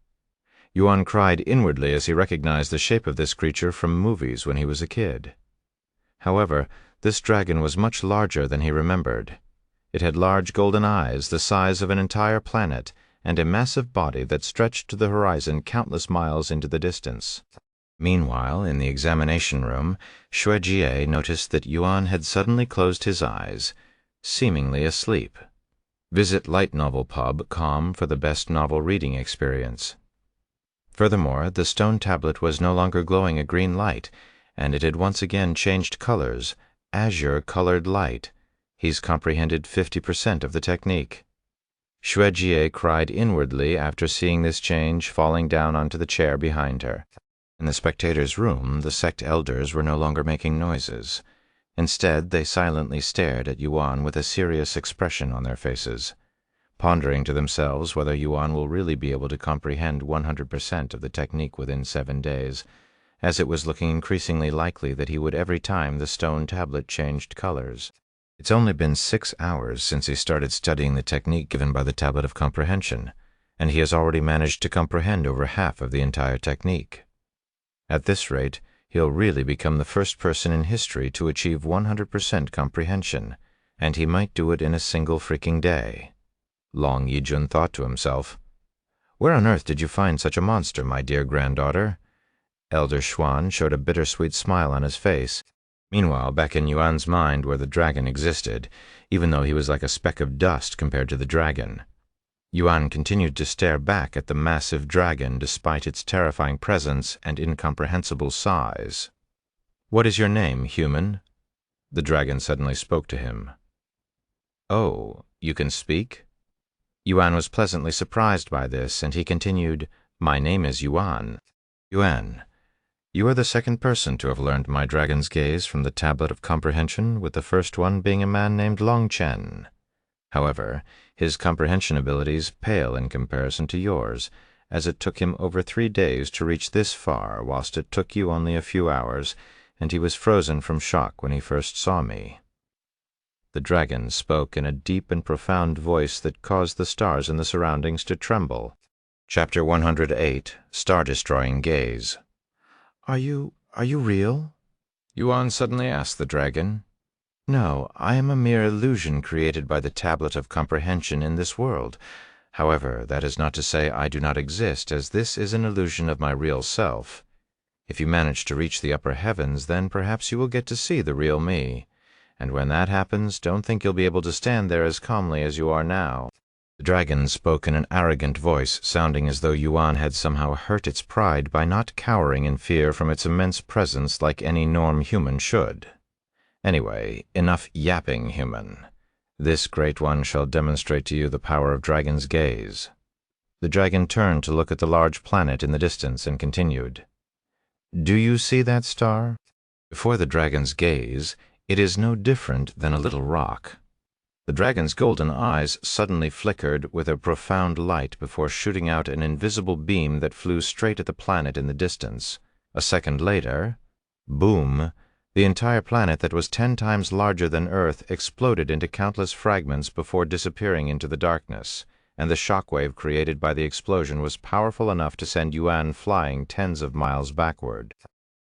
A: Yuan cried inwardly as he recognized the shape of this creature from movies when he was a kid. However, this dragon was much larger than he remembered. It had large golden eyes the size of an entire planet, and a massive body that stretched to the horizon countless miles into the distance. Meanwhile, in the examination room, Xianxia noticed that Yuan had suddenly closed his eyes, seemingly asleep. Visit lightnovelpub.com for the best novel reading experience. Furthermore, the stone tablet was no longer glowing a green light, and it had once again changed colors, azure-colored light. He's comprehended 50% of the technique. Xianxia cried inwardly after seeing this change, falling down onto the chair behind her. In the spectators' room, the sect elders were no longer making noises. Instead, they silently stared at Yuan with a serious expression on their faces, pondering to themselves whether Yuan will really be able to comprehend 100% of the technique within 7 days, as it was looking increasingly likely that he would every time the stone tablet changed colors. It's only been 6 hours since he started studying the technique given by the Tablet of Comprehension, and he has already managed to comprehend over half of the entire technique. At this rate, he'll really become the first person in history to achieve 100% comprehension, and he might do it in a single freaking day. Long Yijun thought to himself. "Where on earth did you find such a monster, my dear granddaughter?" Elder Xuan showed a bittersweet smile on his face. Meanwhile, back in Yuan's mind where the dragon existed, even though he was like a speck of dust compared to the dragon. Yuan continued to stare back at the massive dragon despite its terrifying presence and incomprehensible size. "What is your name, human?" The dragon suddenly spoke to him. "Oh, you can speak?" Yuan was pleasantly surprised by this, and he continued, "My name is Yuan." "Yuan, you are the second person to have learned my dragon's gaze from the Tablet of Comprehension, with the first one being a man named Long Chen. However, his comprehension abilities pale in comparison to yours, as it took him over 3 days to reach this far, whilst it took you only a few hours, and he was frozen from shock when he first saw me." The dragon spoke in a deep and profound voice that caused the stars in the surroundings to tremble. Chapter 108, Star-Destroying Gaze. Are you real?" Yuan suddenly asked the dragon. "No, I am a mere illusion created by the Tablet of Comprehension in this world. However, that is not to say I do not exist, as this is an illusion of my real self. If you manage to reach the upper heavens, then perhaps you will get to see the real me. And when that happens, don't think you'll be able to stand there as calmly as you are now." The dragon spoke in an arrogant voice, sounding as though Yuan had somehow hurt its pride by not cowering in fear from its immense presence like any norm human should. "Anyway, enough yapping, human. This great one shall demonstrate to you the power of dragon's gaze." The dragon turned to look at the large planet in the distance and continued, "Do you see that star? Before the dragon's gaze, it is no different than a little rock." The dragon's golden eyes suddenly flickered with a profound light before shooting out an invisible beam that flew straight at the planet in the distance. A second later, boom, the entire planet that was 10 times larger than Earth exploded into countless fragments before disappearing into the darkness, and the shockwave created by the explosion was powerful enough to send Yuan flying tens of miles backward.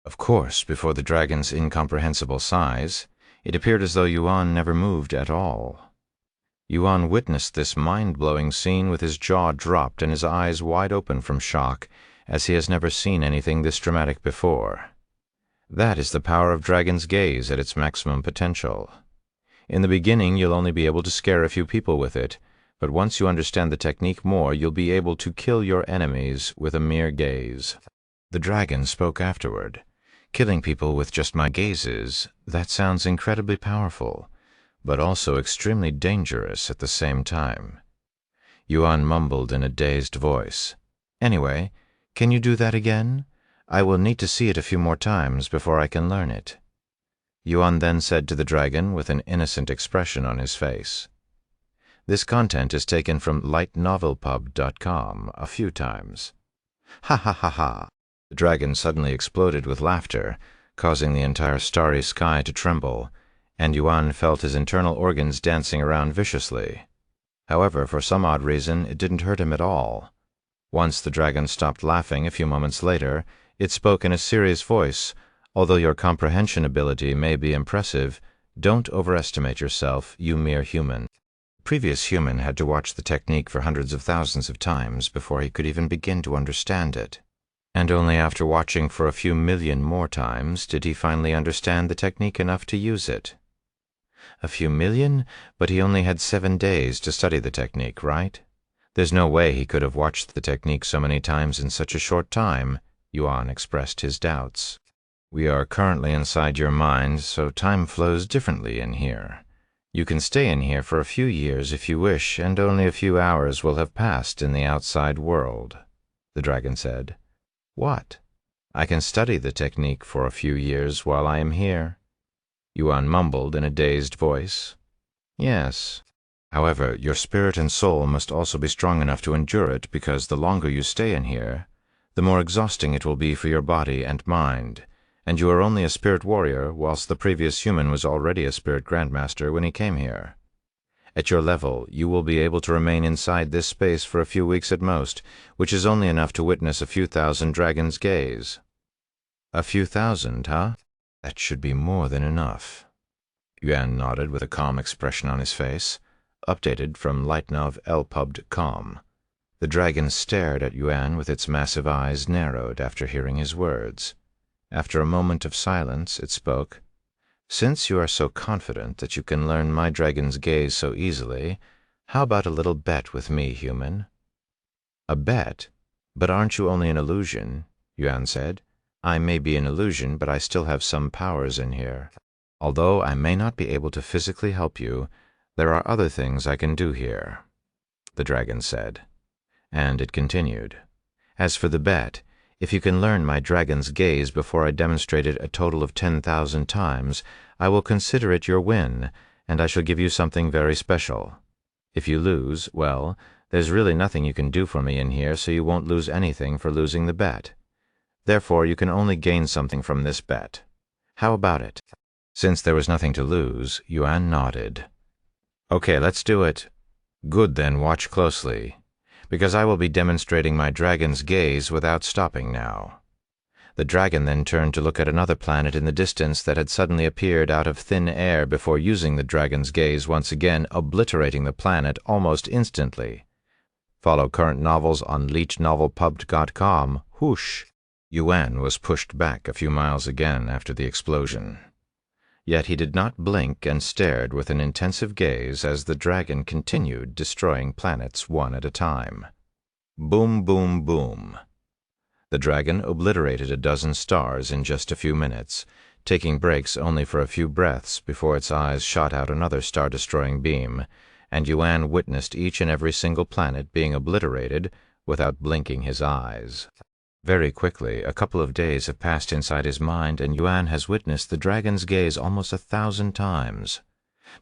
A: Of course, before the dragon's incomprehensible size, it appeared as though Yuan never moved at all. Yuan witnessed this mind-blowing scene with his jaw dropped and his eyes wide open from shock, as he has never seen anything this dramatic before. That is the power of dragon's gaze at its maximum potential. In the beginning, you'll only be able to scare a few people with it, but once you understand the technique more, you'll be able to kill your enemies with a mere gaze. The dragon spoke afterward. Killing people with just my gazes, that sounds incredibly powerful, but also extremely dangerous at the same time. Yuan mumbled in a dazed voice. Anyway, can you do that again? I will need to see it a few more times before I can learn it. Yuan then said to the dragon with an innocent expression on his face. This content is taken from lightnovelpub.com a few times. Ha ha ha ha! The dragon suddenly exploded with laughter, causing the entire starry sky to tremble, and Yuan felt his internal organs dancing around viciously. However, for some odd reason, it didn't hurt him at all. Once the dragon stopped laughing a few moments later, it spoke in a serious voice. Although your comprehension ability may be impressive, don't overestimate yourself, you mere human. The previous human had to watch the technique for hundreds of thousands of times before he could even begin to understand it. And only after watching for a few million more times did he finally understand the technique enough to use it. A few million? But he only had 7 days to study the technique, right? There's no way he could have watched the technique so many times in such a short time. Yuan expressed his doubts. We are currently inside your mind, so time flows differently in here. You can stay in here for a few years if you wish, and only a few hours will have passed in the outside world, the dragon said. What? I can study the technique for a few years while I am here? Yuan mumbled in a dazed voice. Yes. However, your spirit and soul must also be strong enough to endure it, because the longer you stay in here, the more exhausting it will be for your body and mind. And you are only a spirit warrior, whilst the previous human was already a spirit grandmaster when he came here. At your level, you will be able to remain inside this space for a few weeks at most, which is only enough to witness a few thousand dragons gaze. A few thousand, huh? That should be more than enough. Yuan nodded with a calm expression on his face. Updated from lightnovelpub.com. The dragon stared at Yuan with its massive eyes narrowed after hearing his words. After a moment of silence, it spoke. Since you are so confident that you can learn my dragon's gaze so easily, how about a little bet with me, human? A bet? But aren't you only an illusion? Yuan said. I may be an illusion, but I still have some powers in here. Although I may not be able to physically help you, there are other things I can do here, the dragon said. And it continued. As for the bet, if you can learn my dragon's gaze before I demonstrate it a total of 10,000 times, I will consider it your win, and I shall give you something very special. If you lose, well, there's really nothing you can do for me in here, so you won't lose anything for losing the bet. Therefore, you can only gain something from this bet. How about it? Since there was nothing to lose, Yuan nodded. Okay, let's do it. Good, then watch closely, because I will be demonstrating my dragon's gaze without stopping now. The dragon then turned to look at another planet in the distance that had suddenly appeared out of thin air before using the dragon's gaze once again, obliterating the planet almost instantly. Follow current novels on leechnovelpub.com. Whoosh! Yuan was pushed back a few miles again after the explosion. Yet he did not blink and stared with an intensive gaze as the dragon continued destroying planets one at a time. Boom, boom, boom. The dragon obliterated a dozen stars in just a few minutes, taking breaks only for a few breaths before its eyes shot out another star-destroying beam, and Yuan witnessed each and every single planet being obliterated without blinking his eyes. Very quickly, a couple of days have passed inside his mind, and Yuan has witnessed the dragon's gaze almost 1,000 times.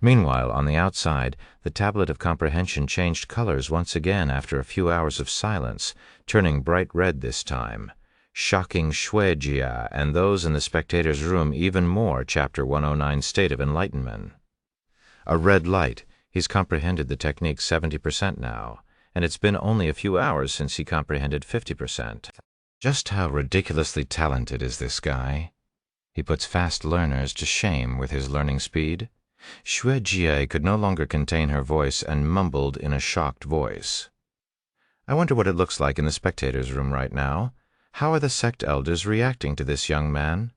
A: Meanwhile, on the outside, the tablet of comprehension changed colors once again after a few hours of silence, turning bright red this time, shocking Xianxia and those in the spectator's room even more Chapter 109 State of Enlightenment. A red light. He's comprehended the technique 70% now, and it's been only a few hours since he comprehended 50%. Just how ridiculously talented is this guy? He puts fast learners to shame with his learning speed. Xianxia could no longer contain her voice and mumbled in a shocked voice. I wonder what it looks like in the spectators' room right now. How are the sect elders reacting to this young man?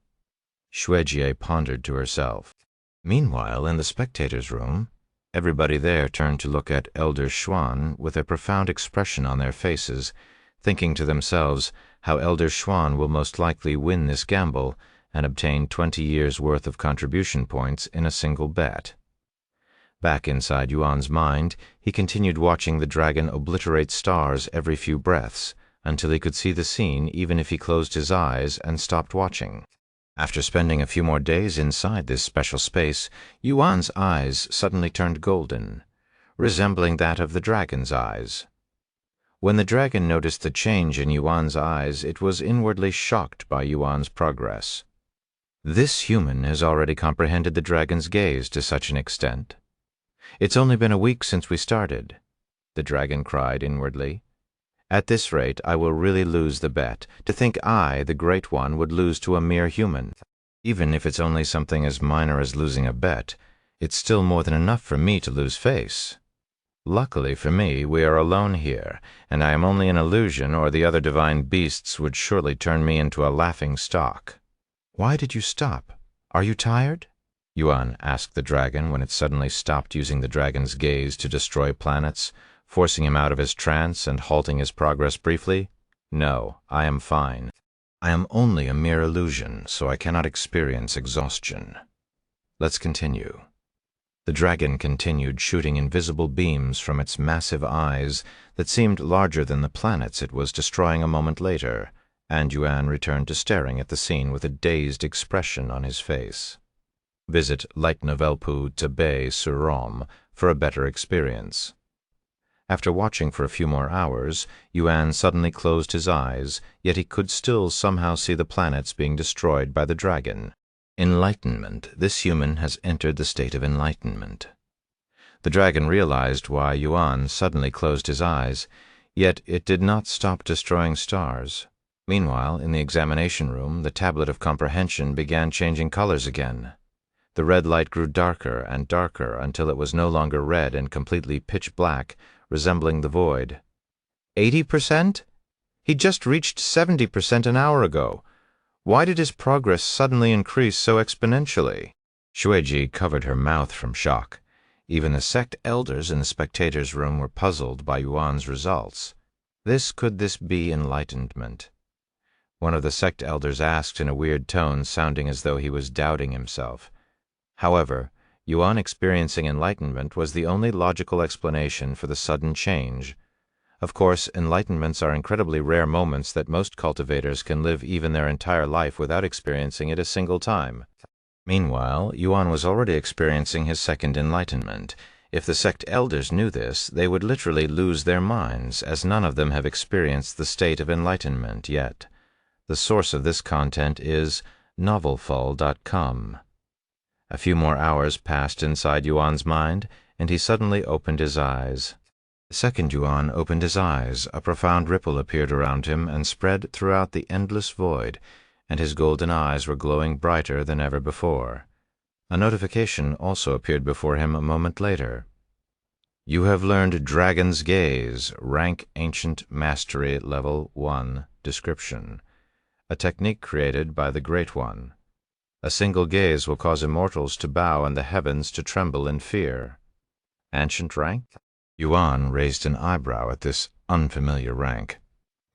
A: Xianxia pondered to herself. Meanwhile, in the spectators' room, everybody there turned to look at Elder Xuan with a profound expression on their faces, thinking to themselves how Elder Xuan will most likely win this gamble, and obtained 20 years' worth of contribution points in a single bet. Back inside Yuan's mind, he continued watching the dragon obliterate stars every few breaths, until he could see the scene even if he closed his eyes and stopped watching. After spending a few more days inside this special space, Yuan's eyes suddenly turned golden, resembling that of the dragon's eyes. When the dragon noticed the change in Yuan's eyes, it was inwardly shocked by Yuan's progress. This human has already comprehended the dragon's gaze to such an extent. "It's only been a week since we started," the dragon cried inwardly. "At this rate, I will really lose the bet. To think I, the Great One, would lose to a mere human. Even if it's only something as minor as losing a bet, it's still more than enough for me to lose face. Luckily for me, we are alone here, and I am only an illusion, or the other divine beasts would surely turn me into a laughing stock." "Why did you stop? Are you tired?" Yuan asked the dragon when it suddenly stopped using the dragon's gaze to destroy planets, forcing him out of his trance and halting his progress briefly. "No, I am fine. I am only a mere illusion, so I cannot experience exhaustion. Let's continue." The dragon continued shooting invisible beams from its massive eyes that seemed larger than the planets it was destroying a moment later, and Yuan returned to staring at the scene with a dazed expression on his face. Visit LitNovelPoo for a better experience. After watching for a few more hours, Yuan suddenly closed his eyes, yet he could still somehow see the planets being destroyed by the dragon. Enlightenment. This human has entered the state of enlightenment. The dragon realized why Yuan suddenly closed his eyes, yet it did not stop destroying stars. Meanwhile, in the examination room, the tablet of comprehension began changing colors again. The red light grew darker and darker until it was no longer red and completely pitch black, resembling the void. 80%? He just reached 70% an hour ago. Why did his progress suddenly increase so exponentially? Shueji covered her mouth from shock. Even the sect elders in the spectators' room were puzzled by Yuan's results. Could this be enlightenment? One of the sect elders asked in a weird tone, sounding as though he was doubting himself. However, Yuan experiencing enlightenment was the only logical explanation for the sudden change. Of course, enlightenments are incredibly rare moments that most cultivators can live even their entire life without experiencing it a single time. Meanwhile, Yuan was already experiencing his second enlightenment. If the sect elders knew this, they would literally lose their minds, as none of them have experienced the state of enlightenment yet. The source of this content is novelful.com. A few more hours passed inside Yuan's mind, and he suddenly opened his eyes. The second Yuan opened his eyes, a profound ripple appeared around him and spread throughout the endless void, and his golden eyes were glowing brighter than ever before. A notification also appeared before him a moment later. "You have learned Dragon's Gaze, rank Ancient Mastery Level 1, description. A technique created by the Great One. A single gaze will cause immortals to bow and the heavens to tremble in fear." Ancient rank? Yuan raised an eyebrow at this unfamiliar rank.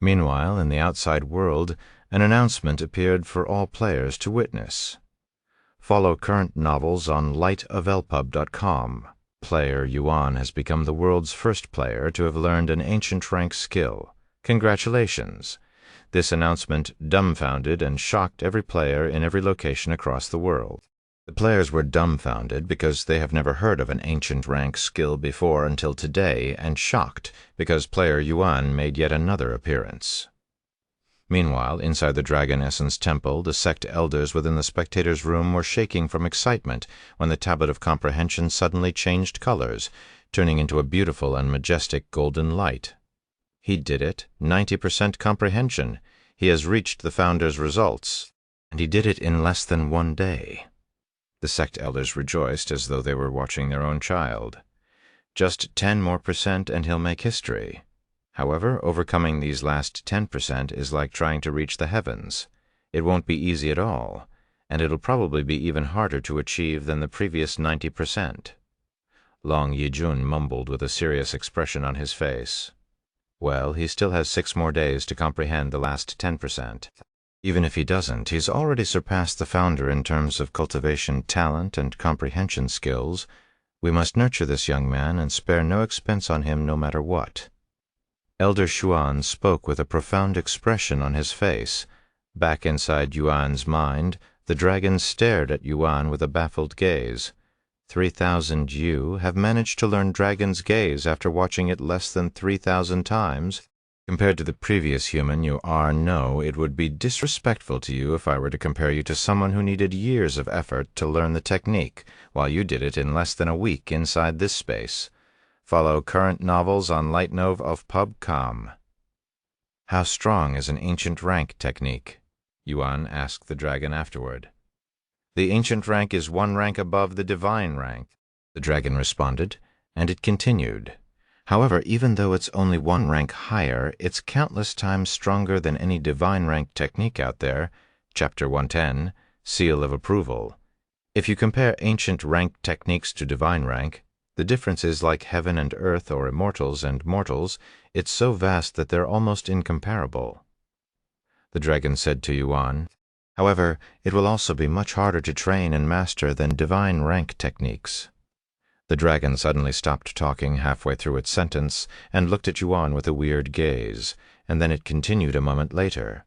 A: Meanwhile, in the outside world, an announcement appeared for all players to witness. Follow current novels on LitRPG.com. Player Yuan has become the world's first player to have learned an ancient rank skill. Congratulations! This announcement dumbfounded and shocked every player in every location across the world. The players were dumbfounded because they have never heard of an ancient rank skill before until today, and shocked because player Yuan made yet another appearance. Meanwhile, inside the Dragon Essence Temple, the sect elders within the spectators' room were shaking from excitement when the tablet of comprehension suddenly changed colors, turning into a beautiful and majestic golden light. He did it, 90% comprehension. He has reached the founder's results, and he did it in less than 1 day. The sect elders rejoiced as though they were watching their own child. Just 10% more and he'll make history. However, overcoming these last 10% is like trying to reach the heavens. It won't be easy at all, and it'll probably be even harder to achieve than the previous 90%. Long Yijun mumbled with a serious expression on his face. Well, he still has 6 more days to comprehend the last 10%. Even if he doesn't, he's already surpassed the founder in terms of cultivation talent and comprehension skills. We must nurture this young man and spare no expense on him no matter what." Elder Xuan spoke with a profound expression on his face. Back inside Yuan's mind, the dragon stared at Yuan with a baffled gaze. 3,000 you have managed to learn Dragon's Gaze after watching it less than 3,000 times? Compared to the previous human you are, no, it would be disrespectful to you if I were to compare you to someone who needed years of effort to learn the technique, while you did it in less than a week inside this space. Follow current novels on LitNov of PubCom. How strong is an ancient rank technique? Yuan asked the dragon afterward. The ancient rank is 1 rank above the divine rank, the dragon responded, and it continued. However, even though it's only 1 rank higher, it's countless times stronger than any divine rank technique out there. Chapter 110, Seal of Approval. If you compare ancient rank techniques to divine rank, the difference is like heaven and earth or immortals and mortals. It's so vast that they're almost incomparable. The dragon said to Yuan, "However, it will also be much harder to train and master than divine rank techniques." The dragon suddenly stopped talking halfway through its sentence and looked at Yuan with a weird gaze, and then it continued a moment later.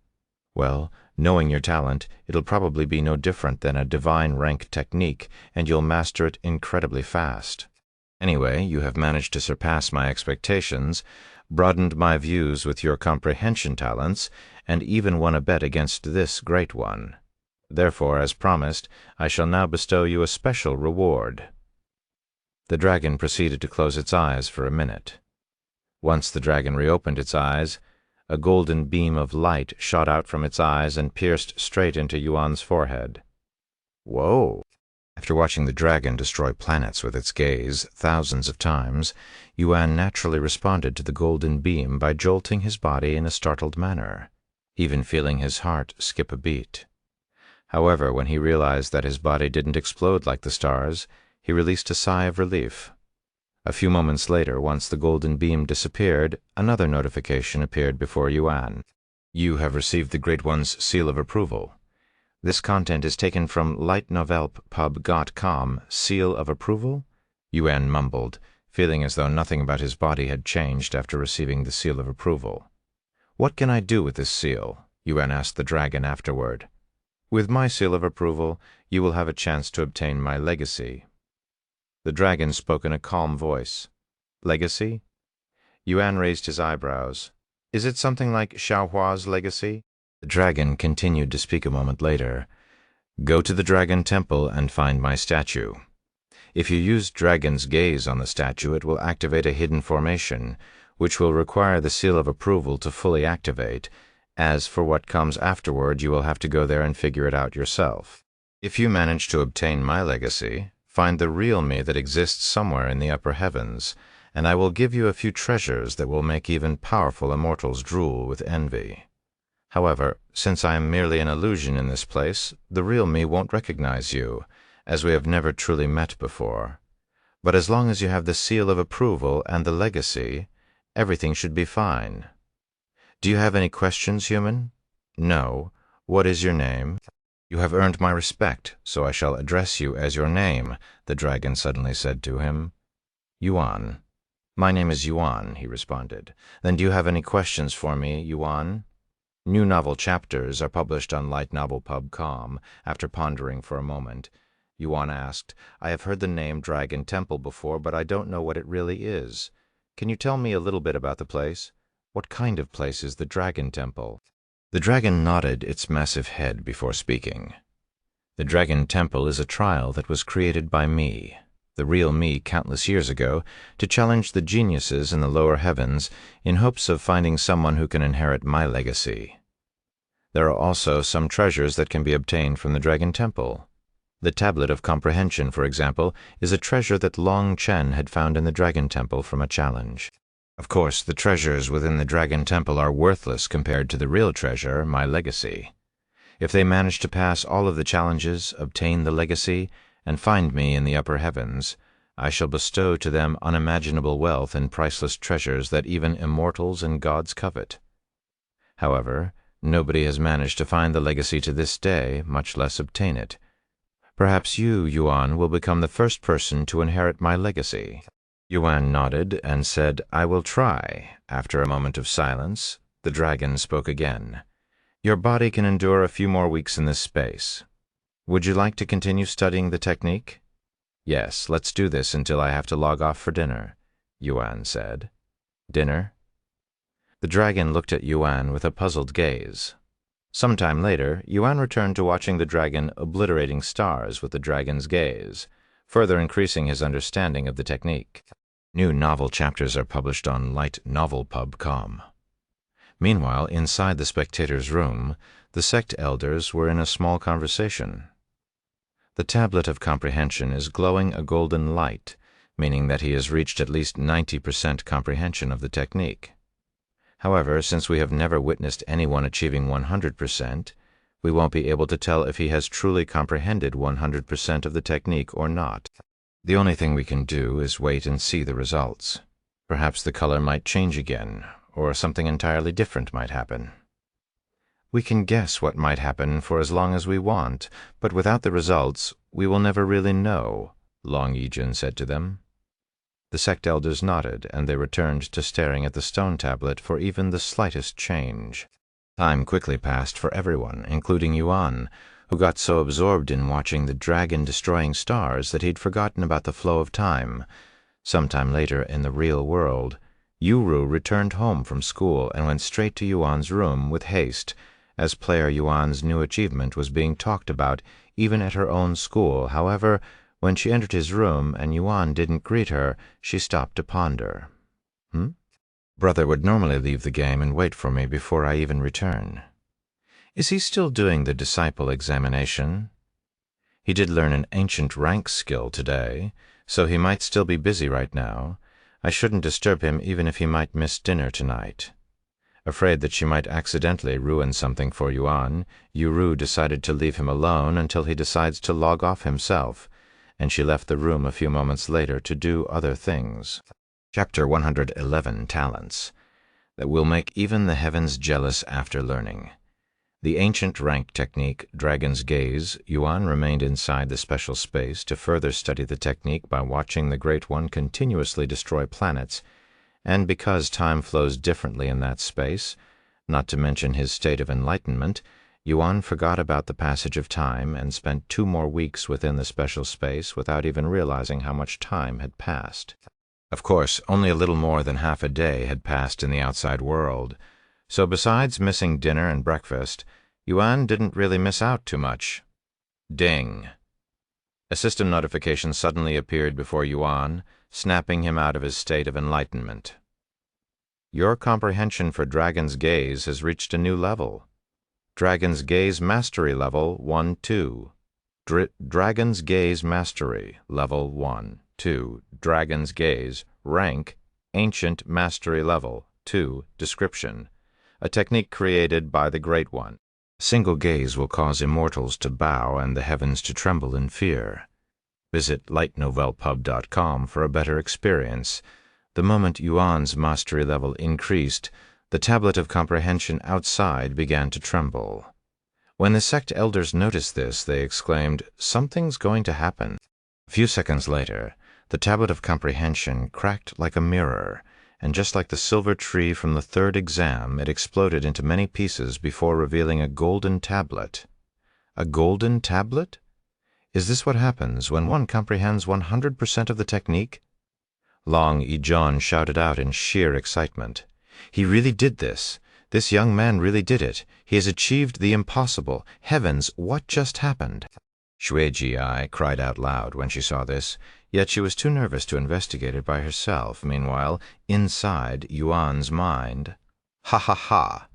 A: "Well, knowing your talent, it'll probably be no different than a divine rank technique, and you'll master it incredibly fast. Anyway, you have managed to surpass my expectations, broadened my views with your comprehension talents, and even won a bet against this great one. Therefore, as promised, I shall now bestow you a special reward." The dragon proceeded to close its eyes for a minute. Once the dragon reopened its eyes, a golden beam of light shot out from its eyes and pierced straight into Yuan's forehead. Whoa! After watching the dragon destroy planets with its gaze thousands of times, Yuan naturally responded to the golden beam by jolting his body in a startled manner, even feeling his heart skip a beat. However, when he realized that his body didn't explode like the stars, he released a sigh of relief. A few moments later, once the golden beam disappeared, another notification appeared before Yuan. "You have received the Great One's seal of approval. This content is taken from LitNovelpub.com. Seal of approval?" Yuan mumbled, feeling as though nothing about his body had changed after receiving the seal of approval. "What can I do with this seal?" Yuan asked the dragon afterward. "With my seal of approval, you will have a chance to obtain my legacy." The dragon spoke in a calm voice. "Legacy?" Yuan raised his eyebrows. "Is it something like Xiaohua's legacy?" The dragon continued to speak a moment later. "Go to the Dragon Temple and find my statue. If you use Dragon's Gaze on the statue, it will activate a hidden formation, which will require the seal of approval to fully activate. As for what comes afterward, you will have to go there and figure it out yourself. If you manage to obtain my legacy, find the real me that exists somewhere in the upper heavens, and I will give you a few treasures that will make even powerful immortals drool with envy. However, since I am merely an illusion in this place, the real me won't recognize you, as we have never truly met before. But as long as you have the seal of approval and the legacy, everything should be fine. Do you have any questions, human? No. What is your name?" "You have earned my respect, so I shall address you as your name," the dragon suddenly said to him. "Yuan." "My name is Yuan," he responded. "Then do you have any questions for me, Yuan?" New novel chapters are published on LitNovelPub.com. After pondering for a moment, Yuan asked, "I have heard the name Dragon Temple before, but I don't know what it really is. Can you tell me a little bit about the place? What kind of place is the Dragon Temple?" The dragon nodded its massive head before speaking. "The Dragon Temple is a trial that was created by me, the real me countless years ago, to challenge the geniuses in the lower heavens in hopes of finding someone who can inherit my legacy. There are also some treasures that can be obtained from the Dragon Temple. The Tablet of Comprehension, for example, is a treasure that Long Chen had found in the Dragon Temple from a challenge. Of course, the treasures within the Dragon Temple are worthless compared to the real treasure, my legacy. If they manage to pass all of the challenges, obtain the legacy, and find me in the upper heavens, I shall bestow to them unimaginable wealth and priceless treasures that even immortals and gods covet. However, Nobody has managed to find the legacy to this day, much less obtain it. Perhaps you, Yuan, will become the first person to inherit my legacy." Yuan nodded and said, "I will try." After a moment of silence, the dragon spoke again. "Your body can endure a few more weeks in this space. Would you like to continue studying the technique?" "Yes, let's do this until I have to log off for dinner," Yuan said. "Dinner?" The dragon looked at Yuan with a puzzled gaze. Some time later, Yuan returned to watching the dragon obliterating stars with the dragon's gaze, further increasing his understanding of the technique. New novel chapters are published on LitNovelPub.com. Meanwhile, inside the spectator's room, the sect elders were in a small conversation. The tablet of comprehension is glowing a golden light, meaning that he has reached at least 90% comprehension of the technique. However, since we have never witnessed anyone achieving 100%, we won't be able to tell if he has truly comprehended 100% of the technique or not. The only thing we can do is wait and see the results. Perhaps the color might change again, or something entirely different might happen. We can guess what might happen for as long as we want, but without the results, we will never really know, Long Yijun said to them. The sect elders nodded, and they returned to staring at the stone tablet for even the slightest change. Time quickly passed for everyone, including Yuan, who got so absorbed in watching the dragon destroying stars that he'd forgotten about the flow of time. Sometime later, in the real world, Yuru returned home from school and went straight to Yuan's room with haste, as player Yuan's new achievement was being talked about even at her own school. However, when she entered his room and Yuan didn't greet her, she stopped to ponder. Brother would normally leave the game and wait for me before I even return. Is he still doing the disciple examination? He did learn an ancient rank skill today, so he might still be busy right now. I shouldn't disturb him even if he might miss dinner tonight. Afraid that she might accidentally ruin something for Yuan, Yuru decided to leave him alone until he decides to log off himself, and she left the room a few moments later to do other things. Chapter 111, Talents. That will make even the heavens jealous after learning. The ancient rank technique, Dragon's Gaze, Yuan remained inside the special space to further study the technique by watching the Great One continuously destroy planets, and because time flows differently in that space, not to mention his state of enlightenment, Yuan forgot about the passage of time and spent 2 more weeks within the special space without even realizing how much time had passed. Of course, only a little more than half a day had passed in the outside world, so besides missing dinner and breakfast, Yuan didn't really miss out too much. Ding! A system notification suddenly appeared before Yuan, snapping him out of his state of enlightenment. Your comprehension for Dragon's Gaze has reached a new level. Dragon's Gaze Mastery Level 1-2. Dragon's Gaze Mastery Level 1-2. Dragon's Gaze Rank Ancient Mastery Level 2. Description. A technique created by the Great One. A single gaze will cause immortals to bow and the heavens to tremble in fear. Visit LitNovelPub.com for a better experience. The moment Yuan's mastery level increased, the tablet of comprehension outside began to tremble. When the sect elders noticed this, they exclaimed, "Something's going to happen." A few seconds later, the tablet of comprehension cracked like a mirror, and just like the silver tree from the 3rd exam, it exploded into many pieces before revealing a golden tablet. A golden tablet? Is this what happens when one comprehends 100% of the technique? Long Yijun shouted out in sheer excitement. He really did this. This young man really did it. He has achieved the impossible. Heavens, what just happened? Xuejia cried out loud when she saw this, yet she was too nervous to investigate it by herself. Meanwhile, inside Yuan's mind, "Ha ha ha!"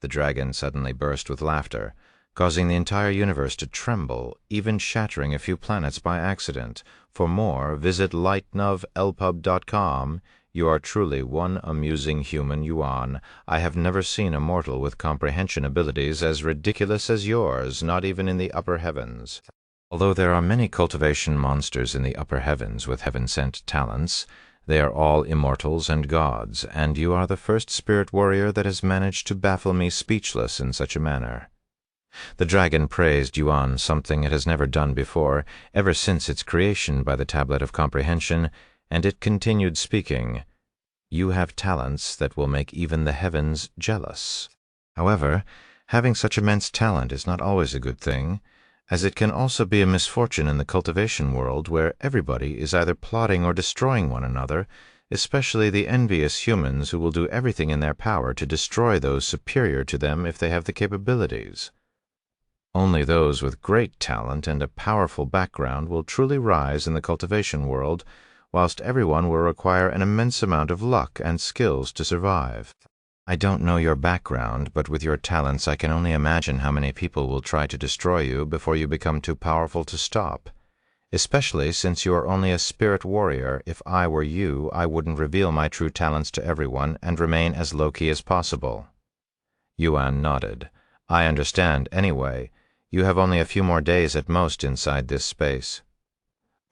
A: The dragon suddenly burst with laughter, causing the entire universe to tremble, even shattering a few planets by accident. For more, visit LitNovelPub.com. You are truly one amusing human, Yuan. I have never seen a mortal with comprehension abilities as ridiculous as yours, not even in the upper heavens. Although there are many cultivation monsters in the upper heavens with heaven-sent talents, They are all immortals and gods, and you are the first spirit warrior that has managed to baffle me speechless in such a manner." The dragon praised Yuan something it has never done before, ever since its creation by the Tablet of Comprehension, and it continued speaking. "You have talents that will make even the heavens jealous. However, having such immense talent is not always a good thing, as it can also be a misfortune in the cultivation world where everybody is either plotting or destroying one another, especially the envious humans who will do everything in their power to destroy those superior to them if they have the capabilities. Only those with great talent and a powerful background will truly rise in the cultivation world, whilst everyone will require an immense amount of luck and skills to survive. I don't know your background, but with your talents I can only imagine how many people will try to destroy you before you become too powerful to stop. Especially since you are only a spirit warrior, if I were you, I wouldn't reveal my true talents to everyone and remain as low-key as possible." Yuan nodded. "I understand, anyway. You have only a few more days at most inside this space."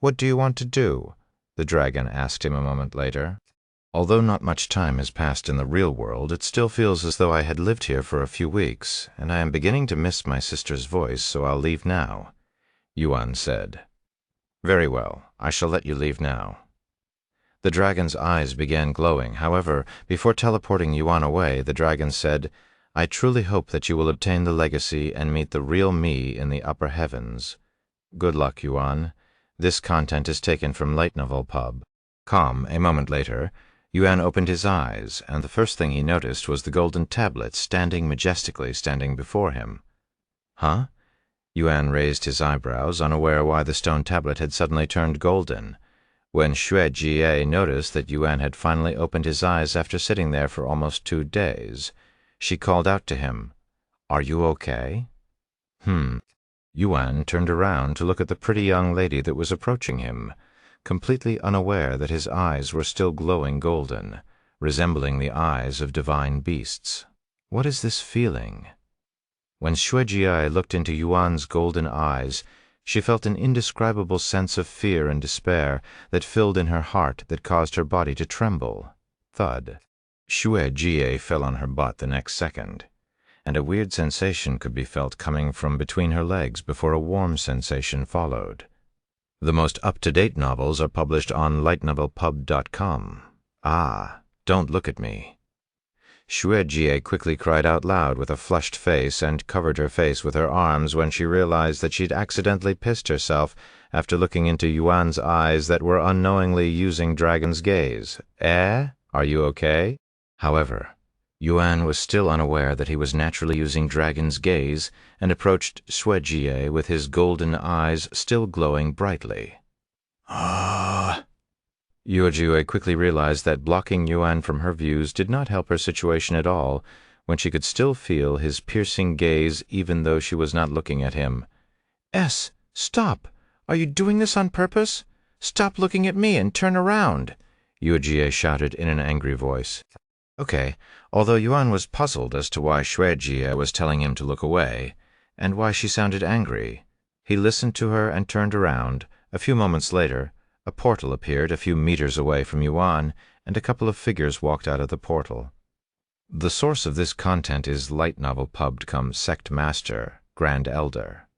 A: "What do you want to do?" the dragon asked him a moment later. "Although not much time has passed in the real world, it still feels as though I had lived here for a few weeks, and I am beginning to miss my sister's voice, so I'll leave now," Yuan said. "Very well, I shall let you leave now." The dragon's eyes began glowing. However, before teleporting Yuan away, the dragon said, "I truly hope that you will obtain the legacy and meet the real me in the upper heavens. Good luck, Yuan. This content is taken from Light Novel Pub. Calm, a moment later, Yuan opened his eyes, and the first thing he noticed was the golden tablet standing before him. "Huh?" Yuan raised his eyebrows, unaware why the stone tablet had suddenly turned golden. When Xianxia noticed that Yuan had finally opened his eyes after sitting there for almost 2 days, she called out to him, "Are you okay?" Yuan turned around to look at the pretty young lady that was approaching him, completely unaware that his eyes were still glowing golden, resembling the eyes of divine beasts. What is this feeling? When Xianxia looked into Yuan's golden eyes, she felt an indescribable sense of fear and despair that filled in her heart that caused her body to tremble. Thud. Xianxia fell on her butt the next second, and a weird sensation could be felt coming from between her legs before a warm sensation followed. The most up-to-date novels are published on lightnovelpub.com. Ah, don't look at me. Xianxia quickly cried out loud with a flushed face and covered her face with her arms when she realized that she'd accidentally pissed herself after looking into Yuan's eyes that were unknowingly using Dragon's gaze. "Eh? Are you okay?" However, Yuan was still unaware that he was naturally using Dragon's gaze and approached Xianxia with his golden eyes still glowing brightly. Xianxia quickly realized that blocking Yuan from her views did not help her situation at all when she could still feel his piercing gaze even though she was not looking at him. Stop! Are you doing this on purpose? Stop looking at me and turn around!" Xianxia shouted in an angry voice. Okay, although Yuan was puzzled as to why Xianxia was telling him to look away, and why she sounded angry, he listened to her and turned around. A few moments later, a portal appeared a few meters away from Yuan, and a couple of figures walked out of the portal. The source of this content is Light Novel Pub.com Sect Master, Grand Elder.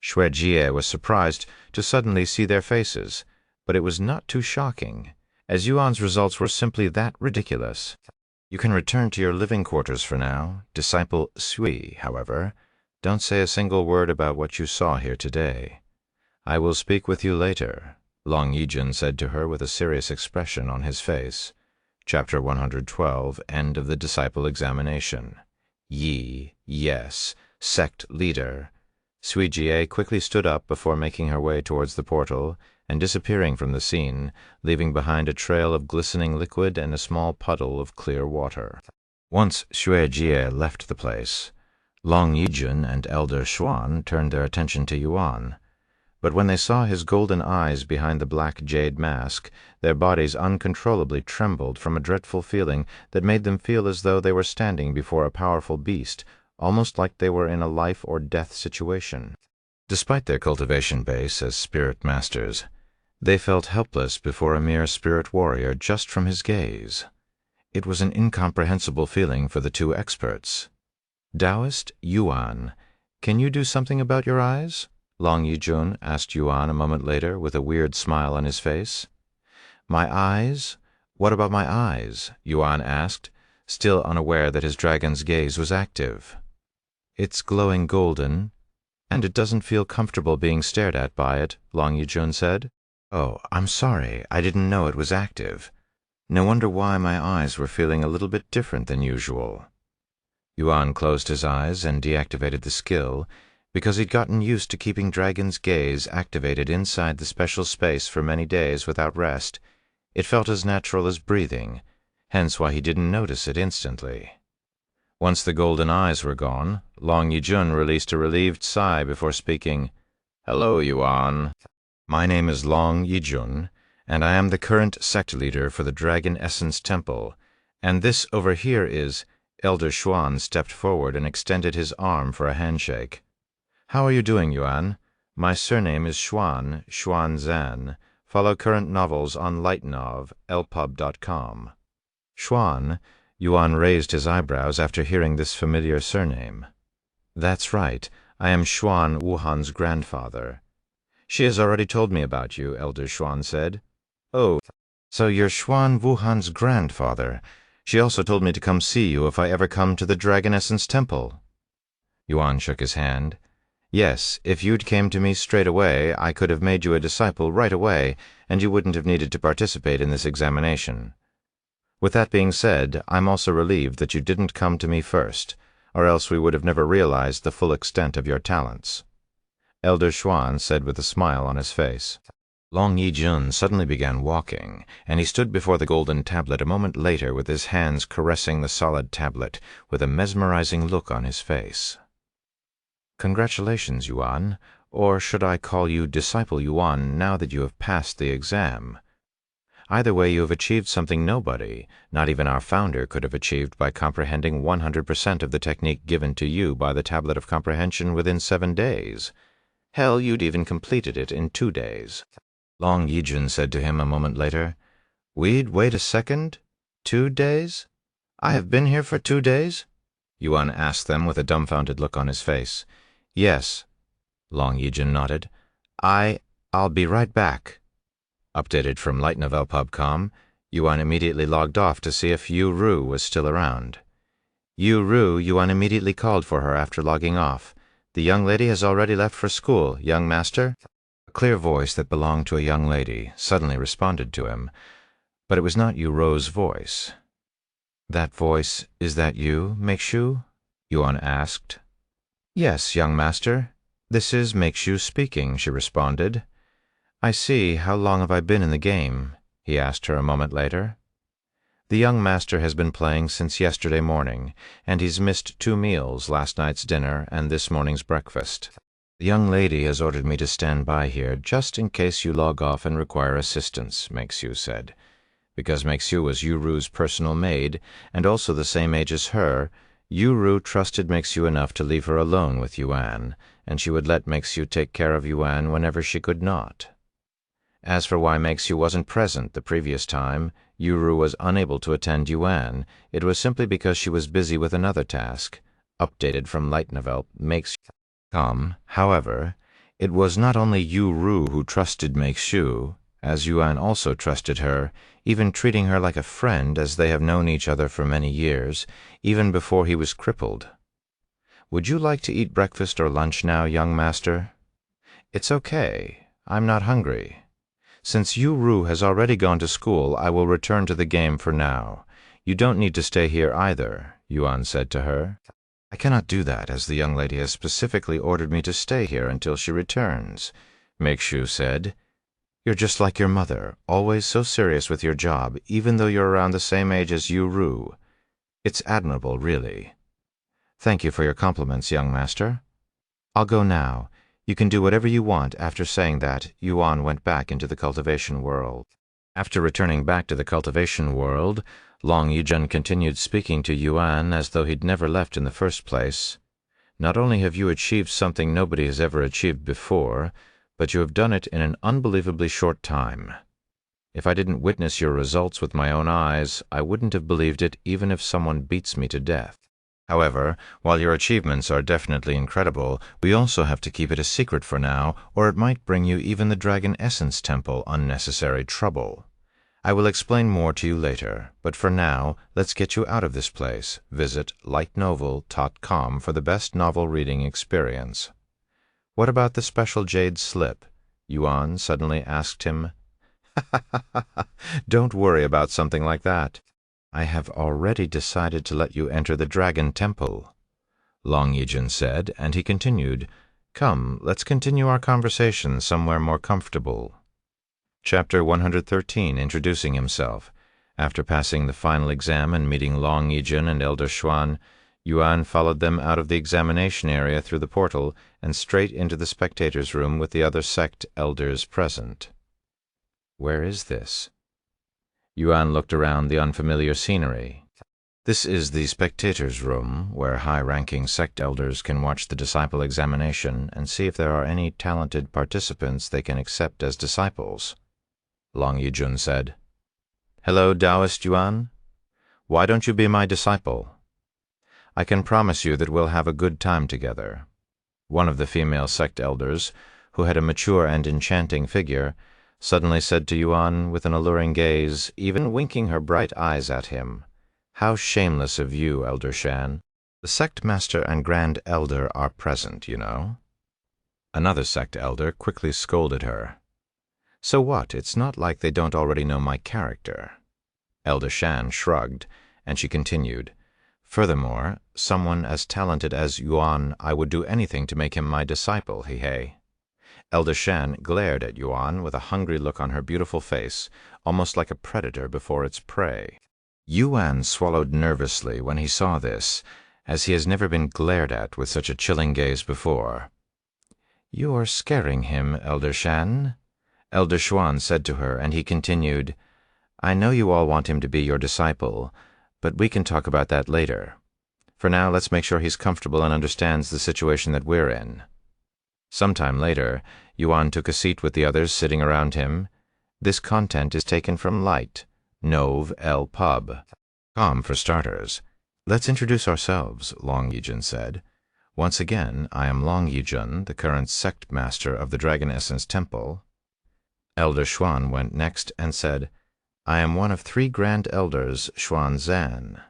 A: Xianxia was surprised to suddenly see their faces, but it was not too shocking, as Yuan's results were simply that ridiculous. You can return to your living quarters for now. Disciple Sui, however, don't say a single word about what you saw here today. I will speak with you later, Long Yijun said to her with a serious expression on his face. Chapter 112, End of the Disciple Examination. Yes, Sect Leader. Xianxia quickly stood up before making her way towards the portal and disappearing from the scene, leaving behind a trail of glistening liquid and a small puddle of clear water. Once Xianxia left the place, Long Yijun and Elder Xuan turned their attention to Yuan. But when they saw his golden eyes behind the black jade mask, their bodies uncontrollably trembled from a dreadful feeling that made them feel as though they were standing before a powerful beast, almost like they were in a life-or-death situation. Despite their cultivation base as spirit masters, They felt helpless before a mere spirit warrior just from his gaze. It was an incomprehensible feeling for the two experts. Taoist Yuan, can you do something about your eyes? Long Yijun asked Yuan a moment later with a weird smile on his face. My eyes? What about my eyes? Yuan asked, still unaware that his dragon's gaze was active. It's glowing golden, and it doesn't feel comfortable being stared at by it, Long Yijun said. Oh, I'm sorry, I didn't know it was active. No wonder why my eyes were feeling a little bit different than usual. Yuan closed his eyes and deactivated the skill, because he'd gotten used to keeping Dragon's gaze activated inside the special space for many days without rest. It felt as natural as breathing, hence why he didn't notice it instantly. Once the golden eyes were gone, Long Yijun released a relieved sigh before speaking. Hello, Yuan. My name is Long Yijun, and I am the current sect leader for the Dragon Essence Temple, and this over here is... Elder Xuan stepped forward and extended his arm for a handshake. How are you doing, Yuan? My surname is Xuan Zan. Follow current novels on LitNov, lpub.com. Xuan, Yuan raised his eyebrows after hearing this familiar surname. That's right, I am Xuan Wuhan's grandfather. She has already told me about you, Elder Xuan said. Oh, so you're Xuan Wuhan's grandfather. She also told me to come see you if I ever come to the Dragon Essence Temple. Yuan shook his hand. Yes, if you'd came to me straight away, I could have made you a disciple right away, and you wouldn't have needed to participate in this examination. With that being said, I'm also relieved that you didn't come to me first, or else we would have never realized the full extent of your talents. Elder Xuan said with a smile on his face. Long Yijun suddenly began walking, and he stood before the golden tablet a moment later with his hands caressing the solid tablet, with a mesmerizing look on his face. Congratulations, Yuan, or should I call you Disciple Yuan now that you have passed the exam? Either way, you have achieved something nobody, not even our founder, could have achieved by comprehending 100% of the technique given to you by the Tablet of Comprehension within 7 days. Hell, you'd even completed it in 2 days. Long Yijun said to him a moment later, We'd wait a second? 2 days? I have been here for 2 days? Yuan asked them with a dumbfounded look on his face. Yes. Long Yijun nodded. I'll be right back. Updated from LitNovelPub.com, Yuan immediately logged off to see if Yu Ru was still around. Yuan immediately called for her after logging off. The young lady has already left for school, young master. A clear voice that belonged to a young lady suddenly responded to him, but it was not Yu Ro's voice. That voice, is that you, Meixiu? Yuan asked. Yes, young master. This is Meixiu speaking, she responded. I see. How long have I been in the game? He asked her a moment later. The young master has been playing since yesterday morning, and he's missed 2 meals, last night's dinner and this morning's breakfast. The young lady has ordered me to stand by here just in case you log off and require assistance, Meixiu said. Because Meixiu was Yu Ru's personal maid, and also the same age as her, Yu Ru trusted Meixiu enough to leave her alone with Yuan, and she would let Meixiu take care of Yuan whenever she could not. As for why Meixiu wasn't present the previous time Yu Ru was unable to attend Yuan, it was simply because she was busy with another task. Updated from LitNovel, Meixiu.com. However, it was not only Yu Ru who trusted Meixiu, as Yuan also trusted her, even treating her like a friend as they have known each other for many years, even before he was crippled. Would you like to eat breakfast or lunch now, young master? It's okay. I'm not hungry. Since Yu Ru has already gone to school, I will return to the game for now. You don't need to stay here either, Yuan said to her. I cannot do that, as the young lady has specifically ordered me to stay here until she returns, Meixiu said. You're just like your mother, always so serious with your job, even though you're around the same age as Yu Ru. It's admirable, really. Thank you for your compliments, young master. I'll go now. You can do whatever you want. After saying that, Yuan went back into the cultivation world. After returning back to the cultivation world, Long Yijun continued speaking to Yuan as though he'd never left in the first place. Not only have you achieved something nobody has ever achieved before, but you have done it in an unbelievably short time. If I didn't witness your results with my own eyes, I wouldn't have believed it even if someone beats me to death. However, while your achievements are definitely incredible, we also have to keep it a secret for now, or it might bring you even the Dragon Essence Temple unnecessary trouble. I will explain more to you later, but for now, let's get you out of this place. Visit lightnovel.com for the best novel reading experience. What about the special jade slip? Yuan suddenly asked him. Don't worry about something like that. I have already decided to let you enter the Dragon Temple, Long Yijun said, and he continued, Come, let's continue our conversation somewhere more comfortable. Chapter 113, Introducing Himself. After passing the final exam and meeting Long Yijun and Elder Xuan, Yuan followed them out of the examination area through the portal and straight into the spectators' room with the other sect elders present. Where is this? Yuan looked around the unfamiliar scenery. This is the spectators' room, where high-ranking sect elders can watch the disciple examination and see if there are any talented participants they can accept as disciples. Long Yijun said, Hello, Taoist Yuan. Why don't you be my disciple? I can promise you that we'll have a good time together. One of the female sect elders, who had a mature and enchanting figure, suddenly said to Yuan with an alluring gaze, even winking her bright eyes at him, How shameless of you, Elder Shan. The sect master and grand elder are present, you know. Another sect elder quickly scolded her. So what? It's not like they don't already know my character. Elder Shan shrugged, and she continued, Furthermore, someone as talented as Yuan, I would do anything to make him my disciple, he-hey. Elder Shan glared at Yuan with a hungry look on her beautiful face, almost like a predator before its prey. Yuan swallowed nervously when he saw this, as he has never been glared at with such a chilling gaze before. You're scaring him, Elder Shan, Elder Xuan said to her, and he continued, I know you all want him to be your disciple, but we can talk about that later. For now, let's make sure he's comfortable and understands the situation that we're in. Sometime later, Yuan took a seat with the others sitting around him. This content is taken from Light, Nov L Pub. Com for starters. Let's introduce ourselves, Long Yijun said. Once again, I am Long Yijun, the current sect master of the Dragon Essence Temple. Elder Xuan went next and said, I am one of 3 grand elders, Xuan Zan.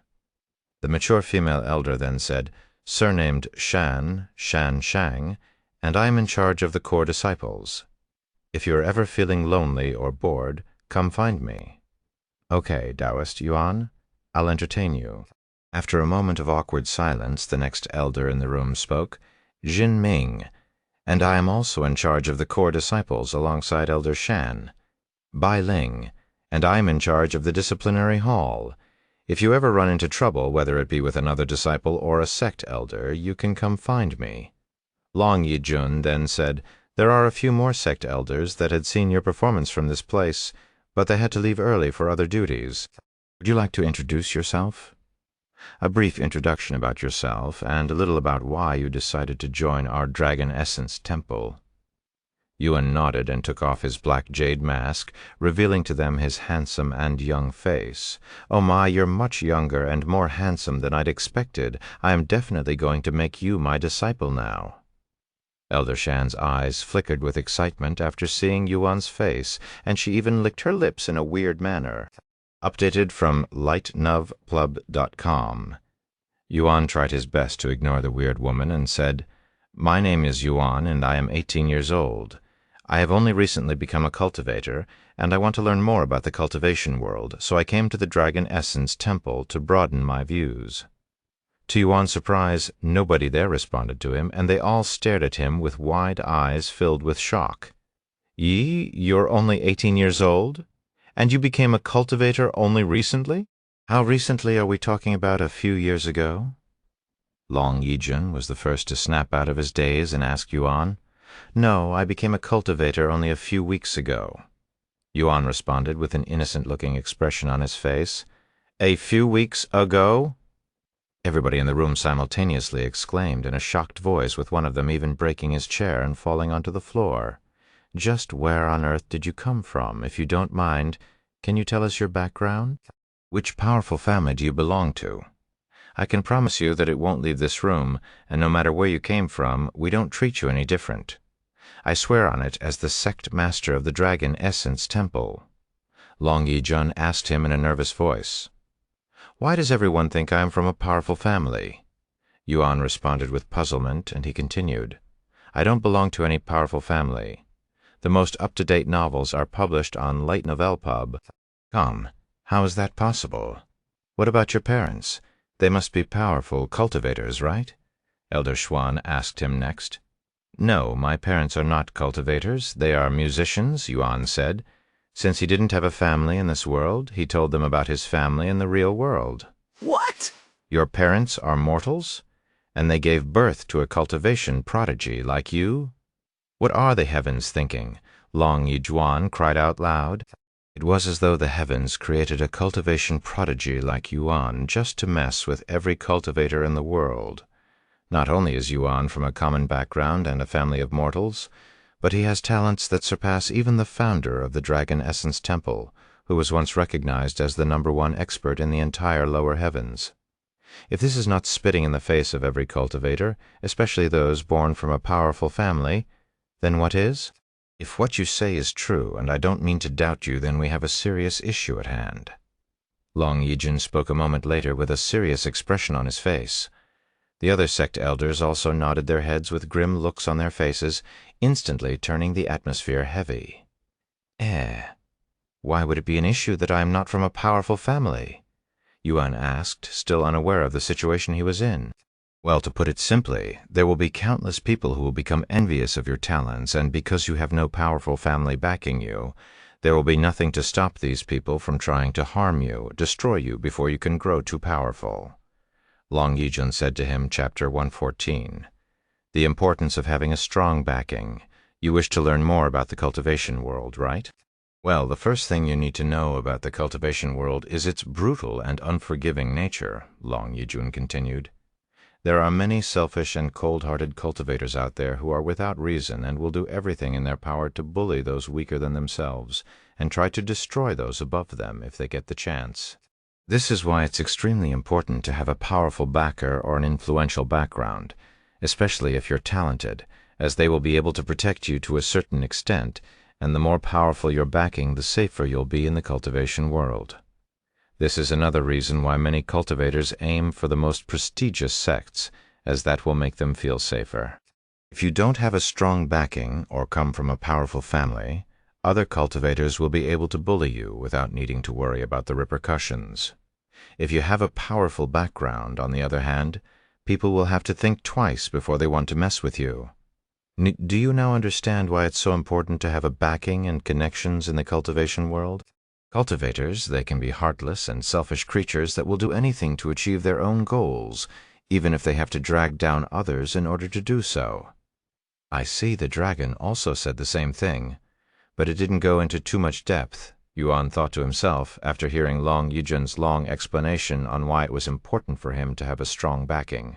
A: The mature female elder then said, surnamed Shan Shang, and I am in charge of the core disciples. If you are ever feeling lonely or bored, come find me. Okay, Taoist Yuan, I'll entertain you. After a moment of awkward silence, the next elder in the room spoke, Jin Ming, and I am also in charge of the core disciples alongside Elder Shan. Bai Ling, and I am in charge of the disciplinary hall. If you ever run into trouble, whether it be with another disciple or a sect elder, you can come find me. Long Yijun then said, There are a few more sect elders that had seen your performance from this place, but they had to leave early for other duties. Would you like to introduce yourself? A brief introduction about yourself, and a little about why you decided to join our Dragon Essence Temple. Yuan nodded and took off his black jade mask, revealing to them his handsome and young face. Oh my, you're much younger and more handsome than I'd expected. I am definitely going to make you my disciple now. Elder Shan's eyes flickered with excitement after seeing Yuan's face, and she even licked her lips in a weird manner. Updated from lightnovplub.com. Yuan tried his best to ignore the weird woman and said, My name is Yuan, and I am 18 years old. I have only recently become a cultivator, and I want to learn more about the cultivation world, so I came to the Dragon Essence Temple to broaden my views. To Yuan's surprise, nobody there responded to him, and they all stared at him with wide eyes filled with shock. You're only 18 years old? And you became a cultivator only recently? How recently are we talking about? A few years ago? Long Yijun was the first to snap out of his daze and ask Yuan. No, I became a cultivator only a few weeks ago. Yuan responded with an innocent-looking expression on his face. A few weeks ago? Everybody in the room simultaneously exclaimed in a shocked voice, with one of them even breaking his chair and falling onto the floor. Just where on earth did you come from? If you don't mind, can you tell us your background? Which powerful family do you belong to? I can promise you that it won't leave this room, and no matter where you came from, we don't treat you any different. I swear on it as the sect master of the Dragon Essence Temple. Long Yijun asked him in a nervous voice. Why does everyone think I am from a powerful family? Yuan responded with puzzlement, and he continued. I don't belong to any powerful family. The most up-to-date novels are published on Light Novel Pub. Come, how is that possible? What about your parents? They must be powerful cultivators, right? Elder Xuan asked him next. No, my parents are not cultivators. They are musicians, Yuan said. Since he didn't have a family in this world, he told them about his family in the real world.
B: What?
A: Your parents are mortals? And they gave birth to a cultivation prodigy like you? What are the heavens thinking? Long Yizhuan cried out loud. It was as though the heavens created a cultivation prodigy like Yuan just to mess with every cultivator in the world. Not only is Yuan from a common background and a family of mortals, but he has talents that surpass even the founder of the Dragon Essence Temple, who was once recognized as the #1 expert in the entire lower heavens. If this is not spitting in the face of every cultivator, especially those born from a powerful family, then what is? If what you say is true, and I don't mean to doubt you, then we have a serious issue at hand. Long Yijun spoke a moment later with a serious expression on his face. The other sect elders also nodded their heads with grim looks on their faces, instantly turning the atmosphere heavy. Why would it be an issue that I am not from a powerful family? Yuan asked, still unaware of the situation he was in. Well, to put it simply, there will be countless people who will become envious of your talents, and because you have no powerful family backing you, there will be nothing to stop these people from trying to harm you, destroy you before you can grow too powerful. Long Yijun said to him, Chapter 114. The importance of having a strong backing. You wish to learn more about the cultivation world, right? Well, the first thing you need to know about the cultivation world is its brutal and unforgiving nature, Long Yijun continued. There are many selfish and cold-hearted cultivators out there who are without reason and will do everything in their power to bully those weaker than themselves and try to destroy those above them if they get the chance. This is why it's extremely important to have a powerful backer or an influential background, especially if you're talented, as they will be able to protect you to a certain extent, and the more powerful your backing, the safer you'll be in the cultivation world. This is another reason why many cultivators aim for the most prestigious sects, as that will make them feel safer. If you don't have a strong backing or come from a powerful family, other cultivators will be able to bully you without needing to worry about the repercussions. If you have a powerful background, on the other hand, people will have to think twice before they want to mess with you. Do you now understand why it's so important to have a backing and connections in the cultivation world? Cultivators, they can be heartless and selfish creatures that will do anything to achieve their own goals, even if they have to drag down others in order to do so. I see the dragon also said the same thing, but it didn't go into too much depth, Yuan thought to himself after hearing Long Yijun's long explanation on why it was important for him to have a strong backing.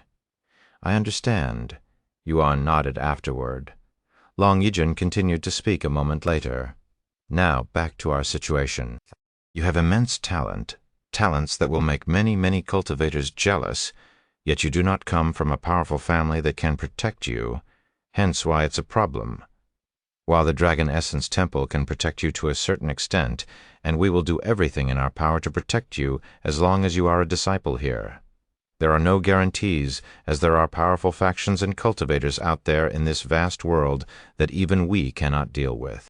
A: I understand, Yuan nodded afterward. Long Yijun continued to speak a moment later. Now, back to our situation. You have immense talents that will make many, many cultivators jealous, yet you do not come from a powerful family that can protect you, hence why it's a problem. While the Dragon Essence Temple can protect you to a certain extent, and we will do everything in our power to protect you as long as you are a disciple here. There are no guarantees, as there are powerful factions and cultivators out there in this vast world that even we cannot deal with.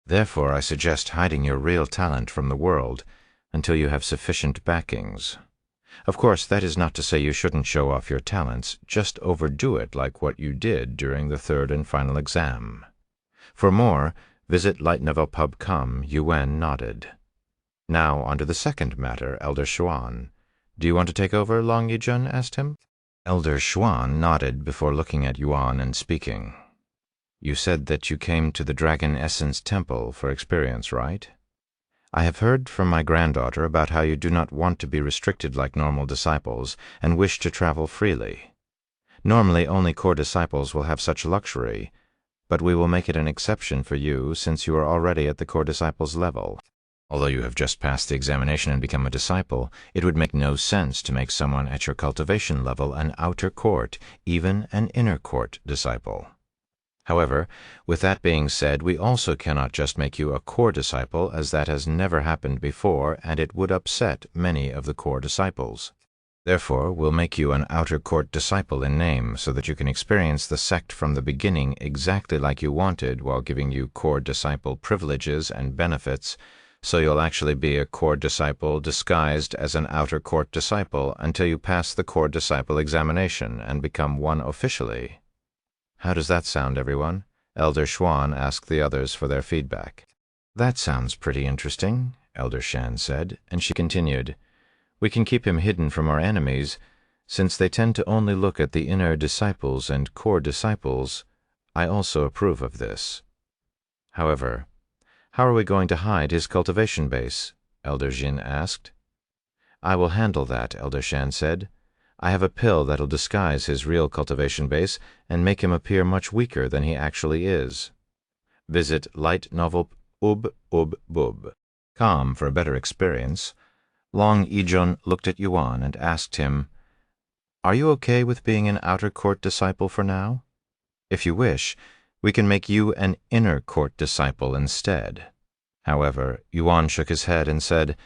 A: Therefore, I suggest hiding your real talent from the world until you have sufficient backings. Of course, that is not to say you shouldn't show off your talents, just overdo it like what you did during the third and final exam. For more, visit lightnovelpub.com. Yuan nodded. Now, on to the second matter, Elder Xuan. Do you want to take over, Long Yijun asked him. Elder Xuan nodded before looking at Yuan and speaking. You said that you came to the Dragon Essence Temple for experience, right? I have heard from my granddaughter about how you do not want to be restricted like normal disciples and wish to travel freely. Normally, only core disciples will have such luxury, but we will make it an exception for you since you are already at the core disciple's level. Although you have just passed the examination and become a disciple, it would make no sense to make someone at your cultivation level an outer court, even an inner court disciple. However, with that being said, we also cannot just make you a core disciple, as that has never happened before, and it would upset many of the core disciples. Therefore, we'll make you an outer court disciple in name, so that you can experience the sect from the beginning exactly like you wanted, while giving you core disciple privileges and benefits, so you'll actually be a core disciple disguised as an outer court disciple until you pass the core disciple examination and become one officially. How does that sound, everyone? Elder Xuan asked the others for their feedback. That sounds pretty interesting, Elder Shan said, and she continued, we can keep him hidden from our enemies, since they tend to only look at the inner disciples and core disciples. I also approve of this. However, how are we going to hide his cultivation base? Elder Jin asked. I will handle that, Elder Shan said. I have a pill that'll disguise his real cultivation base and make him appear much weaker than he actually is. Visit light novel .com for a better experience. Long Yijun looked at Yuan and asked him, Are you okay with being an outer court disciple for now? If you wish, we can make you an inner court disciple instead. However, Yuan shook his head and said,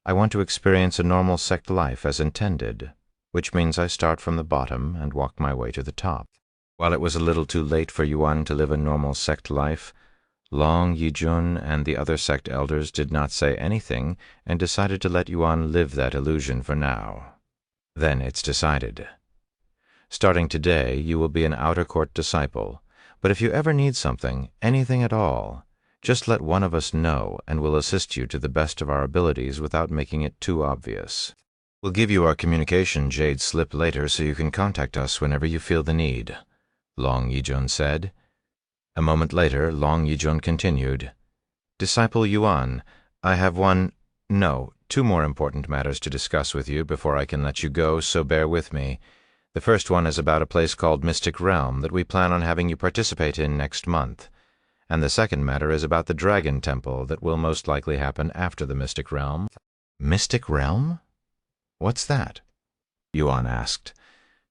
A: I want to experience a normal sect life as intended, which means I start from the bottom and walk my way to the top. While it was a little too late for Yuan to live a normal sect life, Long Yijun and the other sect elders did not say anything and decided to let Yuan live that illusion for now. Then it's decided. Starting today, you will be an outer court disciple, but if you ever need something, anything at all, just let one of us know and we'll assist you to the best of our abilities without making it too obvious. We'll give you our communication jade slip later so you can contact us whenever you feel the need, Long Yijun said. A moment later, Long Yijun continued, Disciple Yuan, I have two more important matters to discuss with you before I can let you go, so bear with me. The first one is about a place called Mystic Realm that we plan on having you participate in next month. And the second matter is about the Dragon Temple that will most likely happen after the Mystic Realm. Mystic Realm? What's that? Yuan asked.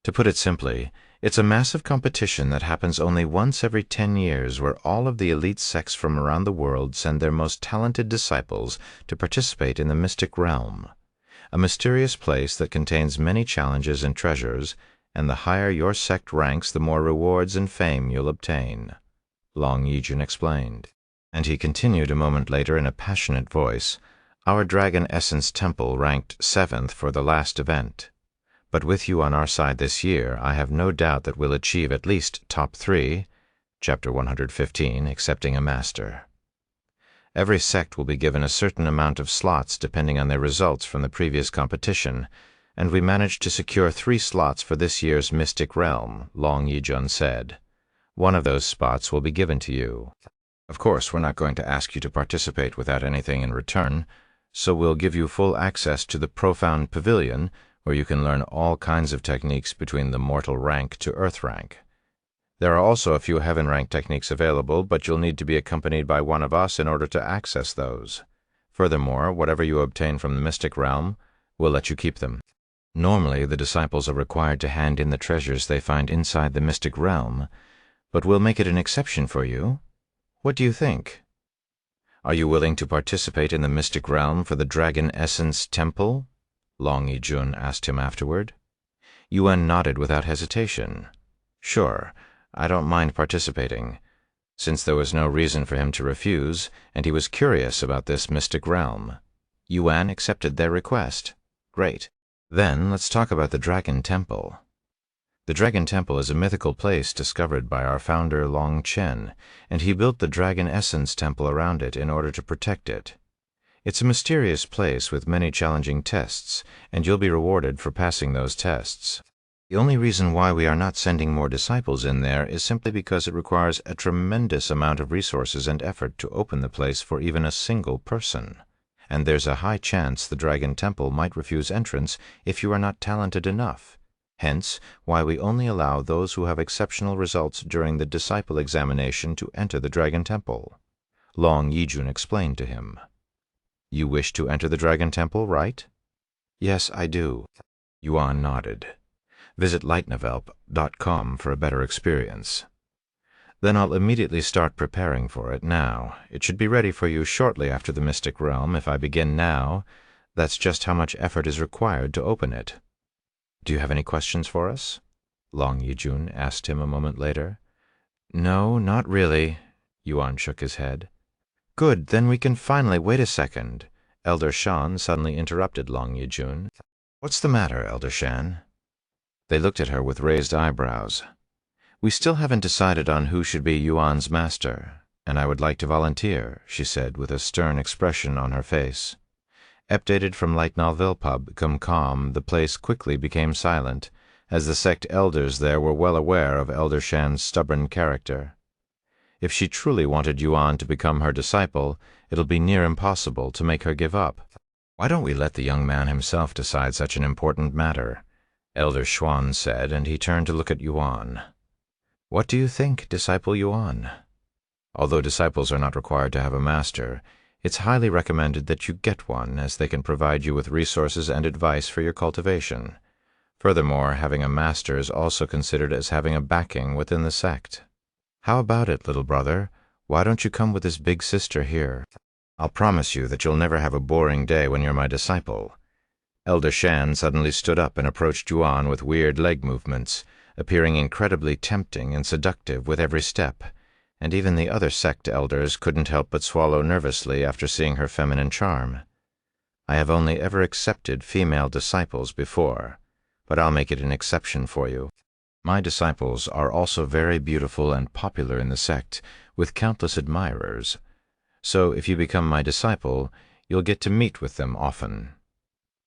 A: To put it simply, it's a massive competition that happens only once every 10 years where all of the elite sects from around the world send their most talented disciples to participate in the Mystic Realm, a mysterious place that contains many challenges and treasures, and the higher your sect ranks, the more rewards and fame you'll obtain, Long Yijun explained. And he continued a moment later in a passionate voice, Our Dragon Essence Temple ranked 7th for the last event. But with you on our side this year, I have no doubt that we'll achieve at least top 3, Chapter 115, accepting a master. Every sect will be given a certain amount of slots depending on their results from the previous competition, and we managed to secure 3 slots for this year's Mystic Realm, Long Yijun said. One of those spots will be given to you. Of course, we're not going to ask you to participate without anything in return, so we'll give you full access to the Profound Pavilion, where you can learn all kinds of techniques between the mortal rank to earth rank. There are also a few heaven rank techniques available, but you'll need to be accompanied by one of us in order to access those. Furthermore, whatever you obtain from the Mystic Realm, we'll let you keep them. Normally, the disciples are required to hand in the treasures they find inside the Mystic Realm, but we'll make it an exception for you. What do you think? Are you willing to participate in the Mystic Realm for the Dragon Essence Temple? Long Yijun asked him afterward. Yuan nodded without hesitation. Sure, I don't mind participating, since there was no reason for him to refuse, and he was curious about this Mystic Realm. Yuan accepted their request. Great. Then let's talk about the Dragon Temple. The Dragon Temple is a mythical place discovered by our founder Long Chen, and he built the Dragon Essence Temple around it in order to protect it. It's a mysterious place with many challenging tests, and you'll be rewarded for passing those tests. The only reason why we are not sending more disciples in there is simply because it requires a tremendous amount of resources and effort to open the place for even a single person. And there's a high chance the Dragon Temple might refuse entrance if you are not talented enough. hence why we only allow those who have exceptional results during the disciple examination to enter the Dragon Temple. Long Yijun explained to him. You wish to enter the Dragon Temple, right? Yes, I do. Yuan nodded. Visit LitNovelp.com for a better experience. Then I'll immediately start preparing for it now. It should be ready for you shortly after the Mystic Realm. If I begin now, that's just how much effort is required to open it. Do you have any questions for us? Long Yijun asked him a moment later. No, not really. Yuan shook his head. Good, then we can finally wait a second. Elder Shan suddenly interrupted Long Yijun. What's the matter, Elder Shan? They looked at her with raised eyebrows. We still haven't decided on who should be Yuan's master, and I would like to volunteer, she said with a stern expression on her face. Updated from LitNovelpub.com, the place quickly became silent, as the sect elders there were well aware of Elder Shan's stubborn character. If she truly wanted Yuan to become her disciple, it'll be near impossible to make her give up. Why don't we let the young man himself decide such an important matter? Elder Xuan said, and he turned to look at Yuan. What do you think, Disciple Yuan? Although disciples are not required to have a master, it's highly recommended that you get one, as they can provide you with resources and advice for your cultivation. Furthermore, having a master is also considered as having a backing within the sect. How about it, little brother? Why don't you come with this big sister here? I'll promise you that you'll never have a boring day when you're my disciple. Elder Shan suddenly stood up and approached Yuan with weird leg movements, appearing incredibly tempting and seductive with every step, and even the other sect elders couldn't help but swallow nervously after seeing her feminine charm. I have only ever accepted female disciples before, but I'll make it an exception for you. My disciples are also very beautiful and popular in the sect, with countless admirers. So if you become my disciple, you'll get to meet with them often.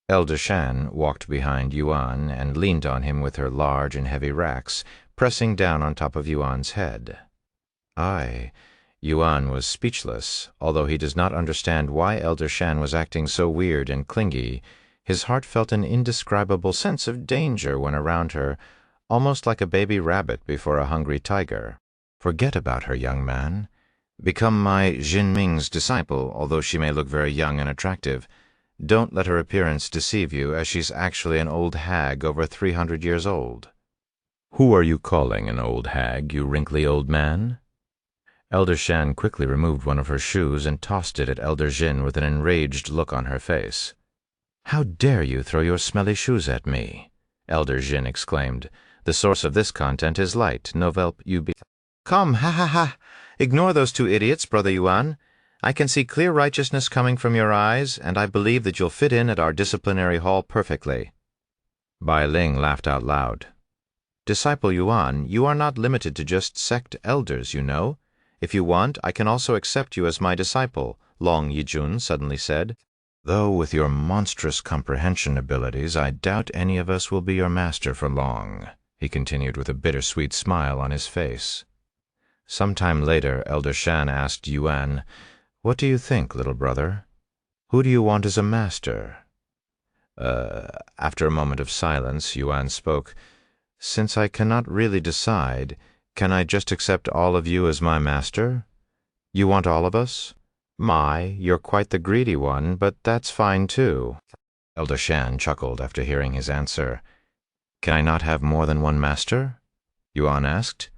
A: Elder Shan walked behind Yuan and leaned on him with her large and heavy racks, pressing down on top of Yuan's head. Yuan was speechless. Although he does not understand why Elder Shan was acting so weird and clingy, his heart felt an indescribable sense of danger when around her, almost like a baby rabbit before a hungry tiger. Forget about her, young man. Become my Jinming's disciple, although she may look very young and attractive. Don't let her appearance deceive you, as she's actually an old hag over 300 years old. Who are you calling an old hag, you wrinkly old man? Elder Shan quickly removed one of her shoes and tossed it at Elder Jin with an enraged look on her face. How dare you throw your smelly shoes at me? Elder Jin exclaimed. The source of this content is LitNovelp.ub. Come, ha ha ha! Ignore those two idiots, Brother Yuan. I can see clear righteousness coming from your eyes, and I believe that you'll fit in at our disciplinary hall perfectly. Bai Ling laughed out loud. Disciple Yuan, you are not limited to just sect elders, you know. If you want, I can also accept you as my disciple, Long Yijun suddenly said. Though with your monstrous comprehension abilities, I doubt any of us will be your master for long, he continued with a bittersweet smile on his face. Sometime later, Elder Shan asked Yuan, What do you think, little brother? Who do you want as a master? After a moment of silence, Yuan spoke. Since I cannot really decide, can I just accept all of you as my master? You want all of us? You're quite the greedy one, but that's fine too. Elder Shan chuckled after hearing his answer. Can I not have more than one master? Yuan asked.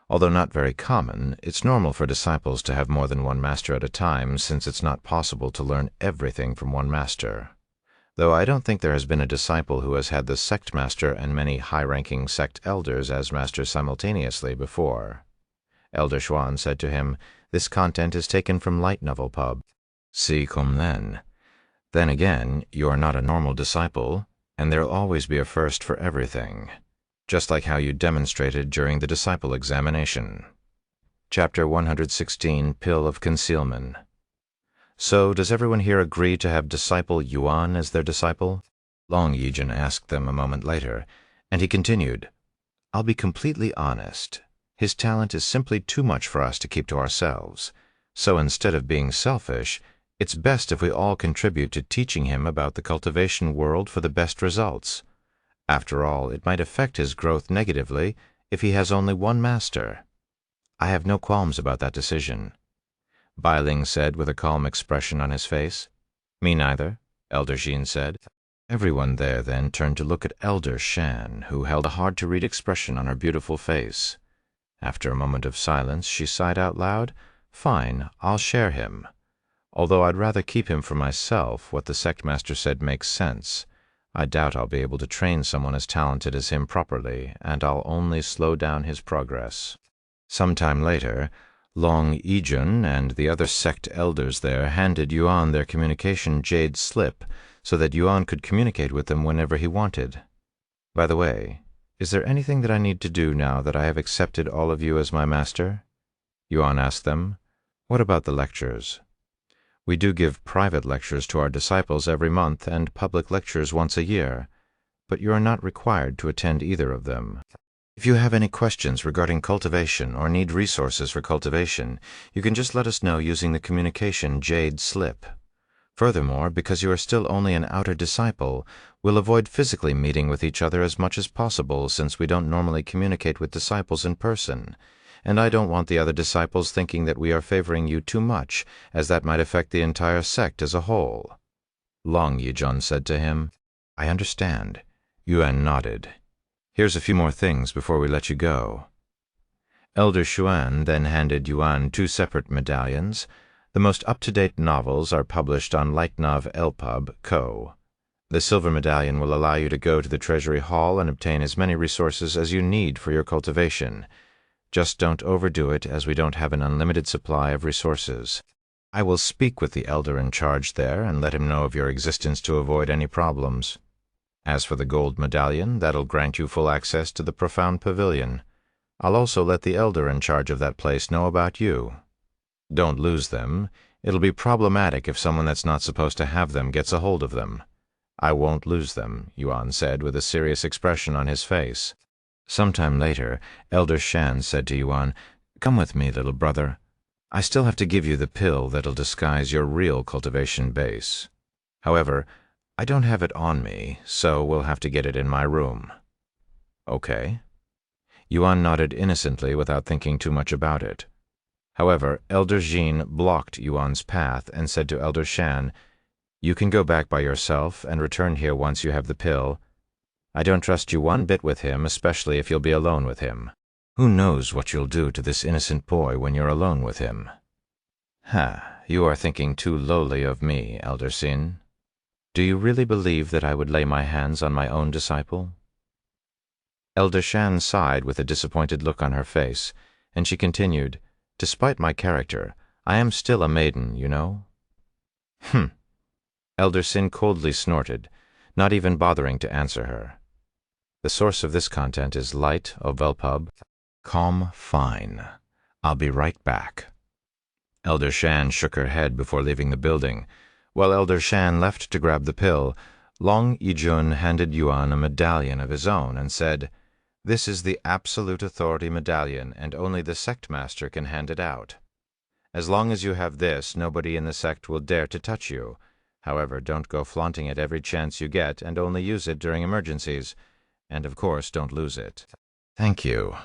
A: Although not very common, it's normal for disciples to have more than one master at a time, since it's not possible to learn everything from one master. Though I don't think there has been a disciple who has had the sect master and many high-ranking sect elders as masters simultaneously before. Elder Xuan said to him, This content is taken from Light Novel Pub. See cum then. Then again, you are not a normal disciple, and there'll always be a first for everything, just like how you demonstrated during the disciple examination. Chapter 116, Pill of Concealment. So, does everyone here agree to have Disciple Yuan as their disciple? Long Yijun asked them a moment later, and he continued, I'll be completely honest. His talent is simply too much for us to keep to ourselves. So instead of being selfish, it's best if we all contribute to teaching him about the cultivation world for the best results. After all, it might affect his growth negatively if he has only one master. I have no qualms about that decision, Bai Ling said with a calm expression on his face. Me neither, Elder Xin said. Everyone there then turned to look at Elder Shan, who held a hard-to-read expression on her beautiful face. After a moment of silence, she sighed out loud, "Fine, I'll share him. Although I'd rather keep him for myself, what the sectmaster said makes sense. I doubt I'll be able to train someone as talented as him properly, and I'll only slow down his progress." Some time later, Long Yijun and the other sect elders there handed Yuan their communication jade slip so that Yuan could communicate with them whenever he wanted. "By the way, is there anything that I need to do now that I have accepted all of you as my master?" Yuan asked them. "What about the lectures? We do give private lectures to our disciples every month and public lectures once a year, but you are not required to attend either of them. If you have any questions regarding cultivation or need resources for cultivation, you can just let us know using the communication jade slip. Furthermore, because you are still only an outer disciple, we'll avoid physically meeting with each other as much as possible since we don't normally communicate with disciples in person, and I don't want the other disciples thinking that we are favoring you too much, as that might affect the entire sect as a whole." Long Yijun said to him, "I understand." Yuan nodded. "Here's a few more things before we let you go." Elder Xuan then handed Yuan 2 separate medallions. The most up-to-date novels are published on Lightnov Elpub Co. The silver medallion will allow you to go to the Treasury Hall and obtain as many resources as you need for your cultivation. Just don't overdo it, as we don't have an unlimited supply of resources. I will speak with the elder in charge there and let him know of your existence to avoid any problems. As for the gold medallion, that'll grant you full access to the Profound Pavilion. I'll also let the elder in charge of that place know about you. Don't lose them. It'll be problematic if someone that's not supposed to have them gets a hold of them. I won't lose them, Yuan said with a serious expression on his face. Sometime later, Elder Shan said to Yuan, "Come with me, little brother. I still have to give you the pill that'll disguise your real cultivation base. However, I don't have it on me, so we'll have to get it in my room." "Okay." Yuan nodded innocently without thinking too much about it. However, Elder Xin blocked Yuan's path and said to Elder Shan, "You can go back by yourself and return here once you have the pill. I don't trust you one bit with him, especially if you'll be alone with him. Who knows what you'll do to this innocent boy when you're alone with him?" "Ha, you are thinking too lowly of me, Elder Xin. Do you really believe that I would lay my hands on my own disciple?" Elder Shan sighed with a disappointed look on her face, and she continued, "Despite my character, I am still a maiden, you know." "Hm." Elder Sin coldly snorted, not even bothering to answer her. The source of this content is Light of Velpub. Calm fine. I'll be right back. Elder Shan shook her head before leaving the building. While Elder Shan left to grab the pill, Long Yijun handed Yuan a medallion of his own and said, "This is the absolute authority medallion, and only the sect master can hand it out. As long as you have this, nobody in the sect will dare to touch you. However, don't go flaunting it every chance you get, and only use it during emergencies. And of course, don't lose it." "Thank you."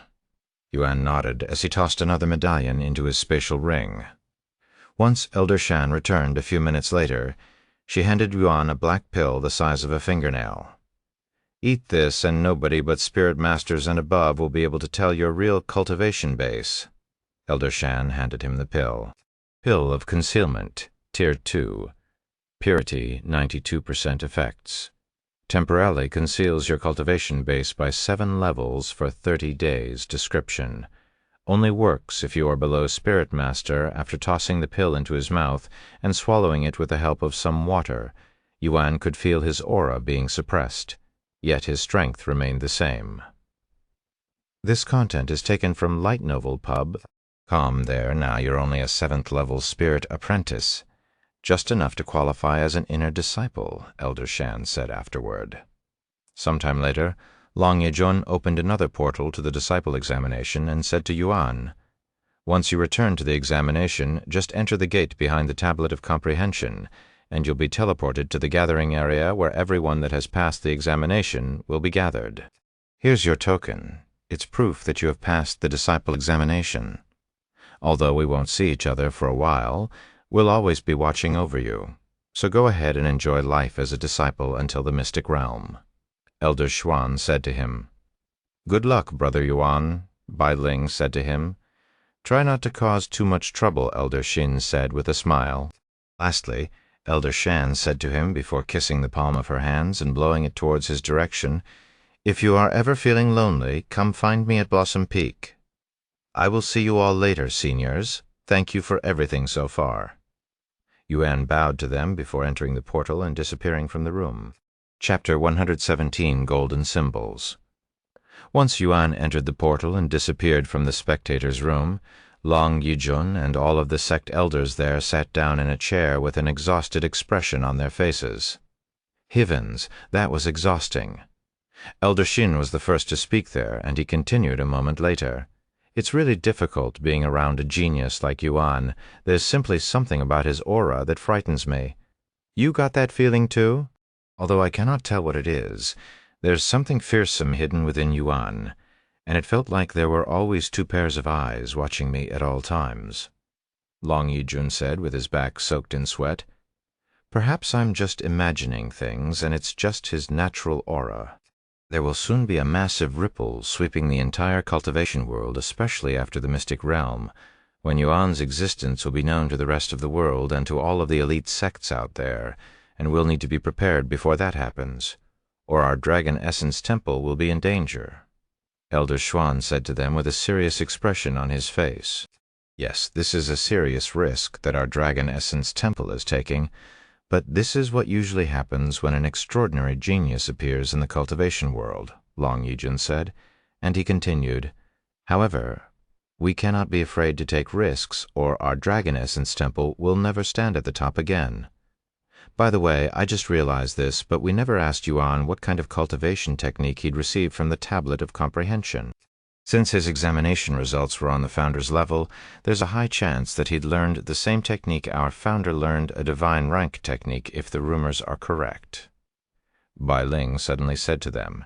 A: Yuan nodded as he tossed another medallion into his spatial ring. Once Elder Shan returned a few minutes later, she handed Yuan a black pill the size of a fingernail. "Eat this, and nobody but spirit masters and above will be able to tell your real cultivation base." Elder Shan handed him the pill. Pill of Concealment, Tier 2. Purity, 92% effects. Temporarily conceals your cultivation base by 7 levels for 30 days. Description. Only works if you are below Spirit Master after tossing the pill into his mouth and swallowing it with the help of some water. Yuan could feel his aura being suppressed, yet his strength remained the same. This content is taken from Light Novel Pub. Calm there, now you're only a 7th level Spirit Apprentice. Just enough to qualify as an inner disciple, Elder Shan said afterward. Sometime later, Long Yejun opened another portal to the disciple examination and said to Yuan, "Once you return to the examination, just enter the gate behind the Tablet of Comprehension, and you'll be teleported to the gathering area where everyone that has passed the examination will be gathered. Here's your token. It's proof that you have passed the disciple examination. Although we won't see each other for a while, we'll always be watching over you. So go ahead and enjoy life as a disciple until the mystic realm." Elder Xuan said to him. "Good luck, Brother Yuan," Bai Ling said to him. "Try not to cause too much trouble," Elder Xin said with a smile. Lastly, Elder Shan said to him before kissing the palm of her hands and blowing it towards his direction, "If you are ever feeling lonely, come find me at Blossom Peak. I will see you all later, seniors. Thank you for everything so far." Yuan bowed to them before entering the portal and disappearing from the room. Chapter 117, Golden Symbols. Once Yuan entered the portal and disappeared from the spectators' room, Long Yijun and all of the sect elders there sat down in a chair with an exhausted expression on their faces. Heavens, that was exhausting. Elder Xin was the first to speak there, and he continued a moment later. "It's really difficult being around a genius like Yuan. There's simply something about his aura that frightens me. You got that feeling too? Although I cannot tell what it is, there's something fearsome hidden within Yuan, and it felt like there were always two pairs of eyes watching me at all times," Long Yijun said with his back soaked in sweat. "Perhaps I'm just imagining things, and it's just his natural aura. There will soon be a massive ripple sweeping the entire cultivation world, especially after the mystic realm, when Yuan's existence will be known to the rest of the world and to all of the elite sects out there, and we'll need to be prepared before that happens, or our Dragon Essence Temple will be in danger." Elder Xuan said to them with a serious expression on his face. "Yes, this is a serious risk that our Dragon Essence Temple is taking, but this is what usually happens when an extraordinary genius appears in the cultivation world," Long Yijun said, and he continued, "However, we cannot be afraid to take risks, or our Dragon Essence Temple will never stand at the top again. By the way, I just realized this, but we never asked Yuan what kind of cultivation technique he'd received from the Tablet of Comprehension. Since his examination results were on the founder's level, there's a high chance that he'd learned the same technique our founder learned, a divine rank technique, if the rumors are correct." Bai Ling suddenly said to them,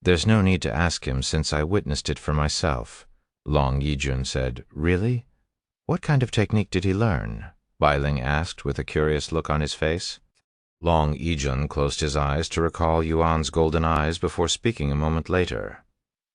A: "There's no need to ask him since I witnessed it for myself." Long Yijun said, "Really? What kind of technique did he learn?" Bai Ling asked with a curious look on his face. Long Yijun closed his eyes to recall Yuan's golden eyes before speaking a moment later.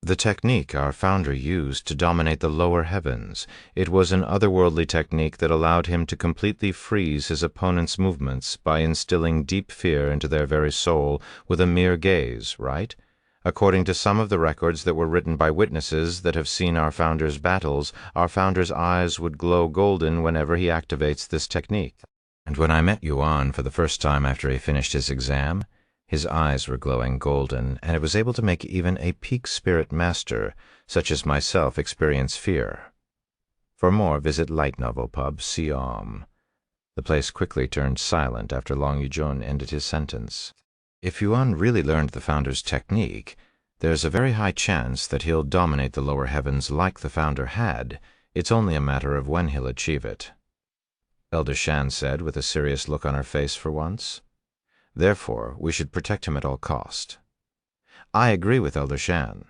A: "The technique our founder used to dominate the lower heavens. It was an otherworldly technique that allowed him to completely freeze his opponent's movements by instilling deep fear into their very soul with a mere gaze, right? According to some of the records that were written by witnesses that have seen our founder's battles, our founder's eyes would glow golden whenever he activates this technique. And when I met Yuan for the first time after he finished his exam, his eyes were glowing golden, and it was able to make even a peak spirit master, such as myself, experience fear. For more, visit Light Novel Pub, Siam." The place quickly turned silent after Long Yijun ended his sentence. "If Yuan really learned the founder's technique, there's a very high chance that he'll dominate the lower heavens like the founder had. It's only a matter of when he'll achieve it," Elder Shan said with a serious look on her face for once. "Therefore, we should protect him at all cost." "I agree with Elder Shan.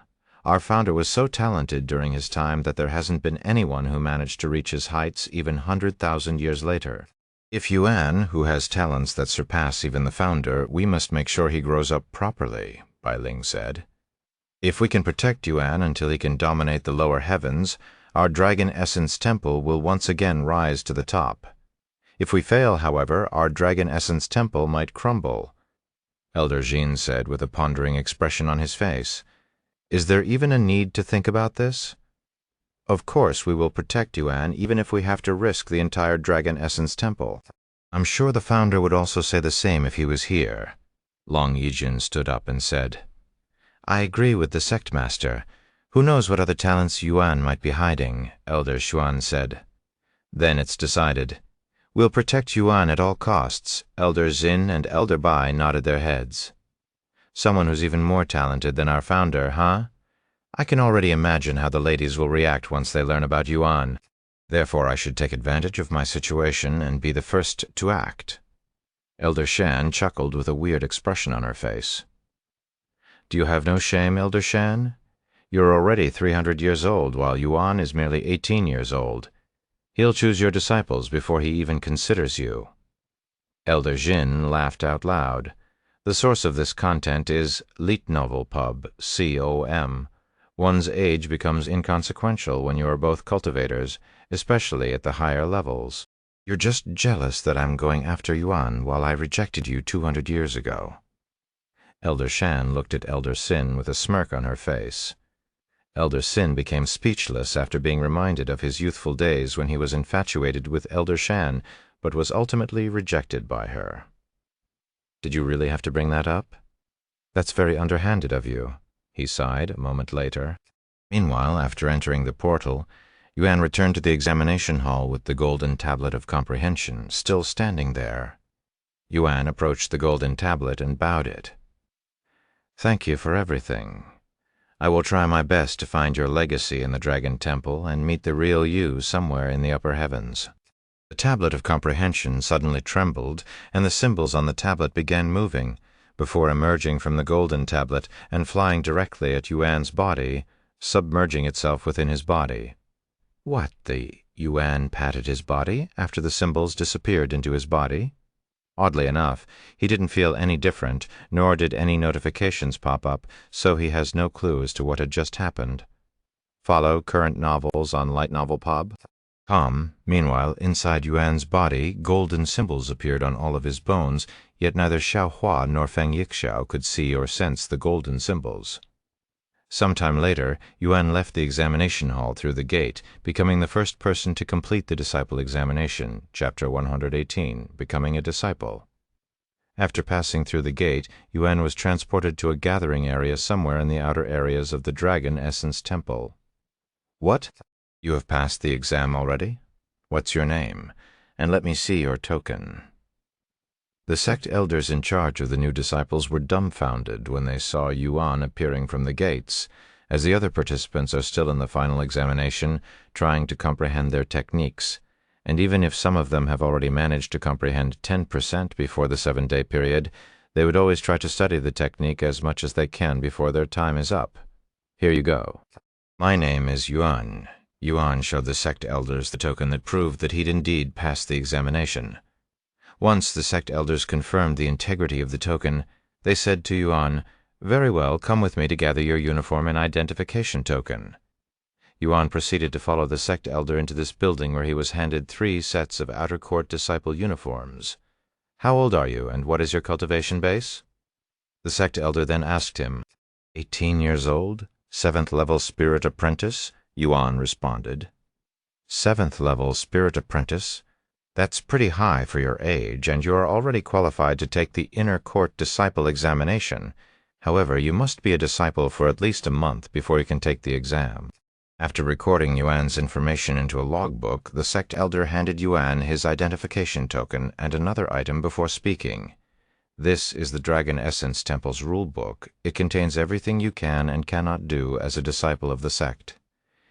A: Our founder was so talented during his time that there hasn't been anyone who managed to reach his heights even 100,000 years later. If Yuan, who has talents that surpass even the founder, we must make sure he grows up properly," Bai Ling said. "If we can protect Yuan until he can dominate the lower heavens, our Dragon Essence Temple will once again rise to the top. If we fail, however, our Dragon Essence Temple might crumble," Elder Xin said with a pondering expression on his face. "Is there even a need to think about this? Of course we will protect Yuan even if we have to risk the entire Dragon Essence Temple. I'm sure the founder would also say the same if he was here." Long Yijun stood up and said, "I agree with the sect master. Who knows what other talents Yuan might be hiding," Elder Xuan said. "Then it's decided. We'll protect Yuan at all costs." Elder Xin and Elder Bai nodded their heads. "Someone who's even more talented than our founder, huh? I can already imagine how the ladies will react once they learn about Yuan. Therefore I should take advantage of my situation and be the first to act." Elder Shan chuckled with a weird expression on her face. Do you have no shame, Elder Shan? You're already 300 years old, while Yuan is merely 18 years old. He'll choose your disciples before he even considers you. Elder Jin laughed out loud. The source of this content is LitNovelPub, .com. One's age becomes inconsequential when you are both cultivators, especially at the higher levels. You're just jealous that I'm going after Yuan while I rejected you 200 years ago. Elder Shan looked at Elder Sin with a smirk on her face. Elder Sin became speechless after being reminded of his youthful days when he was infatuated with Elder Shan, but was ultimately rejected by her. Did you really have to bring that up? That's very underhanded of you, he sighed a moment later. Meanwhile, after entering the portal, Yuan returned to the examination hall with the golden tablet of comprehension still standing there. Yuan approached the golden tablet and bowed it. Thank you for everything. I will try my best to find your legacy in the Dragon Temple and meet the real you somewhere in the upper heavens. The tablet of comprehension suddenly trembled, and the symbols on the tablet began moving, before emerging from the golden tablet and flying directly at Yuan's body, submerging itself within his body. What, Yuan patted his body after the symbols disappeared into his body? Oddly enough, he didn't feel any different, nor did any notifications pop up, so he has no clue as to what had just happened. Follow current novels on LitNovelPub. Meanwhile, inside Yuan's body, golden symbols appeared on all of his bones, yet neither Xiaohua nor Feng Yixiao could see or sense the golden symbols. Sometime later, Yuan left the examination hall through the gate, becoming the first person to complete the disciple examination, Chapter 118, Becoming a Disciple. After passing through the gate, Yuan was transported to a gathering area somewhere in the outer areas of the Dragon Essence Temple. What? You have passed the exam already? What's your name? And let me see your token. The sect elders in charge of the new disciples were dumbfounded when they saw Yuan appearing from the gates, as the other participants are still in the final examination, trying to comprehend their techniques, and even if some of them have already managed to comprehend 10% before the 7-day period, they would always try to study the technique as much as they can before their time is up. Here you go. My name is Yuan. Yuan showed the sect elders the token that proved that he'd indeed passed the examination. Once the sect elders confirmed the integrity of the token, they said to Yuan, "Very well, come with me to gather your uniform and identification token." Yuan proceeded to follow the sect elder into this building where he was handed 3 sets of outer court disciple uniforms. How old are you, and what is your cultivation base? The sect elder then asked him. 18 years old, 7th level spirit apprentice, Yuan responded. 7th level spirit apprentice? That's pretty high for your age, and you are already qualified to take the inner court disciple examination. However, you must be a disciple for at least a month before you can take the exam. After recording Yuan's information into a logbook, the sect elder handed Yuan his identification token and another item before speaking. This is the Dragon Essence Temple's rulebook. It contains everything you can and cannot do as a disciple of the sect.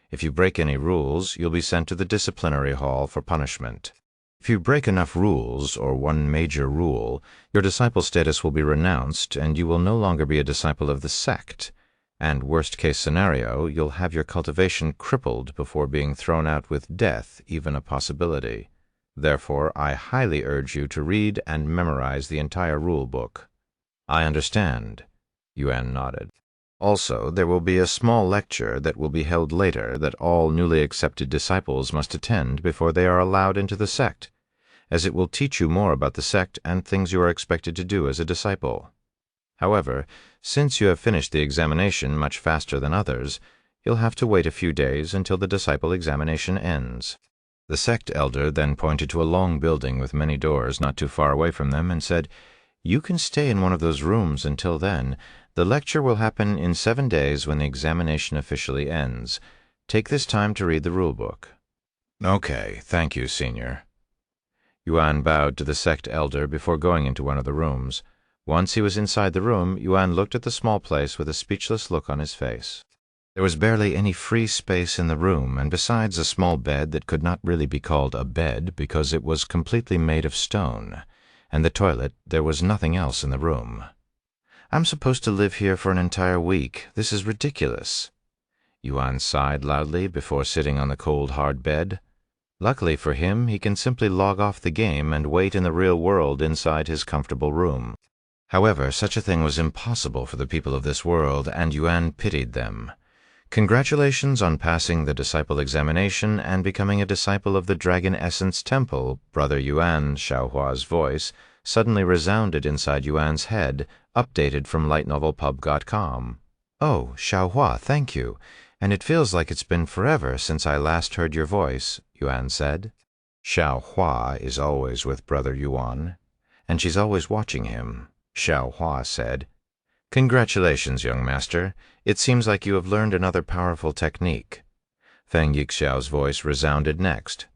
A: If you break any rules, you'll be sent to the disciplinary hall for punishment. If you break enough rules, or one major rule, your disciple status will be renounced and you will no longer be a disciple of the sect. And worst case scenario, you'll have your cultivation crippled before being thrown out with death, even a possibility. Therefore, I highly urge you to read and memorize the entire rule book. I understand. Yuan nodded. Also, there will be a small lecture that will be held later that all newly accepted disciples must attend before they are allowed into the sect, as it will teach you more about the sect and things you are expected to do as a disciple. However, since you have finished the examination much faster than others, you'll have to wait a few days until the disciple examination ends. The sect elder then pointed to a long building with many doors not too far away from them and said, "You can stay in one of those rooms until then. The lecture will happen in 7 days when the examination officially ends. Take this time to read the rulebook." Okay, thank you, Senior. Yuan bowed to the sect elder before going into one of the rooms. Once he was inside the room, Yuan looked at the small place with a speechless look on his face. There was barely any free space in the room, and besides a small bed that could not really be called a bed because it was completely made of stone. and the toilet, there was nothing else in the room. "I'm supposed to live here for an entire week. This is ridiculous." Yuan sighed loudly before sitting on the cold, hard bed. Luckily for him, he can simply log off the game and wait in the real world inside his comfortable room. However, such a thing was impossible for the people of this world, and Yuan pitied them. "Congratulations on passing the disciple examination and becoming a disciple of the Dragon Essence Temple, Brother Yuan," Xiaohua's voice suddenly resounded inside Yuan's head, updated from lightnovelpub.com. "Oh, Xiaohua, thank you. And it feels like it's been forever since I last heard your voice," Yuan said. "Xiaohua is always with Brother Yuan, and she's always watching him," Xiaohua said. "Congratulations, young master. It seems like you have learned another powerful technique." Feng Yixiao's voice resounded next.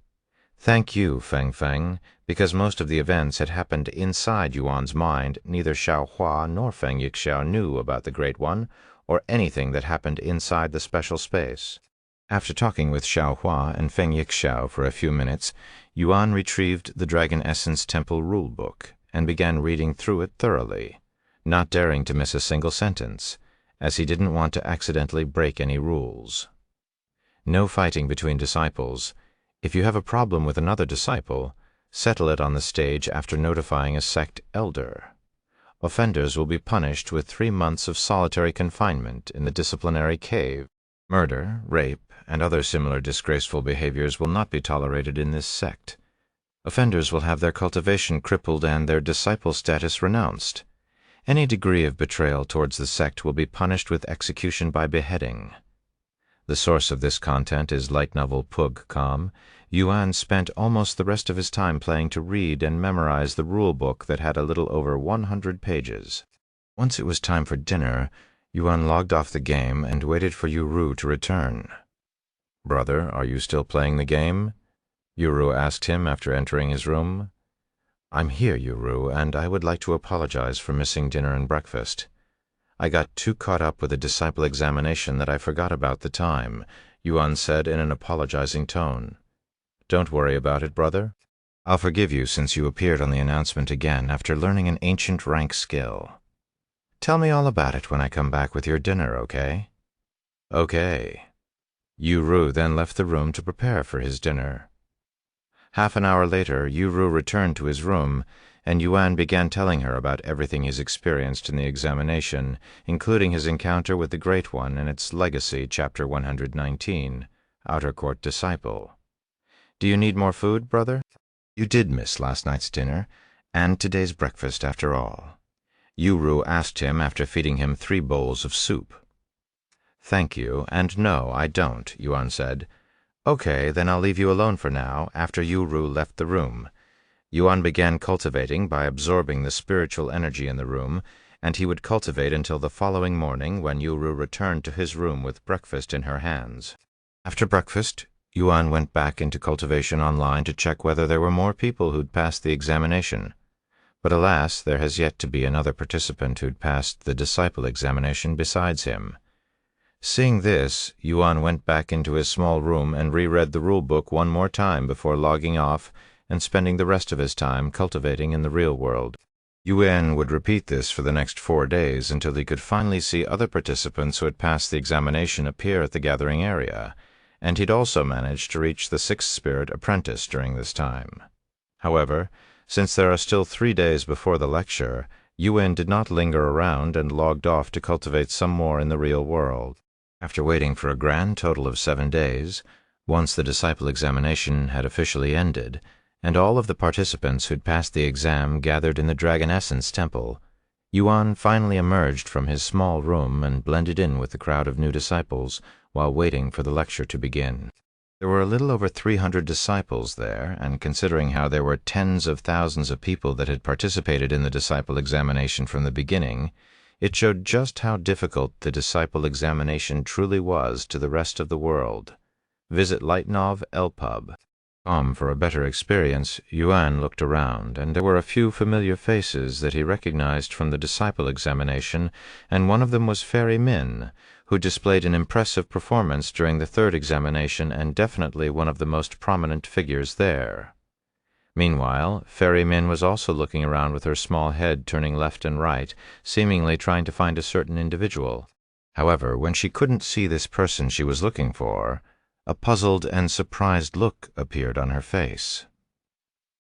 A: "Thank you, Feng Feng. Because most of the events had happened inside Yuan's mind, neither Xiaohua nor Feng Yixiao knew about the Great One, or anything that happened inside the special space." After talking with Xiaohua and Feng Yixiao for a few minutes, Yuan retrieved the Dragon Essence Temple rulebook and began reading through it thoroughly, not daring to miss a single sentence, as he didn't want to accidentally break any rules. No fighting between disciples. If you have a problem with another disciple, settle it on the stage after notifying a sect elder. Offenders will be punished with 3 months of solitary confinement in the disciplinary cave. Murder, rape, and other similar disgraceful behaviors will not be tolerated in this sect. Offenders will have their cultivation crippled and their disciple status renounced. Any degree of betrayal towards the sect will be punished with execution by beheading. The source of this content is light novel Pug.com. Yuan spent almost the rest of his time playing to read and memorize the rule book that had a little over 100 pages. Once it was time for dinner, Yuan logged off the game and waited for Yuru to return. "Brother, are you still playing the game?" Yuru asked him after entering his room. "I'm here, Yuru, and I would like to apologize for missing dinner and breakfast. I got too caught up with the disciple examination that I forgot about the time," Yuan said in an apologizing tone. "Don't worry about it, brother. I'll forgive you since you appeared on the announcement again after learning an ancient rank skill. Tell me all about it when I come back with your dinner, okay?" "Okay." Yuru then left the room to prepare for his dinner. Half an hour later, Yuru returned to his room, and Yuan began telling her about everything he's experienced in the examination, including his encounter with the Great One and its legacy, Chapter 119, Outer Court Disciple. "Do you need more food, brother? You did miss last night's dinner, and today's breakfast after all," Yuru asked him after feeding him 3 bowls of soup. "Thank you, and no, I don't," Yuan said. "Okay, then I'll leave you alone for now." After Yuru left the room, Yuan began cultivating by absorbing the spiritual energy in the room, and he would cultivate until the following morning when Yuru returned to his room with breakfast in her hands. After breakfast, Yuan went back into Cultivation Online to check whether there were more people who'd passed the examination. But alas, there has yet to be another participant who'd passed the disciple examination besides him. Seeing this, Yuan went back into his small room and reread the rulebook one more time before logging off and spending the rest of his time cultivating in the real world. Yuan would repeat this for the next 4 days until he could finally see other participants who had passed the examination appear at the gathering area, and he'd also managed to reach the 6th Spirit Apprentice during this time. However, since there are still 3 days before the lecture, Yuan did not linger around and logged off to cultivate some more in the real world. After waiting for a grand total of 7 days, once the disciple examination had officially ended, and all of the participants who'd passed the exam gathered in the Dragon Essence Temple, Yuan finally emerged from his small room and blended in with the crowd of new disciples while waiting for the lecture to begin. There were a little over 300 disciples there, and considering how there were tens of thousands of people that had participated in the disciple examination from the beginning, it showed just how difficult the disciple examination truly was to the rest of the world. Visit lightnovelpub.com for a better experience. Yuan looked around, and there were a few familiar faces that he recognized from the disciple examination, and one of them was Fairy Min, who displayed an impressive performance during the 3rd examination and definitely one of the most prominent figures there. Meanwhile, Fairy Min was also looking around with her small head turning left and right, seemingly trying to find a certain individual. However, when she couldn't see this person she was looking for, a puzzled and surprised look appeared on her face.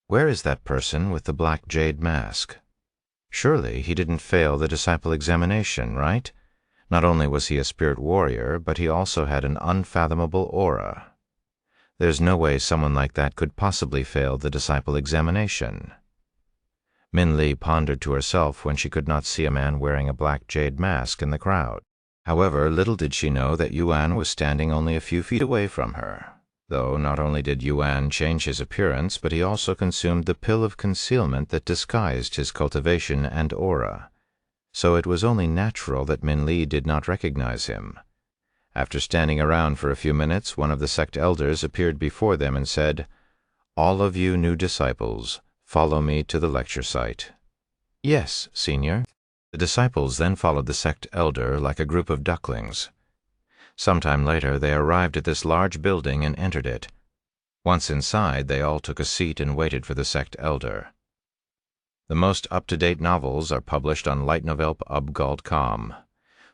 A: Where is that person with the black jade mask? Surely he didn't fail the disciple examination, right? Not only was he a spirit warrior, but he also had an unfathomable aura. There's no way someone like that could possibly fail the disciple examination. Min Li pondered to herself when she could not see a man wearing a black jade mask in the crowd. However, little did she know that Yuan was standing only a few feet away from her. Though not only did Yuan change his appearance, but he also consumed the pill of concealment that disguised his cultivation and aura. So it was only natural that Min Li did not recognize him. After standing around for a few minutes, one of the sect elders appeared before them and said, "All of you new disciples, follow me to the lecture site." "Yes, Senior." The disciples then followed the sect elder like a group of ducklings. Sometime later they arrived at this large building and entered it. Once inside, they all took a seat and waited for the sect elder. The most up-to-date novels are published on lightnovelp.com.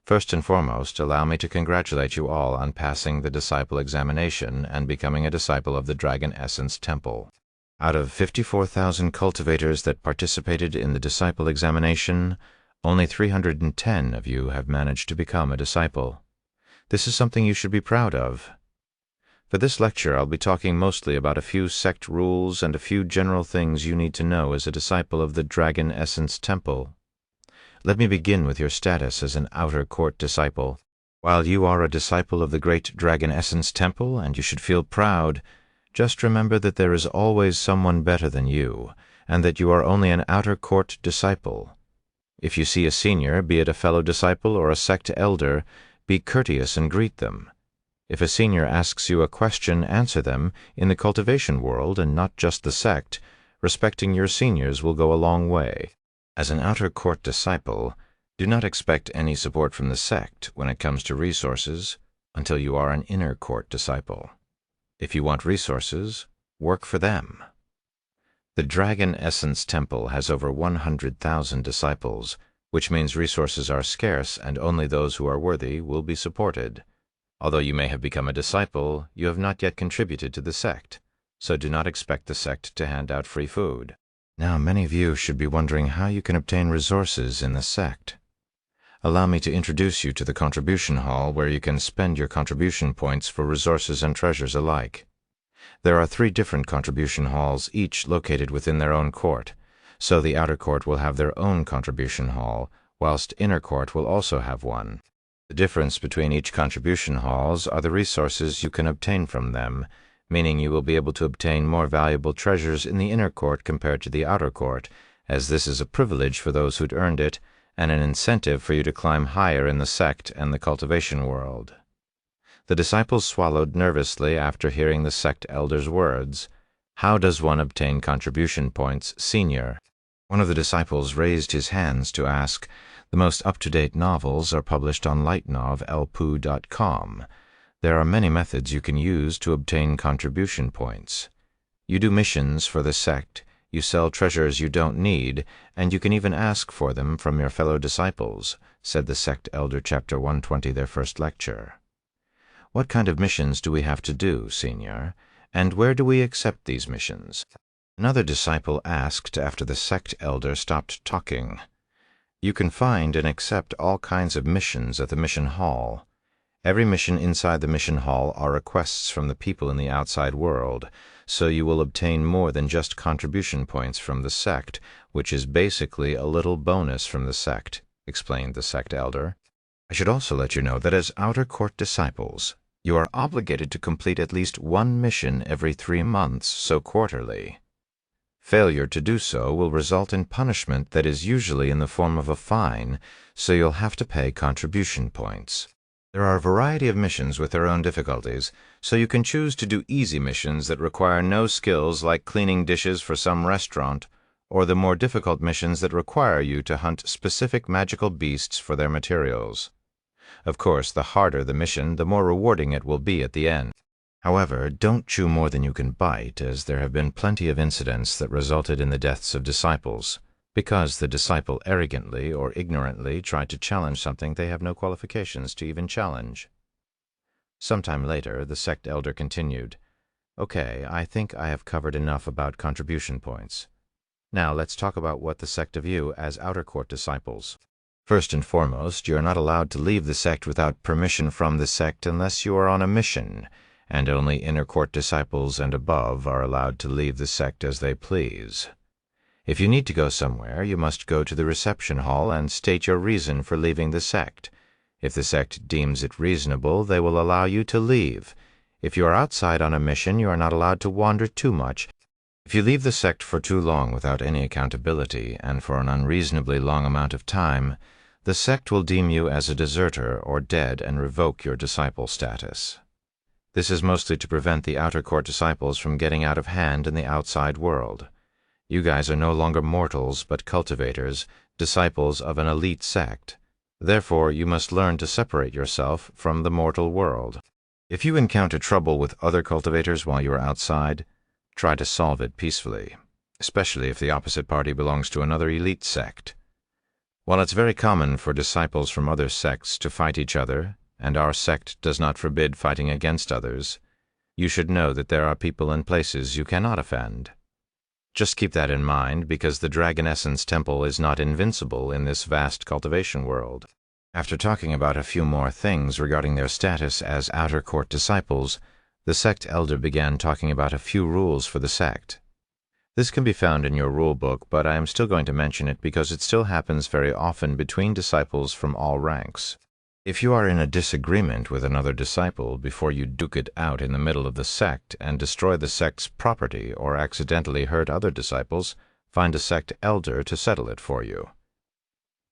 A: First and foremost, allow me to congratulate you all on passing the disciple examination and becoming a disciple of the Dragon Essence Temple. Out of 54,000 cultivators that participated in the disciple examination, only 310 of you have managed to become a disciple. This is something you should be proud of. For this lecture, I'll be talking mostly about a few sect rules and a few general things you need to know as a disciple of the Dragon Essence Temple. Let me begin with your status as an outer court disciple. While you are a disciple of the great Dragon Essence Temple, and you should feel proud, just remember that there is always someone better than you, and that you are only an outer court disciple. If you see a senior, be it a fellow disciple or a sect elder, be courteous and greet them. If a senior asks you a question, answer them in the cultivation world and not just the sect. Respecting your seniors will go a long way. As an outer court disciple, do not expect any support from the sect when it comes to resources until you are an inner court disciple. If you want resources, work for them. The Dragon Essence Temple has over 100,000 disciples, which means resources are scarce and only those who are worthy will be supported. Although you may have become a disciple, you have not yet contributed to the sect, so do not expect the sect to hand out free food. Now, many of you should be wondering how you can obtain resources in the sect. Allow me to introduce you to the contribution hall where you can spend your contribution points for resources and treasures alike. There are 3 different contribution halls, each located within their own court, so the outer court will have their own contribution hall, whilst inner court will also have one. The difference between each contribution halls are the resources you can obtain from them, meaning you will be able to obtain more valuable treasures in the inner court compared to the outer court, as this is a privilege for those who'd earned it, and an incentive for you to climb higher in the sect and the cultivation world. The disciples swallowed nervously after hearing the sect elder's words. How does one obtain contribution points, Senior? One of the disciples raised his hands to ask. The most up-to-date novels are published on lightnovelp.com. There are many methods you can use to obtain contribution points. You do missions for the sect, you sell treasures you don't need, and you can even ask for them from your fellow disciples, said the sect elder chapter 120, their first lecture. What kind of missions do we have to do, Senior? And where do we accept these missions? Another disciple asked after the sect elder stopped talking. You can find and accept all kinds of missions at the mission hall. Every mission inside the mission hall are requests from the people in the outside world, so you will obtain more than just contribution points from the sect, which is basically a little bonus from the sect, explained the sect elder. I should also let you know that as outer court disciples, you are obligated to complete at least one mission every 3 months, so quarterly. Failure to do so will result in punishment that is usually in the form of a fine, so you'll have to pay contribution points. There are a variety of missions with their own difficulties, so you can choose to do easy missions that require no skills like cleaning dishes for some restaurant, or the more difficult missions that require you to hunt specific magical beasts for their materials. Of course, the harder the mission, the more rewarding it will be at the end. However, don't chew more than you can bite, as there have been plenty of incidents that resulted in the deaths of disciples, because the disciple arrogantly or ignorantly tried to challenge something they have no qualifications to even challenge. Sometime later, the sect elder continued, "Okay, I think I have covered enough about contribution points. Now let's talk about what the sect of you as outer court disciples. First and foremost, you are not allowed to leave the sect without permission from the sect unless you are on a mission, and only inner court disciples and above are allowed to leave the sect as they please. If you need to go somewhere, you must go to the reception hall and state your reason for leaving the sect. If the sect deems it reasonable, they will allow you to leave. If you are outside on a mission, you are not allowed to wander too much. If you leave the sect for too long without any accountability and for an unreasonably long amount of time, the sect will deem you as a deserter or dead and revoke your disciple status. This is mostly to prevent the outer court disciples from getting out of hand in the outside world. You guys are no longer mortals, but cultivators, disciples of an elite sect. Therefore, you must learn to separate yourself from the mortal world. If you encounter trouble with other cultivators while you are outside, try to solve it peacefully, especially if the opposite party belongs to another elite sect. While it's very common for disciples from other sects to fight each other, and our sect does not forbid fighting against others, you should know that there are people and places you cannot offend. Just keep that in mind, because the Dragon Essence Temple is not invincible in this vast cultivation world. After talking about a few more things regarding their status as outer court disciples, the sect elder began talking about a few rules for the sect. This can be found in your rule book, but I am still going to mention it because it still happens very often between disciples from all ranks. If you are in a disagreement with another disciple before you duke it out in the middle of the sect and destroy the sect's property or accidentally hurt other disciples, find a sect elder to settle it for you.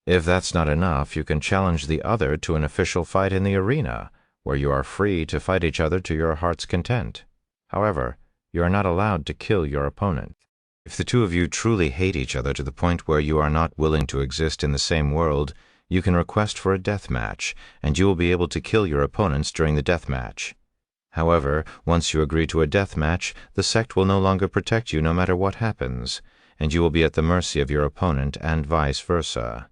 A: If that's not enough, you can challenge the other to an official fight in the arena, where you are free to fight each other to your heart's content. However, you are not allowed to kill your opponent. If the two of you truly hate each other to the point where you are not willing to exist in the same world, you can request for a death match, and you will be able to kill your opponents during the death match. However, once you agree to a death match, the sect will no longer protect you no matter what happens, and you will be at the mercy of your opponent and vice versa.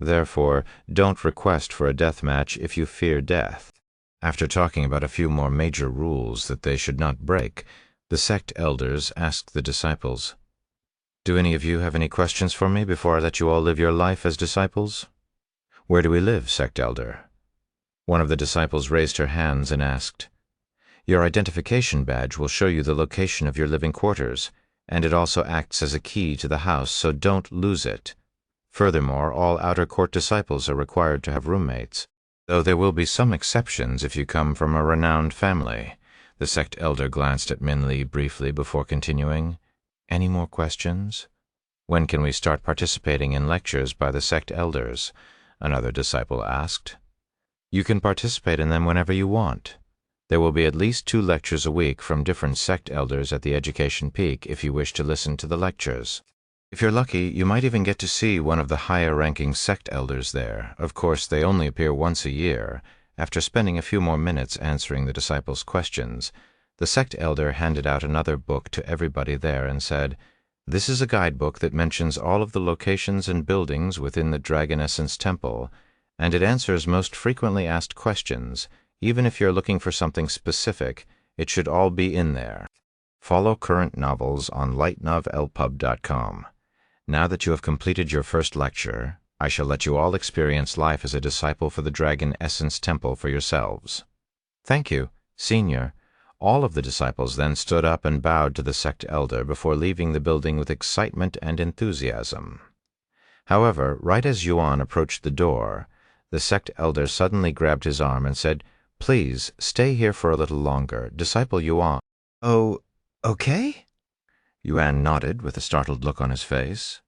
A: Therefore, don't request for a death match if you fear death. After talking about a few more major rules that they should not break, the sect elders asked the disciples, "Do any of you have any questions for me before I let you all live your life as disciples?" "Where do we live, sect elder?" One of the disciples raised her hands and asked, "Your identification badge will show you the location of your living quarters, and it also acts as a key to the house, so don't lose it. Furthermore, all outer court disciples are required to have roommates, though there will be some exceptions if you come from a renowned family." The sect elder glanced at Min Li briefly before continuing, "Any more questions?" "When can we start participating in lectures by the sect elders?" another disciple asked. "You can participate in them whenever you want. There will be at least 2 lectures a week from different sect elders at the Education Peak if you wish to listen to the lectures. If you're lucky, you might even get to see one of the higher-ranking sect elders there. Of course, they only appear once a year." After spending a few more minutes answering the disciples' questions, the sect elder handed out another book to everybody there and said, "This is a guidebook that mentions all of the locations and buildings within the Dragon Essence Temple, and it answers most frequently asked questions. Even if you're looking for something specific, it should all be in there. Follow current novels on lightnovelpub.com. Now that you have completed your first lecture, I shall let you all experience life as a disciple for the Dragon Essence Temple for yourselves." "Thank you, Senior." All of the disciples then stood up and bowed to the sect elder before leaving the building with excitement and enthusiasm. However, right as Yuan approached the door, the sect elder suddenly grabbed his arm and said, "Please, stay here for a little longer. Disciple Yuan."
B: Oh, okay?
A: Yuan nodded with a startled look on his face.